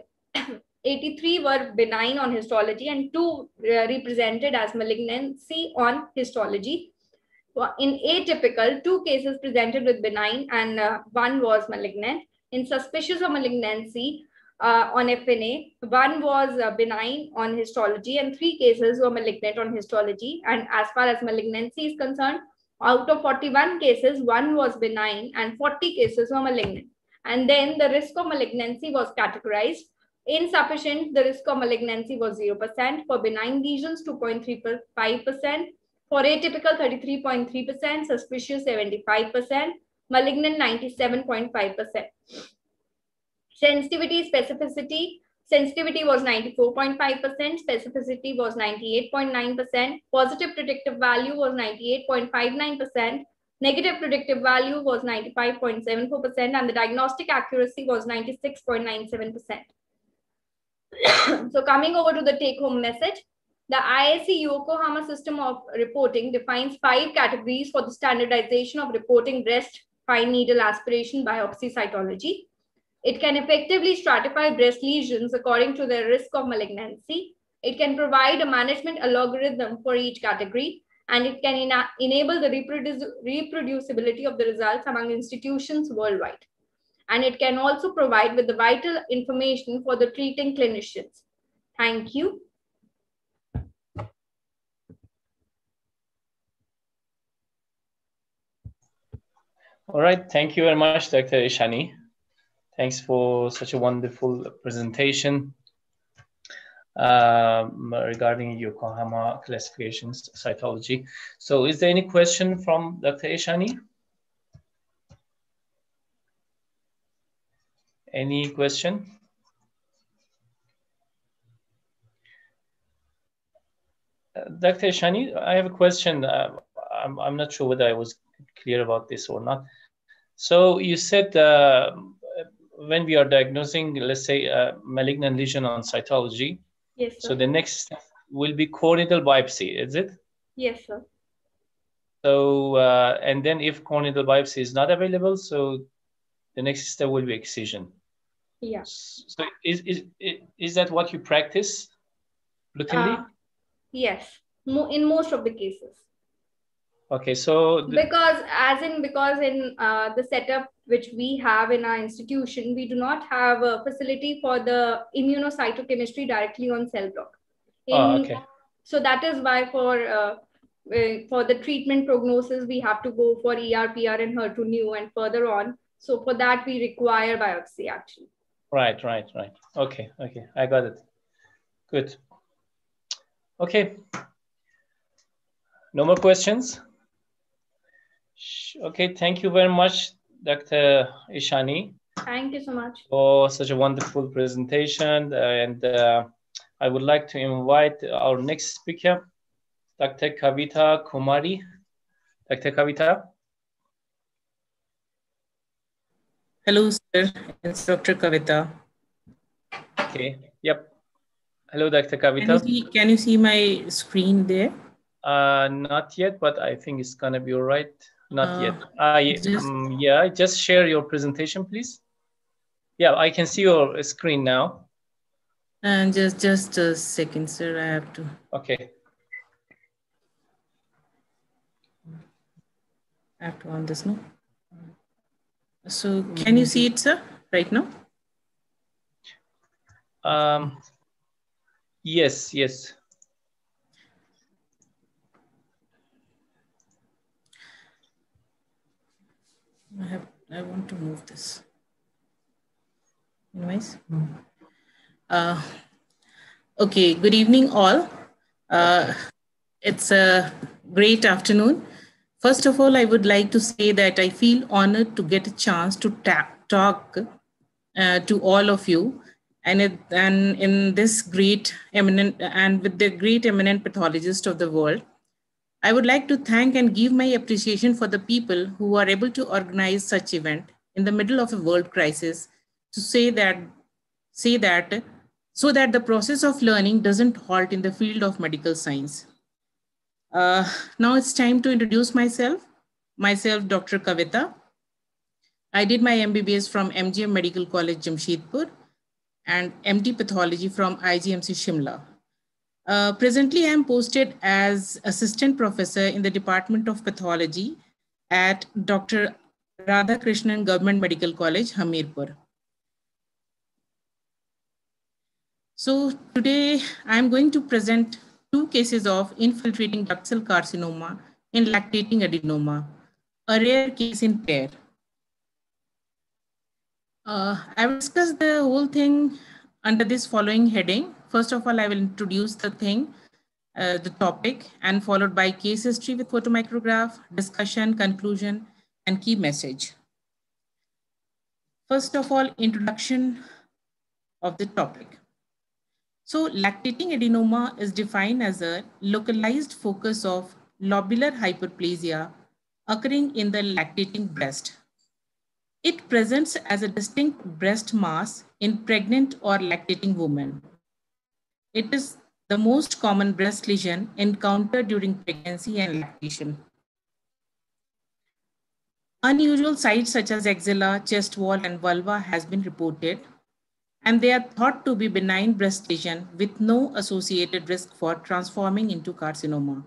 83 were benign on histology and 2 represented as malignancy on histology. In atypical, 2 cases presented with benign and 1 was malignant. In suspicious of malignancy, on FNA, 1 was benign on histology and 3 cases were malignant on histology. And as far as malignancy is concerned, out of 41 cases, 1 was benign and 40 cases were malignant. And then the risk of malignancy was categorized. Insufficient, the risk of malignancy was 0%. For benign lesions, 2.35%. For atypical, 33.3%. Suspicious, 75%. Malignant, 97.5%. Sensitivity, specificity. Sensitivity was 94.5%. Specificity was 98.9%. Positive predictive value was 98.59%. Negative predictive value was 95.74%. And the diagnostic accuracy was 96.97%. So coming over to the take-home message, the IISc Yokohama system of reporting defines 5 categories for the standardization of reporting breast fine needle aspiration biopsy cytology. It can effectively stratify breast lesions according to their risk of malignancy. It can provide a management algorithm for each category, and it can enable the reproducibility of the results among institutions worldwide. And it can also provide with the vital information for the treating clinicians. Thank you. All right, thank you very much, Dr. Ishani. Thanks for such a wonderful presentation regarding Yokohama classifications cytology. So is there any question from Dr. Ishani? Any question? Dr. Ishani, I have a question. I'm not sure whether I was clear about this or not. So you said when we are diagnosing, let's say, a malignant lesion on cytology, yes, sir. So the next step will be core needle biopsy, is it? Yes, sir. So, and then if core needle biopsy is not available, so the next step will be excision. Yeah. So is that what you practice routinely? Yes, in most of the cases. Okay, so because in the setup which we have in our institution, we do not have a facility for the immunocytochemistry directly on cell block. Okay. So that is why for the treatment prognosis, we have to go for ER, PR, and HER2/neu, and further on. So for that, we require biopsy actually. Right. Okay, I got it. Good. Okay. No more questions? Okay, thank you very much, Dr. Ishani. Thank you so much for such a wonderful presentation. And I would like to invite our next speaker, Dr. Kavita Kumari. Dr. Kavita. Hello, sir. It's Dr. Kavita. Okay. Yep. Hello, Dr. Kavita. Can you see my screen there? Not yet, but I think it's gonna be all right. Not yet. Yeah, just share your presentation, please. Yeah, I can see your screen now. And just a second, sir. I have to. Okay. I have to on this, no? So can you see it, sir, right now? Yes, yes. I want to move this. Anyways. Okay, good evening all. It's a great afternoon. First of all, I would like to say that I feel honored to get a chance to talk to all of you, and in this great eminent and with the great eminent pathologist of the world. I would like to thank and give my appreciation for the people who are able to organize such event in the middle of a world crisis to say that so that the process of learning doesn't halt in the field of medical science. Now it's time to introduce myself. Myself, Dr. Kavita. I did my MBBS from MGM Medical College, Jamshedpur, and MD Pathology from IGMC Shimla. Presently, I am posted as Assistant Professor in the Department of Pathology at Dr. Radhakrishnan Government Medical College, Hamirpur. So today, I am going to present 2 cases of infiltrating duct cell carcinoma in lactating adenoma, a rare case in pair. I will discuss the whole thing under this following heading. First of all, I will introduce the topic, and followed by case history with photomicrograph, discussion, conclusion, and key message. First of all, introduction of the topic. So lactating adenoma is defined as a localized focus of lobular hyperplasia occurring in the lactating breast. It presents as a distinct breast mass in pregnant or lactating women. It is the most common breast lesion encountered during pregnancy and lactation. Unusual sites such as axilla, chest wall, and vulva has been reported, and they are thought to be benign breast lesion with no associated risk for transforming into carcinoma,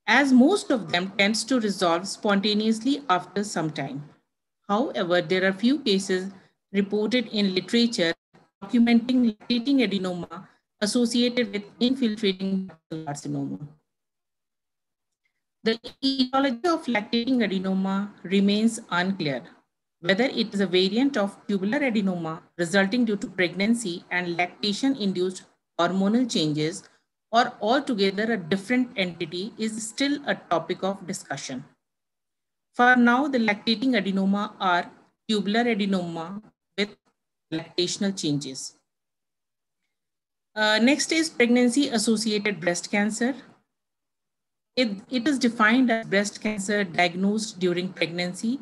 as most of them tends to resolve spontaneously after some time. However, there are few cases reported in literature documenting lactating adenoma associated with infiltrating carcinoma. The etiology of lactating adenoma remains unclear, whether it is a variant of tubular adenoma resulting due to pregnancy and lactation-induced hormonal changes or altogether a different entity is still a topic of discussion. For now, the lactating adenoma are tubular adenoma with lactational changes. Next is pregnancy-associated breast cancer. It is defined as breast cancer diagnosed during pregnancy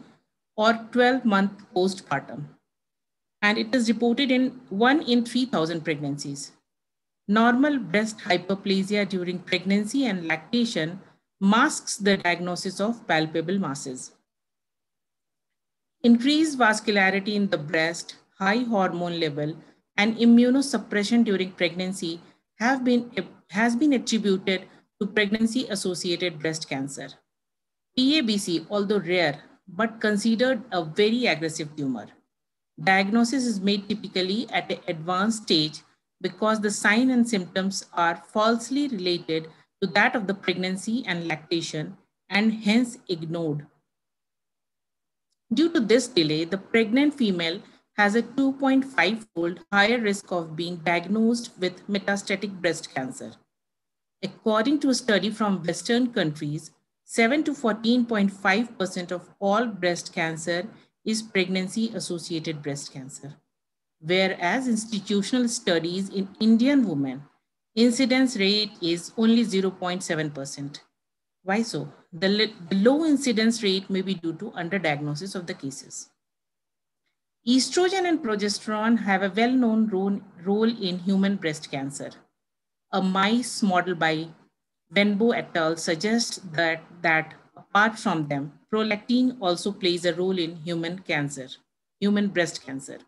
or 12-month postpartum, and it is reported in 1 in 3,000 pregnancies. Normal breast hyperplasia during pregnancy and lactation masks the diagnosis of palpable masses. Increased vascularity in the breast, high hormone level, and immunosuppression during pregnancy has been attributed to pregnancy-associated breast cancer. PABC, although rare, but considered a very aggressive tumor. Diagnosis is made typically at an advanced stage because the signs and symptoms are falsely related to that of the pregnancy and lactation and hence ignored. Due to this delay, the pregnant female has a 2.5-fold higher risk of being diagnosed with metastatic breast cancer. According to a study from Western countries, 7 to 14.5% of all breast cancer is pregnancy-associated breast cancer. Whereas institutional studies in Indian women, incidence rate is only 0.7%. Why so? The low incidence rate may be due to underdiagnosis of the cases. Estrogen and progesterone have a well-known role in human breast cancer. A mice model by Benbow et al. Suggests that apart from them, prolactin also plays a role in human breast cancer.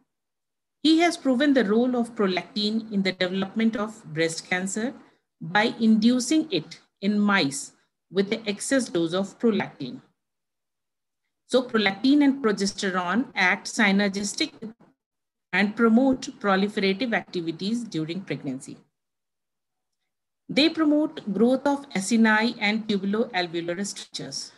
He has proven the role of prolactin in the development of breast cancer by inducing it in mice with the excess dose of prolactin. So prolactin and progesterone act synergistic and promote proliferative activities during pregnancy. They promote growth of acini and tubuloalveolar structures.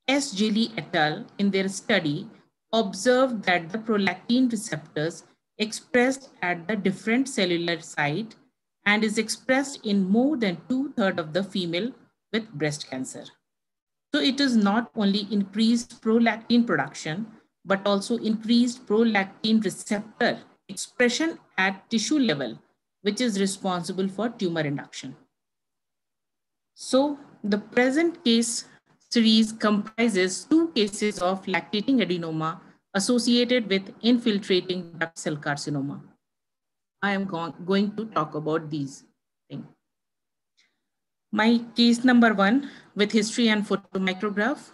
S. Gilly et al. In their study observed that the prolactin receptors expressed at the different cellular site and is expressed in more than 2/3 of the female with breast cancer. So it is not only increased prolactin production, but also increased prolactin receptor expression at tissue level, which is responsible for tumor induction. So the present case series comprises 2 cases of lactating adenoma associated with infiltrating duct cell carcinoma. I am going to talk about these things. My case number 1 with history and photomicrograph.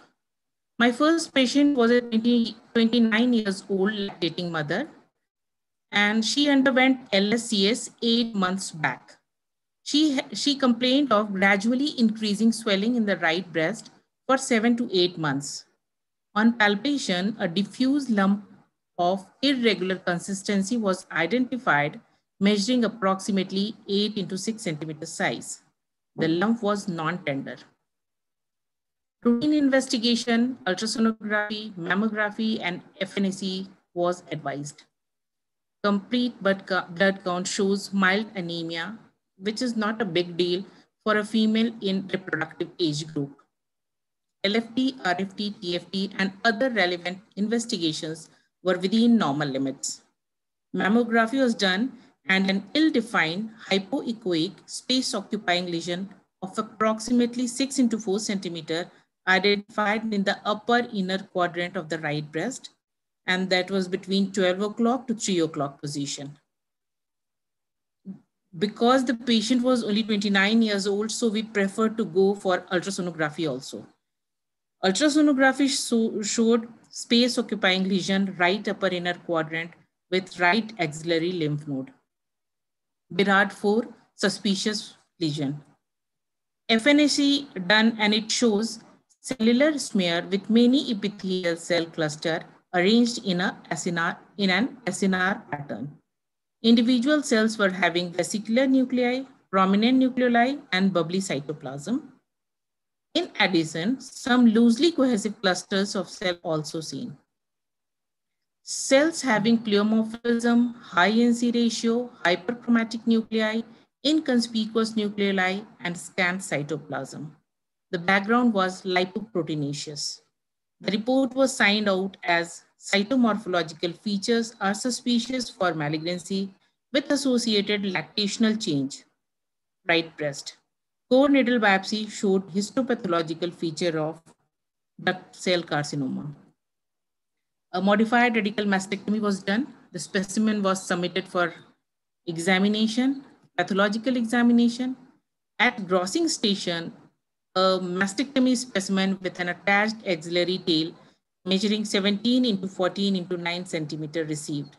My first patient was a 29 years old lactating mother, and she underwent LSCS 8 months back. She complained of gradually increasing swelling in the right breast for 7 to 8 months. On palpation, a diffuse lump of irregular consistency was identified, measuring approximately 8 into 6 centimeter size. The lump was non-tender. Routine investigation, ultrasonography, mammography, and FNAC was advised. Complete blood count shows mild anemia, which is not a big deal for a female in reproductive age group. LFT, RFT, TFT, and other relevant investigations were within normal limits. Mammography was done and an ill-defined hypoechoic space-occupying lesion of approximately 6 into 4 centimeter identified in the upper inner quadrant of the right breast, and that was between 12 o'clock to 3 o'clock position. Because the patient was only 29 years old, so we preferred to go for ultrasonography also. Ultrasonography showed space-occupying lesion right upper inner quadrant with right axillary lymph node. Birard 4, suspicious lesion. FNAC done and it shows cellular smear with many epithelial cell cluster arranged in an acinar pattern. Individual cells were having vesicular nuclei, prominent nucleoli, and bubbly cytoplasm. In addition, some loosely cohesive clusters of cells also seen. Cells having pleomorphism, high NC ratio, hyperchromatic nuclei, inconspicuous nucleoli, and scant cytoplasm. The background was lipoproteinaceous. The report was signed out as cytomorphological features are suspicious for malignancy with associated lactational change, right breast. Core needle biopsy showed histopathological feature of duct cell carcinoma. A modified radical mastectomy was done. The specimen was submitted for examination, pathological examination. At grossing station, a mastectomy specimen with an attached axillary tail measuring 17 into 14 into 9 centimeter received.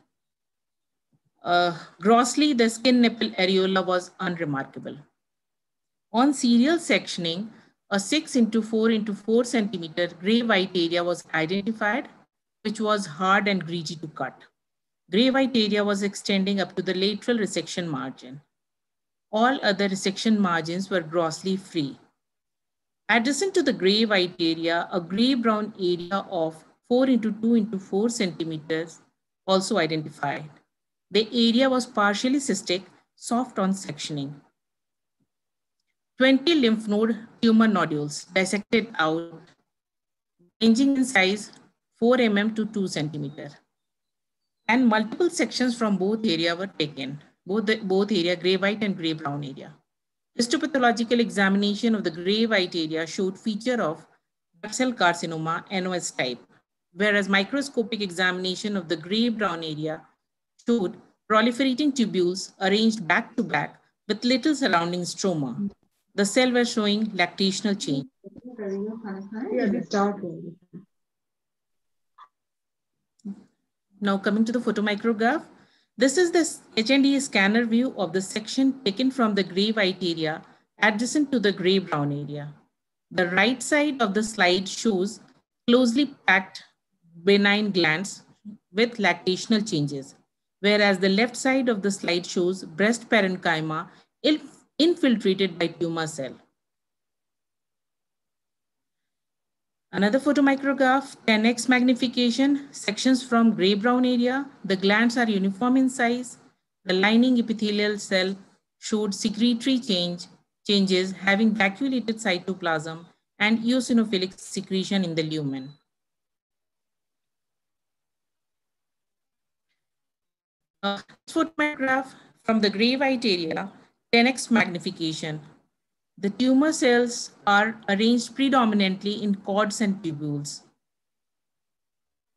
Grossly, the skin nipple areola was unremarkable. On serial sectioning, a 6 into 4 into 4 centimeter gray white area was identified, which was hard and greasy to cut. Gray white area was extending up to the lateral resection margin. All other resection margins were grossly free. Adjacent to the gray white area, a gray brown area of 4 into 2 into 4 centimeters also identified. The area was partially cystic, soft on sectioning. 20 lymph node tumor nodules dissected out, ranging in size 4 mm to 2 centimeter. And multiple sections from both area were taken, both area, gray white and gray brown area. Histopathological examination of the gray white area showed feature of duct cell carcinoma NOS type, whereas microscopic examination of the gray brown area showed proliferating tubules arranged back to back with little surrounding stroma. The cell were showing lactational change. Now coming to the photomicrograph, this is the HNDA scanner view of the section taken from the gray white area adjacent to the gray brown area. The right side of the slide shows closely packed benign glands with lactational changes, whereas the left side of the slide shows breast parenchyma infiltrated by tumor cell. Another photomicrograph, 10x magnification, sections from gray-brown area. The glands are uniform in size. The lining epithelial cell showed secretory changes having vacuolated cytoplasm and eosinophilic secretion in the lumen. Photograph from the gray white area, 10x magnification. The tumor cells are arranged predominantly in cords and tubules,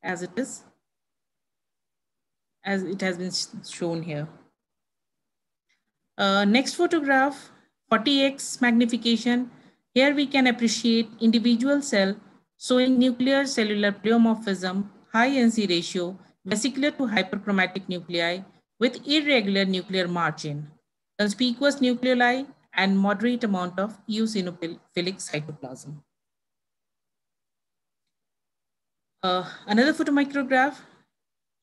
as it has been shown here. Next photograph, 40x magnification. Here we can appreciate individual cell showing nuclear cellular pleomorphism, high NC ratio, vesicular to hyperchromatic nuclei with irregular nuclear margin, conspicuous nucleoli, and moderate amount of eosinophilic cytoplasm. Another photomicrograph.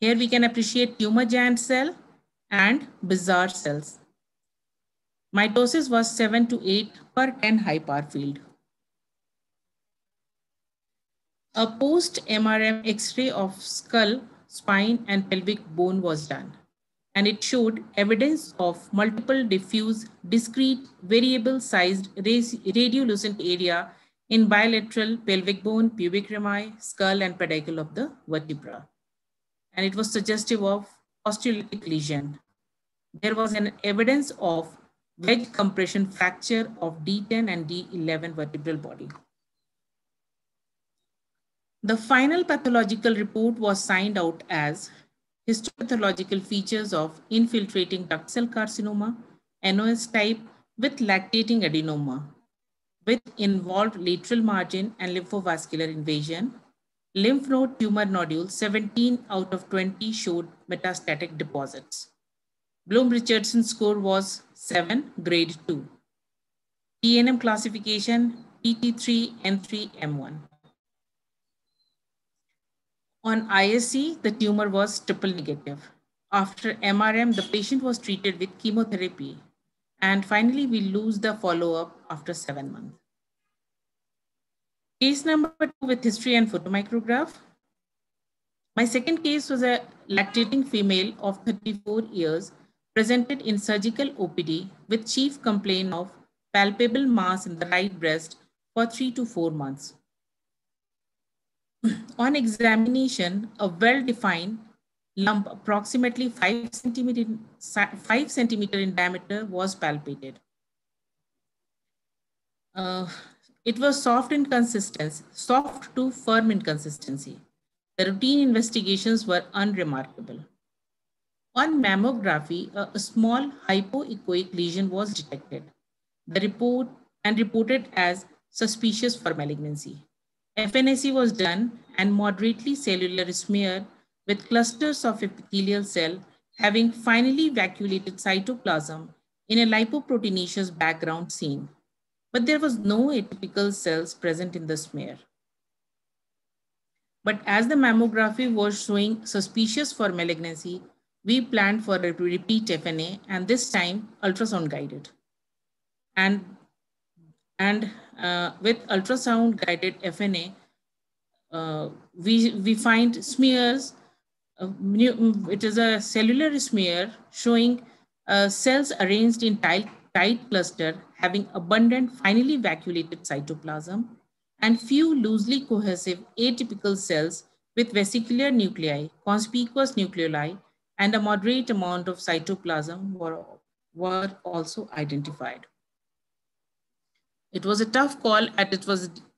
Here we can appreciate tumor giant cell and bizarre cells. Mitosis was 7 to 8 per 10 high power field. A post-MRM X-ray of skull, spine, and pelvic bone was done, and it showed evidence of multiple diffuse, discrete, variable-sized radiolucent area in bilateral pelvic bone, pubic rami, skull, and pedicule of the vertebra. And it was suggestive of osteolytic lesion. There was an evidence of wedge compression fracture of D10 and D11 vertebral body. The final pathological report was signed out as histopathological features of infiltrating duct cell carcinoma, NOS type with lactating adenoma, with involved lateral margin and lymphovascular invasion. Lymph node tumor nodules, 17 out of 20 showed metastatic deposits. Bloom-Richardson score was 7, grade 2. TNM classification, PT3N3M1. On ISC, the tumor was triple negative. After MRM, the patient was treated with chemotherapy. And finally, we lose the follow-up after 7 months. Case number 2 with history and photomicrograph. My second case was a lactating female of 34 years presented in surgical OPD with chief complaint of palpable mass in the right breast for 3 to 4 months. On examination, a well-defined lump approximately 5 centimeter in diameter was palpated. It was soft in consistency, soft to firm in consistency. The routine investigations were unremarkable. On mammography, a small hypoechoic lesion was detected. The report and reported as suspicious for malignancy. FNAC was done and moderately cellular smear with clusters of epithelial cell having finally vacuolated cytoplasm in a lipoproteinaceous background seen. But there was no atypical cells present in the smear. But as the mammography was showing suspicious for malignancy, we planned for a repeat FNA and this time ultrasound guided. And with ultrasound guided FNA, we find smears. It is a cellular smear showing cells arranged in tight cluster having abundant finely vacuolated cytoplasm and few loosely cohesive atypical cells with vesicular nuclei, conspicuous nucleoli, and a moderate amount of cytoplasm were also identified. It was a tough call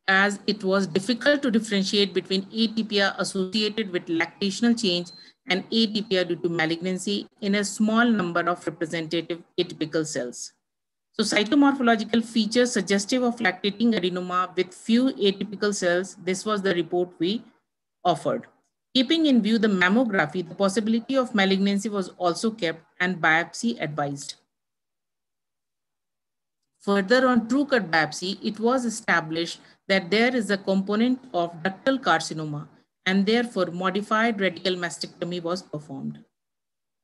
as it was difficult to differentiate between atypia associated with lactational change and atypia due to malignancy in a small number of representative atypical cells. So cytomorphological features suggestive of lactating adenoma with few atypical cells, this was the report we offered. Keeping in view the mammography, the possibility of malignancy was also kept and biopsy advised. Further, on true cut biopsy, it was established that there is a component of ductal carcinoma and therefore modified radical mastectomy was performed.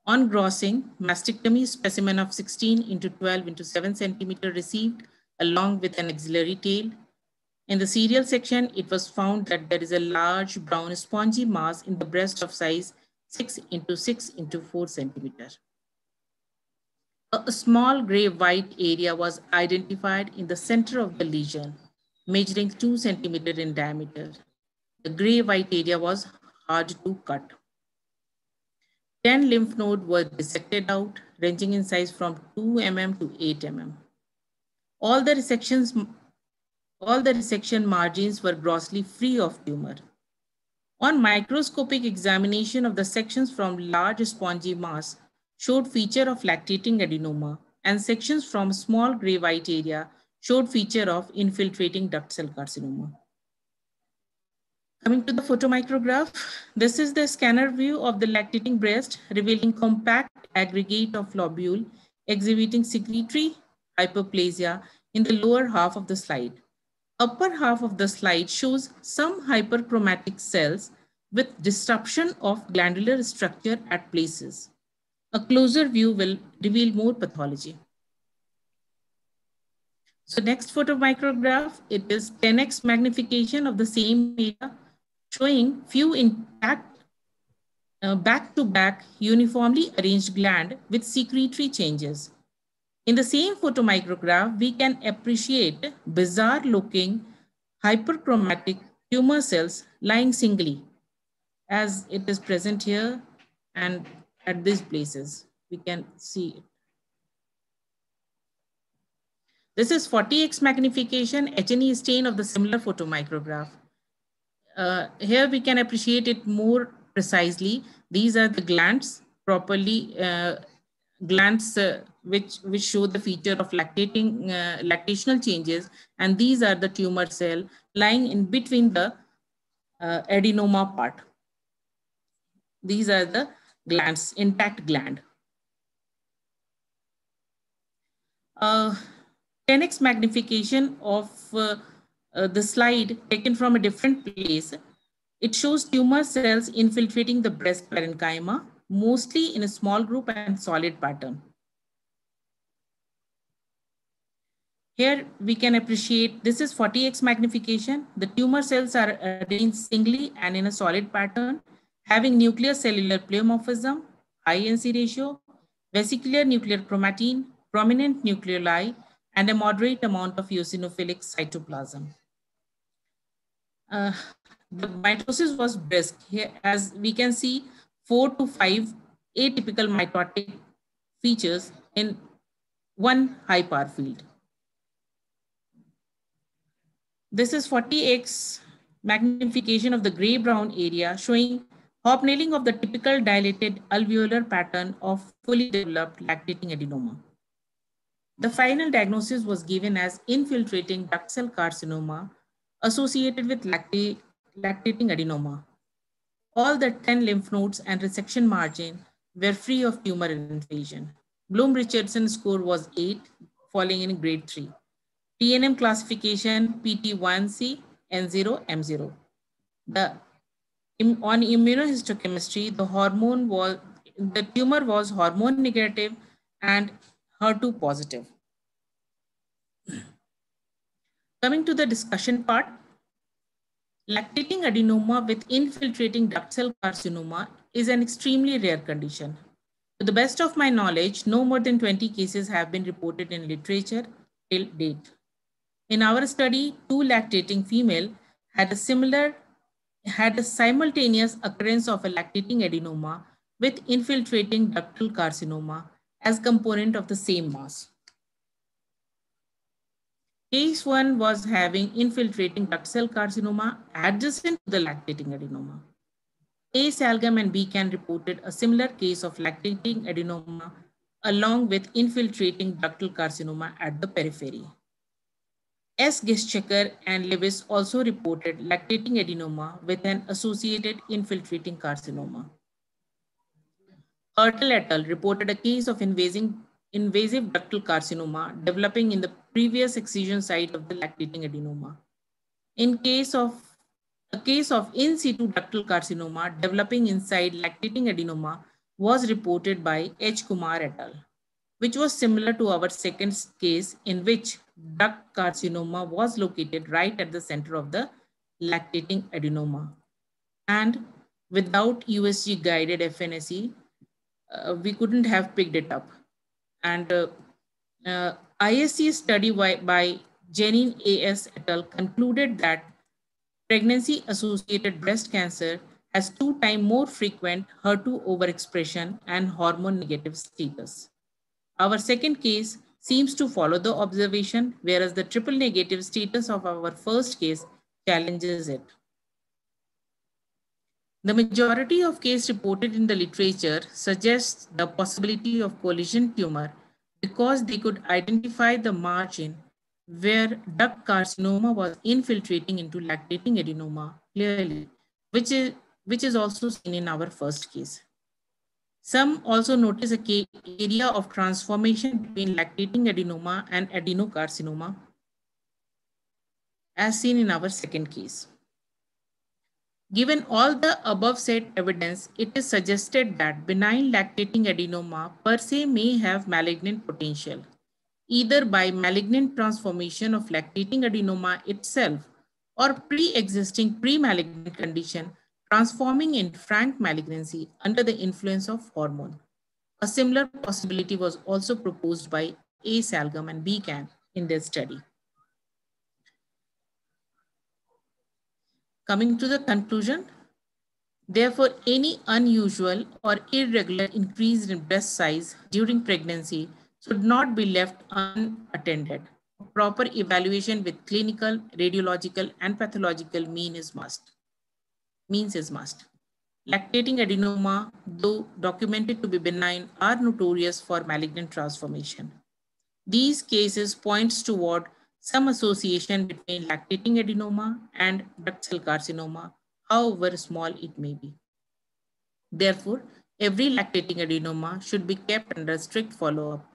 On grossing, mastectomy specimen of 16 into 12 into 7 centimeter received along with an axillary tail. In the serial section, it was found that there is a large brown spongy mass in the breast of size 6 into 6 into 4 centimeter. A small gray-white area was identified in the center of the lesion, measuring 2 centimeters in diameter. The gray-white area was hard to cut. 10 lymph nodes were dissected out, ranging in size from 2 mm to 8 mm. All the resection margins were grossly free of tumor. On microscopic examination of the sections from large spongy mass showed feature of lactating adenoma, and sections from small gray-white area showed feature of infiltrating duct cell carcinoma. Coming to the photomicrograph, this is the scanner view of the lactating breast, revealing compact aggregate of lobule exhibiting secretory hyperplasia in the lower half of the slide. Upper half of the slide shows some hyperchromatic cells with disruption of glandular structure at places. A closer view will reveal more pathology. So next photomicrograph, it is 10x magnification of the same area, showing few intact back-to-back uniformly arranged gland with secretory changes. In the same photomicrograph, we can appreciate bizarre-looking hyperchromatic tumor cells lying singly, as it is present here and at these places. We can see it. This is 40x magnification H&E stain of the similar photomicrograph. Here we can appreciate it more precisely. These are the glands properly, glands which show the feature of lactational changes, and these are the tumor cell lying in between the adenoma part. These are the glands, intact gland. 10x magnification of the slide taken from a different place. It shows tumor cells infiltrating the breast parenchyma, mostly in a small group and solid pattern. Here we can appreciate, this is 40x magnification. The tumor cells are arranged singly and in a solid pattern, having nuclear cellular pleomorphism, high NC ratio, vesicular nuclear chromatin, prominent nucleoli, and a moderate amount of eosinophilic cytoplasm. The mitosis was brisk. Here, as we can see, 4 to 5 atypical mitotic features in one high power field. This is 40x magnification of the gray-brown area, showing hobnailing of the typical dilated alveolar pattern of fully developed lactating adenoma. The final diagnosis was given as infiltrating duct cell carcinoma associated with lactating adenoma. All the 10 lymph nodes and resection margin were free of tumor invasion. Bloom-Richardson score was 8, falling in grade 3. TNM classification PT1C, N0, M0. On immunohistochemistry, the tumor was hormone negative and HER2 positive. Coming to the discussion part, lactating adenoma with infiltrating duct cell carcinoma is an extremely rare condition. To the best of my knowledge, no more than 20 cases have been reported in literature till date. In our study, 2 lactating female had a simultaneous occurrence of a lactating adenoma with infiltrating ductal carcinoma as component of the same mass. Case 1 was having infiltrating duct cell carcinoma adjacent to the lactating adenoma. A. Salgam and B. Can reported a similar case of lactating adenoma along with infiltrating ductal carcinoma at the periphery. S. Gischecker and Lewis also reported lactating adenoma with an associated infiltrating carcinoma. Ertel et al. Reported a case of invasive ductal carcinoma developing in the previous excision site of the lactating adenoma. In case of A case of in situ ductal carcinoma developing inside lactating adenoma was reported by H. Kumar et al., which was similar to our second case in which duct carcinoma was located right at the center of the lactating adenoma. And without USG guided FNSE, we couldn't have picked it up. And ISC study by Jenin A.S. et al. Concluded that pregnancy-associated breast cancer has 2 times more frequent HER2 overexpression and hormone-negative status. Our second case seems to follow the observation, whereas the triple negative status of our first case challenges it. The majority of cases reported in the literature suggests the possibility of collision tumor because they could identify the margin where duct carcinoma was infiltrating into lactating adenoma clearly, which is also seen in our first case. Some also notice a area of transformation between lactating adenoma and adenocarcinoma, as seen in our second case. Given all the above said evidence, it is suggested that benign lactating adenoma per se may have malignant potential, either by malignant transformation of lactating adenoma itself or pre-existing pre-malignant condition transforming in frank malignancy under the influence of hormone. A similar possibility was also proposed by A. Salgam and B. Can in their study. Coming to the conclusion, therefore, any unusual or irregular increase in breast size during pregnancy should not be left unattended. Proper evaluation with clinical, radiological, and pathological means is must. Lactating adenoma, though documented to be benign, are notorious for malignant transformation. These cases points toward some association between lactating adenoma and duct cell carcinoma, however small it may be. Therefore, every lactating adenoma should be kept under strict follow-up.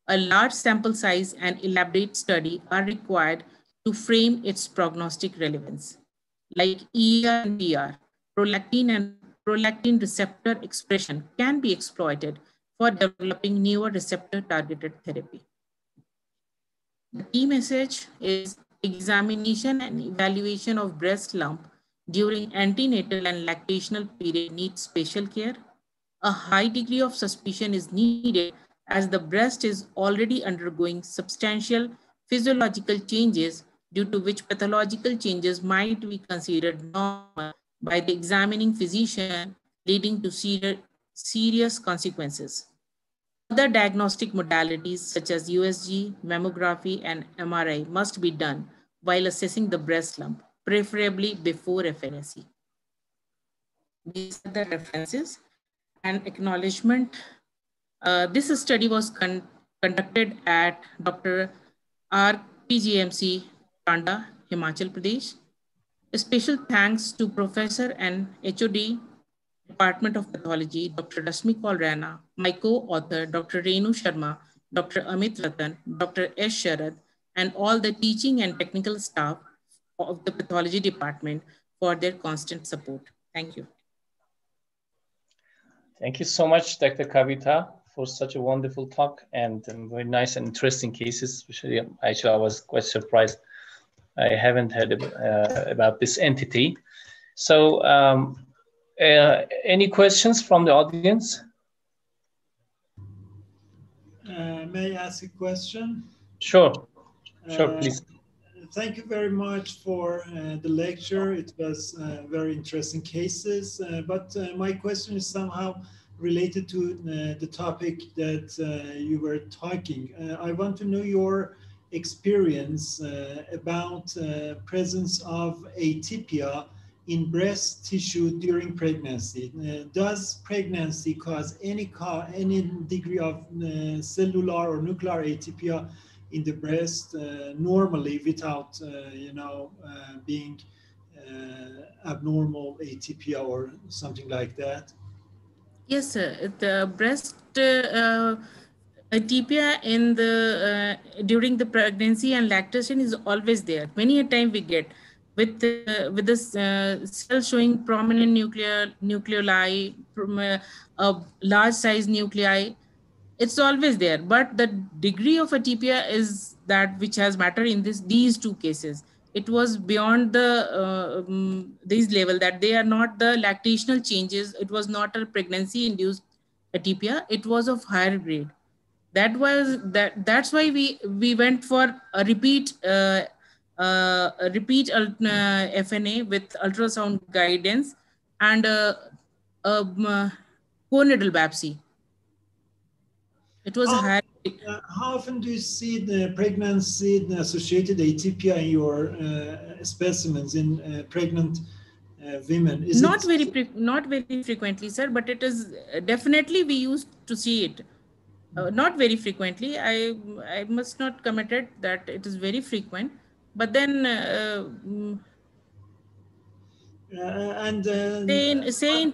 A large sample size and elaborate study are required to frame its prognostic relevance. Like ER and PR, prolactin receptor expression can be exploited for developing newer receptor-targeted therapy. The key message is examination and evaluation of breast lump during antenatal and lactational period needs special care. A high degree of suspicion is needed as the breast is already undergoing substantial physiological changes due to which pathological changes might be considered normal by the examining physician, leading to serious consequences. Other diagnostic modalities such as USG, mammography, and MRI must be done while assessing the breast lump, preferably before FNSE. These are the references and acknowledgement. This study was conducted at Dr. RPGMC, Tanda, Himachal Pradesh. A special thanks to Professor and HOD Department of Pathology, Dr. Rasmi Kaul, my co-author, Dr. Renu Sharma, Dr. Amit Ratan, Dr. S. Sharad, and all the teaching and technical staff of the Pathology Department for their constant support. Thank you. Thank you so much, Dr. Kavita, for such a wonderful talk and very nice and interesting cases. Especially, actually, I was quite surprised. I haven't heard about this entity. So, any questions from the audience? May I ask a question? Sure, please. Thank you very much for the lecture. It was very interesting cases, but my question is somehow related to the topic that you were talking. I want to know your experience about presence of atypia in breast tissue during pregnancy. Does pregnancy cause any degree of cellular or nuclear atypia in the breast normally without, being abnormal atypia or something like that? Yes, sir. The breast atypia in the during the pregnancy and lactation is always there. Many a time we get with this cell showing prominent nucleoli, a large size nuclei. It's always there, but the degree of atypia is that which has matter in these two cases. It was beyond these level, that they are not the lactational changes. It was not a pregnancy induced atypia. It was of higher grade. That's why we went for a repeat FNA with ultrasound guidance and coronal biopsy. It was high. How often do you see the pregnancy associated atypia in your specimens in pregnant women? Is not very frequently, sir, but it is definitely we used to see it. Not very frequently. I must not commit it that it is very frequent, but then say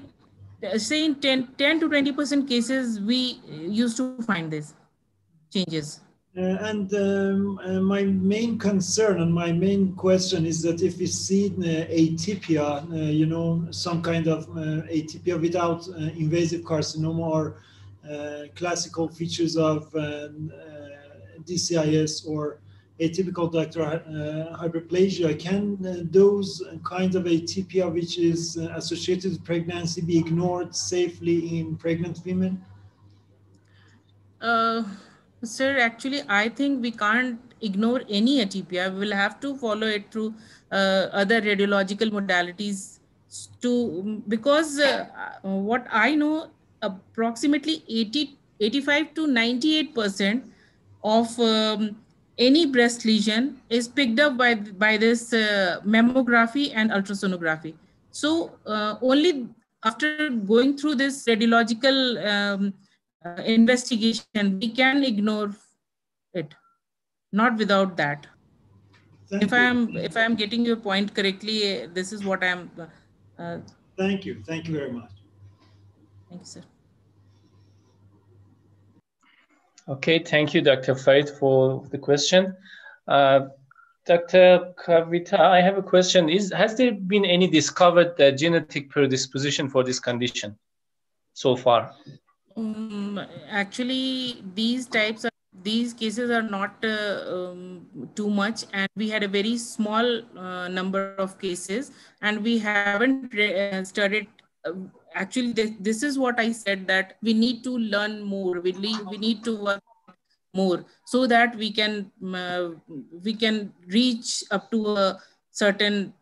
in 10 to 20% cases we used to find these changes. My main concern and my main question is that if we see atypia, you know, some kind of atypia without invasive carcinoma or classical features of DCIS or atypical ductal hyperplasia, can those kinds of atypia which is associated with pregnancy be ignored safely in pregnant women? Sir, actually, I think we can't ignore any atypia. We will have to follow it through other radiological modalities because what I know, approximately 85 to 98% of any breast lesion is picked up by this mammography and ultrasonography. So only after going through this radiological investigation, we can ignore it. Not without that. If I'm getting your point correctly, this is what I'm. Thank you very much. Thank you, sir. Okay, thank you, Dr. Farid, for the question. Dr. Kavita, I have a question. Has there been any discovered genetic predisposition for this condition so far? Actually, these cases are not too much, and we had a very small number of cases, and we haven't studied. Actually, this is what I said, that we need to learn more. We need to work more so that we can reach up to a certain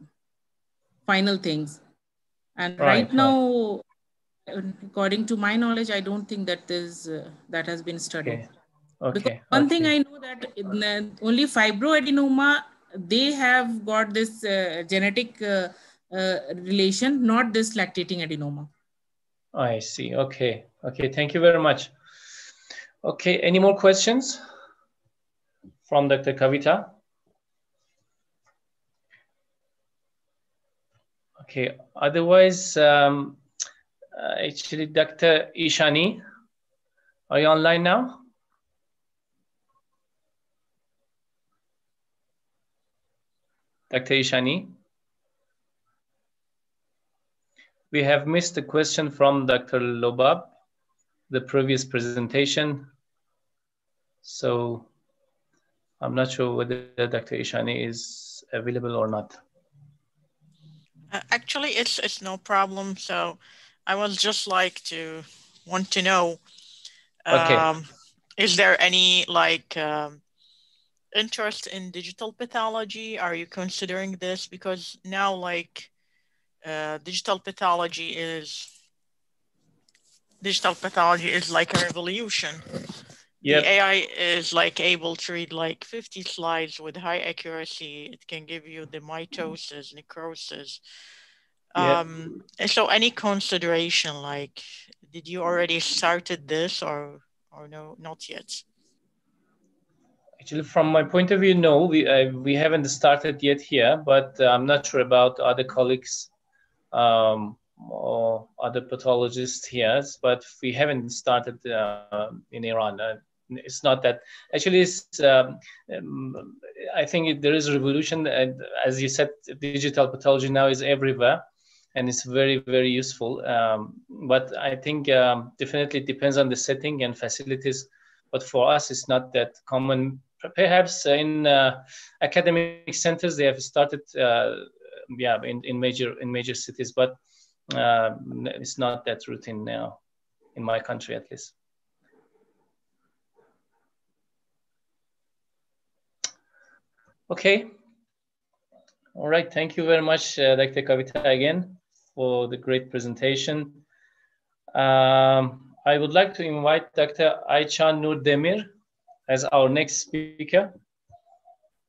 final things. And right now, according to my knowledge, I don't think that that has been studied. Because one thing I know, that only fibroadenoma, they have got this genetic relation, not this lactating adenoma. I see. Okay. Thank you very much. Okay. Any more questions from Dr. Kavita? Okay. Otherwise, actually, Dr. Ishani, are you online now? Dr. Ishani? We have missed a question from Dr. Lobab, the previous presentation. So I'm not sure whether Dr. Ishani is available or not. Actually, it's no problem. So I was just want to know, is there any interest in digital pathology? Are you considering this? Because now digital pathology is like a revolution. Yep. The AI is able to read 50 slides with high accuracy. It can give you the mitosis, necrosis. Yep. So any consideration, did you already started this or no, not yet? Actually, from my point of view, no, we haven't started yet here, but I'm not sure about other colleagues or other pathologists here, but we haven't started in Iran. it's not that. Actually, it's, I think there is a revolution, and as you said, digital pathology now is everywhere, and it's very, very useful. But I think definitely it depends on the setting and facilities. But for us, it's not that common. Perhaps in academic centers, they have started, yeah, in major cities, but it's not that routine now, in my country at least. Okay. All right. Thank you very much, Dr. Kavita, again, for the great presentation. I would like to invite Dr. Ayça Nur Demir as our next speaker.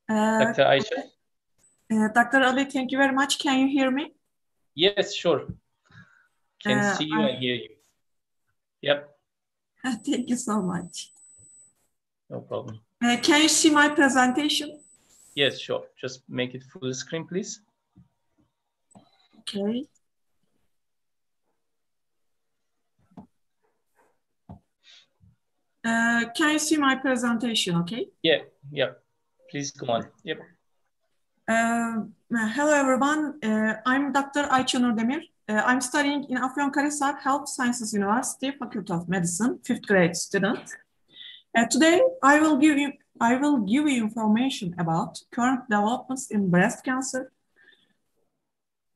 Dr. Ayça. Dr. Ali, thank you very much. Can you hear me? Yes, sure. Can see you and hear you. Yep. Thank you so much. No problem. Can you see my presentation? Yes, sure. Just make it full screen, please. Okay. Can you see my presentation, okay? Yeah, yeah. Please go on. Yep. Hello, everyone. I'm Dr. Ayça Nur Demir. I'm studying in Afyonkarahisar Health Sciences University, Faculty of Medicine, 5th grade student. Today, I will give you information about current developments in breast cancer.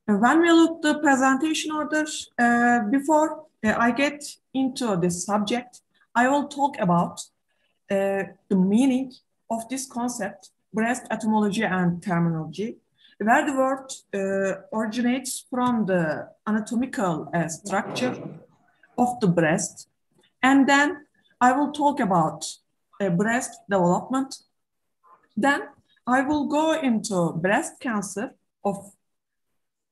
When we look the presentation order, before I get into this subject, I will talk about the meaning of this concept, breast etymology and terminology, where the word originates from the anatomical structure of the breast. And then I will talk about breast development. Then I will go into breast cancer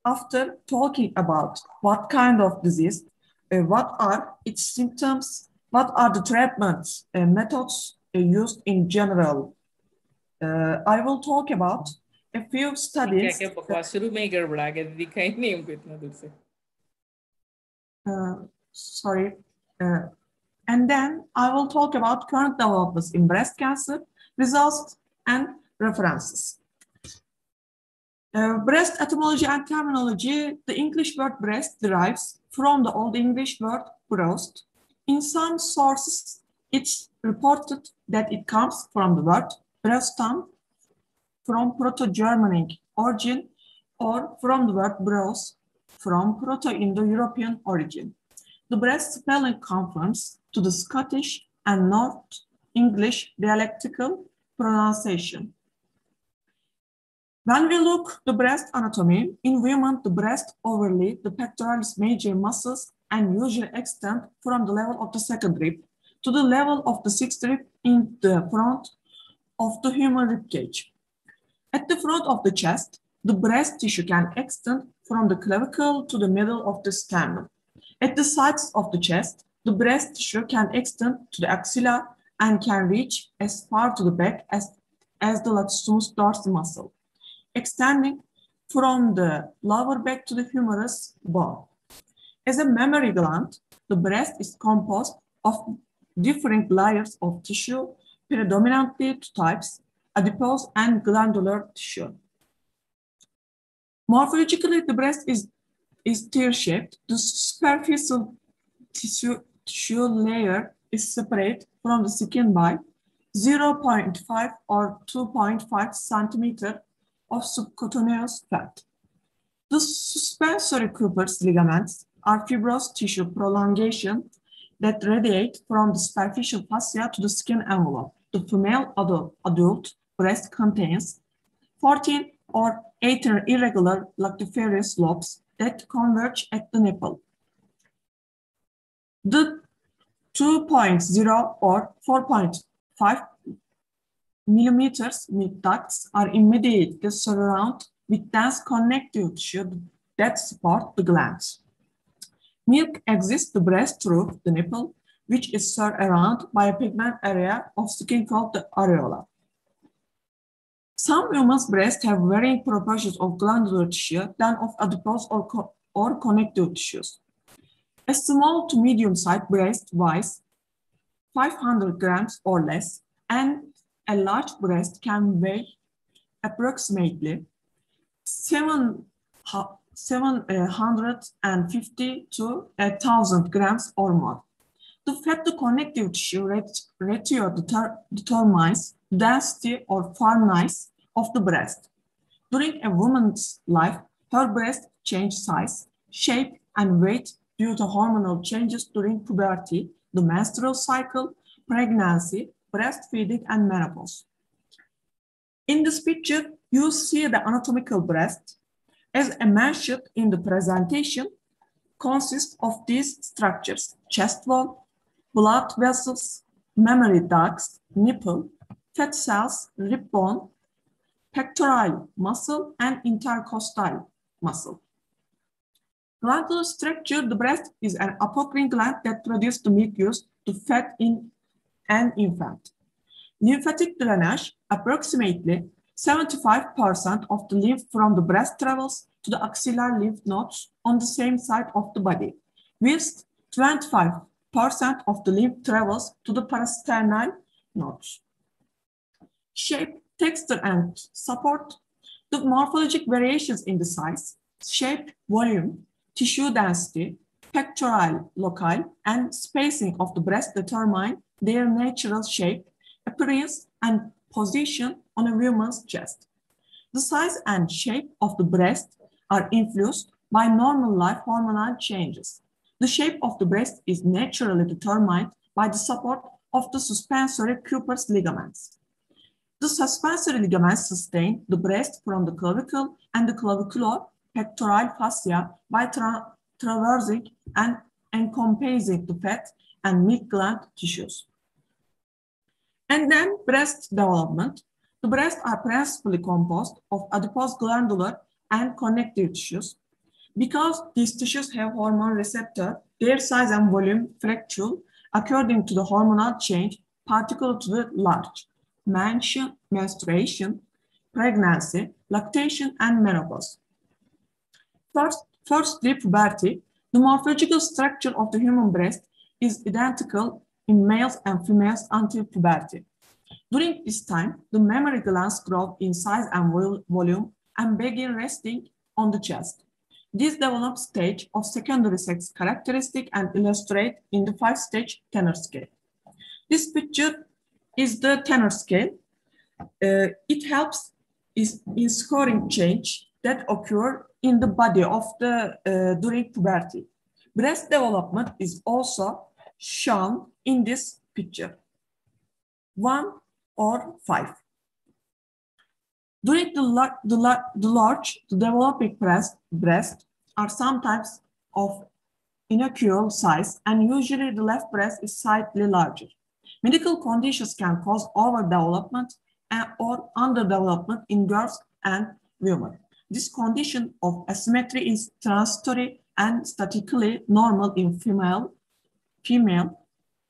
after talking about what kind of disease, what are its symptoms, what are the treatment methods used in general. I will talk about a few studies. Sorry. And then I will talk about current developments in breast cancer, results, and references. Breast etymology and terminology. The English word breast derives from the Old English word breast. In some sources, it's reported that it comes from the word breastam, from Proto-Germanic origin, or from the word bros, from Proto-Indo-European origin. The breast spelling conforms to the Scottish and North English dialectical pronunciation. When we look the breast anatomy, in women, the breast overlay, the pectoralis major muscles, and usually extend from the level of the second rib to the level of the sixth rib in the front of the human rib cage. At the front of the chest, the breast tissue can extend from the clavicle to the middle of the sternum. At the sides of the chest, the breast tissue can extend to the axilla and can reach as far to the back as the latissimus dorsi muscle, extending from the lower back to the humerus bone. As a mammary gland, the breast is composed of different layers of tissue, predominantly two types, adipose and glandular tissue. Morphologically, the breast is tear-shaped. The superficial tissue layer is separate from the skin by 0.5 or 2.5 centimeter of subcutaneous fat. The suspensory Cooper's ligaments are fibrous tissue prolongation that radiate from the superficial fascia to the skin envelope. The female adult breast contains 14 or 18 irregular lactiferous lobes that converge at the nipple. The 2.0 or 4.5 millimeters mid ducts are immediately surrounded with dense connective tissue that support the glands. Milk exits the breast through the nipple, which is served around by a pigment area of skin called the areola. Some women's breasts have varying proportions of glandular tissue than of adipose or connective tissues. A small to medium-sized breast weighs 500 grams or less, and a large breast can weigh approximately 750 to 1,000 grams or more. The fat-to-connective tissue ratio determines density or firmness of the breast. During a woman's life, her breast changes size, shape, and weight due to hormonal changes during puberty, the menstrual cycle, pregnancy, breastfeeding, and menopause. In this picture, you see the anatomical breast. As mentioned in the presentation, consists of these structures: chest wall, blood vessels, mammary ducts, nipple, fat cells, rib bone, pectoral muscle, and intercostal muscle. Glandular structure: the breast is an apocrine gland that produces the milk used to feed in an infant. Lymphatic drainage: approximately 75% of the lymph from the breast travels to the axillary lymph nodes on the same side of the body, whilst 25% of the lymph travels to the parasternal nodes. Shape, texture, and support: the morphologic variations in the size, shape, volume, tissue density, pectoral loci, and spacing of the breast determine their natural shape, appearance, and position on a woman's chest. The size and shape of the breast are influenced by normal life hormonal changes. The shape of the breast is naturally determined by the support of the suspensory Cooper's ligaments. The suspensory ligaments sustain the breast from the clavicle and the clavicular pectoral fascia by traversing and encompassing the fat and milk gland tissues. And then breast development. The breasts are principally composed of adipose, glandular, and connective tissues. Because these tissues have hormone receptor, their size and volume fluctuate according to the hormonal change, particular to the large, menstruation, pregnancy, lactation, and menopause. Firstly, puberty. The morphological structure of the human breast is identical in males and females until puberty. During this time, the mammary glands grow in size and volume and begin resting on the chest. This develops stage of secondary sex characteristic and illustrate in the 5-stage tenor scale. This picture is the tenor scale. It helps in scoring change that occur in the body of the during puberty. Breast development is also shown in this picture, 1 or 5. During the developing breast are sometimes of unequal size, and usually the left breast is slightly larger. Medical conditions can cause overdevelopment or underdevelopment in girls and women. This condition of asymmetry is transitory and statistically normal in female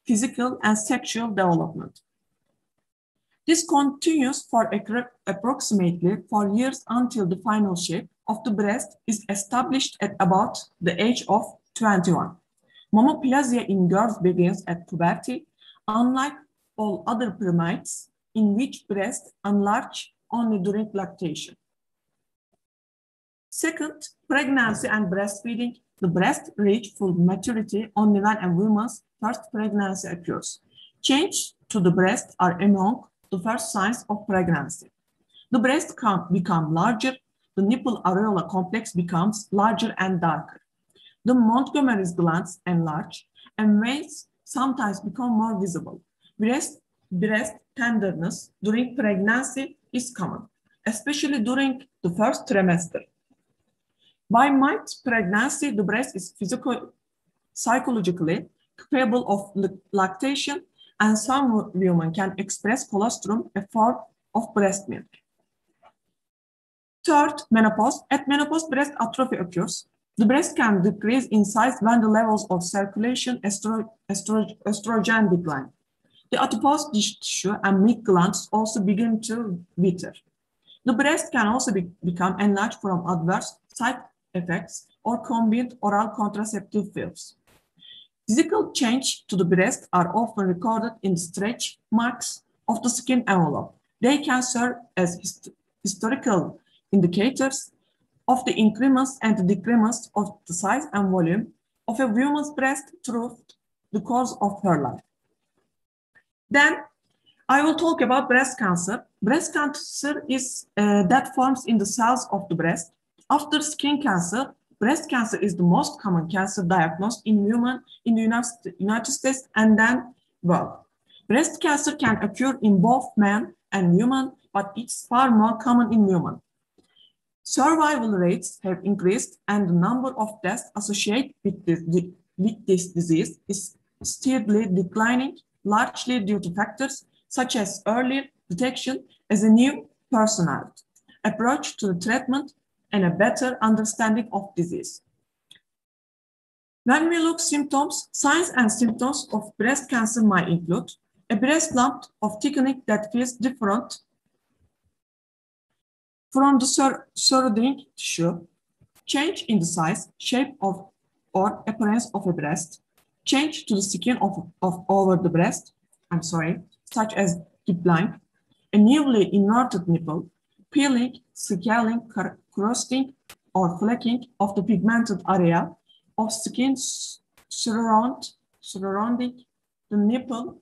physical and sexual development. This continues for approximately 4 years until the final shape of the breast is established at about the age of 21. Momoplasia in girls begins at puberty, unlike all other primates in which breasts enlarge only during lactation. Second, pregnancy and breastfeeding. The breast reaches full maturity only when a woman's first pregnancy occurs. Changes to the breast are among the first signs of pregnancy. The breast can become larger, the nipple areola complex becomes larger and darker. The Montgomery's glands enlarge, and veins sometimes become more visible. Breast tenderness during pregnancy is common, especially during the first trimester. By mid-pregnancy, the breast is psychologically capable of lactation, and some women can express colostrum, a form of breast milk. Third, menopause. At menopause, breast atrophy occurs. The breast can decrease in size when the levels of circulation estrogen decline. The adipose tissue and milk glands also begin to wither. The breast can also become enlarged from adverse side effects or combined oral contraceptive pills. Physical change to the breast are often recorded in stretch marks of the skin envelope. They can serve as historical indicators of the increments and decrements of the size and volume of a woman's breast through the course of her life. Then I will talk about breast cancer. Breast cancer is that forms in the cells of the breast. After skin cancer, breast cancer is the most common cancer diagnosed in women in the United States and then world. Breast cancer can occur in both men and women, but it's far more common in women. Survival rates have increased and the number of deaths associated with this disease is steadily declining, largely due to factors such as early detection as a new personality, approach to the treatment, and a better understanding of disease. When we look symptoms, signs and symptoms of breast cancer might include a breast lump of thickening that feels different from the surrounding tissue, change in the size, shape of, or appearance of a breast, change to the skin of over the breast, such as dimpling, a newly inverted nipple, peeling, scaling, crusting, or flecking of the pigmented area of skin surrounding the nipple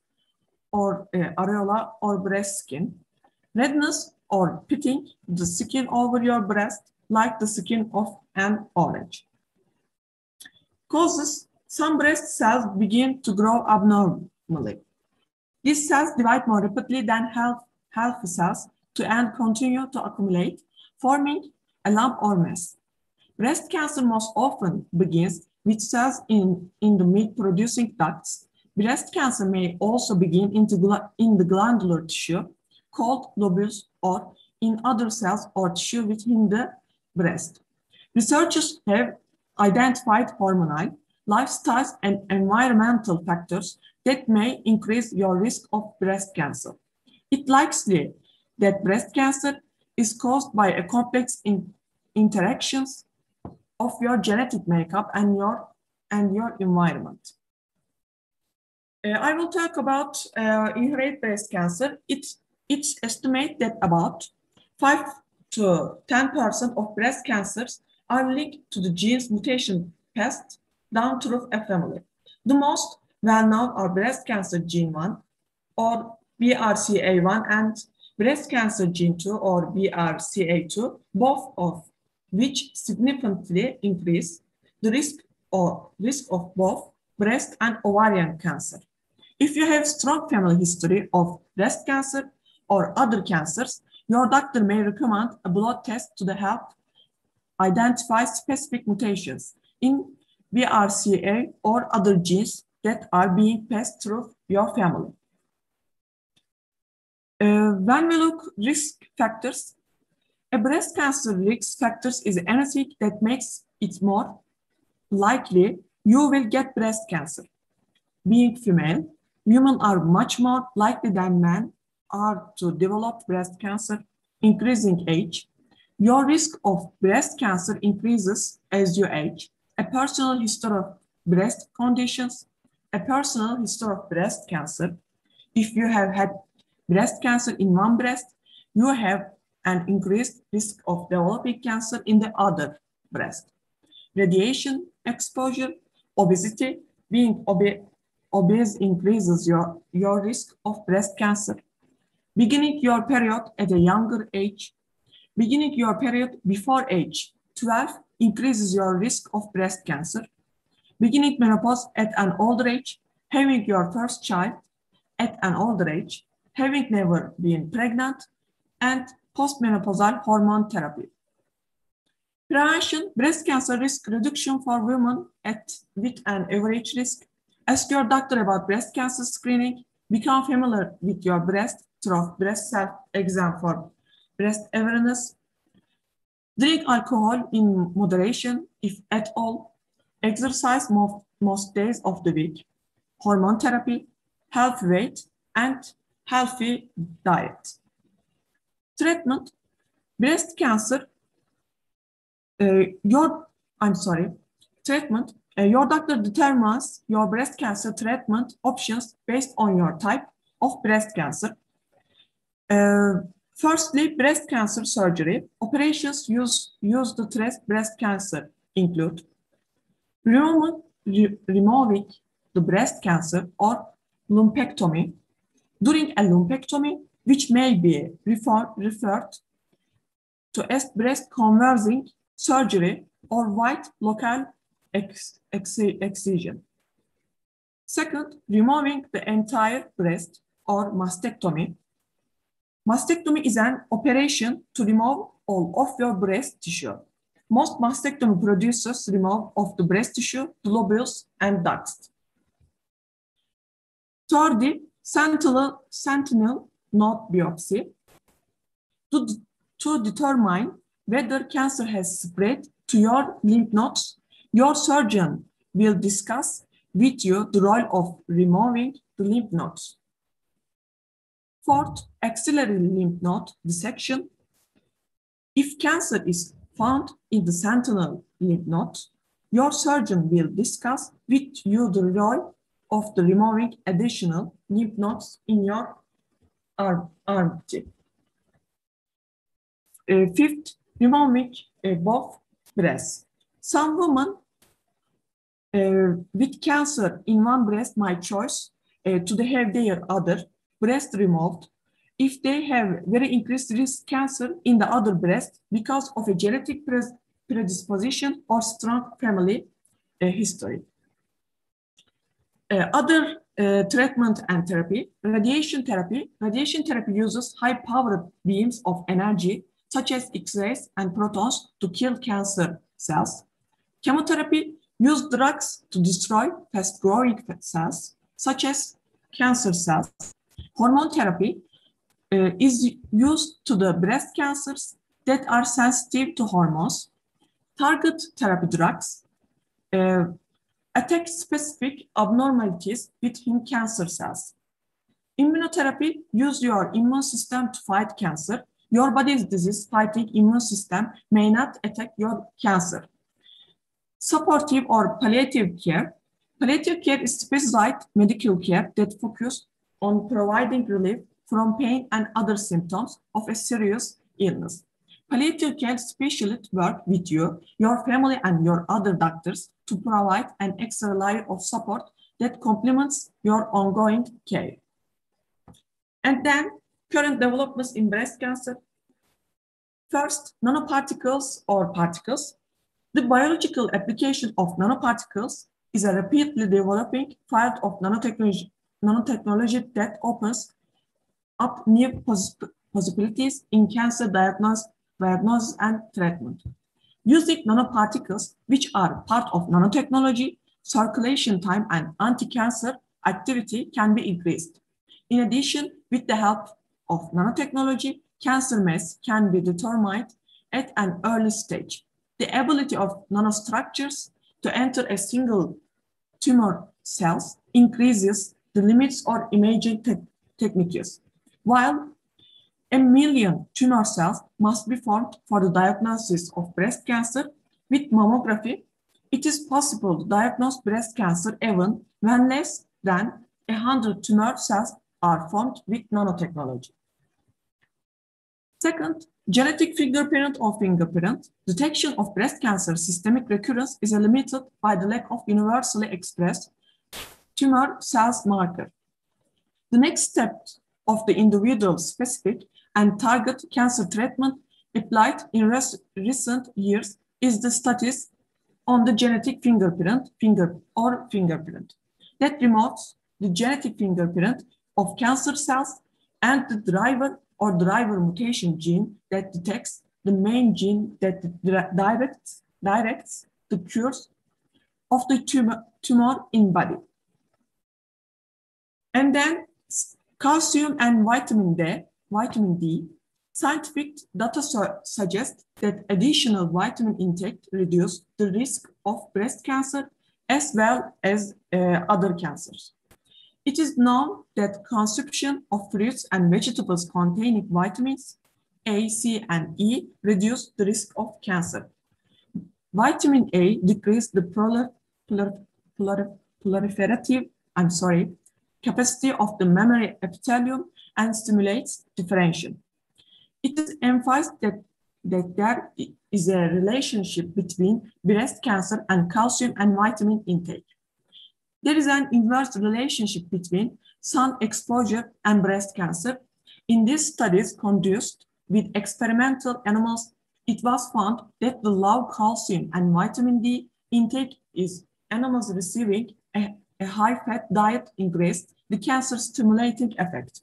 or areola or breast skin, redness or pitting the skin over your breast like the skin of an orange. Causes: some breast cells begin to grow abnormally. These cells divide more rapidly than healthy cells and continue to accumulate, forming a lump or mass. Breast cancer most often begins with cells in the milk-producing ducts. Breast cancer may also begin in the glandular tissue, called lobules, or in other cells or tissue within the breast. Researchers have identified hormonal, lifestyle, and environmental factors that may increase your risk of breast cancer. It's likely that breast cancer is caused by a complex interactions of your genetic makeup and your environment. I will talk about inherited breast cancer. It's estimated that about 5 to 10% of breast cancers are linked to the gene's mutation passed down through a family. The most well-known are breast cancer gene 1 or BRCA1 and breast cancer gene 2 or BRCA2, both of which significantly increase the risk of both breast and ovarian cancer. If you have strong family history of breast cancer or other cancers, your doctor may recommend a blood test to help identify specific mutations in BRCA or other genes that are being passed through your family. When we look risk factors, a breast cancer risk factors is anything that makes it more likely you will get breast cancer. Being female, women are much more likely than men are to develop breast cancer. Increasing age, your risk of breast cancer increases as you age. A personal history of breast conditions, a personal history of breast cancer. If you have had breast cancer in one breast, you have an increased risk of developing cancer in the other breast. Radiation exposure, obesity, being obese increases your risk of breast cancer. Beginning your period at a younger age, beginning your period before age 12 increases your risk of breast cancer. Beginning menopause at an older age, having your first child at an older age, having never been pregnant, and postmenopausal hormone therapy. Prevention: breast cancer risk reduction for women with an average risk. Ask your doctor about breast cancer screening. Become familiar with your breast through breast self-exam for breast awareness. Drink alcohol in moderation, if at all. Exercise most days of the week. Hormone therapy, healthy weight, and healthy diet. Treatment: breast cancer. Treatment: Your doctor determines your breast cancer treatment options based on your type of breast cancer. Firstly, breast cancer surgery. Operations used to treat breast cancer include removing the breast cancer or lumpectomy. During a lumpectomy, which may be referred to as breast converging surgery or white local excision. Second, removing the entire breast or mastectomy. Mastectomy is an operation to remove all of your breast tissue. Most mastectomy procedures remove of the breast tissue, the lobules, and ducts. Thirdly, sentinel node biopsy to determine whether cancer has spread to your lymph nodes. Your surgeon will discuss with you the role of removing the lymph nodes. Fourth, axillary lymph node dissection. If cancer is found in the sentinel lymph node, your surgeon will discuss with you the role of the removing additional lymph nodes in your armpit. Fifth, removing both breasts. Some women with cancer in one breast might choose to have their other breast removed if they have very increased risk cancer in the other breast because of a genetic predisposition or strong family history. Other treatment and therapy, radiation therapy. Radiation therapy uses high-powered beams of energy such as X-rays and protons to kill cancer cells. Chemotherapy uses drugs to destroy fast-growing cells such as cancer cells. Hormone therapy is used to the breast cancers that are sensitive to hormones. Target therapy drugs attack specific abnormalities within cancer cells. Immunotherapy uses your immune system to fight cancer. Your body's disease-fighting immune system may not attack your cancer. Supportive or palliative care. Palliative care is specialized medical care that focuses on providing relief from pain and other symptoms of a serious illness. Palliative care specialists work with you, your family, and your other doctors to provide an extra layer of support that complements your ongoing care. And then, current developments in breast cancer. First, nanoparticles or particles. The biological application of nanoparticles is a rapidly developing field of nanotechnology that opens up new possibilities in cancer diagnosis and treatment. Using nanoparticles, which are part of nanotechnology, circulation time and anti-cancer activity can be increased. In addition, with the help of nanotechnology, cancer mass can be determined at an early stage. The ability of nanostructures to enter a single tumor cells increases the limits of imaging techniques. While 1 million tumor cells must be formed for the diagnosis of breast cancer, with mammography, it is possible to diagnose breast cancer even when less than 100 tumor cells are formed with nanotechnology. Second, genetic fingerprint or fingerprint. Detection of breast cancer systemic recurrence is limited by the lack of universally expressed tumor cells marker. The next step of the individual specific and target cancer treatment applied in recent years is the studies on the genetic fingerprint that removes the genetic fingerprint of cancer cells and the driver mutation gene that detects the main gene that directs the cures of the tumor in body. And then calcium and vitamin D, scientific data suggest that additional vitamin intake reduces the risk of breast cancer as well as other cancers. It is known that consumption of fruits and vegetables containing vitamins A, C, and E reduce the risk of cancer. Vitamin A decreases the proliferative capacity of the mammary epithelium and stimulates differentiation. It is emphasized that there is a relationship between breast cancer and calcium and vitamin intake. There is an inverse relationship between sun exposure and breast cancer. In these studies conducted with experimental animals, it was found that the low calcium and vitamin D intake is animals receiving a high-fat diet increased the cancer-stimulating effect.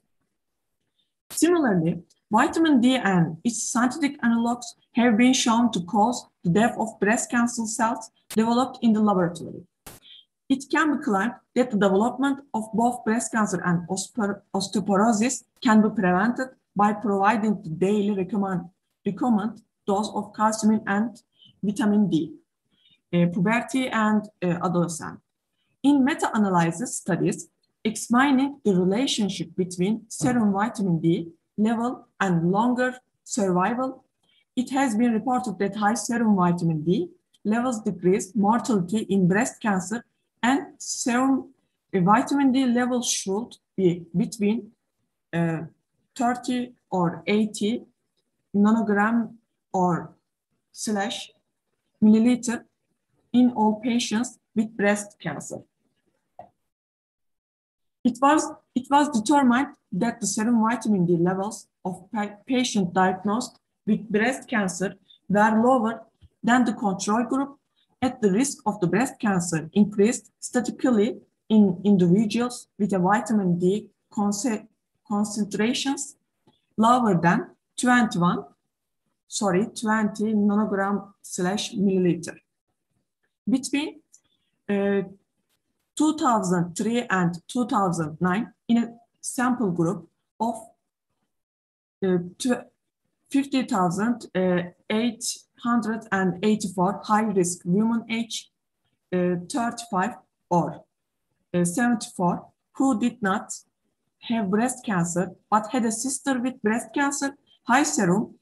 Similarly, vitamin D and its synthetic analogs have been shown to cause the death of breast cancer cells developed in the laboratory. It can be claimed that the development of both breast cancer and osteoporosis can be prevented by providing the daily recommended dose of calcium and vitamin D, puberty and adolescence. In meta-analysis studies, examining the relationship between serum vitamin D level and longer survival, it has been reported that high serum vitamin D levels decrease mortality in breast cancer, and serum vitamin D levels should be between 30 or 80 nanogram or / milliliter in all patients with breast cancer. It was determined that the serum vitamin D levels of patients diagnosed with breast cancer were lower than the control group, at the risk of the breast cancer increased statistically in individuals with a vitamin D concentrations lower than 20 nanogram / milliliter. Between 2003 and 2009, in a sample group of 50,884 high-risk women age 35 or 74 who did not have breast cancer but had a sister with breast cancer, high serum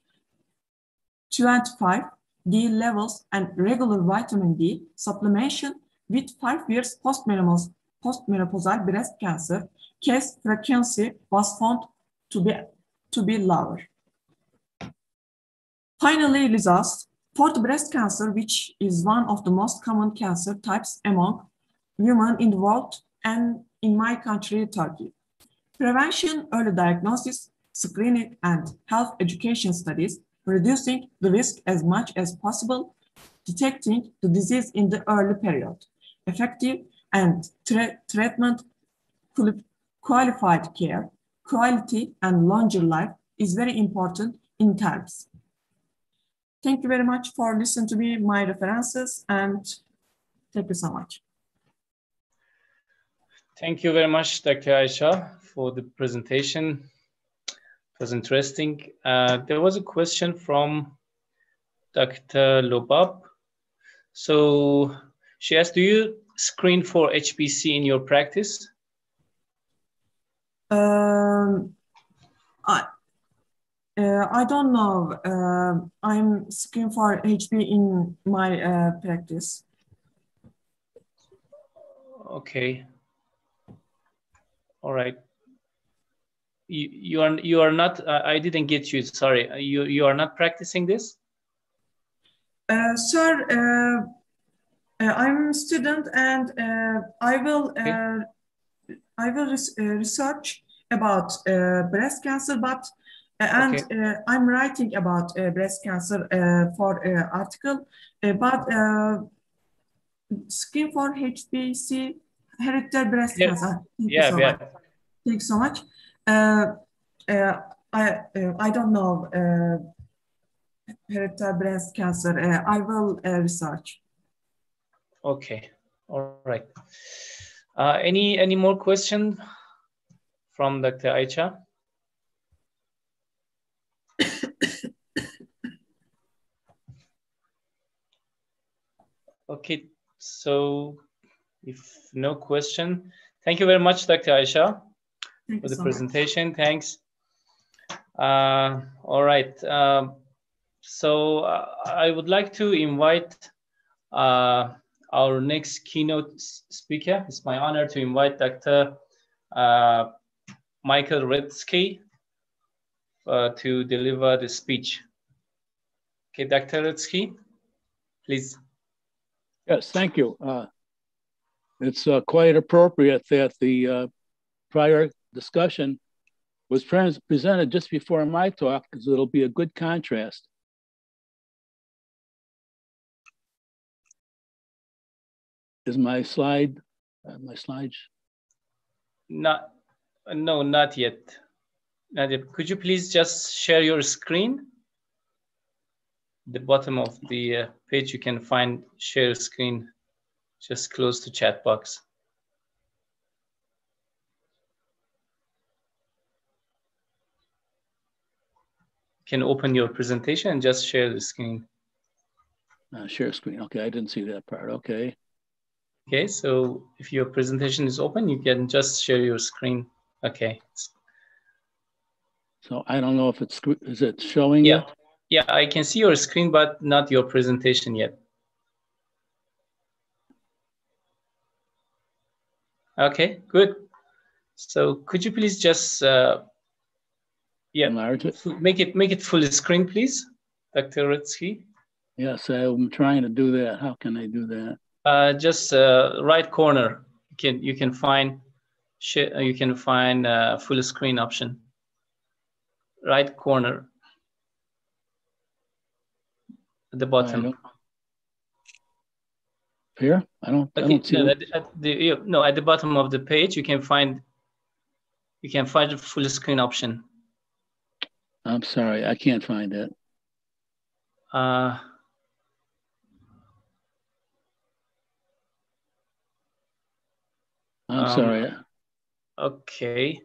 25 D levels and regular vitamin D supplementation with 5 years postmenopausal breast cancer, case frequency was found to be lower. Finally, results for the breast cancer, which is one of the most common cancer types among women in the world and in my country, Turkey. Prevention, early diagnosis, screening, and health education studies, reducing the risk as much as possible, detecting the disease in the early period, effective and treatment, qualified care, quality, and longer life is very important in terms. Thank you very much for listening to me, my references, and thank you so much. Thank you very much, Dr. Aisha, for the presentation. It was interesting. There was a question from Dr. Lobab. So she asked, do you screen for HPC in your practice? I don't know. I'm screening for HB in my practice. Okay. All right. You are not. I didn't get you. Sorry. You are not practicing this? Sir, I'm a student, and I will research about breast cancer, but I'm writing about breast cancer for article, but screen for HBC, hereditary breast cancer. Thank you so much. Thank you so much. I don't know hereditary breast cancer. I will research. Okay. All right. Any more question from Dr. Aisha? Okay, so if no question, thank you very much, Dr. Aisha, for the presentation. Thanks. All right. So I would like to invite our next keynote speaker. It's my honor to invite Dr. Michael Ritsky to deliver the speech. Okay, Dr. Ritsky, please. Yes, thank you. It's quite appropriate that the prior discussion was presented just before my talk, because it'll be a good contrast. Is my slides? No, not yet. Not yet. Could you please just share your screen? The bottom of the page, you can find share screen, just close to chat box. You can open your presentation and just share the screen. Share screen. Okay, I didn't see that part. Okay. Okay, so if your presentation is open, you can just share your screen. Okay. So I don't know if is it showing yet? Yet? Yeah, I can see your screen, but not your presentation yet. Okay, good. So could you please just enlarge it? make it full screen, please, Dr. Ritsky? Yes, I'm trying to do that. How can I do that? Just right corner. You can find full screen option. Right corner at the bottom. Here, I don't see it. At the bottom of the page, you can find the full screen option. I'm sorry, I can't find it. I'm sorry. Okay.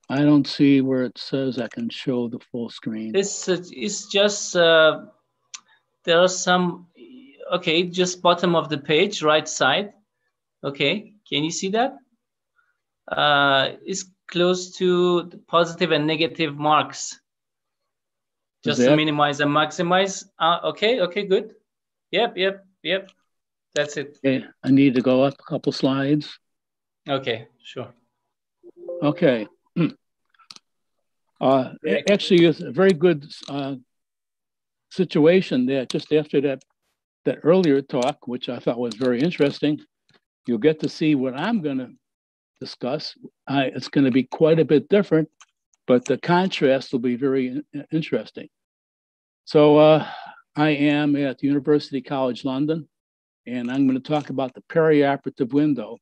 I don't see where it says I can show the full screen. It's just there are some. Okay, just bottom of the page, right side. Okay, can you see that? It's close to the positive and negative marks. Just to minimize and maximize. Okay, good. Yep. That's it. Okay, I need to go up a couple slides. Okay, sure. Okay. Actually, it's a very good situation that just after that earlier talk, which I thought was very interesting, you'll get to see what I'm going to discuss. It's going to be quite a bit different, but the contrast will be very interesting. So I am at University College London, and I'm going to talk about the perioperative window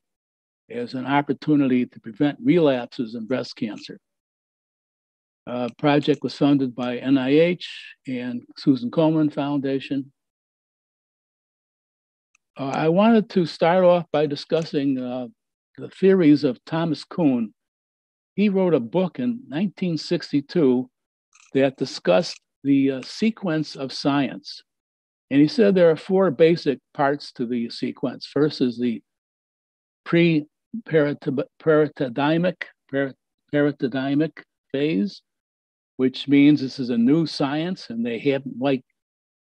as an opportunity to prevent relapses in breast cancer. Project was funded by NIH and Susan Komen Foundation. I wanted to start off by discussing the theories of Thomas Kuhn. He wrote a book in 1962 that discussed the sequence of science. And he said there are four basic parts to the sequence. First is the pre-paradigmic phase, which means this is a new science and they haven't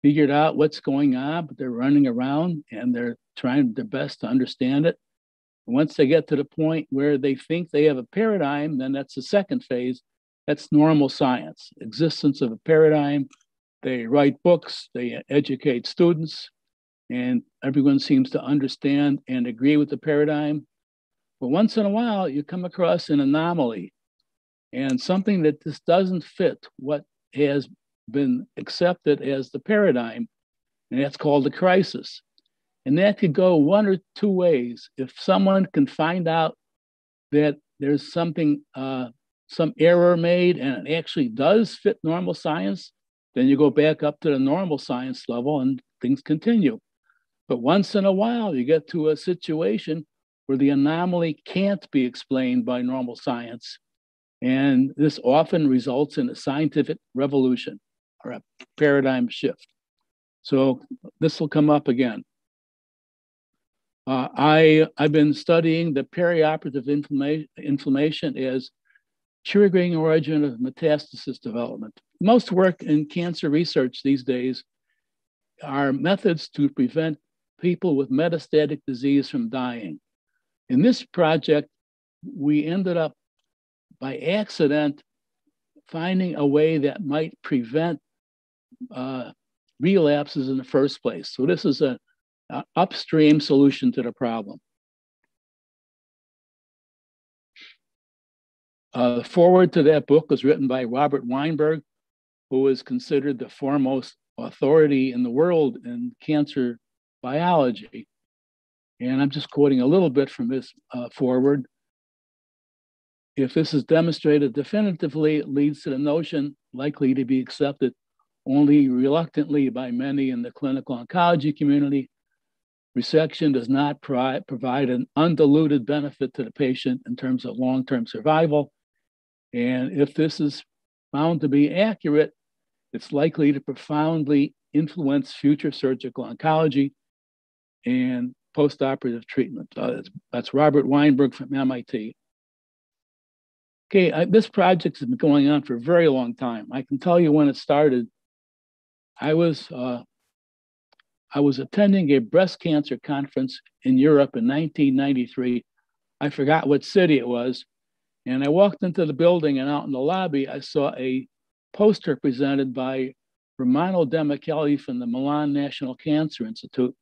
figured out what's going on, but they're running around and they're trying their best to understand it. And once they get to the point where they think they have a paradigm, then that's the second phase. That's normal science, existence of a paradigm. They write books, they educate students, and everyone seems to understand and agree with the paradigm. But once in a while, you come across an anomaly and something that just doesn't fit what has been accepted as the paradigm, and that's called a crisis. And that could go one or two ways. If someone can find out that there's something, some error made and it actually does fit normal science, then you go back up to the normal science level and things continue. But once in a while, you get to a situation where the anomaly can't be explained by normal science. And this often results in a scientific revolution or a paradigm shift. So this will come up again. I've been studying the perioperative inflammation as triggering origin of metastasis development. most work in cancer research these days are methods to prevent people with metastatic disease from dying. In this project, we ended up by accident finding a way that might prevent relapses in the first place. So this is an upstream solution to the problem. The foreword to that book was written by Robert Weinberg, who is considered the foremost authority in the world in cancer biology. And I'm just quoting a little bit from his foreword. If this is demonstrated definitively, it leads to the notion, likely to be accepted only reluctantly by many in the clinical oncology community, resection does not provide an undiluted benefit to the patient in terms of long-term survival. And if this is found to be accurate, it's likely to profoundly influence future surgical oncology and postoperative treatment. That's Robert Weinberg from MIT. Okay, this project has been going on for a very long time. I can tell you when it started. I was attending a breast cancer conference in Europe in 1993. I forgot what city it was. And I walked into the building, and out in the lobby, I saw a poster presented by Romano Demichelli from the Milan National Cancer Institute.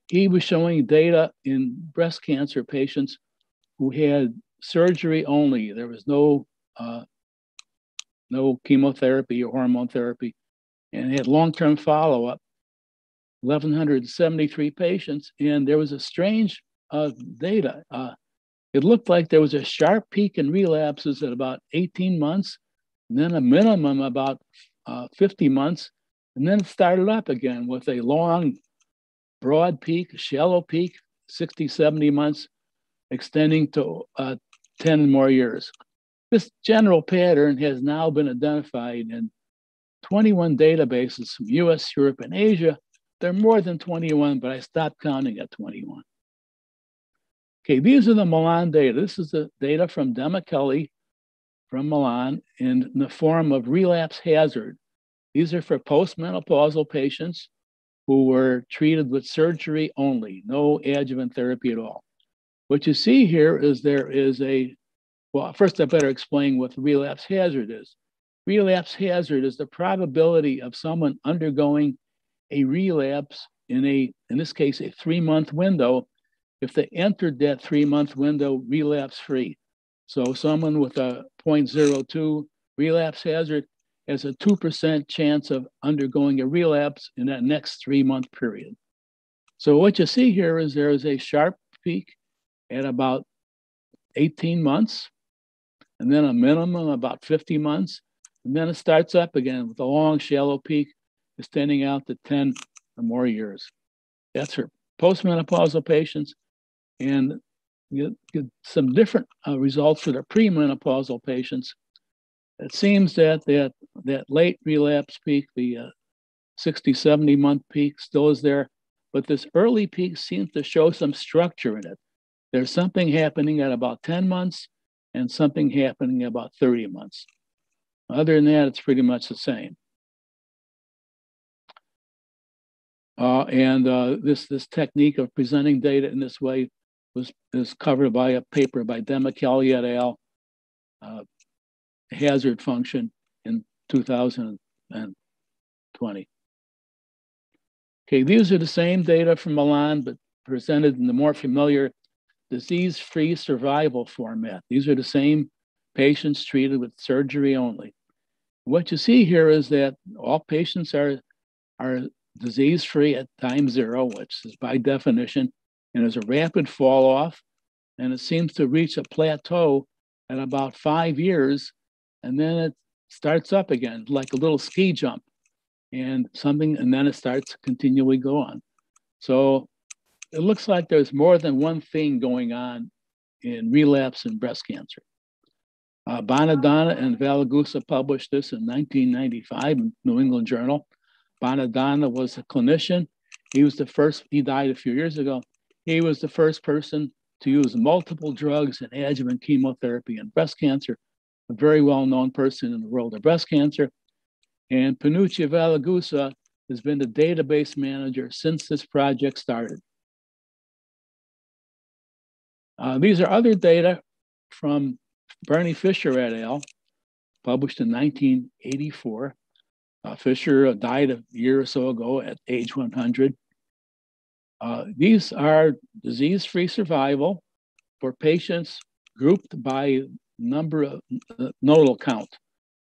He was showing data in breast cancer patients who had surgery only. There was no chemotherapy or hormone therapy, and had long-term follow-up, 1,173 patients, and there was a strange data. It looked like there was a sharp peak in relapses at about 18 months, and then a minimum about 50 months, and then it started up again with a long, broad peak, shallow peak, 60, 70 months, extending to 10 more years. This general pattern has now been identified in 21 databases from US, Europe, and Asia. There are more than 21, but I stopped counting at 21. Okay, these are the Milan data. This is the data from Demichelli from Milan in the form of relapse hazard. These are for postmenopausal patients who were treated with surgery only, no adjuvant therapy at all. What you see here is there is well, first I better explain what relapse hazard is. Relapse hazard is the probability of someone undergoing a relapse in this case, a 3-month window, if they entered that 3-month window relapse-free. So someone with a 0.02 relapse hazard has a 2% chance of undergoing a relapse in that next 3-month period. So what you see here is there is a sharp peak at about 18 months, and then a minimum about 50 months, and then it starts up again with a long, shallow peak extending out to 10 or more years. That's for postmenopausal patients, and you get some different results for the premenopausal patients. It seems that that late relapse peak, the 60, 70-month peak still is there, but this early peak seems to show some structure in it. There's something happening at about 10 months and something happening at about 30 months. Other than that, it's pretty much the same. This technique of presenting data in this way is covered by a paper by Demichelli et al. Hazard function in 2020. Okay, these are the same data from Milan, but presented in the more familiar disease-free survival format. These are the same patients treated with surgery only. What you see here is that all patients are disease-free at time 0, which is by definition, and there's a rapid fall off, and it seems to reach a plateau at about 5 years, and then it starts up again, like a little ski jump, and then it starts to continually go on. So it looks like there's more than one thing going on in relapse in breast cancer. Bonadonna and Valagusa published this in 1995 in New England Journal. Bonadonna was a clinician. He was the first, he died a few years ago. He was the first person to use multiple drugs and adjuvant chemotherapy in breast cancer, a very well-known person in the world of breast cancer. And Panuccia Valagusa has been the database manager since this project started. These are other data from Bernie Fisher et al., published in 1984. Fisher died a year or so ago at age 100. These are disease-free survival for patients grouped by number of nodal count.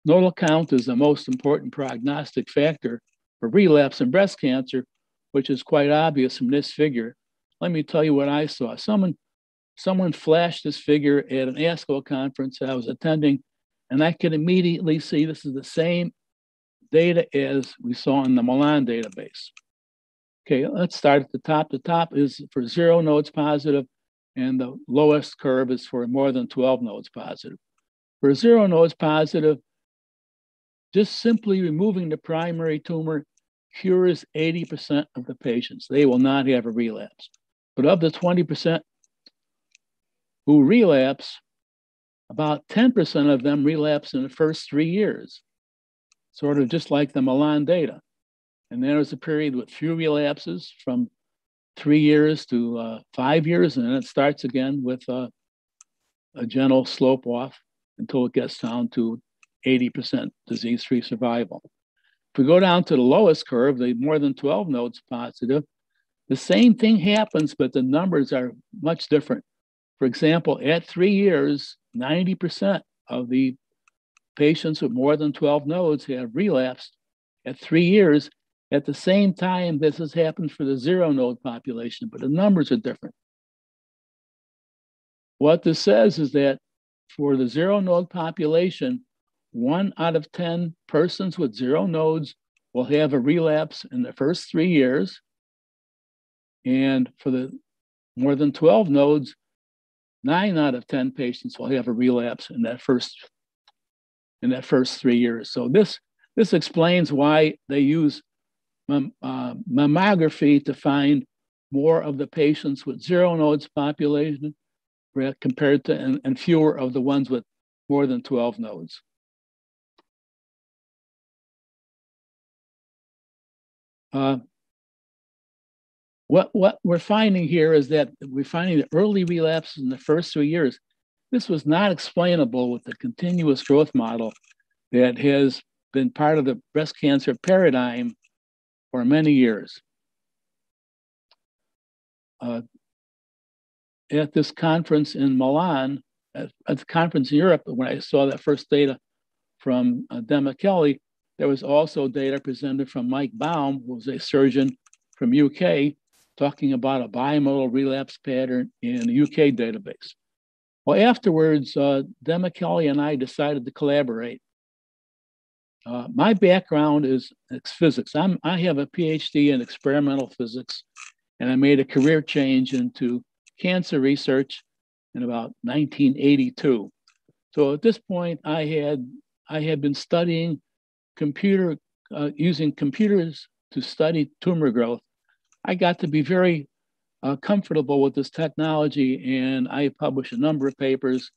Nodal count is the most important prognostic factor for relapse in breast cancer, which is quite obvious from this figure. Let me tell you what I saw. Someone flashed this figure at an ASCO conference that I was attending, and I could immediately see this is the same data as we saw in the Milan database. Okay, let's start at the top. The top is for 0 nodes positive, and the lowest curve is for more than 12 nodes positive. For 0 nodes positive, just simply removing the primary tumor cures 80% of the patients. They will not have a relapse. But of the 20% who relapse, about 10% of them relapse in the first 3 years, sort of just like the Milan data. And there was a period with few relapses from 3 years to 5 years, and then it starts again with a gentle slope off until it gets down to 80% disease-free survival. If we go down to the lowest curve, the more than 12 nodes positive, the same thing happens, but the numbers are much different. For example, at 3 years, 90% of the patients with more than 12 nodes have relapsed at 3 years. At the same time, this has happened for the 0 node population, but the numbers are different. What this says is that for the 0 node population, 1 out of 10 persons with 0 nodes will have a relapse in the first 3 years. And for the more than 12 nodes, 9 out of 10 patients will have a relapse in that first 3 years. So this explains why they use mammography to find more of the patients with 0 nodes population compared to and fewer of the ones with more than 12 nodes. What we're finding here is that we're finding the early relapses in the first 3 years. This was not explainable with the continuous growth model that has been part of the breast cancer paradigm for many years. At this conference in Milan, at the conference in Europe, when I saw that first data from Demicheli, there was also data presented from Mike Baum, who was a surgeon from UK, talking about a bimodal relapse pattern in the UK database. Well, afterwards, Demicheli and I decided to collaborate. My background is physics. I have a PhD in experimental physics, and I made a career change into cancer research in about 1982. So at this point, I had been studying using computers to study tumor growth. I got to be very comfortable with this technology, and I published a number of papers.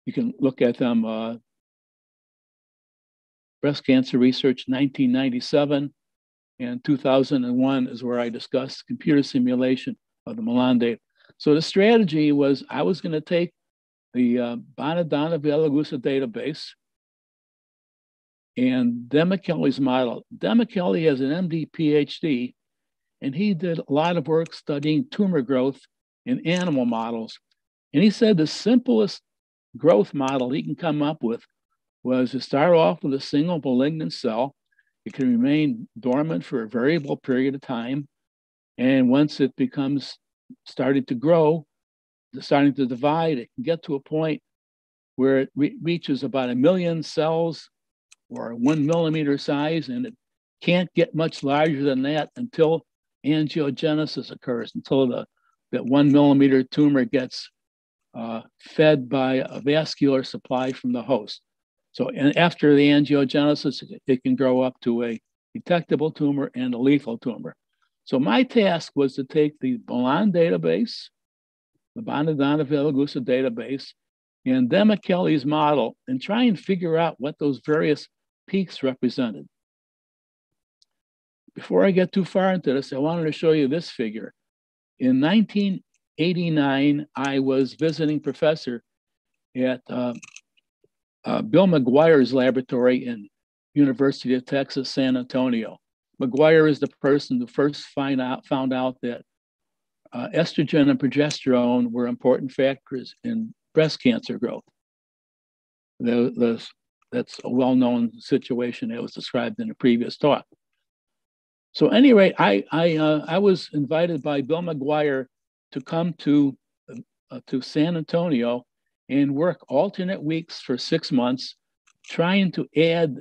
You can look at them. Breast Cancer Research 1997 and 2001 is where I discussed computer simulation of the Milan data. So the strategy was I was going to take the Bonadonna Valagusa database and Demicheli's model. Demicheli has an MD PhD, and he did a lot of work studying tumor growth in animal models. And he said the simplest growth model he can come up with was to start off with a single malignant cell. It can remain dormant for a variable period of time. And once it becomes starting to grow, starting to divide, it can get to a point where it reaches about 1 million cells or 1 millimeter size, and it can't get much larger than that until angiogenesis occurs, until that 1 millimeter tumor gets fed by a vascular supply from the host. So and after the angiogenesis, it can grow up to a detectable tumor and a lethal tumor. So my task was to take the Milan database, the Bonadonna Valagusa database, and Demicheli's model and try and figure out what those various peaks represented. Before I get too far into this, I wanted to show you this figure. In 1989, I was visiting professor at Bill McGuire's laboratory in University of Texas, San Antonio. McGuire is the person who first found out that estrogen and progesterone were important factors in breast cancer growth. That's a well-known situation that was described in a previous talk. So anyway, I was invited by Bill McGuire to come to San Antonio and work alternate weeks for 6 months, trying to add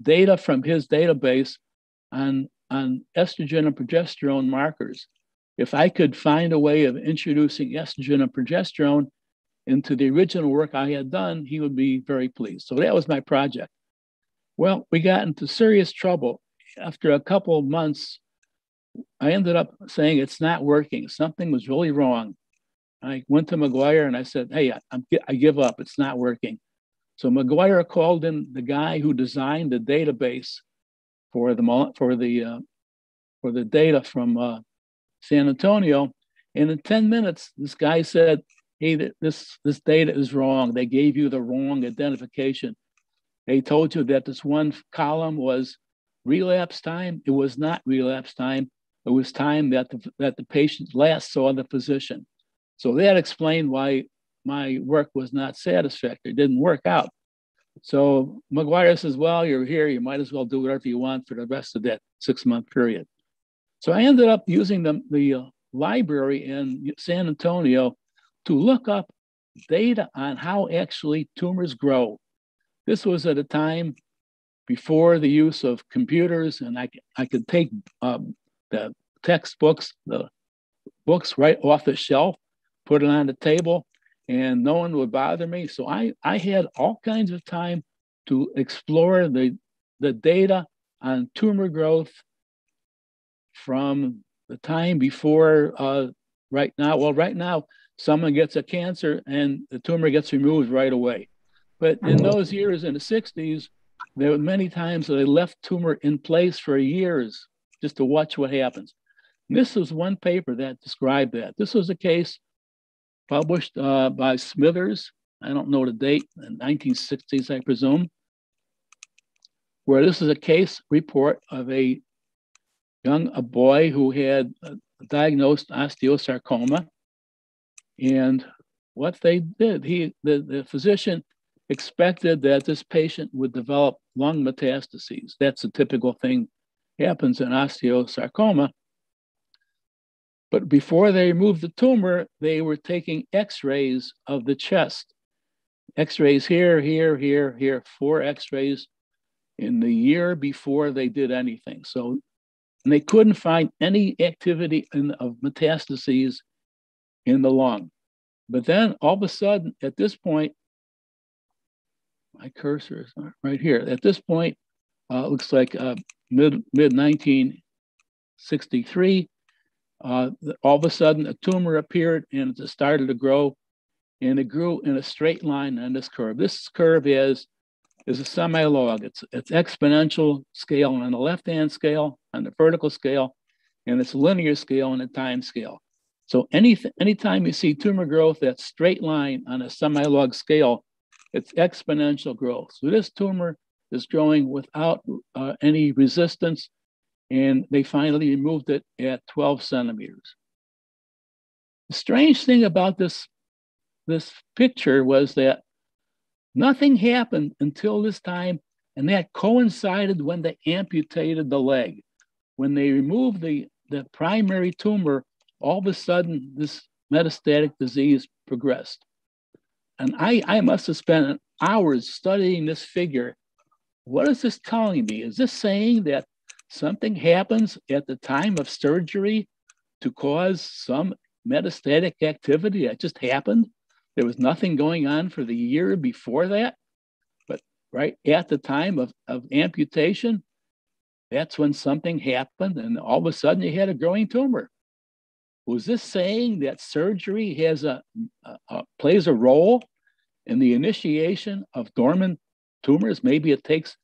data from his database on estrogen and progesterone markers. If I could find a way of introducing estrogen and progesterone into the original work I had done, he would be very pleased. So that was my project. Well, we got into serious trouble. After a couple of months, I ended up saying it's not working. Something was really wrong. I went to McGuire and I said, hey, I give up. It's not working. So McGuire called in the guy who designed the database for the data from San Antonio. And in 10 minutes, this guy said, hey, this data is wrong. They gave you the wrong identification. They told you that this one column was relapse time. It was not relapse time. It was time that the patient last saw the physician. So that explained why my work was not satisfactory. It didn't work out. So McGuire says, well, you're here. You might as well do whatever you want for the rest of that 6-month period. So I ended up using the library in San Antonio to look up data on how actually tumors grow. This was at a time before the use of computers, and I could take the textbooks, the books right off the shelf, put it on the table, and no one would bother me. So I had all kinds of time to explore the data on tumor growth from the time before right now. Well, right now, someone gets a cancer and the tumor gets removed right away. But in those years, in the 60s, there were many times that they left tumor in place for years just to watch what happens. And this was one paper that described that. This was a case published by Smithers, I don't know the date, in the 1960s, I presume, where this is a case report of a boy who had diagnosed osteosarcoma. And what they did, the physician expected that this patient would develop lung metastases. That's a typical thing happens in osteosarcoma. But before they removed the tumor, they were taking x-rays of the chest. X-rays here, here, here, here, 4 x-rays in the year before they did anything. So, and they couldn't find any activity of metastases in the lung. But then all of a sudden, at this point, my cursor is right here. At this point, looks like mid 1963, all of a sudden a tumor appeared and it started to grow, and it grew in a straight line on this curve. This curve is a semi-log. It's exponential scale on the left-hand scale, on the vertical scale, and it's linear scale on the time scale. So anytime you see tumor growth that's straight line on a semi-log scale, it's exponential growth. So this tumor is growing without any resistance, and they finally removed it at 12 centimeters. The strange thing about this picture was that nothing happened until this time, and that coincided when they amputated the leg. When they removed the primary tumor, all of a sudden this metastatic disease progressed. And I must have spent hours studying this figure. What is this telling me? Is this saying that something happens at the time of surgery to cause some metastatic activity that just happened? There was nothing going on for the year before that, but right at the time of amputation, that's when something happened, and all of a sudden you had a growing tumor. Was this saying that surgery has plays a role in the initiation of dormant tumors? Maybe it takes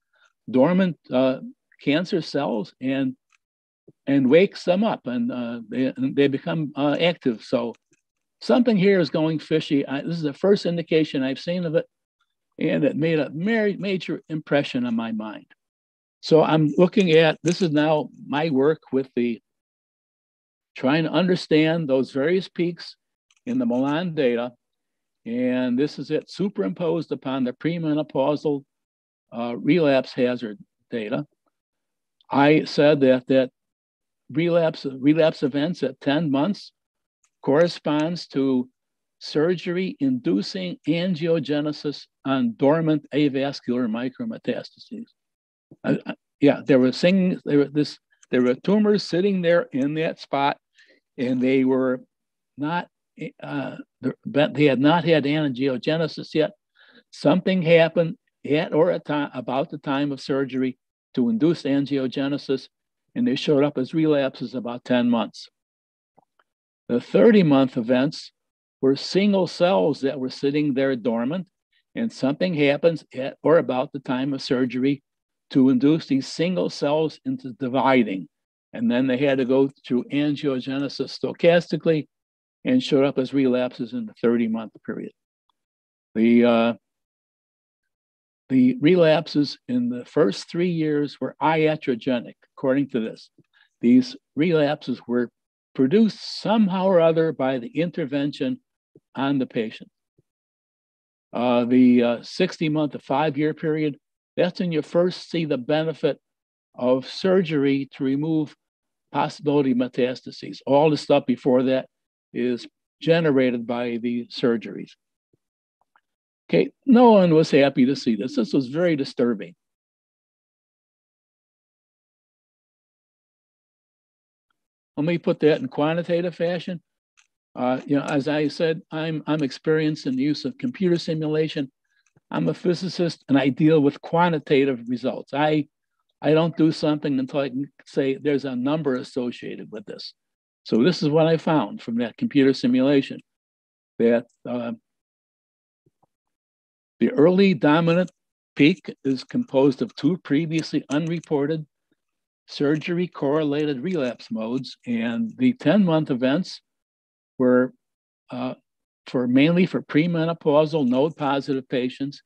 dormant cancer cells and wakes them up, and they become active. So something here is going fishy. This is the first indication I've seen of it, and it made a major impression on my mind. So I'm looking at, this is now my work with trying to understand those various peaks in the Milan data. And this is it superimposed upon the premenopausal relapse hazard data. I said that relapse events at 10 months corresponds to surgery inducing angiogenesis on dormant avascular micrometastases. Yeah, there were tumors sitting there in that spot, and they were not they had not had angiogenesis yet. Something happened at or about the time of surgery to induce angiogenesis, and they showed up as relapses about 10 months. The 30-month events were single cells that were sitting there dormant, and something happens at or about the time of surgery to induce these single cells into dividing. And then they had to go through angiogenesis stochastically and showed up as relapses in the 30-month period. The relapses in the first 3 years were iatrogenic, according to this. These relapses were produced somehow or other by the intervention on the patient. The 60-month to 5-year period, that's when you first see the benefit of surgery to remove possibility metastases. All the stuff before that is generated by the surgeries. Okay, no one was happy to see this. This was very disturbing. Let me put that in quantitative fashion. As I said, I'm experienced in the use of computer simulation. I'm a physicist, and I deal with quantitative results. I don't do something until I can say there's a number associated with this. So this is what I found from that computer simulation, that the early dominant peak is composed of 2 previously unreported surgery-correlated relapse modes, and the 10-month events were mainly for premenopausal node-positive patients,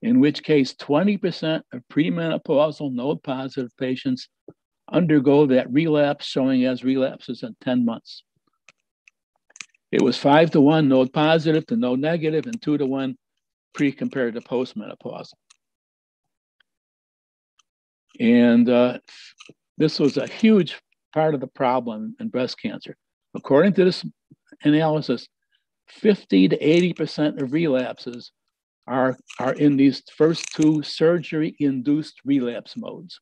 in which case 20% of premenopausal node-positive patients undergo that relapse, showing as relapses at 10 months. It was 5-to-1 node-positive to node-negative and 2-to-1 pre compared to postmenopausal. And this was a huge part of the problem in breast cancer. According to this analysis, 50 to 80% of relapses are in these first 2 surgery-induced relapse modes.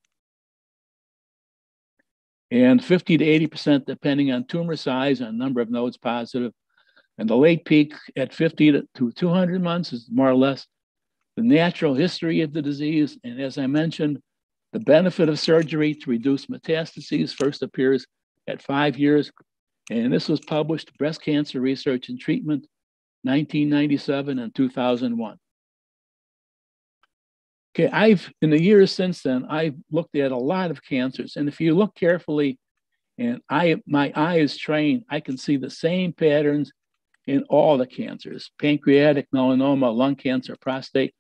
And 50 to 80% depending on tumor size and number of nodes positive. And the late peak at 50 to 200 months is more or less the natural history of the disease. And as I mentioned, the benefit of surgery to reduce metastases first appears at 5 years. And this was published Breast Cancer Research and Treatment, 1997 and 2001. Okay, in the years since then, I've looked at a lot of cancers. And if you look carefully, and my eye is trained, I can see the same patterns in all the cancers: pancreatic, melanoma, lung cancer, prostate,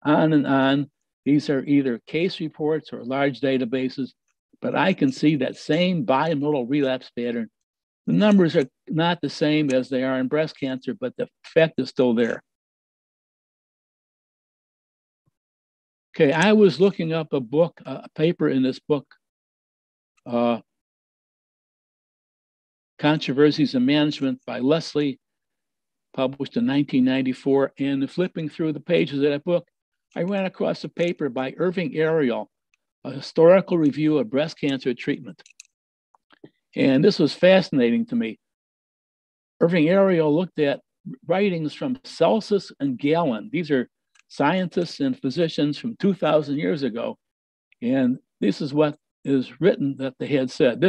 on and on. These are either case reports or large databases, but I can see that same bimodal relapse pattern. The numbers are not the same as they are in breast cancer, but the effect is still there. Okay, I was looking up a paper in this book, Controversies in Management by Leslie, published in 1994. And flipping through the pages of that book, I ran across a paper by Irving Ariel, a historical review of breast cancer treatment. And this was fascinating to me. Irving Ariel looked at writings from Celsus and Galen. These are scientists and physicians from 2,000 years ago. And this is what is written that they had said.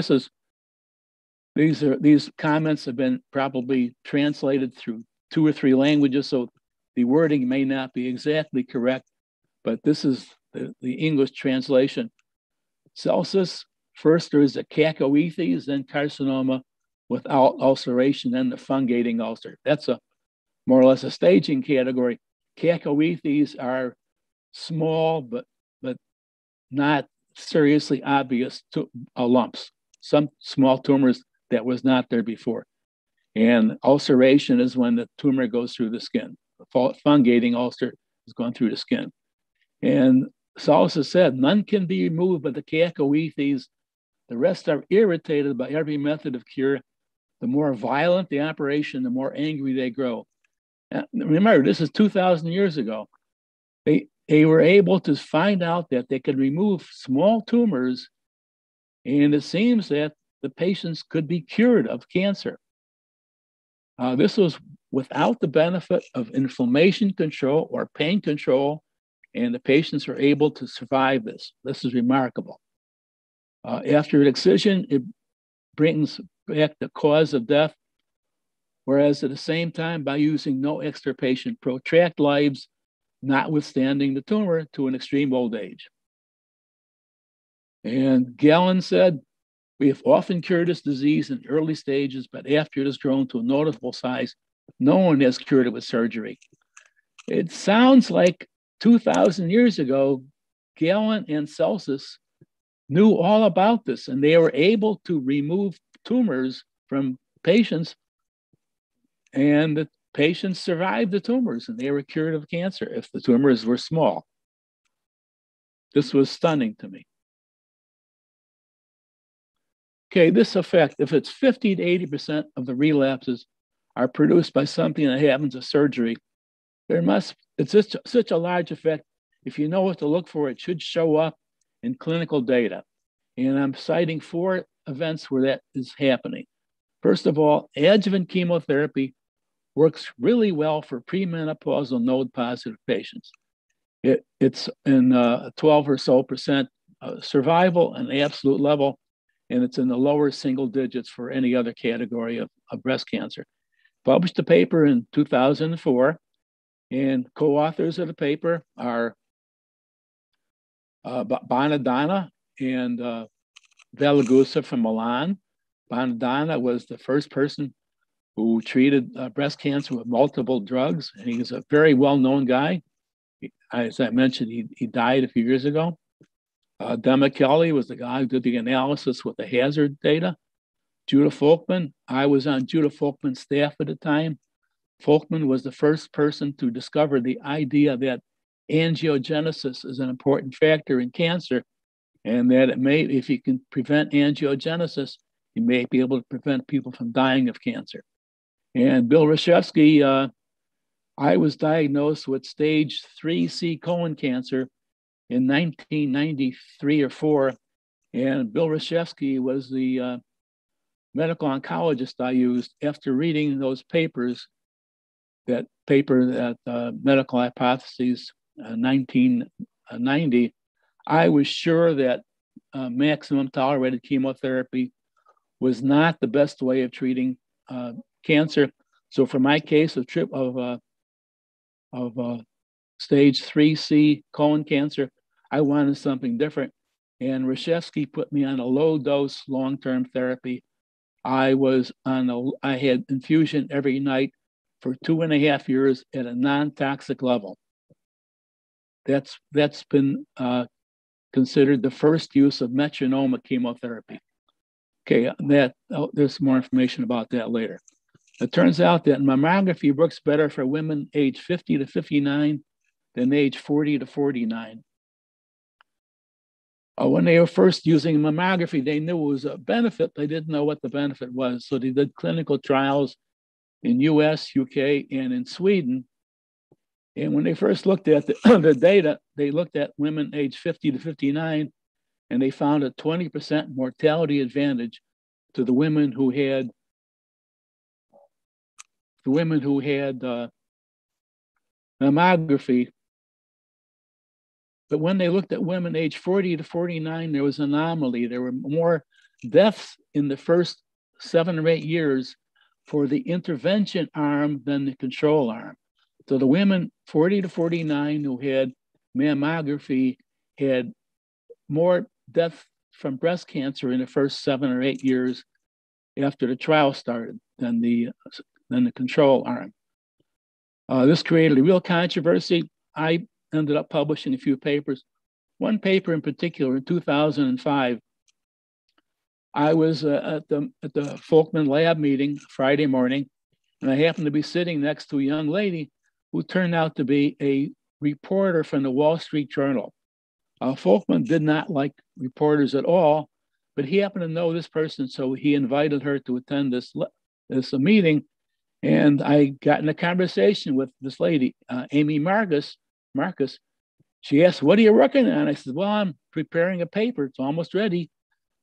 These comments have been probably translated through 2 or 3 languages, so the wording may not be exactly correct, but this is the English translation. Celsus, first there is a cacoethes, then carcinoma without ulceration, then the fungating ulcer. That's a more or less a staging category. Cacoethes are small, but not seriously obvious lumps. Some small tumors that was not there before. And ulceration is when the tumor goes through the skin. Fungating ulcer is going through the skin. And Salsa said, none can be removed but the cacoethes. The rest are irritated by every method of cure. The more violent the operation, the more angry they grow. Now, remember, this is 2,000 years ago. They were able to find out that they could remove small tumors, and it seems that the patients could be cured of cancer. This was without the benefit of inflammation control or pain control, and the patients were able to survive this. This is remarkable. After excision, it brings back the cause of death, whereas at the same time, by using no extirpation, protract lives, notwithstanding the tumor, to an extreme old age. And Gallen said, we have often cured this disease in early stages, but after it has grown to a notable size, no one has cured it with surgery. It sounds like 2,000 years ago, Gallen and Celsus knew all about this, and they were able to remove tumors from patients, and the patients survived the tumors, and they were cured of cancer if the tumors were small. This was stunning to me. Okay, this effect, if it's 50 to 80% of the relapses are produced by something that happens at surgery, it's just such a large effect. If you know what to look for, it should show up in clinical data. And I'm citing 4 events where that is happening. First of all, adjuvant chemotherapy works really well for premenopausal node-positive patients. It's in 12 or so percent survival and absolute level, and it's in the lower single digits for any other category of breast cancer. Published a paper in 2004, and co-authors of the paper are Bonadonna and Valagusa from Milan. Bonadonna was the first person who treated breast cancer with multiple drugs, and he's a very well-known guy. As I mentioned, he died a few years ago. Dema Kelly was the guy who did the analysis with the hazard data. Judah Folkman, I was on Judah Folkman's staff at the time. Folkman was the first person to discover the idea that angiogenesis is an important factor in cancer, and that it may, if you can prevent angiogenesis, you may be able to prevent people from dying of cancer. And Bill Reshevsky, I was diagnosed with stage 3C colon cancer in 1993 or 4, and Bill Reshevsky was the medical oncologist I used. After reading those papers, that paper that Medical Hypotheses 1990, I was sure that maximum tolerated chemotherapy was not the best way of treating cancer. So for my case of stage 3C colon cancer, I wanted something different. And Reshevsky put me on a low dose long-term therapy. I had infusion every night for 2.5 years at a non-toxic level. That's been considered the first use of metronome chemotherapy. Okay, there's more information about that later. It turns out that mammography works better for women age 50 to 59 than age 40 to 49. When they were first using mammography, they knew it was a benefit. They didn't know what the benefit was. So they did clinical trials in US, UK, and in Sweden. And when they first looked at the data, they looked at women age 50 to 59, and they found a 20% mortality advantage to the women who had mammography. But when they looked at women age 40 to 49, there was an anomaly. There were more deaths in the first 7 or 8 years for the intervention arm than the control arm. So the women 40 to 49 who had mammography had more death from breast cancer in the first 7 or 8 years after the trial started than the control arm. This created a real controversy. I ended up publishing a few papers. One paper in particular in 2005, I was at the Folkman lab meeting Friday morning, and I happened to be sitting next to a young lady who turned out to be a reporter from the Wall Street Journal. Folkman did not like reporters at all, but he happened to know this person, so he invited her to attend this meeting. And I got in a conversation with this lady, Amy Marcus. She asked, "What are you working on?" I said, "Well, I'm preparing a paper. It's almost ready,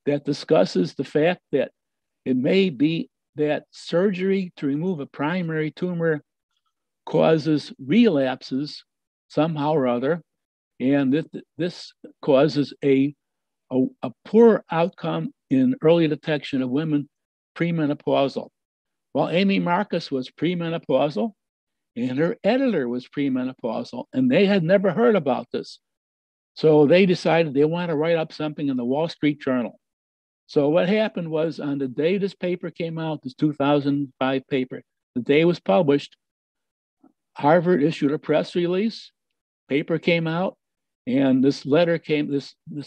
that discusses the fact that it may be that surgery to remove a primary tumor causes relapses somehow or other, and this causes a poor outcome in early detection of women premenopausal." Well, Amy Marcus was premenopausal, and her editor was premenopausal, and they had never heard about this. So they decided they want to write up something in the Wall Street Journal. So what happened was, on the day this paper came out, this 2005 paper, the day it was published, Harvard issued a press release, paper came out, and this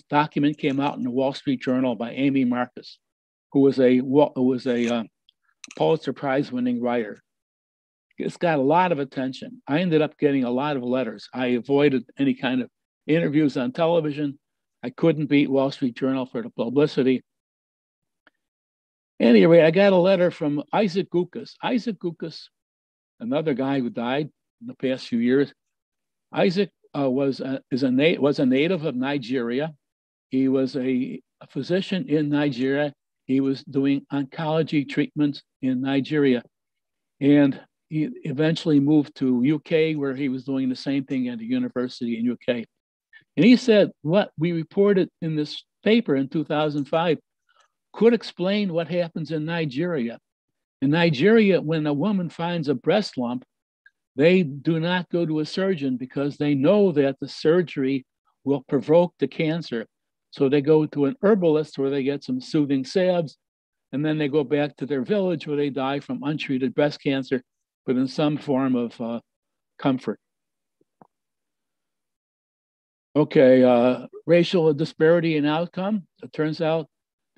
document came out in the Wall Street Journal by Amy Marcus, who was a Pulitzer Prize winning writer. It's got a lot of attention. I ended up getting a lot of letters. I avoided any kind of interviews on television. I couldn't beat Wall Street Journal for the publicity. Anyway, I got a letter from Isaac Gukas. Isaac Gukas, another guy who died in the past few years. Isaac was a native of Nigeria. He was a physician in Nigeria. He was doing oncology treatments in Nigeria. And he eventually moved to UK, where he was doing the same thing at a university in UK. And he said, what we reported in this paper in 2005 could explain what happens in Nigeria. In Nigeria, when a woman finds a breast lump, they do not go to a surgeon because they know that the surgery will provoke the cancer. So they go to an herbalist where they get some soothing salves, and then they go back to their village where they die from untreated breast cancer, but in some form of comfort. Okay, racial disparity in outcome. It turns out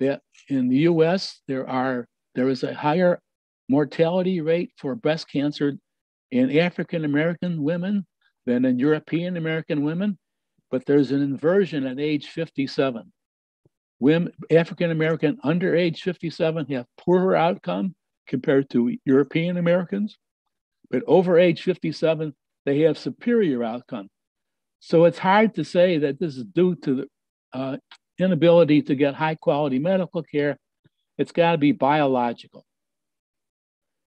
that in the US, there is a higher mortality rate for breast cancer in African-American women than in European-American women, but there's an inversion at age 57. Women, African-American under age 57 have poorer outcome compared to European-Americans, but over age 57, they have superior outcome. So it's hard to say that this is due to the inability to get high quality medical care. It's got to be biological.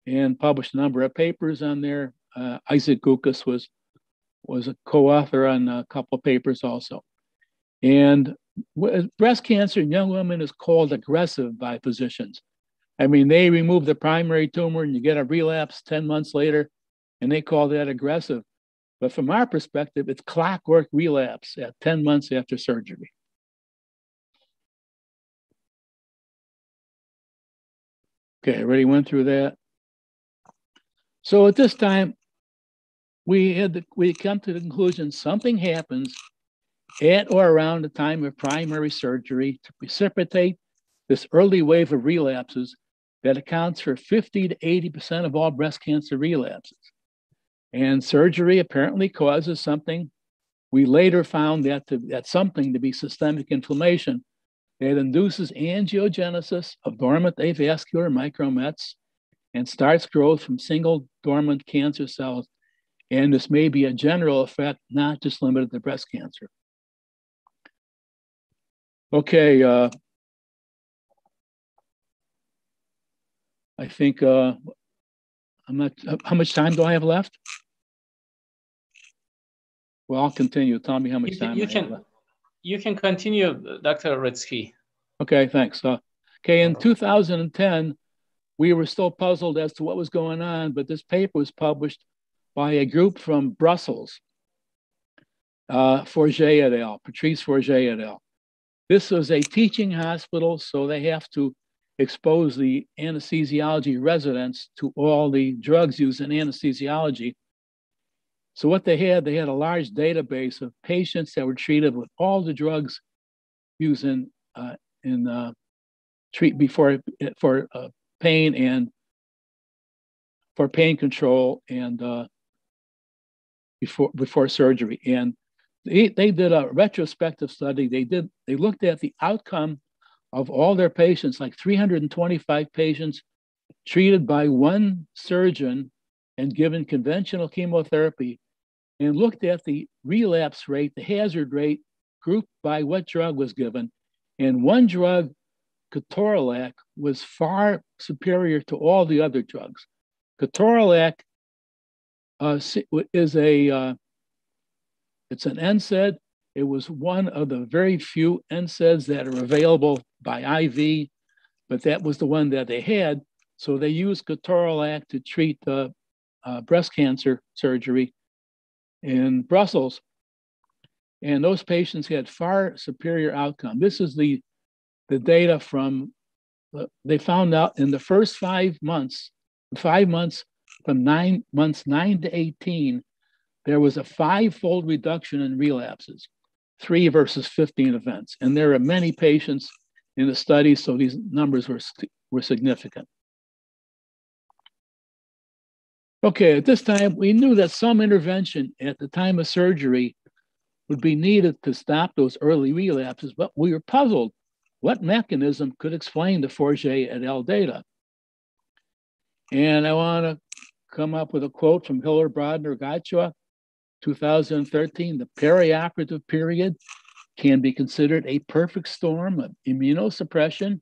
And published a number of papers on there. Isaac Gukas was a co-author on a couple of papers also. And breast cancer in young women is called aggressive by physicians. I mean, they remove the primary tumor and you get a relapse 10 months later, and they call that aggressive. But from our perspective, it's clockwork relapse at 10 months after surgery. Okay, I already went through that. So at this time, we come to the conclusion something happens at or around the time of primary surgery to precipitate this early wave of relapses that accounts for 50 to 80% of all breast cancer relapses. And surgery apparently causes something. We later found that something to be systemic inflammation that induces angiogenesis of dormant avascular micromets and starts growth from single dormant cancer cells. And this may be a general effect, not just limited to breast cancer. Okay, I think how much time do I have left? Well, I'll continue. Tell me how much time I have left. You can continue, Dr. Ritsky. Okay, thanks. Okay, in 2010, we were still puzzled as to what was going on, but this paper was published by a group from Brussels. Forget et al., Patrice Forget et al. This was a teaching hospital, so they have to expose the anesthesiology residents to all the drugs used in anesthesiology. So what they had a large database of patients that were treated with all the drugs used in treat before for pain and for pain control and before surgery. And they did a retrospective study. They looked at the outcome of all their patients, like 325 patients treated by one surgeon and given conventional chemotherapy, and looked at the relapse rate, the hazard rate, grouped by what drug was given. And one drug, ketorolac, was far superior to all the other drugs. Ketorolac is it's an NSAID. It was one of the very few NSAIDs that are available by IV, but that was the one that they had. So they used ketorolac to treat breast cancer surgery in Brussels. And those patients had far superior outcome. This is the data from, they found out in the first 5 months, from 9 to 18, there was a 5-fold reduction in relapses, 3 versus 15 events. And there are many patients in the study, so these numbers were significant. Okay, at this time, we knew that some intervention at the time of surgery would be needed to stop those early relapses, but we were puzzled what mechanism could explain the Forget et al. Data. And I want to come up with a quote from Hiller, Brodner, Gatua, 2013. The perioperative period can be considered a perfect storm of immunosuppression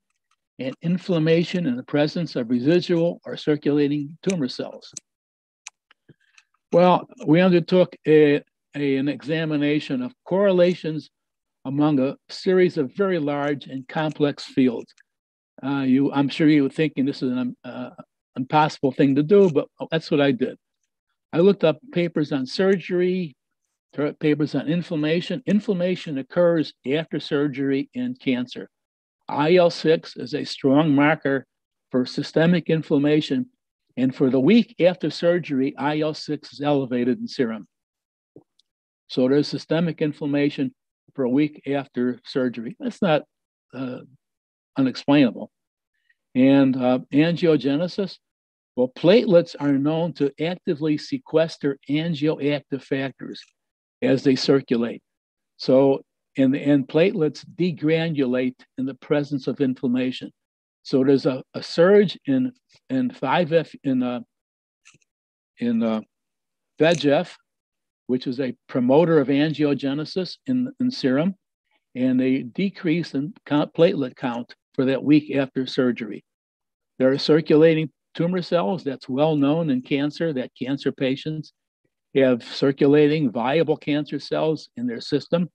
and inflammation in the presence of residual or circulating tumor cells. Well, we undertook an examination of correlations among a series of very large and complex fields. I'm sure you were thinking this is an impossible thing to do, but that's what I did. I looked up papers on surgery, papers on inflammation. Inflammation occurs after surgery in cancer. IL-6 is a strong marker for systemic inflammation, and for the week after surgery, IL-6 is elevated in serum. So there's systemic inflammation for a week after surgery. That's not unexplainable. And angiogenesis, well, platelets are known to actively sequester angioactive factors as they circulate. So, and platelets degranulate in the presence of inflammation. So there's a surge in 5F in VEGF, which is a promoter of angiogenesis in serum, and a decrease in platelet count for that week after surgery. There are circulating tumor cells. That's well known in cancer, that cancer patients have circulating viable cancer cells in their system.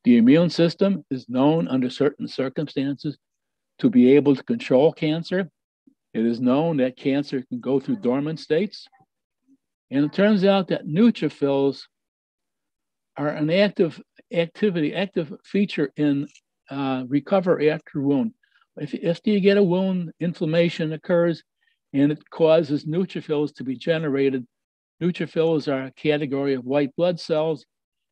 The immune system is known under certain circumstances to be able to control cancer. It is known that cancer can go through dormant states. And it turns out that neutrophils are an active feature in recover after wound. If you get a wound, inflammation occurs and it causes neutrophils to be generated. Neutrophils are a category of white blood cells,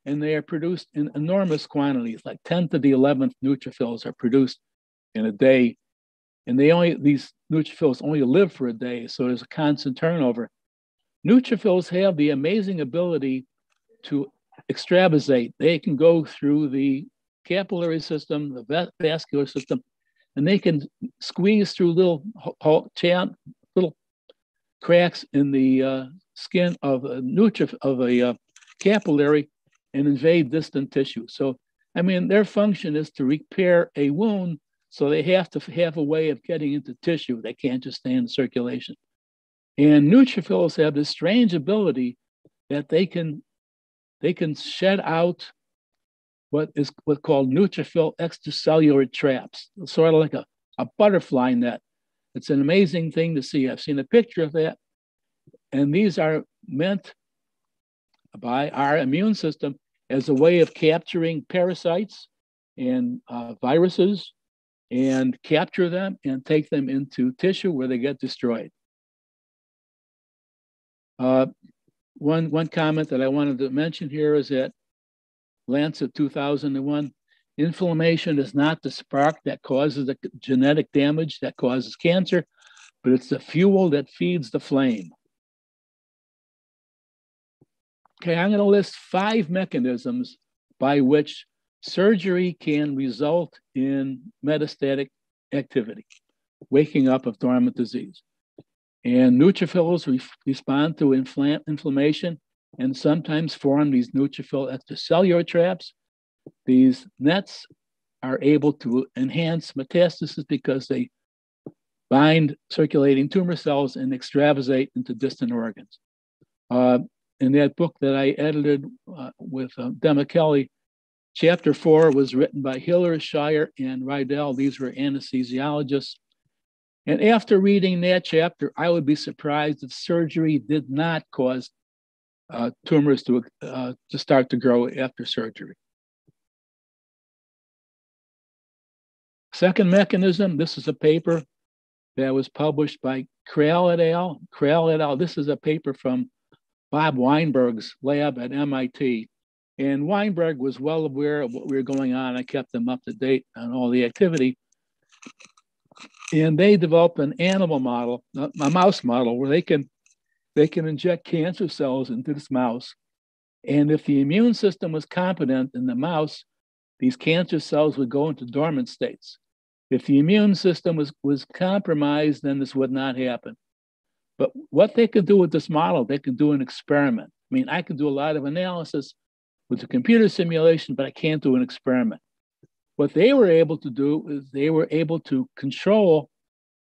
and they are produced in enormous quantities, like 10 to the 11th neutrophils are produced in a day. And these neutrophils only live for a day, so there's a constant turnover. Neutrophils have the amazing ability to extravasate. They can go through the capillary system, the vascular system, and they can squeeze through little cracks in the skin of a capillary and invade distant tissue. So, I mean, their function is to repair a wound, so they have to have a way of getting into tissue. They can't just stay in circulation. And neutrophils have this strange ability that they can shed out what's called neutrophil extracellular traps, sort of like a butterfly net. It's an amazing thing to see. I've seen a picture of that. And these are meant by our immune system as a way of capturing parasites and viruses and capture them and take them into tissue where they get destroyed. One comment that I wanted to mention here is that Lancet 2001, inflammation is not the spark that causes the genetic damage that causes cancer, but it's the fuel that feeds the flame. Okay, I'm going to list 5 mechanisms by which surgery can result in metastatic activity, waking up of dormant disease. And neutrophils respond to inflammation and sometimes form these neutrophil extracellular traps. These nets are able to enhance metastasis because they bind circulating tumor cells and extravasate into distant organs. In that book that I edited with Dema Kelly, chapter 4 was written by Hiller, Shire, and Rydell. These were anesthesiologists. And after reading that chapter, I would be surprised if surgery did not cause tumors to start to grow after surgery. Second mechanism, this is a paper that was published by Krell et al. Krell et al. This is a paper from Bob Weinberg's lab at MIT. And Weinberg was well aware of what we were going on. I kept them up to date on all the activity. And they developed an animal model, a mouse model, where they can inject cancer cells into this mouse. And if the immune system was competent in the mouse, these cancer cells would go into dormant states. If the immune system was compromised, then this would not happen. But what they could do with this model, they could do an experiment. I mean, I could do a lot of analysis with a computer simulation, but I can't do an experiment. What they were able to do is they were able to control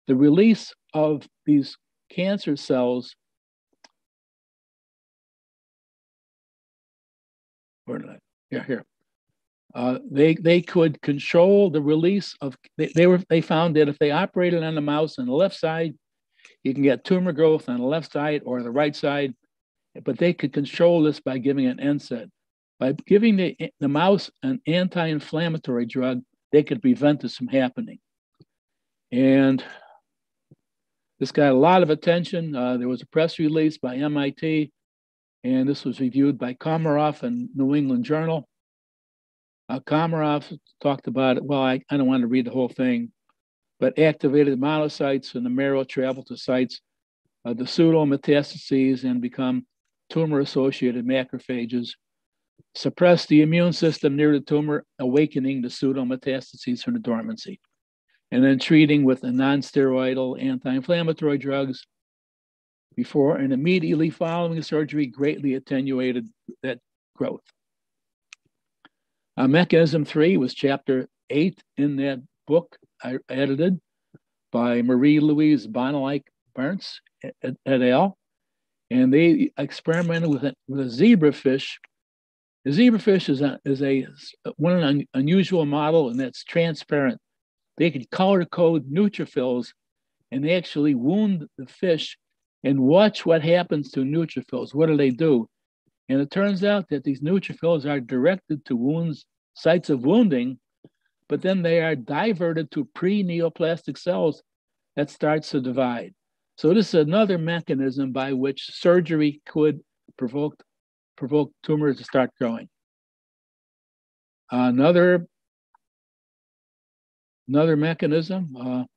the release of these cancer cells. Where did I? Yeah, here. They could control the release of. They found that if they operated on the mouse on the left side, you can get tumor growth on the left side or the right side, but they could control this by giving an NSAID. By giving the mouse an anti-inflammatory drug, they could prevent this from happening. And this got a lot of attention. There was a press release by MIT, and this was reviewed by Komarov in New England Journal. Komarov talked about it. Well, I don't want to read the whole thing, but activated monocytes in the marrow travel to sites of the pseudometastases and become tumor-associated macrophages, suppress the immune system near the tumor, awakening the pseudometastases from the dormancy, and then treating with the non-steroidal anti-inflammatory drugs before and immediately following surgery greatly attenuated that growth. Mechanism 3 was chapter 8 in that book I edited by Marie-Louise Bonelike-Bernts et al. And they experimented with a zebrafish. The zebrafish is one unusual model, and that's transparent. They could color code neutrophils and actually wound the fish and watch what happens to neutrophils. What do they do? And it turns out that these neutrophils are directed to wounds, sites of wounding, but then they are diverted to pre-neoplastic cells that starts to divide. So this is another mechanism by which surgery could provoke tumors to start growing. Another mechanism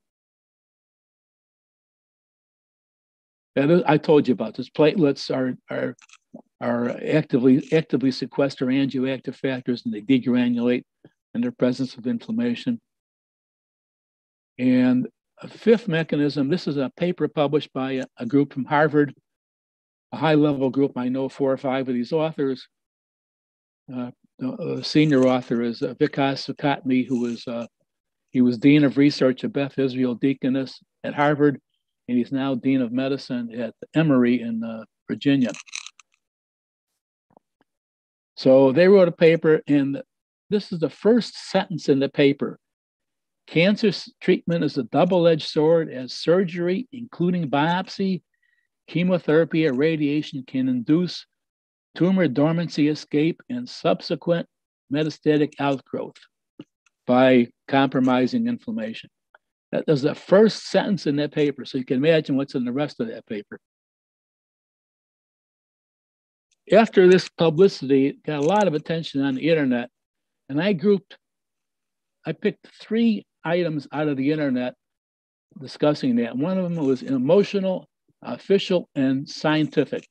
that I told you about. This platelets are actively sequester angioactive factors, and they degranulate in their presence of inflammation. And a fifth mechanism, this is a paper published by a group from Harvard, a high-level group. I know 4 or 5 of these authors. The senior author is Vikas Sukhatme, he was Dean of Research at Beth Israel Deaconess at Harvard, and he's now Dean of Medicine at Emory in Virginia. So they wrote a paper, and this is the first sentence in the paper. Cancer treatment is a double-edged sword, as surgery, including biopsy, chemotherapy, or radiation can induce tumor dormancy escape and subsequent metastatic outgrowth by compromising inflammation. That was the first sentence in that paper, so you can imagine what's in the rest of that paper. After this publicity, it got a lot of attention on the internet, and I picked 3 items out of the internet discussing that. One of them was emotional, official, and scientific.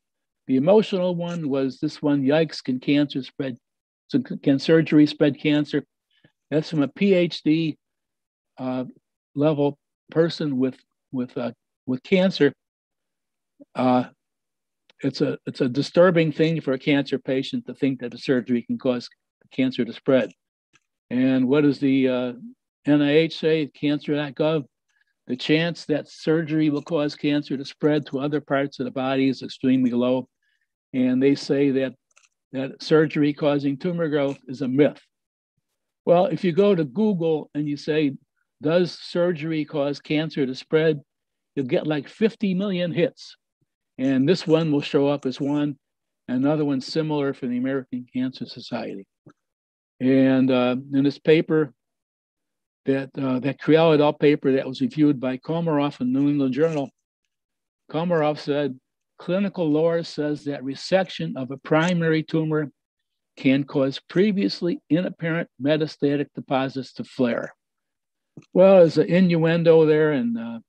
The emotional one was this one: yikes, can cancer spread? So can surgery spread cancer? That's from a PhD level person with cancer. It's a disturbing thing for a cancer patient to think that a surgery can cause cancer to spread. And what does the NIH say? Cancer.gov. The chance that surgery will cause cancer to spread to other parts of the body is extremely low. And they say that surgery causing tumor growth is a myth. Well, if you go to Google and you say, does surgery cause cancer to spread? You'll get like 50 million hits. And this one will show up as one, another one similar for the American Cancer Society. And in this paper, that Criollo et al. Paper that was reviewed by Komarov in New England Journal, Komarov said, clinical lore says that resection of a primary tumor can cause previously inapparent metastatic deposits to flare. Well, there's an innuendo there and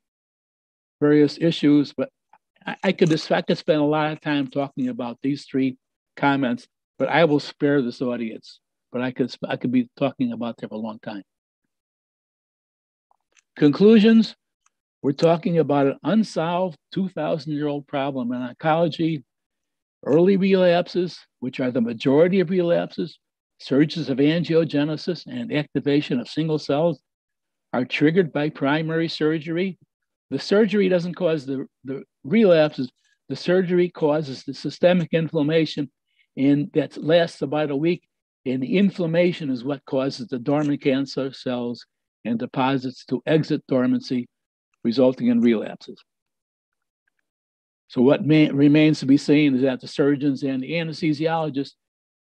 various issues, but I could spend a lot of time talking about these 3 comments, but I will spare this audience. But I could be talking about them for a long time. Conclusions: we're talking about an unsolved 2,000-year-old problem in oncology. Early relapses, which are the majority of relapses, surges of angiogenesis and activation of single cells, are triggered by primary surgery. The surgery doesn't cause the relapses. The surgery causes the systemic inflammation, and that lasts about a week. And the inflammation is what causes the dormant cancer cells and deposits to exit dormancy, resulting in relapses. So what remains to be seen is that the surgeons and the anesthesiologists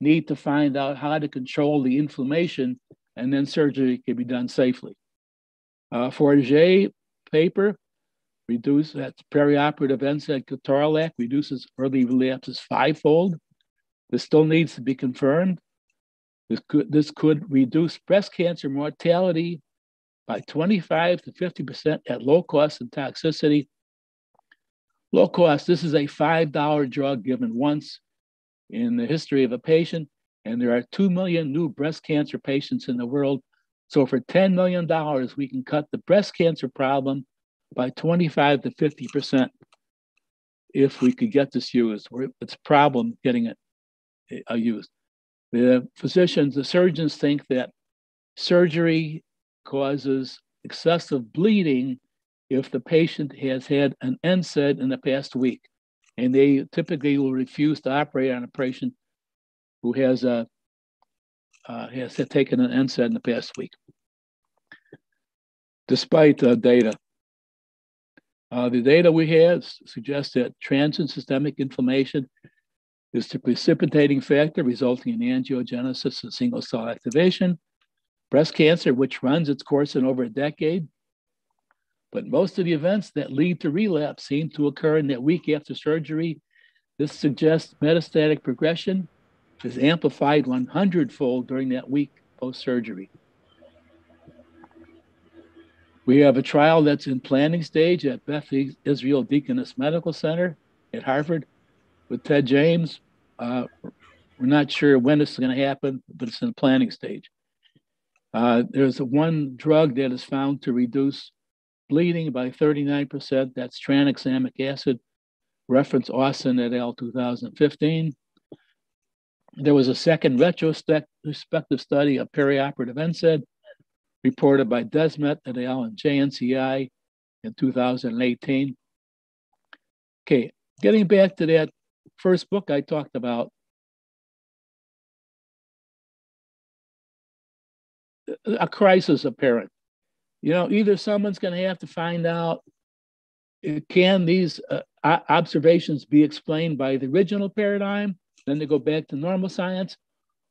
need to find out how to control the inflammation, and then surgery can be done safely. Forget paper, that perioperative NSAID ketorolac reduces early relapses 5-fold. This still needs to be confirmed. This could reduce breast cancer mortality by 25 to 50% at low cost and toxicity. Low cost, this is a $5 drug given once in the history of a patient, and there are 2 million new breast cancer patients in the world. So for $10 million, we can cut the breast cancer problem by 25 to 50% if we could get this used, or it's a problem getting it used. The physicians, the surgeons think that surgery causes excessive bleeding if the patient has had an NSAID in the past week, and they typically will refuse to operate on a patient who has taken an NSAID in the past week, despite data. The data we have suggests that transient systemic inflammation is the precipitating factor resulting in angiogenesis and single cell activation. Breast cancer, which runs its course in over a decade, but most of the events that lead to relapse seem to occur in that week after surgery. This suggests metastatic progression is amplified 100-fold during that week post-surgery. We have a trial that's in planning stage at Beth Israel Deaconess Medical Center at Harvard with Ted James. We're not sure when this is going to happen, but it's in the planning stage. There's one drug that is found to reduce bleeding by 39%. That's tranexamic acid, reference Austin et al. 2015. There was a second retrospective study of perioperative NSAID reported by Desmet et al. And JNCI in 2018. Okay, getting back to that first book I talked about, a crisis apparent. You know, either someone's going to have to find out, can these observations be explained by the original paradigm, then they go back to normal science.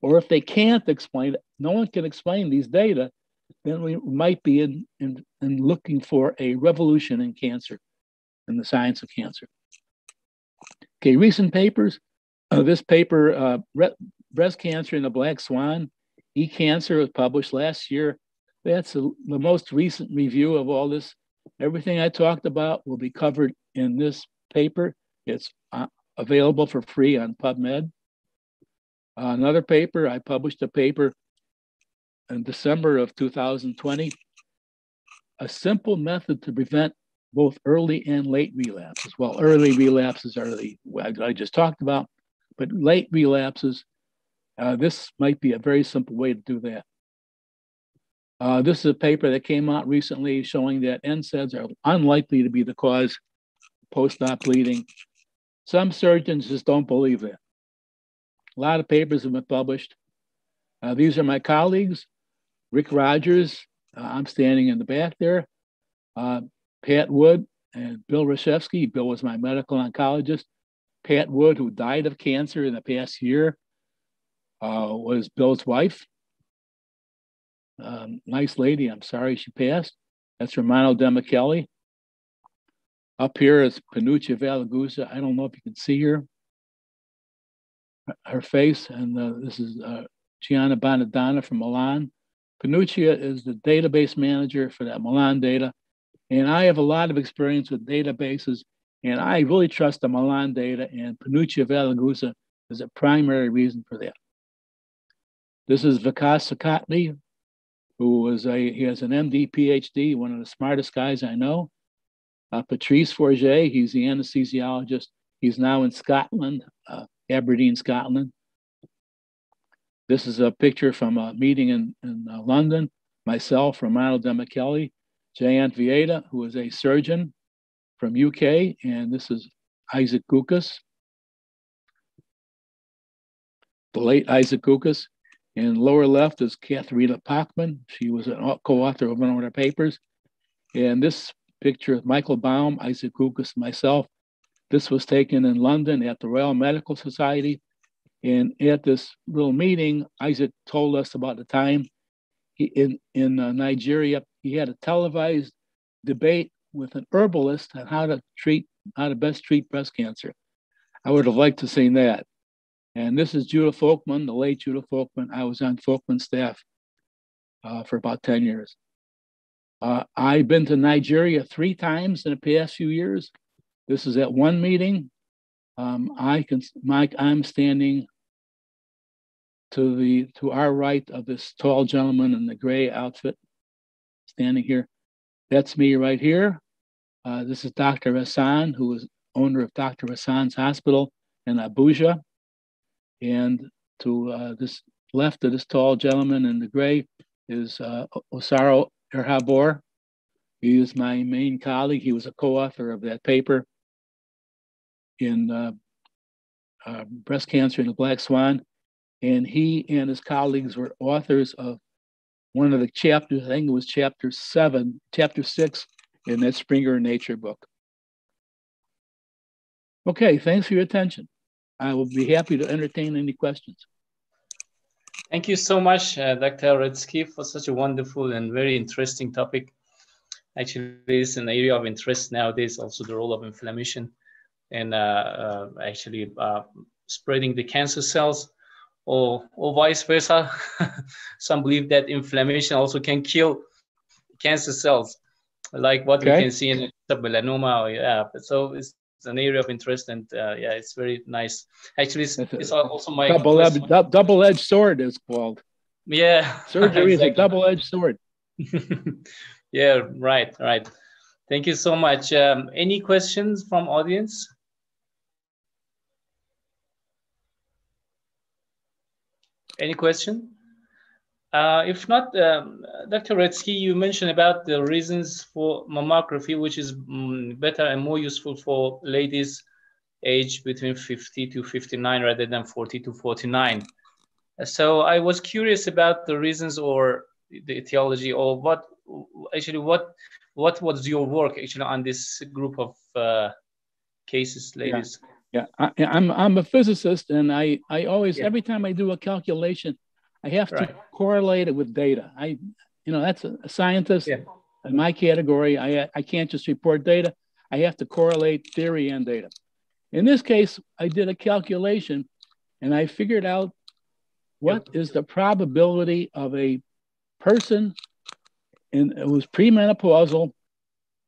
Or if they can't explain it, no one can explain these data, then we might be in looking for a revolution in cancer, in the science of cancer. Okay, recent papers. This paper, Breast Cancer in the Black Swan, eCancer, was published last year. That's the most recent review of all this. Everything I talked about will be covered in this paper. It's available for free on PubMed. Another paper, I published a paper in December of 2020, a simple method to prevent both early and late relapses. Well, early relapses are the I just talked about, but late relapses, this might be a very simple way to do that. This is a paper that came out recently showing that NSAIDs are unlikely to be the cause of post-op bleeding. Some surgeons just don't believe that. A lot of papers have been published. These are my colleagues, Rick Rogers, I'm standing in the back there, Pat Wood and Bill Rashevsky. Bill was my medical oncologist. Pat Wood, who died of cancer in the past year, was Bill's wife. Nice lady, I'm sorry she passed. That's Romano Demicheli. Up here is Panuccia Valagusa. I don't know if you can see her face, and this is Gianna Bonadonna from Milan. Panuccia is the database manager for that Milan data, and I have a lot of experience with databases, and I really trust the Milan data, and Panuccia Valagusa is a primary reason for that. This is Vikas Sakatli, who he has an MD, PhD, one of the smartest guys I know. Patrice Forget, he's the anesthesiologist. He's now in Scotland, Aberdeen, Scotland. This is a picture from a meeting in London. Myself, Romano Demicheli, Jayant Vieta, who is a surgeon from UK, and this is Isaac Gukas, the late Isaac Gukas. And lower left is Katharina Pachman. She was a co-author of one of our papers. And this picture of Michael Baum, Isaac Gukas, myself, this was taken in London at the Royal Medical Society. And at this little meeting, Isaac told us about the time in Nigeria, he had a televised debate with an herbalist on how to best treat breast cancer. I would have liked to have seen that. And this is Judah Folkman, the late Judah Folkman. I was on Folkman's staff for about 10 years. I've been to Nigeria 3 times in the past few years. This is at one meeting. I'm standing to our right of this tall gentleman in the gray outfit, standing here. That's me right here. This is Dr. Hassan, who is owner of Dr. Hassan's Hospital in Abuja. And to this left of this tall gentleman in the gray is Osaro Erhabor. He is my main colleague. He was a co-author of that paper in breast cancer in the Black Swan. And he and his colleagues were authors of one of the chapters, I think it was chapter 6 in that Springer Nature book. Okay, thanks for your attention. I will be happy to entertain any questions. Thank you so much, Dr. Retsky, for such a wonderful and very interesting topic. Actually, it's an area of interest nowadays, also the role of inflammation and actually spreading the cancer cells, or vice versa. Some believe that inflammation also can kill cancer cells, like what we can see in melanoma. So it's an area of interest, and yeah, it's very nice. Actually, it's also my double-edged sword is called. Yeah, surgery is a double-edged sword. Yeah, right. Thank you so much. Any questions from audience? Any question? If not, Dr. Retsky, you mentioned about the reasons for mammography, which is better and more useful for ladies aged between 50 to 59 rather than 40 to 49. So I was curious about the reasons or the etiology, or what was your work actually on this group of cases, ladies? Yeah, I'm a physicist, and I always, every time I do a calculation, I have to correlate it with data. That's a scientist in my category. I can't just report data. I have to correlate theory and data. In this case, I did a calculation, and I figured out what is the probability of a person it was premenopausal.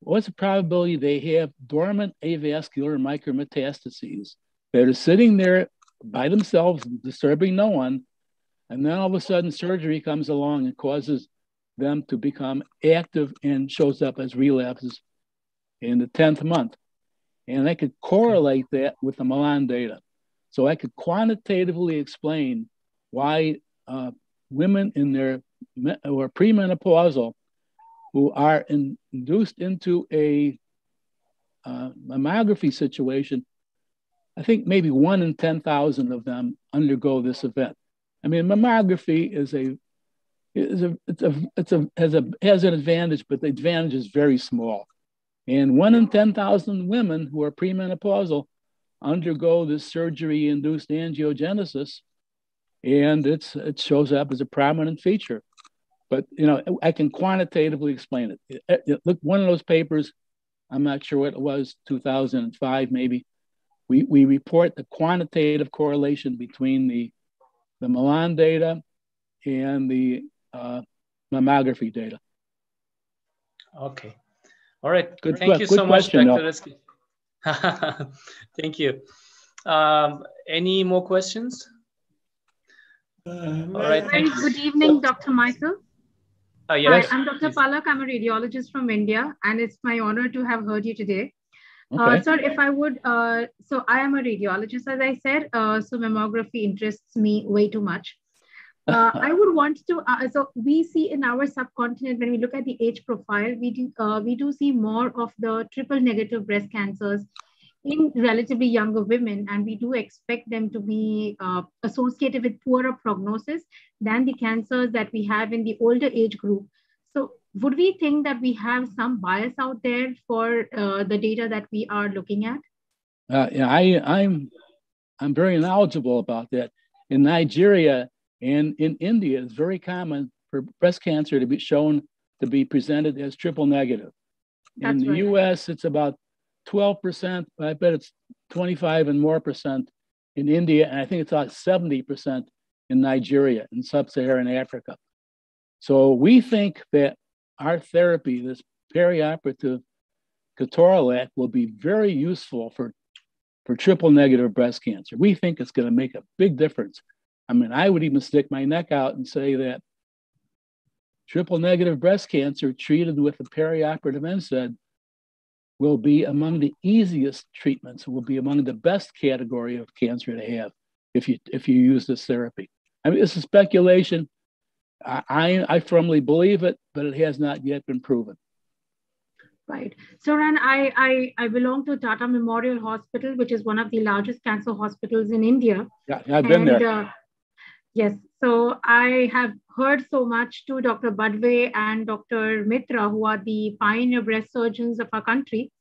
What's the probability they have dormant avascular micrometastases that are sitting there by themselves, disturbing no one, and then all of a sudden surgery comes along and causes them to become active and shows up as relapses in the 10th month. And I could correlate that with the Milan data. So I could quantitatively explain why women who are premenopausal, who are induced into a mammography situation, I think maybe 1 in 10,000 of them undergo this event. I mean, mammography has an advantage, but the advantage is very small. And 1 in 10,000 women who are premenopausal undergo this surgery-induced angiogenesis, and it shows up as a prominent feature. But I can quantitatively explain it. Look, one of those papers, I'm not sure what it was, 2005 maybe. We report the quantitative correlation between the Milan data and the mammography data. Okay. All right. Good. Thank you so much, question, Dr. Reski. Thank you. Any more questions? All right. Thank you. Good evening, Dr. Michael. Yes. Hi, I'm Dr. Palak. I'm a radiologist from India, and it's my honor to have heard you today. Okay. Sir, if I would, so I am a radiologist, as I said, so mammography interests me way too much. I would want to, so we see in our subcontinent, when we look at the age profile, we do see more of the triple negative breast cancers in relatively younger women, and we do expect them to be associated with poorer prognosis than the cancers that we have in the older age group. So would we think that we have some bias out there for the data that we are looking at? Yeah, I'm very knowledgeable about that. In Nigeria and in India, it's very common for breast cancer to be shown to be presented as triple negative. In the US, it's about 12%, but I bet it's 25 and more percent in India, and I think it's about 70% in Nigeria, in sub-Saharan Africa. So we think that our therapy, this perioperative ketorolac, will be very useful for triple negative breast cancer. We think it's going to make a big difference. I mean, I would even stick my neck out and say that triple negative breast cancer treated with a perioperative NSAID will be among the easiest treatments, will be among the best category of cancer to have if you use this therapy. I mean, it's a speculation. I firmly believe it, but it has not yet been proven. Right. So, Ran, I belong to Tata Memorial Hospital, which is one of the largest cancer hospitals in India. Yeah, I've been there. Yes. So I have heard so much to Dr. Badwe and Dr. Mitra, who are the pioneer breast surgeons of our country.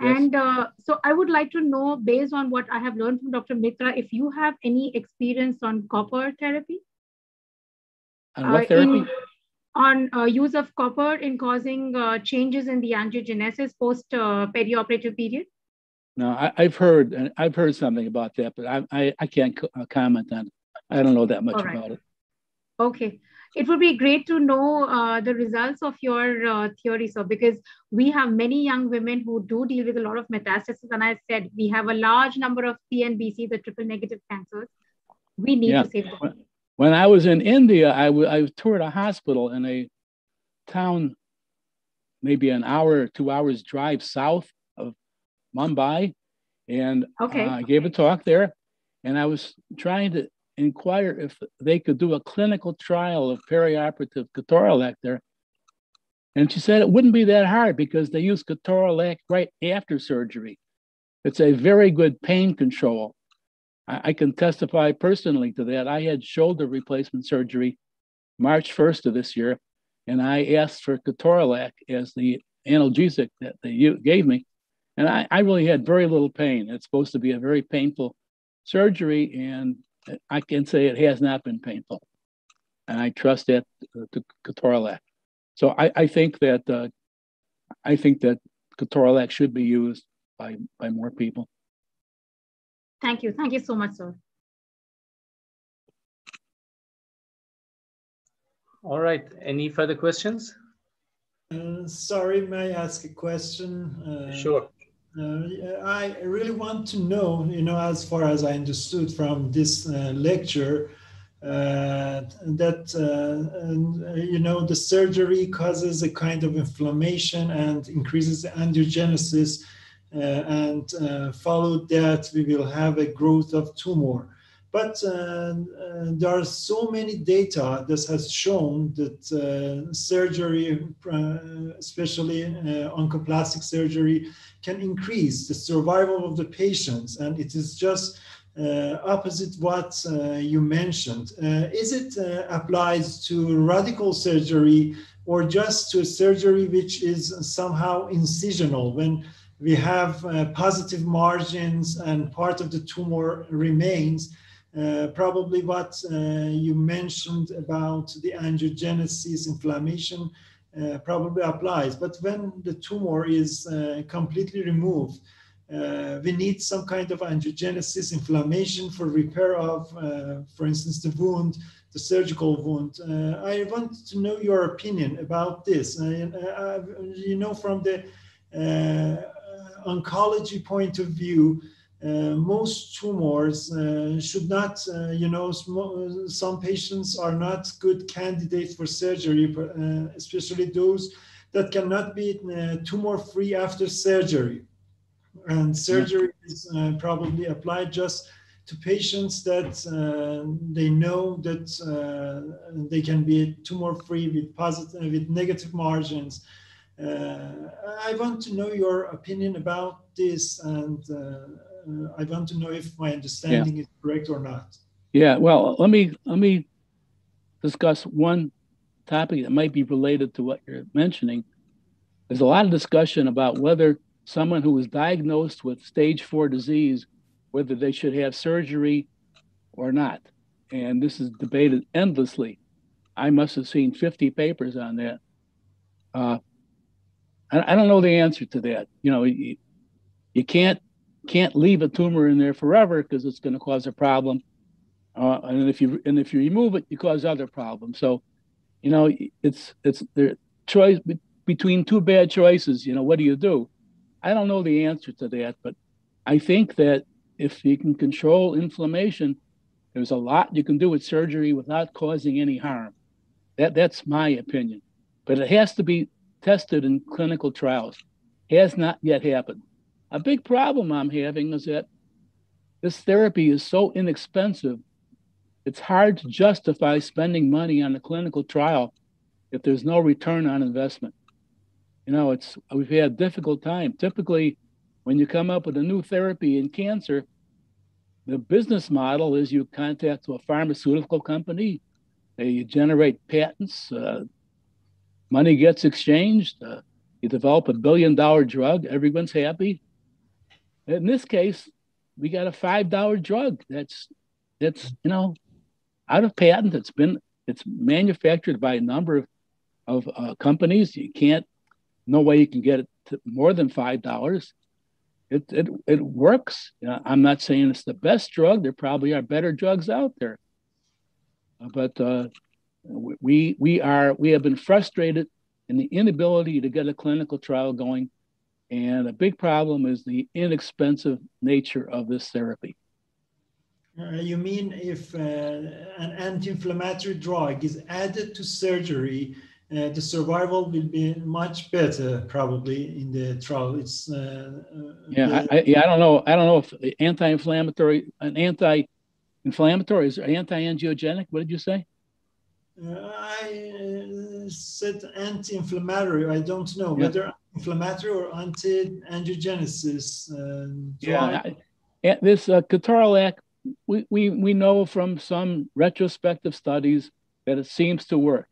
Yes. And so I would like to know, based on what I have learned from Dr. Mitra, if you have any experience on copper therapy? On what therapy? On use of copper in causing changes in the angiogenesis post perioperative period? No, I've heard something about that, but I can't comment on it. I don't know that much about it. Okay. It would be great to know the results of your theory, sir, because we have many young women who do deal with a lot of metastasis. And I said, we have a large number of TNBC, the triple negative cancers. We need to save them. When I was in India, I toured a hospital in a town, maybe an hour or 2 hours drive south of Mumbai. And I gave a talk there, and I was trying to inquire if they could do a clinical trial of perioperative ketorolac there. And she said it wouldn't be that hard because they use ketorolac right after surgery. It's a very good pain control. I can testify personally to that. I had shoulder replacement surgery March 1st of this year, and I asked for ketorolac as the analgesic that they gave me. And I really had very little pain. It's supposed to be a very painful surgery, and I can say it has not been painful. And I trust that to ketorolac. So I think that ketorolac should be used by more people. Thank you. Thank you so much, sir. All right. Any further questions? Sorry, may I ask a question? Sure. I really want to know, as far as I understood from this lecture, that the surgery causes a kind of inflammation and increases the angiogenesis, and follow that we will have a growth of tumor. But there are so many data that has shown that surgery, especially oncoplastic surgery, can increase the survival of the patients, and it is just opposite what you mentioned. Is it applies to radical surgery or just to a surgery which is somehow incisional, when we have positive margins and part of the tumor remains? Probably what you mentioned about the angiogenesis inflammation probably applies. But when the tumor is completely removed, we need some kind of angiogenesis inflammation for repair of, for instance, the wound, the surgical wound. I want to know your opinion about this. From the oncology point of view, most tumors should not, some patients are not good candidates for surgery, especially those that cannot be tumor-free after surgery. And surgery is probably applied just to patients that they know that they can be tumor-free with positive, with negative margins. I want to know your opinion about this, and I want to know if my understanding is correct or not. Yeah, well, let me discuss one topic that might be related to what you're mentioning. There's a lot of discussion about whether someone who is diagnosed with stage 4 disease, whether they should have surgery or not. And this is debated endlessly. I must have seen 50 papers on that. I don't know the answer to that. You can't leave a tumor in there forever because it's going to cause a problem. And if you remove it, you cause other problems. So, it's the choice between two bad choices. What do you do? I don't know the answer to that, but I think that if you can control inflammation, there's a lot you can do with surgery without causing any harm. That's my opinion. But it has to be tested in clinical trials. Has not yet happened. A big problem I'm having is that this therapy is so inexpensive, it's hard to justify spending money on a clinical trial if there's no return on investment. We've had a difficult time. Typically, when you come up with a new therapy in cancer, the business model is you contact a pharmaceutical company, they generate patents, money gets exchanged, you develop $1 billion drug, everyone's happy. In this case, we got a $5 drug that's out of patent. It's manufactured by a number of companies. No way you can get it to more than $5. It works. I'm not saying it's the best drug. There probably are better drugs out there, but we have been frustrated in the inability to get a clinical trial going, and a big problem is the inexpensive nature of this therapy. You mean if an anti-inflammatory drug is added to surgery, the survival will be much better, probably in the trial. It's I don't know. I don't know if anti-inflammatory is anti-angiogenic. What did you say? I said anti-inflammatory. I don't know whether inflammatory or anti-angiogenesis. This ketorolac, we know from some retrospective studies that it seems to work.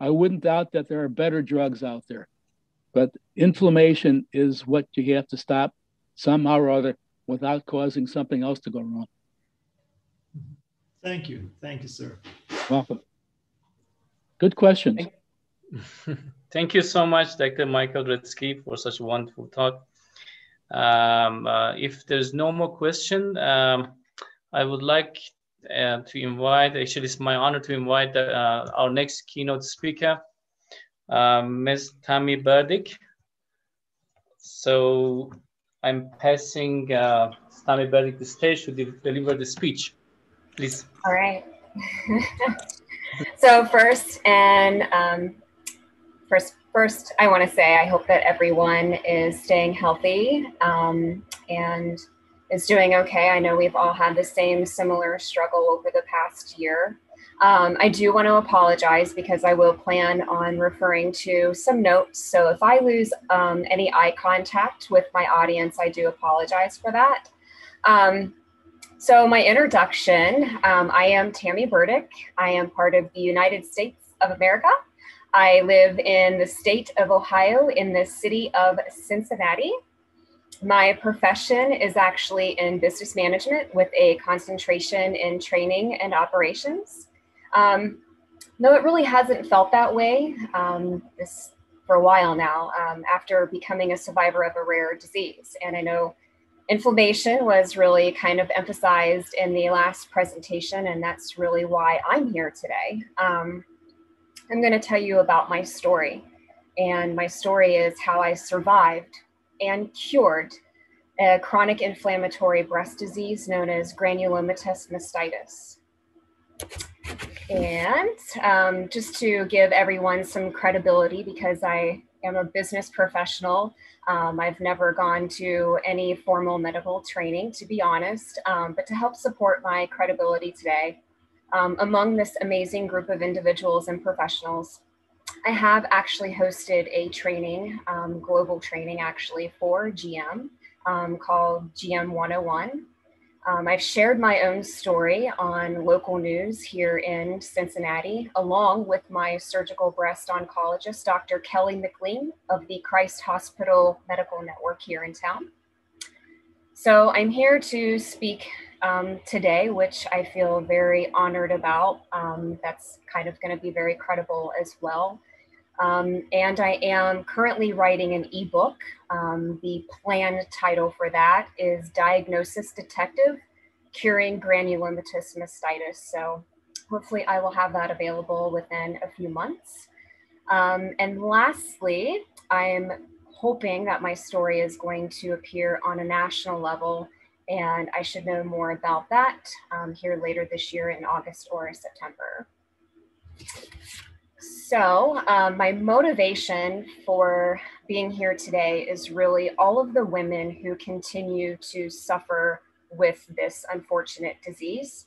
I wouldn't doubt that there are better drugs out there, but inflammation is what you have to stop somehow or other without causing something else to go wrong. Thank you. Thank you, sir. Welcome. Good questions. Thank you so much, Dr. Michael Ritsky, for such a wonderful talk. If there's no more question, I would like to invite, actually it's my honor to invite our next keynote speaker, Ms. Tammy Burdick. So I'm passing Tammy Burdick the stage to deliver the speech. Please. All right. So first, I want to say I hope that everyone is staying healthy and is doing okay. I know we've all had the same similar struggle over the past year. I do want to apologize because I will plan on referring to some notes. So if I lose any eye contact with my audience, I do apologize for that. So my introduction, I am Tammy Burdick. I am part of the United States of America. I live in the state of Ohio in the city of Cincinnati. My profession is actually in business management with a concentration in training and operations. Though it really hasn't felt that way for a while now after becoming a survivor of a rare disease. And I know inflammation was really kind of emphasized in the last presentation, and that's really why I'm here today. I'm going to tell you about my story, and my story is how I survived and cured a chronic inflammatory breast disease known as granulomatous mastitis. And just to give everyone some credibility, because I am a business professional, I've never gone to any formal medical training, to be honest, but to help support my credibility today, among this amazing group of individuals and professionals, I have actually hosted a training, global training actually for GM called GM 101. I've shared my own story on local news here in Cincinnati, along with my surgical breast oncologist, Dr. Kelly McLean of the Christ Hospital Medical Network here in town. So I'm here to speak today, which I feel very honored about. That's kind of going to be very credible as well. And I am currently writing an ebook. The planned title for that is Diagnosis Detective, Curing Granulomatous Mastitis. So hopefully I will have that available within a few months. And lastly, I'm hoping that my story is going to appear on a national level, and I should know more about that here later this year in August or September. So my motivation for being here today is really all of the women who continue to suffer with this unfortunate disease,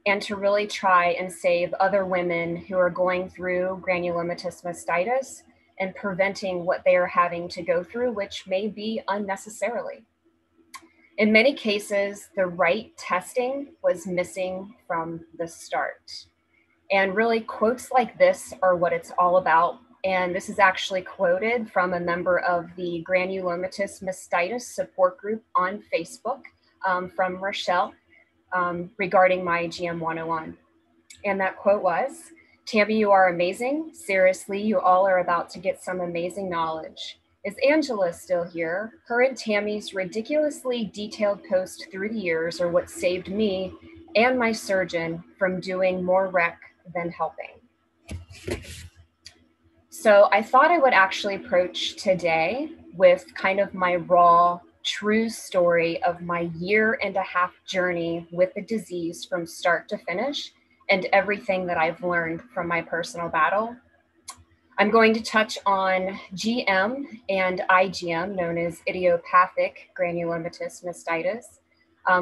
and to really try and save other women who are going through granulomatous mastitis and preventing what they are having to go through, which may be unnecessarily. In many cases, the right testing was missing from the start. And really, quotes like this are what it's all about. And this is actually quoted from a member of the Granulomatous Mastitis support group on Facebook from Rochelle regarding my GM 101. And that quote was, "Tammy, you are amazing. Seriously, you all are about to get some amazing knowledge. Is Angela still here? Her and Tammy's ridiculously detailed posts through the years are what saved me and my surgeon from doing more wreck than helping." So I thought I would actually approach today with kind of my raw, true story of my 1.5 year journey with the disease from start to finish and everything that I've learned from my personal battle. I'm going to touch on GM and IgM, known as idiopathic granulomatous mastitis,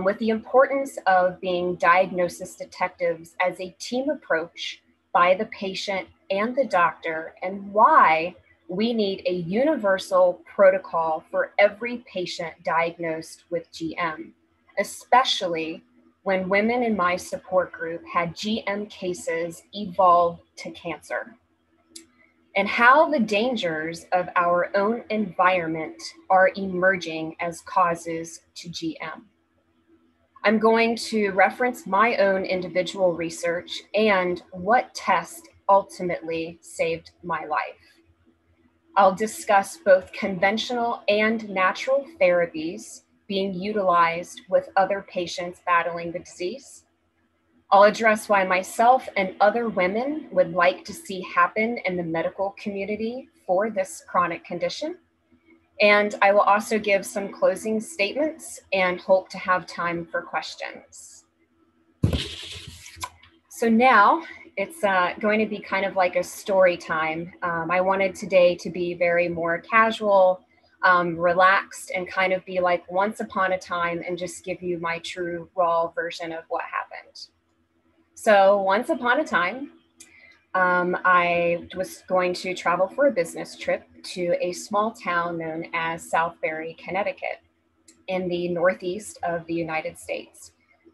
with the importance of being diagnosis detectives as a team approach by the patient and the doctor, and why we need a universal protocol for every patient diagnosed with GM, especially when women in my support group had GM cases evolve to cancer. and how the dangers of our own environment are emerging as causes to GM. I'm going to reference my own individual research and what test ultimately saved my life. I'll discuss both conventional and natural therapies being utilized with other patients battling the disease. I'll address why myself and other women would like to see happen in the medical community for this chronic condition. And I will also give some closing statements and hope to have time for questions. So now it's going to be kind of like a story time. I wanted today to be very more casual, relaxed, and kind of be like once upon a time and just give you my true raw version of what happened. So once upon a time, I was going to travel for a business trip to a small town known as Southbury, Connecticut, in the northeast of the United States.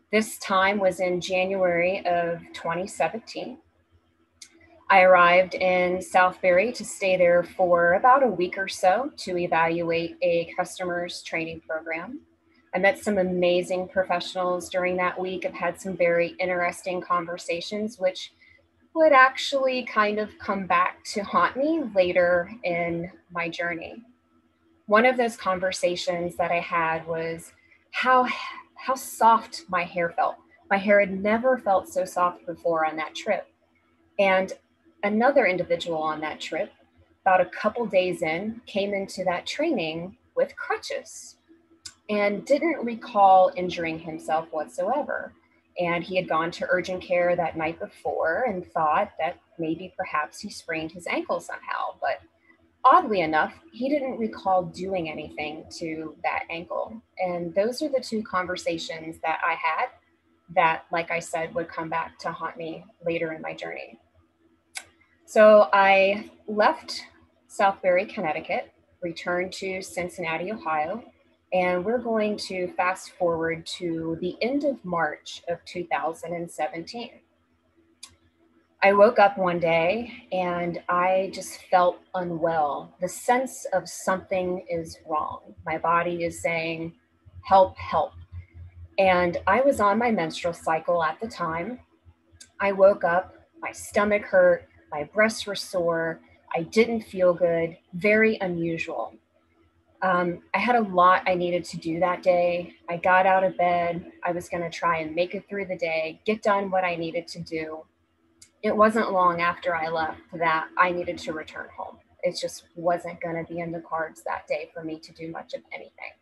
This time was in January of 2017. I arrived in Southbury to stay there for about a week or so to evaluate a customer's training program. I met some amazing professionals during that week. I've had some very interesting conversations, which would actually kind of come back to haunt me later in my journey. One of those conversations that I had was how soft my hair felt. My hair had never felt so soft before on that trip. And another individual on that trip, about a couple days in, came into that training with crutches and didn't recall injuring himself whatsoever. And he had gone to urgent care that night before and thought that maybe perhaps he sprained his ankle somehow. But oddly enough, he didn't recall doing anything to that ankle. And those are the two conversations that I had that, like I said, would come back to haunt me later in my journey. So I left Southbury, Connecticut, returned to Cincinnati, Ohio, and we're going to fast forward to the end of March of 2017. I woke up one day and I just felt unwell. The sense of something is wrong. My body is saying, help, help. And I was on my menstrual cycle at the time. I woke up, my stomach hurt, my breasts were sore, I didn't feel good, very unusual. I had a lot I needed to do that day. I got out of bed. I was going to try and make it through the day, get done what I needed to do. It wasn't long after I left that I needed to return home. It just wasn't going to be in the cards that day for me to do much of anything.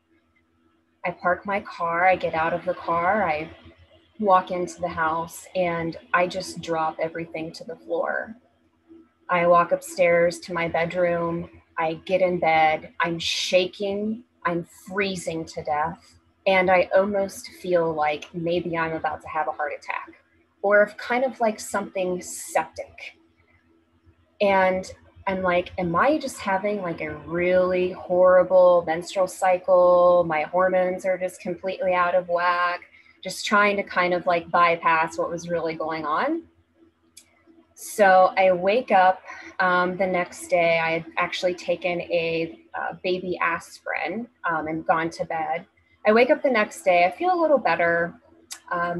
I park my car, I get out of the car, I walk into the house, and I just drop everything to the floor. I walk upstairs to my bedroom, I get in bed, I'm shaking, I'm freezing to death, and I almost feel like maybe I'm about to have a heart attack, or if kind of like something septic. And I'm like, am I just having like a really horrible menstrual cycle? My hormones are just completely out of whack, just trying to kind of like bypass what was really going on. So I wake up the next day. I had actually taken a baby aspirin and gone to bed. I wake up the next day. I feel a little better. A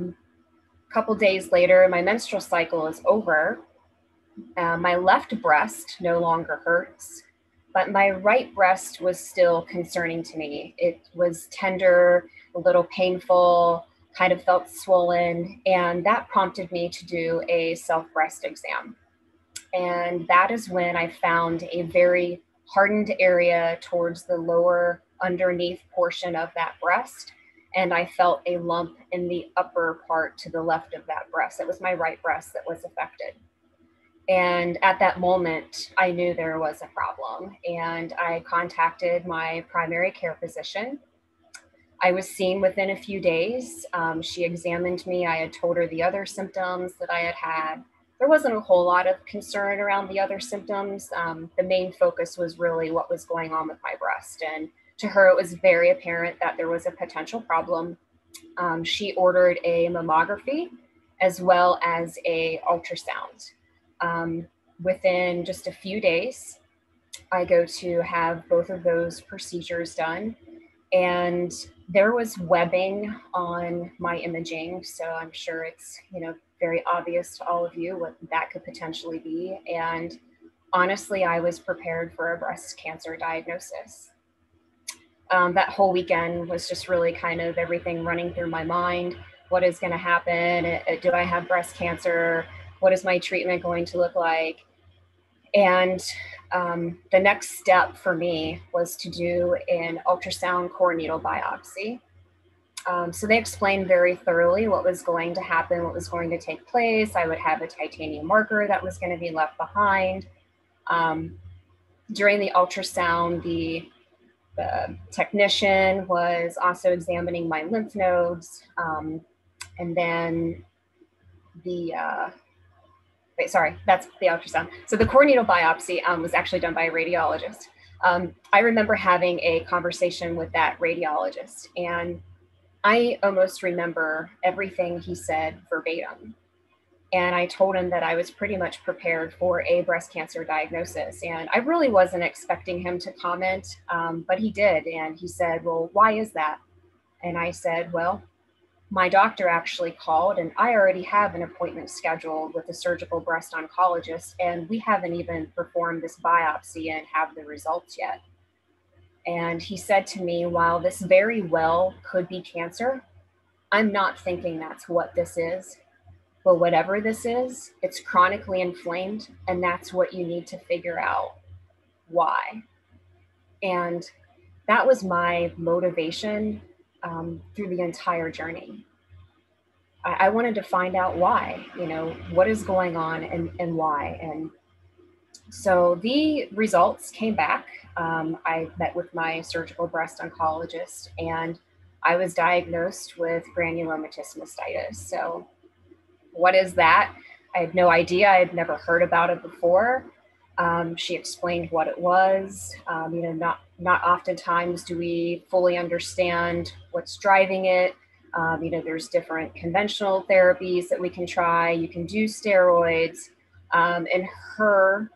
couple days later, my menstrual cycle is over. My left breast no longer hurts, but my right breast was still concerning to me. It was tender, a little painful, kind of felt swollen, and that prompted me to do a self-breast exam. And that is when I found a very hardened area towards the lower underneath portion of that breast. And I felt a lump in the upper part to the left of that breast. It was my right breast that was affected. And at that moment, I knew there was a problem. And I contacted my primary care physician. I was seen within a few days. She examined me. I had told her the other symptoms that I had had. There wasn't a whole lot of concern around the other symptoms. The main focus was really what was going on with my breast. And to her, it was very apparent that there was a potential problem. She ordered a mammography as well as an ultrasound. Within just a few days, I go to have both of those procedures done. And there was webbing on my imaging. So I'm sure it's, very obvious to all of you what that could potentially be. And honestly, I was prepared for a breast cancer diagnosis. That whole weekend was just really kind of everything running through my mind. What is going to happen? Do I have breast cancer? What is my treatment going to look like? And the next step for me was to do an ultrasound core needle biopsy. So they explained very thoroughly what was going to happen, what was going to take place. I would have a titanium marker that was going to be left behind. During the ultrasound, the technician was also examining my lymph nodes. And then that's the ultrasound. So the core needle biopsy was actually done by a radiologist. I remember having a conversation with that radiologist, and I almost remember everything he said verbatim. And I told him that I was pretty much prepared for a breast cancer diagnosis. And I really wasn't expecting him to comment, but he did. And he said, well, why is that? And I said, well, my doctor actually called, and I already have an appointment scheduled with a surgical breast oncologist, and we haven't even performed this biopsy and have the results yet. And he said to me, while this very well could be cancer, I'm not thinking that's what this is. But whatever this is, it's chronically inflamed, and that's what you need to figure out why. And that was my motivation through the entire journey. I wanted to find out why, what is going on and why. And so the results came back. I met with my surgical breast oncologist, and I was diagnosed with granulomatous mastitis. So what is that? I had no idea. I had never heard about it before. She explained what it was. Not oftentimes do we fully understand what's driving it. There's different conventional therapies that we can try. You can do steroids. In her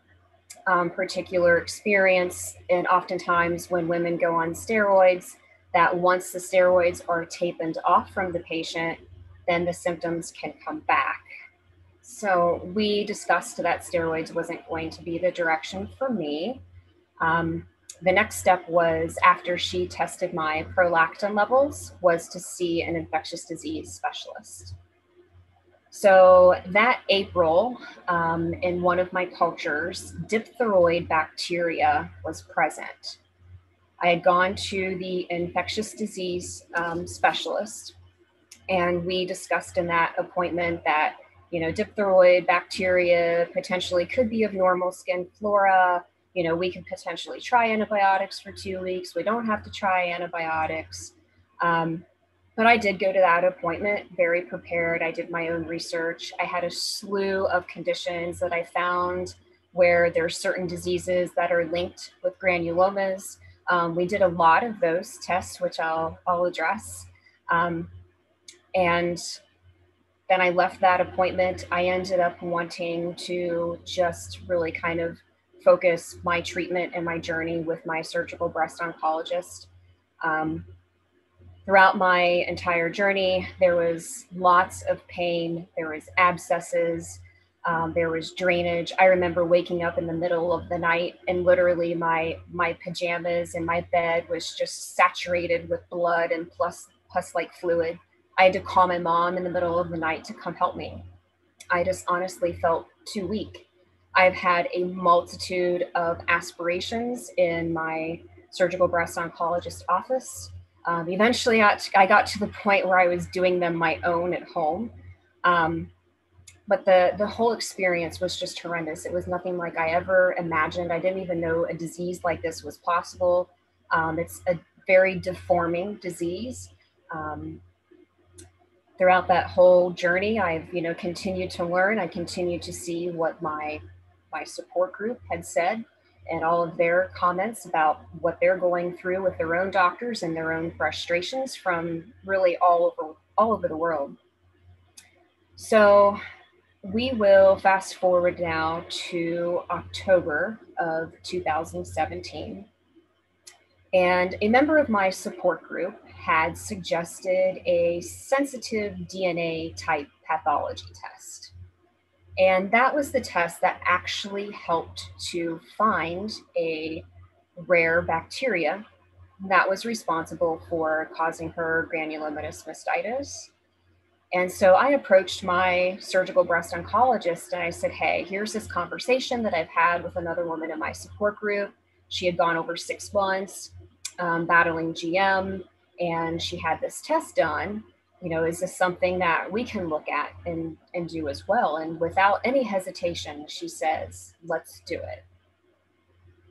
particular experience, and oftentimes when women go on steroids, that once the steroids are tapered off from the patient, then the symptoms can come back. So we discussed that steroids wasn't going to be the direction for me. The next step was, after she tested my prolactin levels, was to see an infectious disease specialist. So that April, in one of my cultures, diphtheroid bacteria was present. I had gone to the infectious disease specialist, and we discussed in that appointment that, diphtheroid bacteria potentially could be of normal skin flora. We could potentially try antibiotics for 2 weeks. We don't have to try antibiotics. But I did go to that appointment very prepared. I did my own research. I had a slew of conditions that I found where there are certain diseases that are linked with granulomas. We did a lot of those tests, which I'll address. And then I left that appointment. I ended up wanting to just really kind of focus my treatment and my journey with my surgical breast oncologist. Throughout my entire journey, there was lots of pain. There was abscesses. There was drainage. I remember waking up in the middle of the night, and literally my pajamas and my bed was just saturated with blood and pus-like fluid. I had to call my mom in the middle of the night to come help me. I just honestly felt too weak. I've had a multitude of aspirations in my surgical breast oncologist office. Eventually, I got to the point where I was doing them my own at home. But the whole experience was just horrendous. It was nothing like I ever imagined. I didn't even know a disease like this was possible. It's a very deforming disease. Throughout that whole journey, I've continued to learn. I continued to see what my support group had said, and all of their comments about what they're going through with their own doctors and their own frustrations from really all over the world. So we will fast forward now to October of 2017. And a member of my support group had suggested a sensitive DNA type pathology test. And that was the test that actually helped to find a rare bacteria that was responsible for causing her granulomatous mastitis. And so I approached my surgical breast oncologist and I said, hey, here's this conversation that I've had with another woman in my support group. She had gone over 6 months battling GM, and she had this test done. You know, is this something that we can look at and do as well? And without any hesitation, she says, let's do it.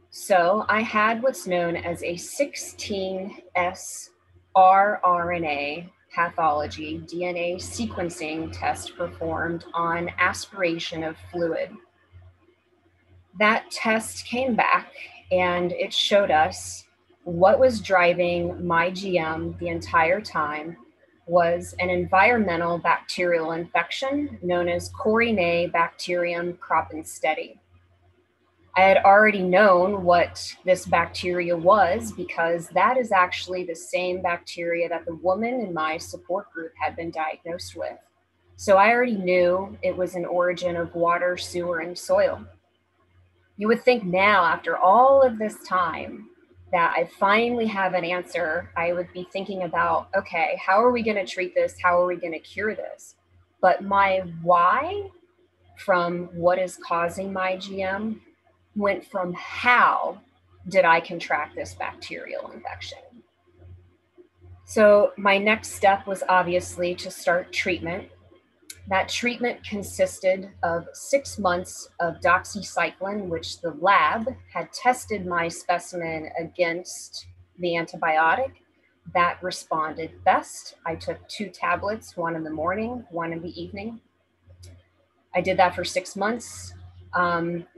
So I had what's known as a 16S rRNA pathology DNA sequencing test performed on aspiration of fluid. That test came back and it showed us what was driving my GM the entire time was an environmental bacterial infection known as Corynebacterium croppenstedti. I had already known what this bacteria was because that is actually the same bacteria that the woman in my support group had been diagnosed with. So I already knew it was an origin of water, sewer, and soil. You would think now, after all of this time, that I finally have an answer. I would be thinking about, okay, how are we going to treat this? How are we going to cure this? But my why from what is causing my GM went from how did I contract this bacterial infection? So my next step was obviously to start treatment. That treatment consisted of 6 months of doxycycline, which the lab had tested my specimen against the antibiotic. That responded best. I took 2 tablets, one in the morning, one in the evening. I did that for 6 months.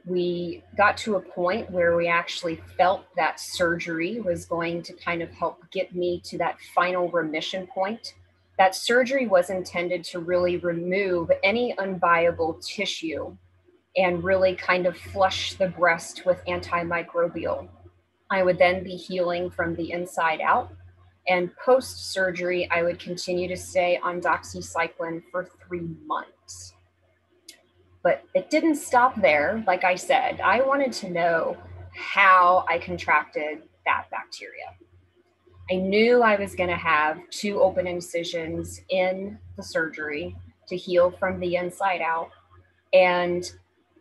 We got to a point where we actually felt that surgery was going to kind of help get me to that final remission point. That surgery was intended to really remove any unviable tissue and really kind of flush the breast with antimicrobial. I would then be healing from the inside out. And post-surgery, I would continue to stay on doxycycline for 3 months. But it didn't stop there. Like I said, I wanted to know how I contracted that bacteria. I knew I was going to have 2 open incisions in the surgery to heal from the inside out. And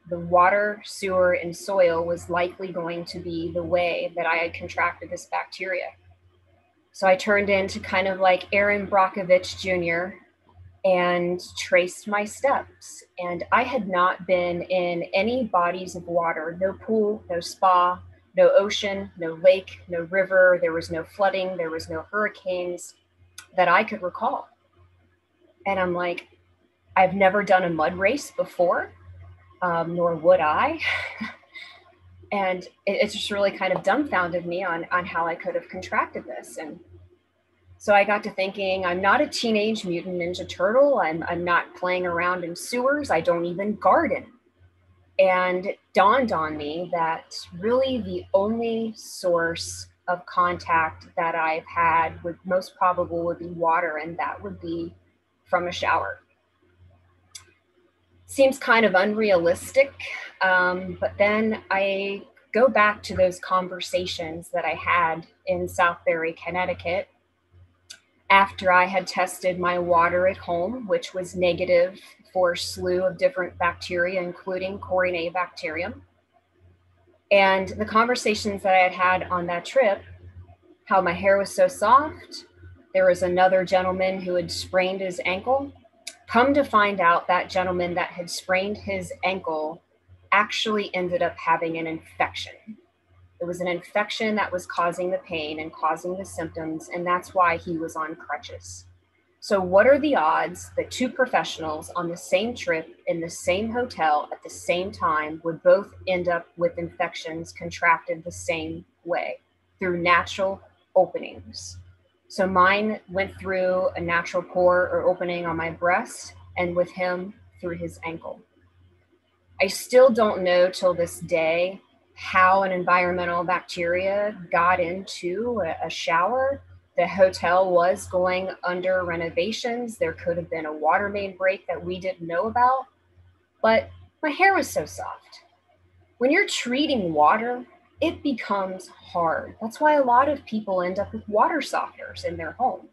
the water, sewer, and soil was likely going to be the way that I had contracted this bacteria. So I turned into kind of like Aaron Brockovich Jr. and traced my steps. And I had not been in any bodies of water, no pool, no spa, no ocean, no lake, no river. There was no flooding. There was no hurricanes that I could recall. And I'm like, I've never done a mud race before, nor would I. And it just really kind of dumbfounded me on how I could have contracted this. And so I got to thinking, I'm not a teenage mutant ninja turtle. I'm not playing around in sewers. I don't even garden. And it dawned on me that really the only source of contact that I've had would most probably would be water, and that would be from a shower. Seems kind of unrealistic, but then I go back to those conversations that I had in Southbury, Connecticut, after I had tested my water at home, which was negative for a slew of different bacteria, including Corynebacterium. And the conversations that I had had on that trip, how my hair was so soft. There was another gentleman who had sprained his ankle. Come to find out, that gentleman that had sprained his ankle actually ended up having an infection. It was an infection that was causing the pain and causing the symptoms, and that's why he was on crutches. So what are the odds that 2 professionals on the same trip in the same hotel at the same time would both end up with infections contracted the same way through natural openings? So mine went through a natural pore or opening on my breast, and with him through his ankle. I still don't know till this day how an environmental bacteria got into a shower. The hotel was going under renovations. There could have been a water main break that we didn't know about, but my hair was so soft. When you're treating water, it becomes hard. That's why a lot of people end up with water softeners in their home.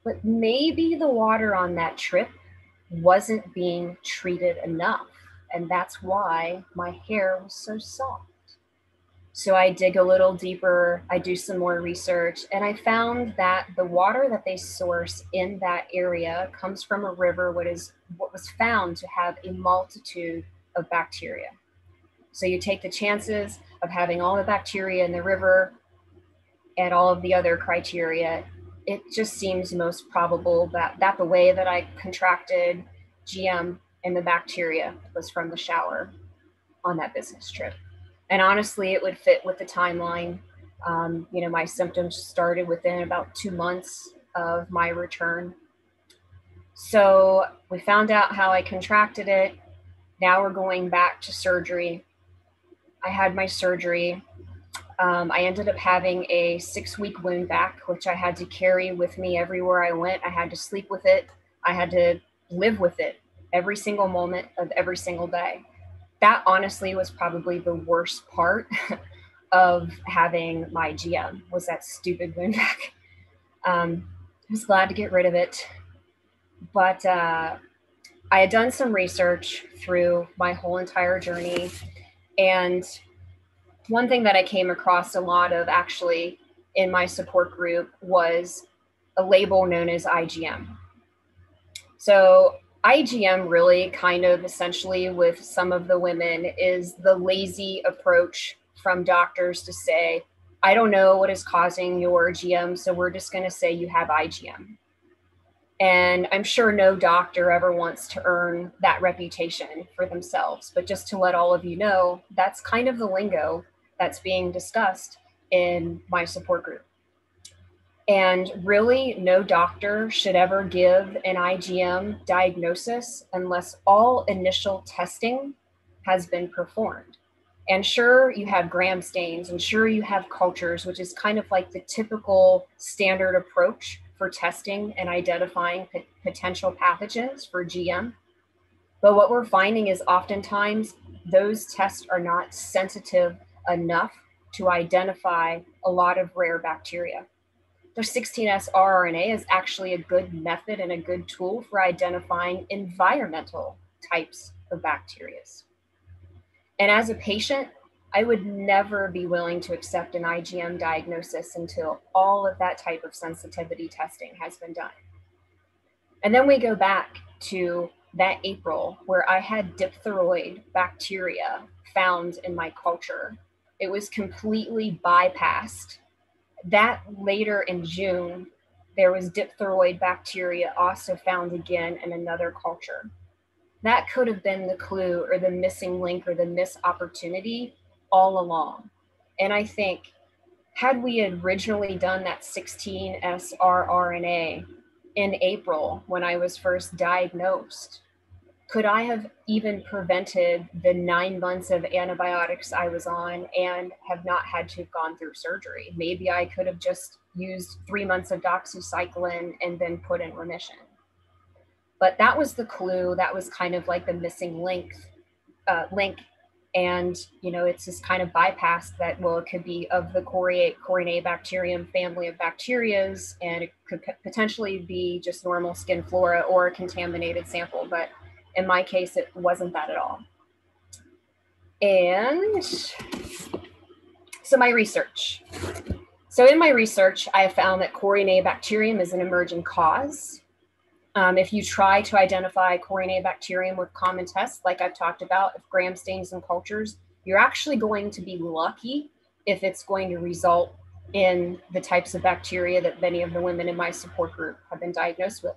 But maybe the water on that trip wasn't being treated enough, and that's why my hair was so soft. So I dig a little deeper, I do some more research, and I found that the water that they source in that area comes from a river, what was found to have a multitude of bacteria. So you take the chances of having all the bacteria in the river and all of the other criteria, it just seems most probable that the way that I contracted GM and the bacteria was from the shower on that business trip. And honestly, it would fit with the timeline. My symptoms started within about 2 months of my return. So we found out how I contracted it. Now we're going back to surgery. I had my surgery. I ended up having a 6-week wound vac, which I had to carry with me everywhere I went. I had to sleep with it. I had to live with it every single moment of every single day. That honestly was probably the worst part of having my GM, was that stupid wound vac. I was glad to get rid of it. But I had done some research through my whole entire journey. And one thing that I came across a lot of actually in my support group was a label known as IgM. So IgM really kind of essentially with some of the women is the lazy approach from doctors to say, I don't know what is causing your GM, so we're just going to say you have IgM. And I'm sure no doctor ever wants to earn that reputation for themselves. But just to let all of you know, that's kind of the lingo that's being discussed in my support group. And really, no doctor should ever give an IgM diagnosis unless all initial testing has been performed. And sure, you have gram stains, and sure, you have cultures, which is kind of like the typical standard approach for testing and identifying potential pathogens for GM. But what we're finding is oftentimes those tests are not sensitive enough to identify a lot of rare bacteria. The 16S rRNA is actually a good method and a good tool for identifying environmental types of bacteria. And as a patient, I would never be willing to accept an IgM diagnosis until all of that type of sensitivity testing has been done. And then we go back to that April where I had diphtheroid bacteria found in my culture. It was completely bypassed. That later in June, there was diphtheroid bacteria also found again in another culture. That could have been the clue or the missing link or the missed opportunity all along. And I think had we originally done that 16S rRNA in April when I was first diagnosed, could I have even prevented the 9 months of antibiotics I was on and have not had to have gone through surgery? Maybe I could have just used 3 months of doxycycline and then put in remission. But that was the clue. That was kind of like the missing link. And, it's just kind of bypassed that, well, it could be of the Corynebacterium family of bacterias, and it could potentially be just normal skin flora or a contaminated sample. But in my case, it wasn't that at all. And so my research. So in my research, I have found that Corynebacterium is an emerging cause. If you try to identify Corynebacterium with common tests, like I've talked about, of gram stains and cultures, you're actually going to be lucky if it's going to result in the types of bacteria that many of the women in my support group have been diagnosed with.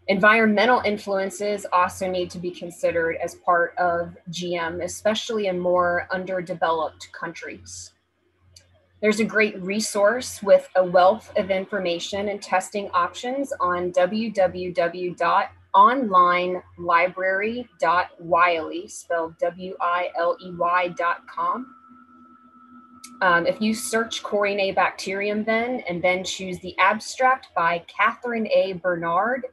Environmental influences also need to be considered as part of GM, especially in more underdeveloped countries. There's a great resource with a wealth of information and testing options on www.onco.org. onlinelibrary.wiley, spelled WILEY.com. If you search Corynebacterium then, and then choose the abstract by Catherine A. Bernard,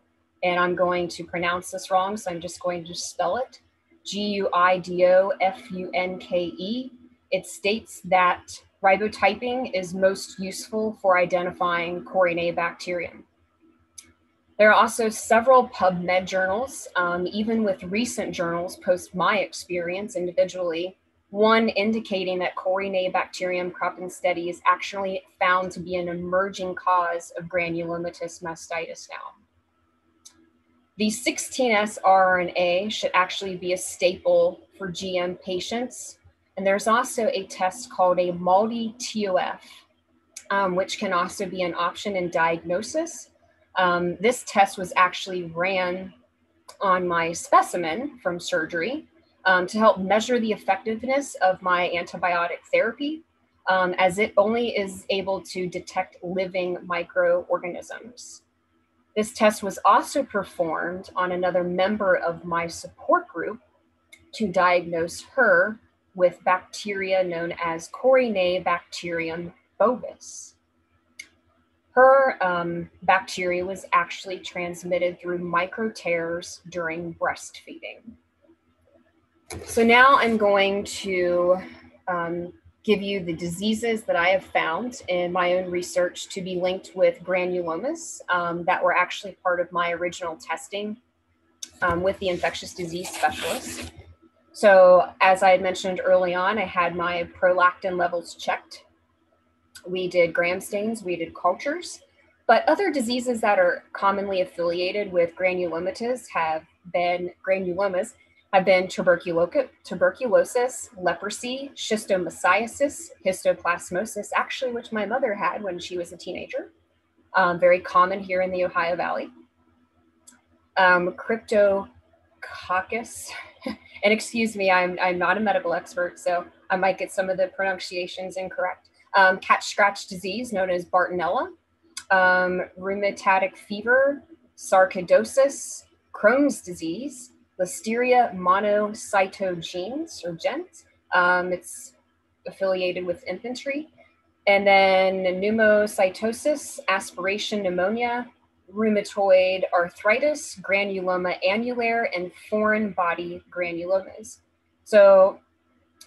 and I'm going to pronounce this wrong, so I'm just going to spell it, Guidofunke, it states that ribotyping is most useful for identifying Corynebacterium. There are also several PubMed journals, even with recent journals post my experience individually, one indicating that Corynebacterium croppensteadi is actually found to be an emerging cause of granulomatous mastitis now. The 16S rRNA should actually be a staple for GM patients. And there's also a test called a MALDI-TOF, which can also be an option in diagnosis. This test was actually ran on my specimen from surgery to help measure the effectiveness of my antibiotic therapy, as it only is able to detect living microorganisms. This test was also performed on another member of my support group to diagnose her with bacteria known as Corynebacterium bovis. Her bacteria was actually transmitted through micro tears during breastfeeding. So now I'm going to give you the diseases that I have found in my own research to be linked with granulomas that were actually part of my original testing with the infectious disease specialist. So as I had mentioned early on, I had my prolactin levels checked. We did gram stains, we did cultures, but other diseases that are commonly affiliated with granulomas have been tuberculosis, leprosy, schistomastiasis, histoplasmosis, actually, which my mother had when she was a teenager, very common here in the Ohio Valley, cryptococcus, and excuse me, I'm not a medical expert, so I might get some of the pronunciations incorrect. Catch scratch disease known as Bartonella, rheumatic fever, sarcoidosis, Crohn's disease, Listeria monocytogenes or gens. It's affiliated with infantry. And then pneumocytosis, aspiration pneumonia, rheumatoid arthritis, granuloma annulare, and foreign body granulomas. So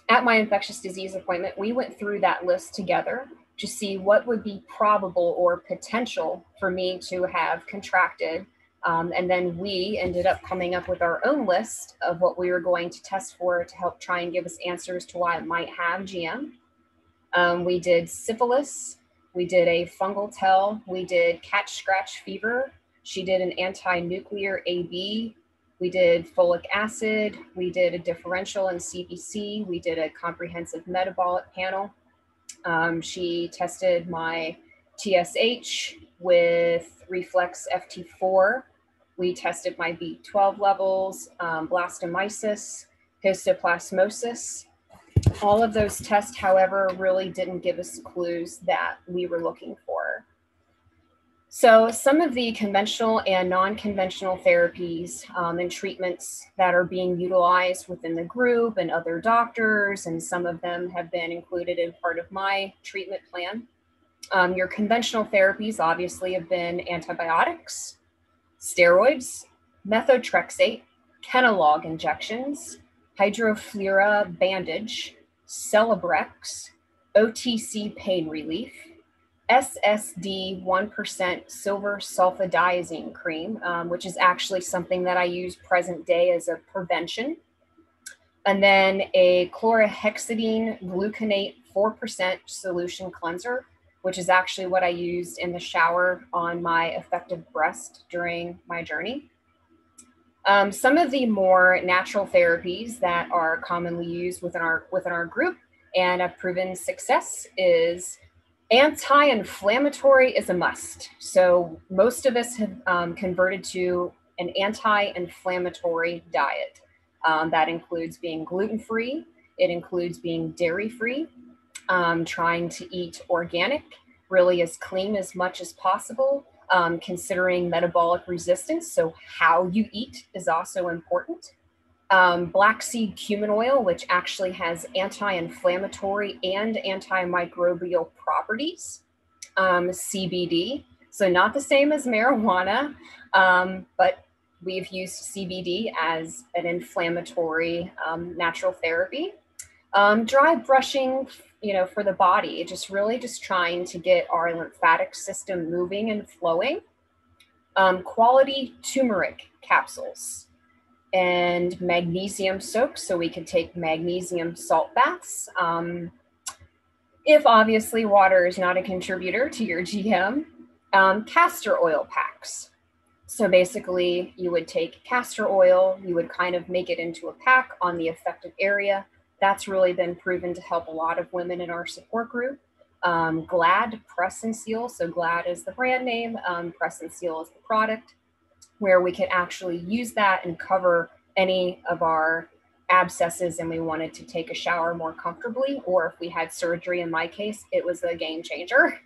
at my infectious disease appointment, we went through that list together to see what would be probable or potential for me to have contracted. And then we ended up coming up with our own list of what we were going to test for to help try and give us answers to why it might have GM. We did syphilis, we did a fungal tell, we did catch scratch fever, she did an anti-nuclear AB, we did folic acid, we did a differential in CBC, we did a comprehensive metabolic panel. She tested my TSH with reflex FT4. We tested my B12 levels, blastomyces, histoplasmosis. All of those tests, however, really didn't give us the clues that we were looking for. So some of the conventional and non-conventional therapies and treatments that are being utilized within the group and other doctors, and some of them have been included in part of my treatment plan. Your conventional therapies obviously have been antibiotics, steroids, methotrexate, Kenalog injections, hydroflura bandage, Celebrex, OTC pain relief, SSD 1% silver sulfadiazine cream, which is actually something that I use present day as a prevention. And then a chlorhexidine gluconate 4% solution cleanser, which is actually what I used in the shower on my affected breast during my journey. Some of the more natural therapies that are commonly used within our group and have proven success is anti-inflammatory is a must. So most of us have converted to an anti-inflammatory diet. That includes being gluten-free. It includes being dairy-free, trying to eat organic, really as clean as much as possible, considering metabolic resistance. So how you eat is also important. Black seed cumin oil, which actually has anti-inflammatory and antimicrobial properties. CBD, so not the same as marijuana, but we've used CBD as an inflammatory natural therapy. Dry brushing, for the body, just really just trying to get our lymphatic system moving and flowing. Quality turmeric capsules and magnesium soaks, so we could take magnesium salt baths. If obviously water is not a contributor to your GM, castor oil packs. So basically you would take castor oil, you would kind of make it into a pack on the affected area. That's really been proven to help a lot of women in our support group. Glad Press and Seal, so Glad is the brand name, Press and Seal is the product, where we could actually use that and cover any of our abscesses and we wanted to take a shower more comfortably, or if we had surgery, in my case, it was a game changer.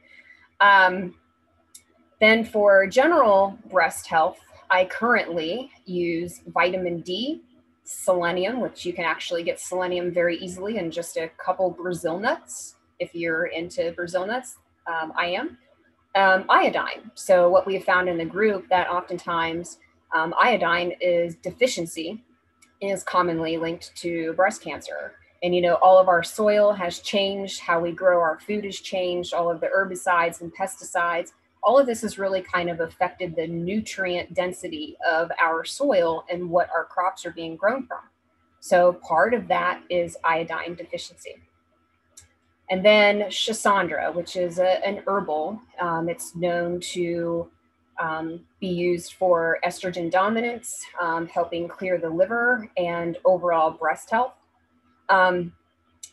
Then for general breast health, I currently use vitamin D, selenium, which you can actually get selenium very easily in just a couple Brazil nuts. If you're into Brazil nuts, I am. Iodine. So what we have found in the group that oftentimes iodine is deficiency is commonly linked to breast cancer. And all of our soil has changed, how we grow our food has changed, all of the herbicides and pesticides, all of this has really kind of affected the nutrient density of our soil and what our crops are being grown from. So part of that is iodine deficiency. And then Schisandra, which is an herbal. It's known to be used for estrogen dominance, helping clear the liver and overall breast health.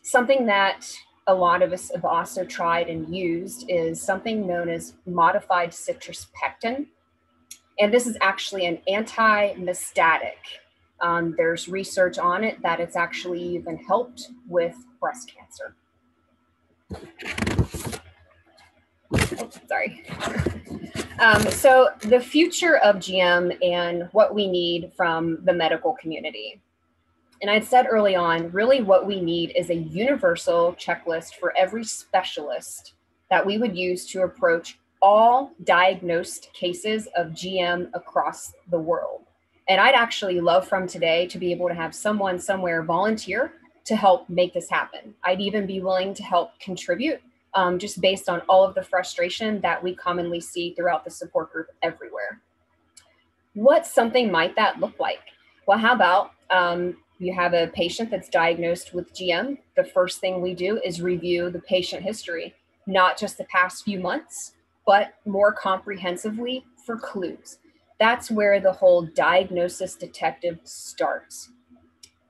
Something that a lot of us have also tried and used is something known as modified citrus pectin. And this is actually an anti-metastatic. There's research on it that it's actually even helped with breast cancer. Oh, sorry. So the future of GM and what we need from the medical community. And I'd said early on, really what we need is a universal checklist for every specialist that we would use to approach all diagnosed cases of GM across the world. And I'd actually love from today to be able to have someone somewhere volunteer to help make this happen. I'd even be willing to help contribute just based on all of the frustration that we commonly see throughout the support group everywhere. What something might that look like? Well, how about you have a patient that's diagnosed with GM. The first thing we do is review the patient history, not just the past few months, but more comprehensively for clues. That's where the whole diagnosis detective starts.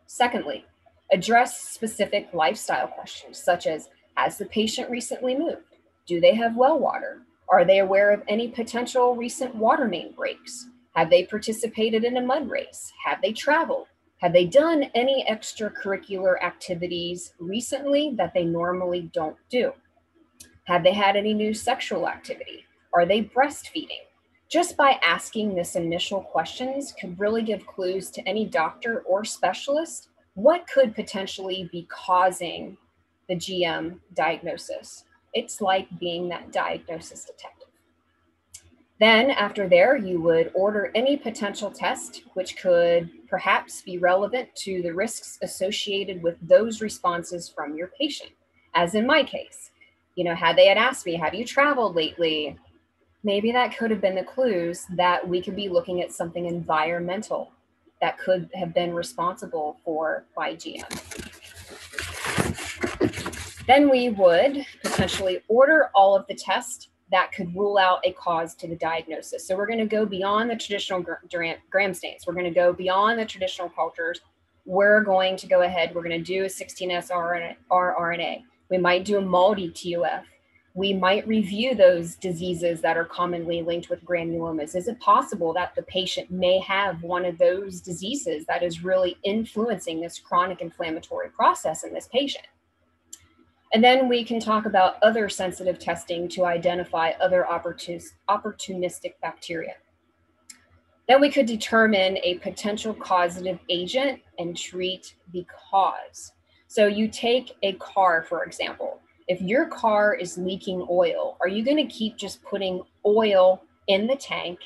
Secondly, address specific lifestyle questions, such as, has the patient recently moved? Do they have well water? Are they aware of any potential recent water main breaks? Have they participated in a mud race? Have they traveled? Have they done any extracurricular activities recently that they normally don't do? Have they had any new sexual activity? Are they breastfeeding? Just by asking this initial questions could really give clues to any doctor or specialist what could potentially be causing the GM diagnosis. It's like being that diagnosis detective. Then after there, you would order any potential test which could perhaps be relevant to the risks associated with those responses from your patient. As in my case, had they had asked me, have you traveled lately? Maybe that could have been the clues that we could be looking at something environmental that could have been responsible for by GM. Then we would potentially order all of the tests that could rule out a cause to the diagnosis. So we're going to go beyond the traditional gram stains. We're going to go beyond the traditional cultures. We're going to go ahead. We're going to do a 16S rRNA. We might do a MALDI TUF. We might review those diseases that are commonly linked with granulomas. Is it possible that the patient may have one of those diseases that is really influencing this chronic inflammatory process in this patient? And then we can talk about other sensitive testing to identify other opportunistic bacteria. Then we could determine a potential causative agent and treat the cause. So you take a car, for example. If your car is leaking oil, are you going to keep just putting oil in the tank?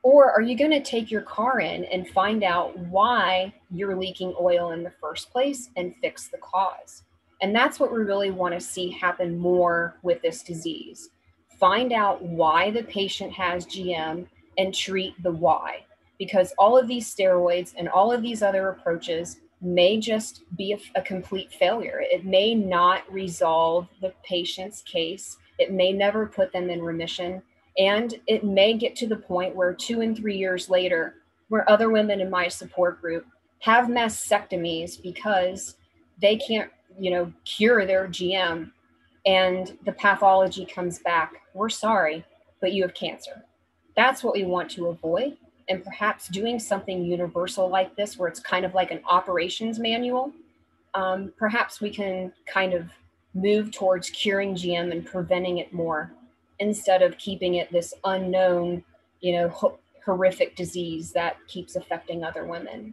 Or are you going to take your car in and find out why you're leaking oil in the first place and fix the cause? And that's what we really want to see happen more with this disease. Find out why the patient has GM and treat the why. Because all of these steroids and all of these other approaches may just be a complete failure. It may not resolve the patient's case. It may never put them in remission. And it may get to the point where 2 and 3 years later, where other women in my support group have mastectomies because they can't, cure their GM, and the pathology comes back. We're sorry, but you have cancer. That's what we want to avoid. And perhaps doing something universal like this, where it's kind of like an operations manual, perhaps we can kind of move towards curing GM and preventing it more, instead of keeping it this unknown, horrific disease that keeps affecting other women.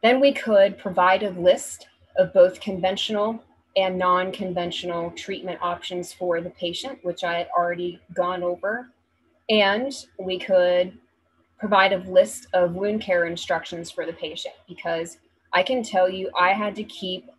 Then we could provide a list of both conventional and non-conventional treatment options for the patient, which I had already gone over. And we could provide a list of wound care instructions for the patient, because I can tell you I had to keep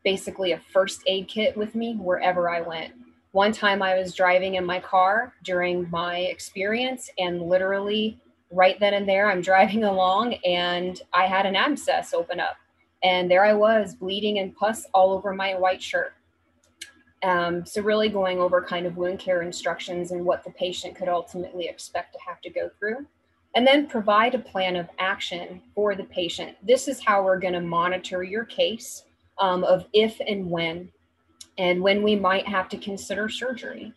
basically a first aid kit with me wherever I went. One time I was driving in my car during my experience, and literally right then and there I'm driving along and I had an abscess open up, and there I was bleeding and pus all over my white shirt. So really going over kind of wound care instructions and what the patient could ultimately expect to have to go through. And then provide a plan of action for the patient. This is how we're going to monitor your case, of if and when we might have to consider surgery.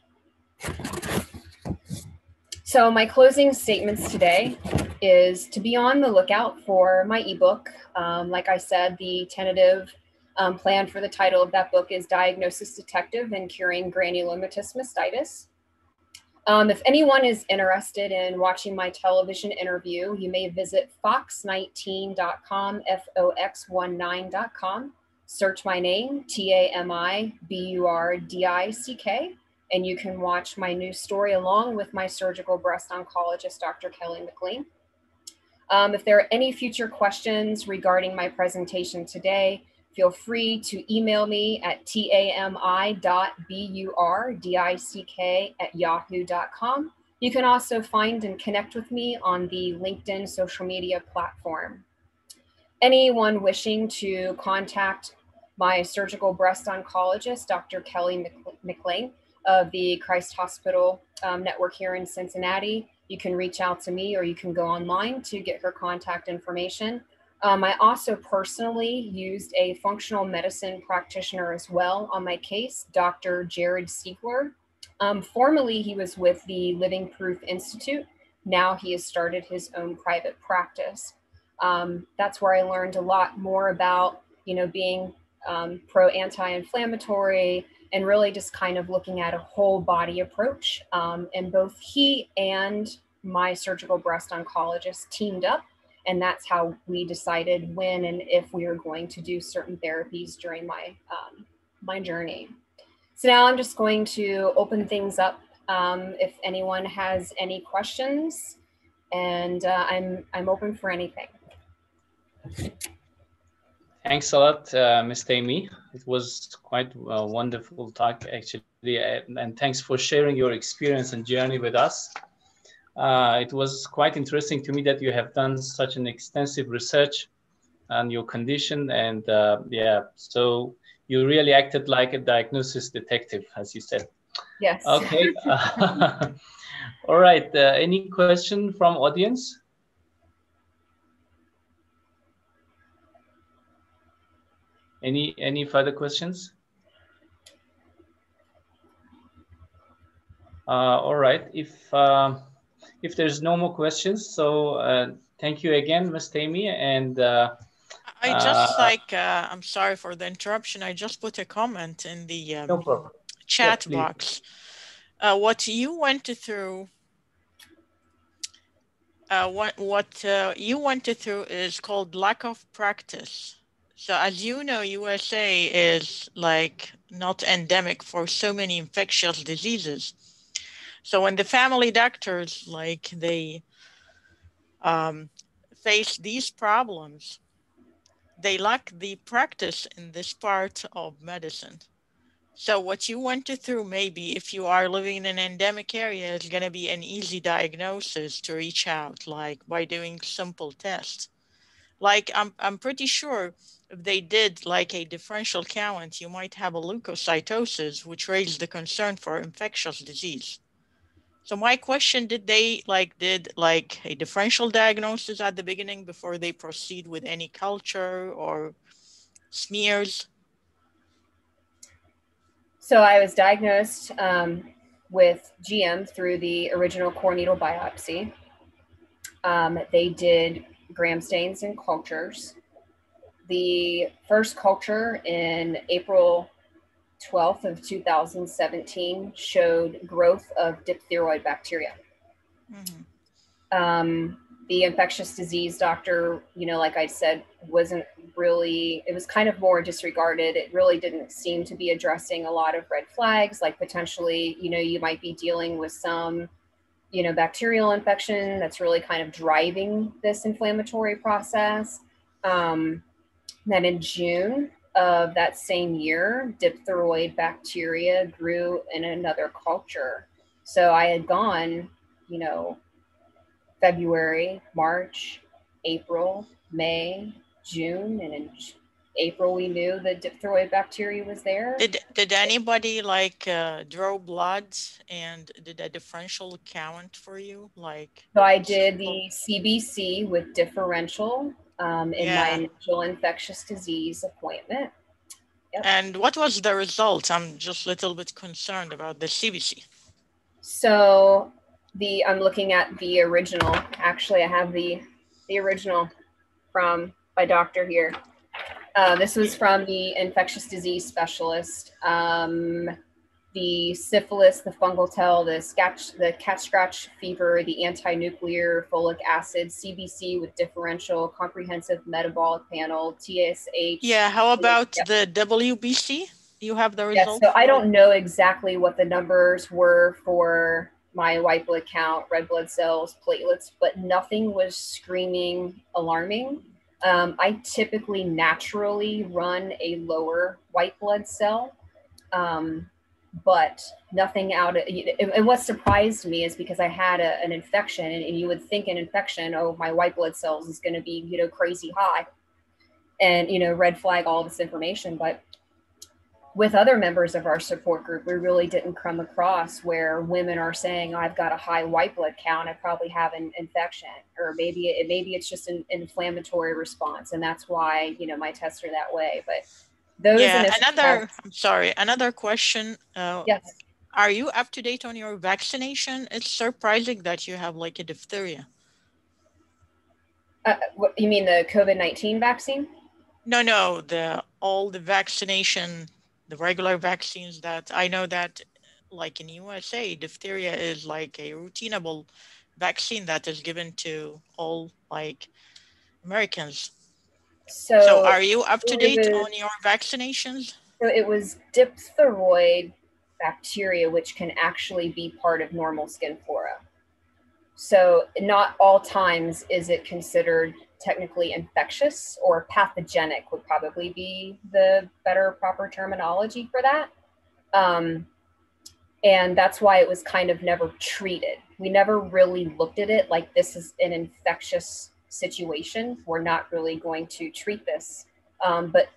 So my closing statements today is to be on the lookout for my ebook. Like I said, the tentative plan for the title of that book is Diagnosis Detective and Curing Granulomatous Mastitis. If anyone is interested in watching my television interview, you may visit fox19.com, fox19.com, search my name, TAMIBURDICK, and you can watch my new story along with my surgical breast oncologist, Dr. Kelly McLean. If there are any future questions regarding my presentation today, feel free to email me at tami.burdick@yahoo.com. You can also find and connect with me on the LinkedIn social media platform. Anyone wishing to contact my surgical breast oncologist, Dr. Kelly McLean of the Christ Hospital Network here in Cincinnati, you can reach out to me, or you can go online to get her contact information. I also personally used a functional medicine practitioner as well on my case, Dr. Jared Siegler. Formerly, he was with the Living Proof Institute. Now he has started his own private practice. That's where I learned a lot more about, being pro-anti-inflammatory, and really just kind of looking at a whole body approach. And both he and my surgical breast oncologist teamed up. And that's how we decided when and if we were going to do certain therapies during my, my journey. So now I'm just going to open things up if anyone has any questions, and I'm open for anything. Thanks a lot, Ms. Tammy. It was quite a wonderful talk, actually, and thanks for sharing your experience and journey with us. It was quite interesting to me that you have done such an extensive research on your condition, and yeah, so you really acted like a diagnosis detective, as you said. Yes. Okay. All right. Any question from audience? Any further questions? All right. If there's no more questions, so thank you again, Ms. Tammy, and I just I'm sorry for the interruption. I just put a comment in the no problem. chat box. What you went through, what you went through is called lack of practice. So as you know, USA is like not endemic for so many infectious diseases. So when the family doctors, like they face these problems, they lack the practice in this part of medicine. So what you went through, maybe if you are living in an endemic area, is going to be an easy diagnosis to reach out, like by doing simple tests. Like I'm pretty sure if they did like a differential count, you might have a leukocytosis, which raised the concern for infectious disease. So my question, did they did a differential diagnosis at the beginning before they proceed with any culture or smears? So I was diagnosed with GM through the original core needle biopsy. They did gram stains and cultures. The first culture in April 12th of 2017 showed growth of diphtheroid bacteria. Mm-hmm. The infectious disease doctor, like I said, wasn't really, it was kind of more disregarded. It really didn't seem to be addressing a lot of red flags, like potentially, you might be dealing with some, bacterial infection that's really kind of driving this inflammatory process. Then in June of that same year, diphtheroid bacteria grew in another culture. So I had gone, February, March, April, May, June, and in April we knew the diphtheroid bacteria was there. Did anybody draw bloods and did a differential count for you? So I did the CBC with differential in my initial infectious disease appointment. Yep. And what was the result? I'm just a little bit concerned about the CBC. So I'm looking at the original. Actually, I have the original from my doctor here. This was from the infectious disease specialist. The syphilis, the fungal tail, the cat scratch fever, the anti-nuclear folic acid, CBC with differential comprehensive metabolic panel, TSH. Yeah, how about the WBC? You have the results? Yeah, so I don't know exactly what the numbers were for my white blood count, red blood cells, platelets, but nothing was screaming alarming. I typically naturally run a lower white blood cell. But nothing out of, and what surprised me is because I had an infection, and you would think an infection, oh, my white blood cells is going to be, crazy high and, red flag all this information. But with other members of our support group, we really didn't come across where women are saying, oh, I've got a high white blood count, I probably have an infection, or maybe it's just an inflammatory response. And that's why, my tests are that way. But those another question. Yes. Are you up to date on your vaccination? It's surprising that you have a diphtheria. What you mean, the COVID-19 vaccine? No, all the vaccination, the regular vaccines that I know that in USA, diphtheria is a routinable vaccine that is given to all Americans. So are you up to date on your vaccinations? So it was diphtheroid bacteria, which can actually be part of normal skin flora. So not all times is it considered technically infectious, or pathogenic would probably be the better proper terminology for that. And that's why it was kind of never treated. We never really looked at it like this is an infectious situation. We're not really going to treat this. But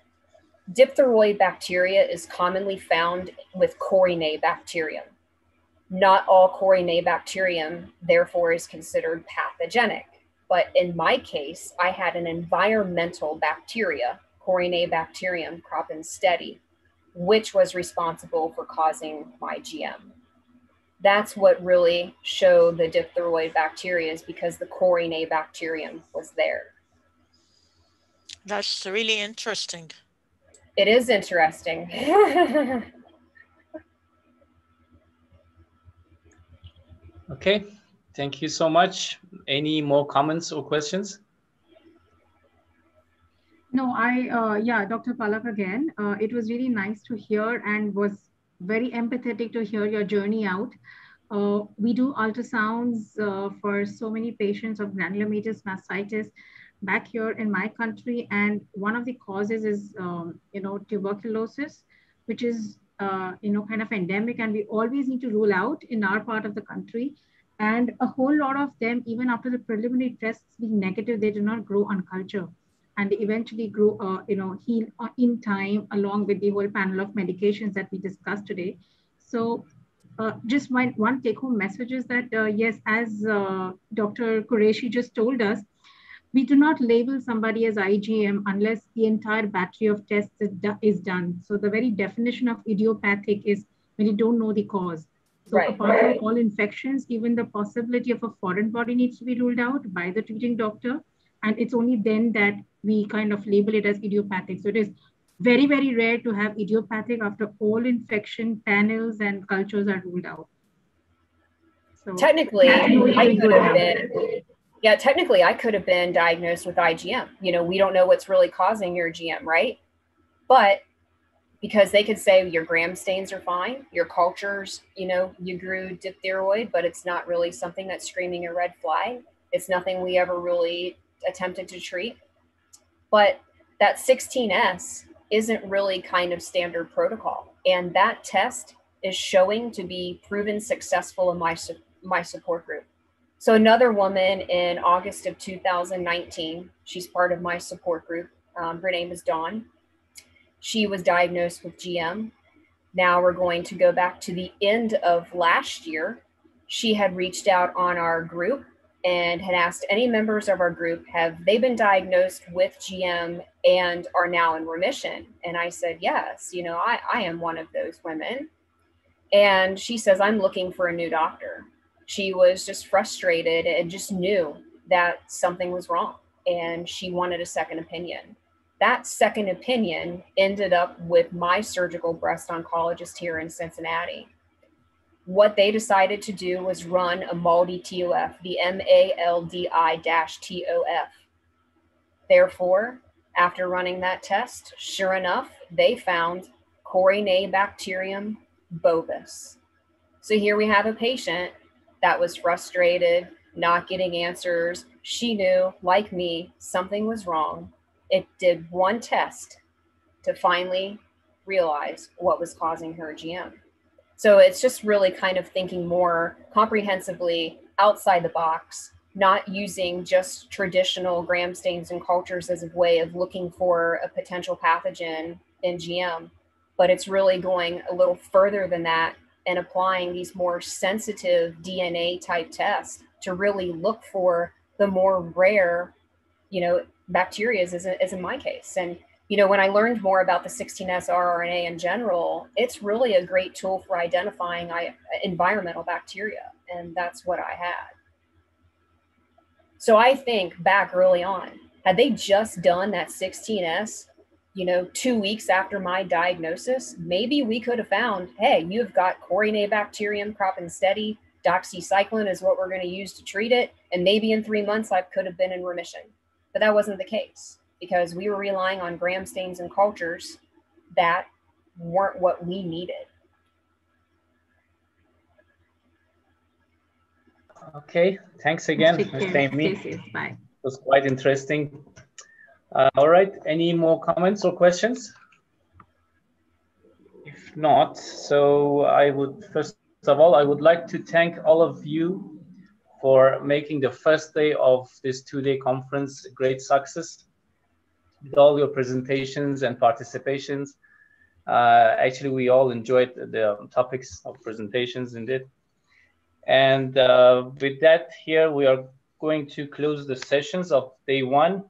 diphtheroid bacteria is commonly found with Corynebacterium. Not all Corynebacterium, therefore, is considered pathogenic. But in my case, I had an environmental bacteria, Corynebacterium croppenstedii, which was responsible for causing my GM. That's what really showed the diphtheroid bacteria, is because the Corynebacterium was there. That's really interesting. It is interesting. Okay, thank you so much. Any more comments or questions? No, yeah, Dr. Palak again. It was really nice to hear and was very empathetic to hear your journey out. We do ultrasounds for so many patients of granulomatous mastitis back here in my country. And one of the causes is, tuberculosis, which is, kind of endemic, and we always need to rule out in our part of the country. And a whole lot of them, even after the preliminary tests being negative, they do not grow on culture. And they eventually grow, heal in time, along with the whole panel of medications that we discussed today. So just one take-home message is that, yes, as Dr. Qureshi just told us, we do not label somebody as IgM unless the entire battery of tests is done. So the very definition of idiopathic is when you don't know the cause. So apart from all infections, even the possibility of a foreign body needs to be ruled out by the treating doctor. And it's only then that we kind of label it as idiopathic. So it is very, very rare to have idiopathic after all infection panels and cultures are ruled out. So technically, technically I could have been diagnosed with IgM. We don't know what's really causing your GM, right? But because they could say your gram stains are fine, your cultures, you grew diphtheroid, but it's not really something that's screaming a red flag. It's nothing we ever really attempted to treat. But that 16S isn't really kind of standard protocol. And that test is showing to be proven successful in my support group. So another woman in August of 2019, she's part of my support group. Her name is Dawn. She was diagnosed with GM. Now we're going to go back to the end of last year. She had reached out on our group and had asked any members of our group, have they been diagnosed with GM and are now in remission? And I said, yes, I am one of those women. And she says, I'm looking for a new doctor. She was just frustrated and just knew that something was wrong and she wanted a second opinion. That second opinion ended up with my surgical breast oncologist here in Cincinnati. What they decided to do was run a MALDI-TOF, the MALDI-TOF. Therefore, after running that test, sure enough, they found Corynebacterium bovis. So here we have a patient that was frustrated, not getting answers. She knew, like me, something was wrong. It did one test to finally realize what was causing her GM. So it's just really kind of thinking more comprehensively outside the box, not using just traditional gram stains and cultures as a way of looking for a potential pathogen in GM, but it's really going a little further than that and applying these more sensitive DNA type tests to really look for the more rare, bacteria as in my case. And when I learned more about the 16S rRNA in general, it's really a great tool for identifying environmental bacteria, and that's what I had. So I think back early on, had they just done that 16S, 2 weeks after my diagnosis, maybe we could have found, hey, you've got Corynebacterium croppenstedii, doxycycline is what we're going to use to treat it, and maybe in 3 months I could have been in remission. But that wasn't the case, because we were relying on gram stains and cultures that weren't what we needed. Okay, thanks again, Amy. Bye. It was quite interesting. All right, any more comments or questions? If not, so I would, first of all, I would like to thank all of you for making the first day of this 2-day conference a great success with all your presentations and participations. Actually, we all enjoyed the topics of presentations indeed. And with that, here we are going to close the sessions of day 1,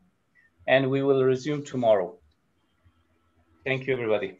and we will resume tomorrow. Thank you, everybody.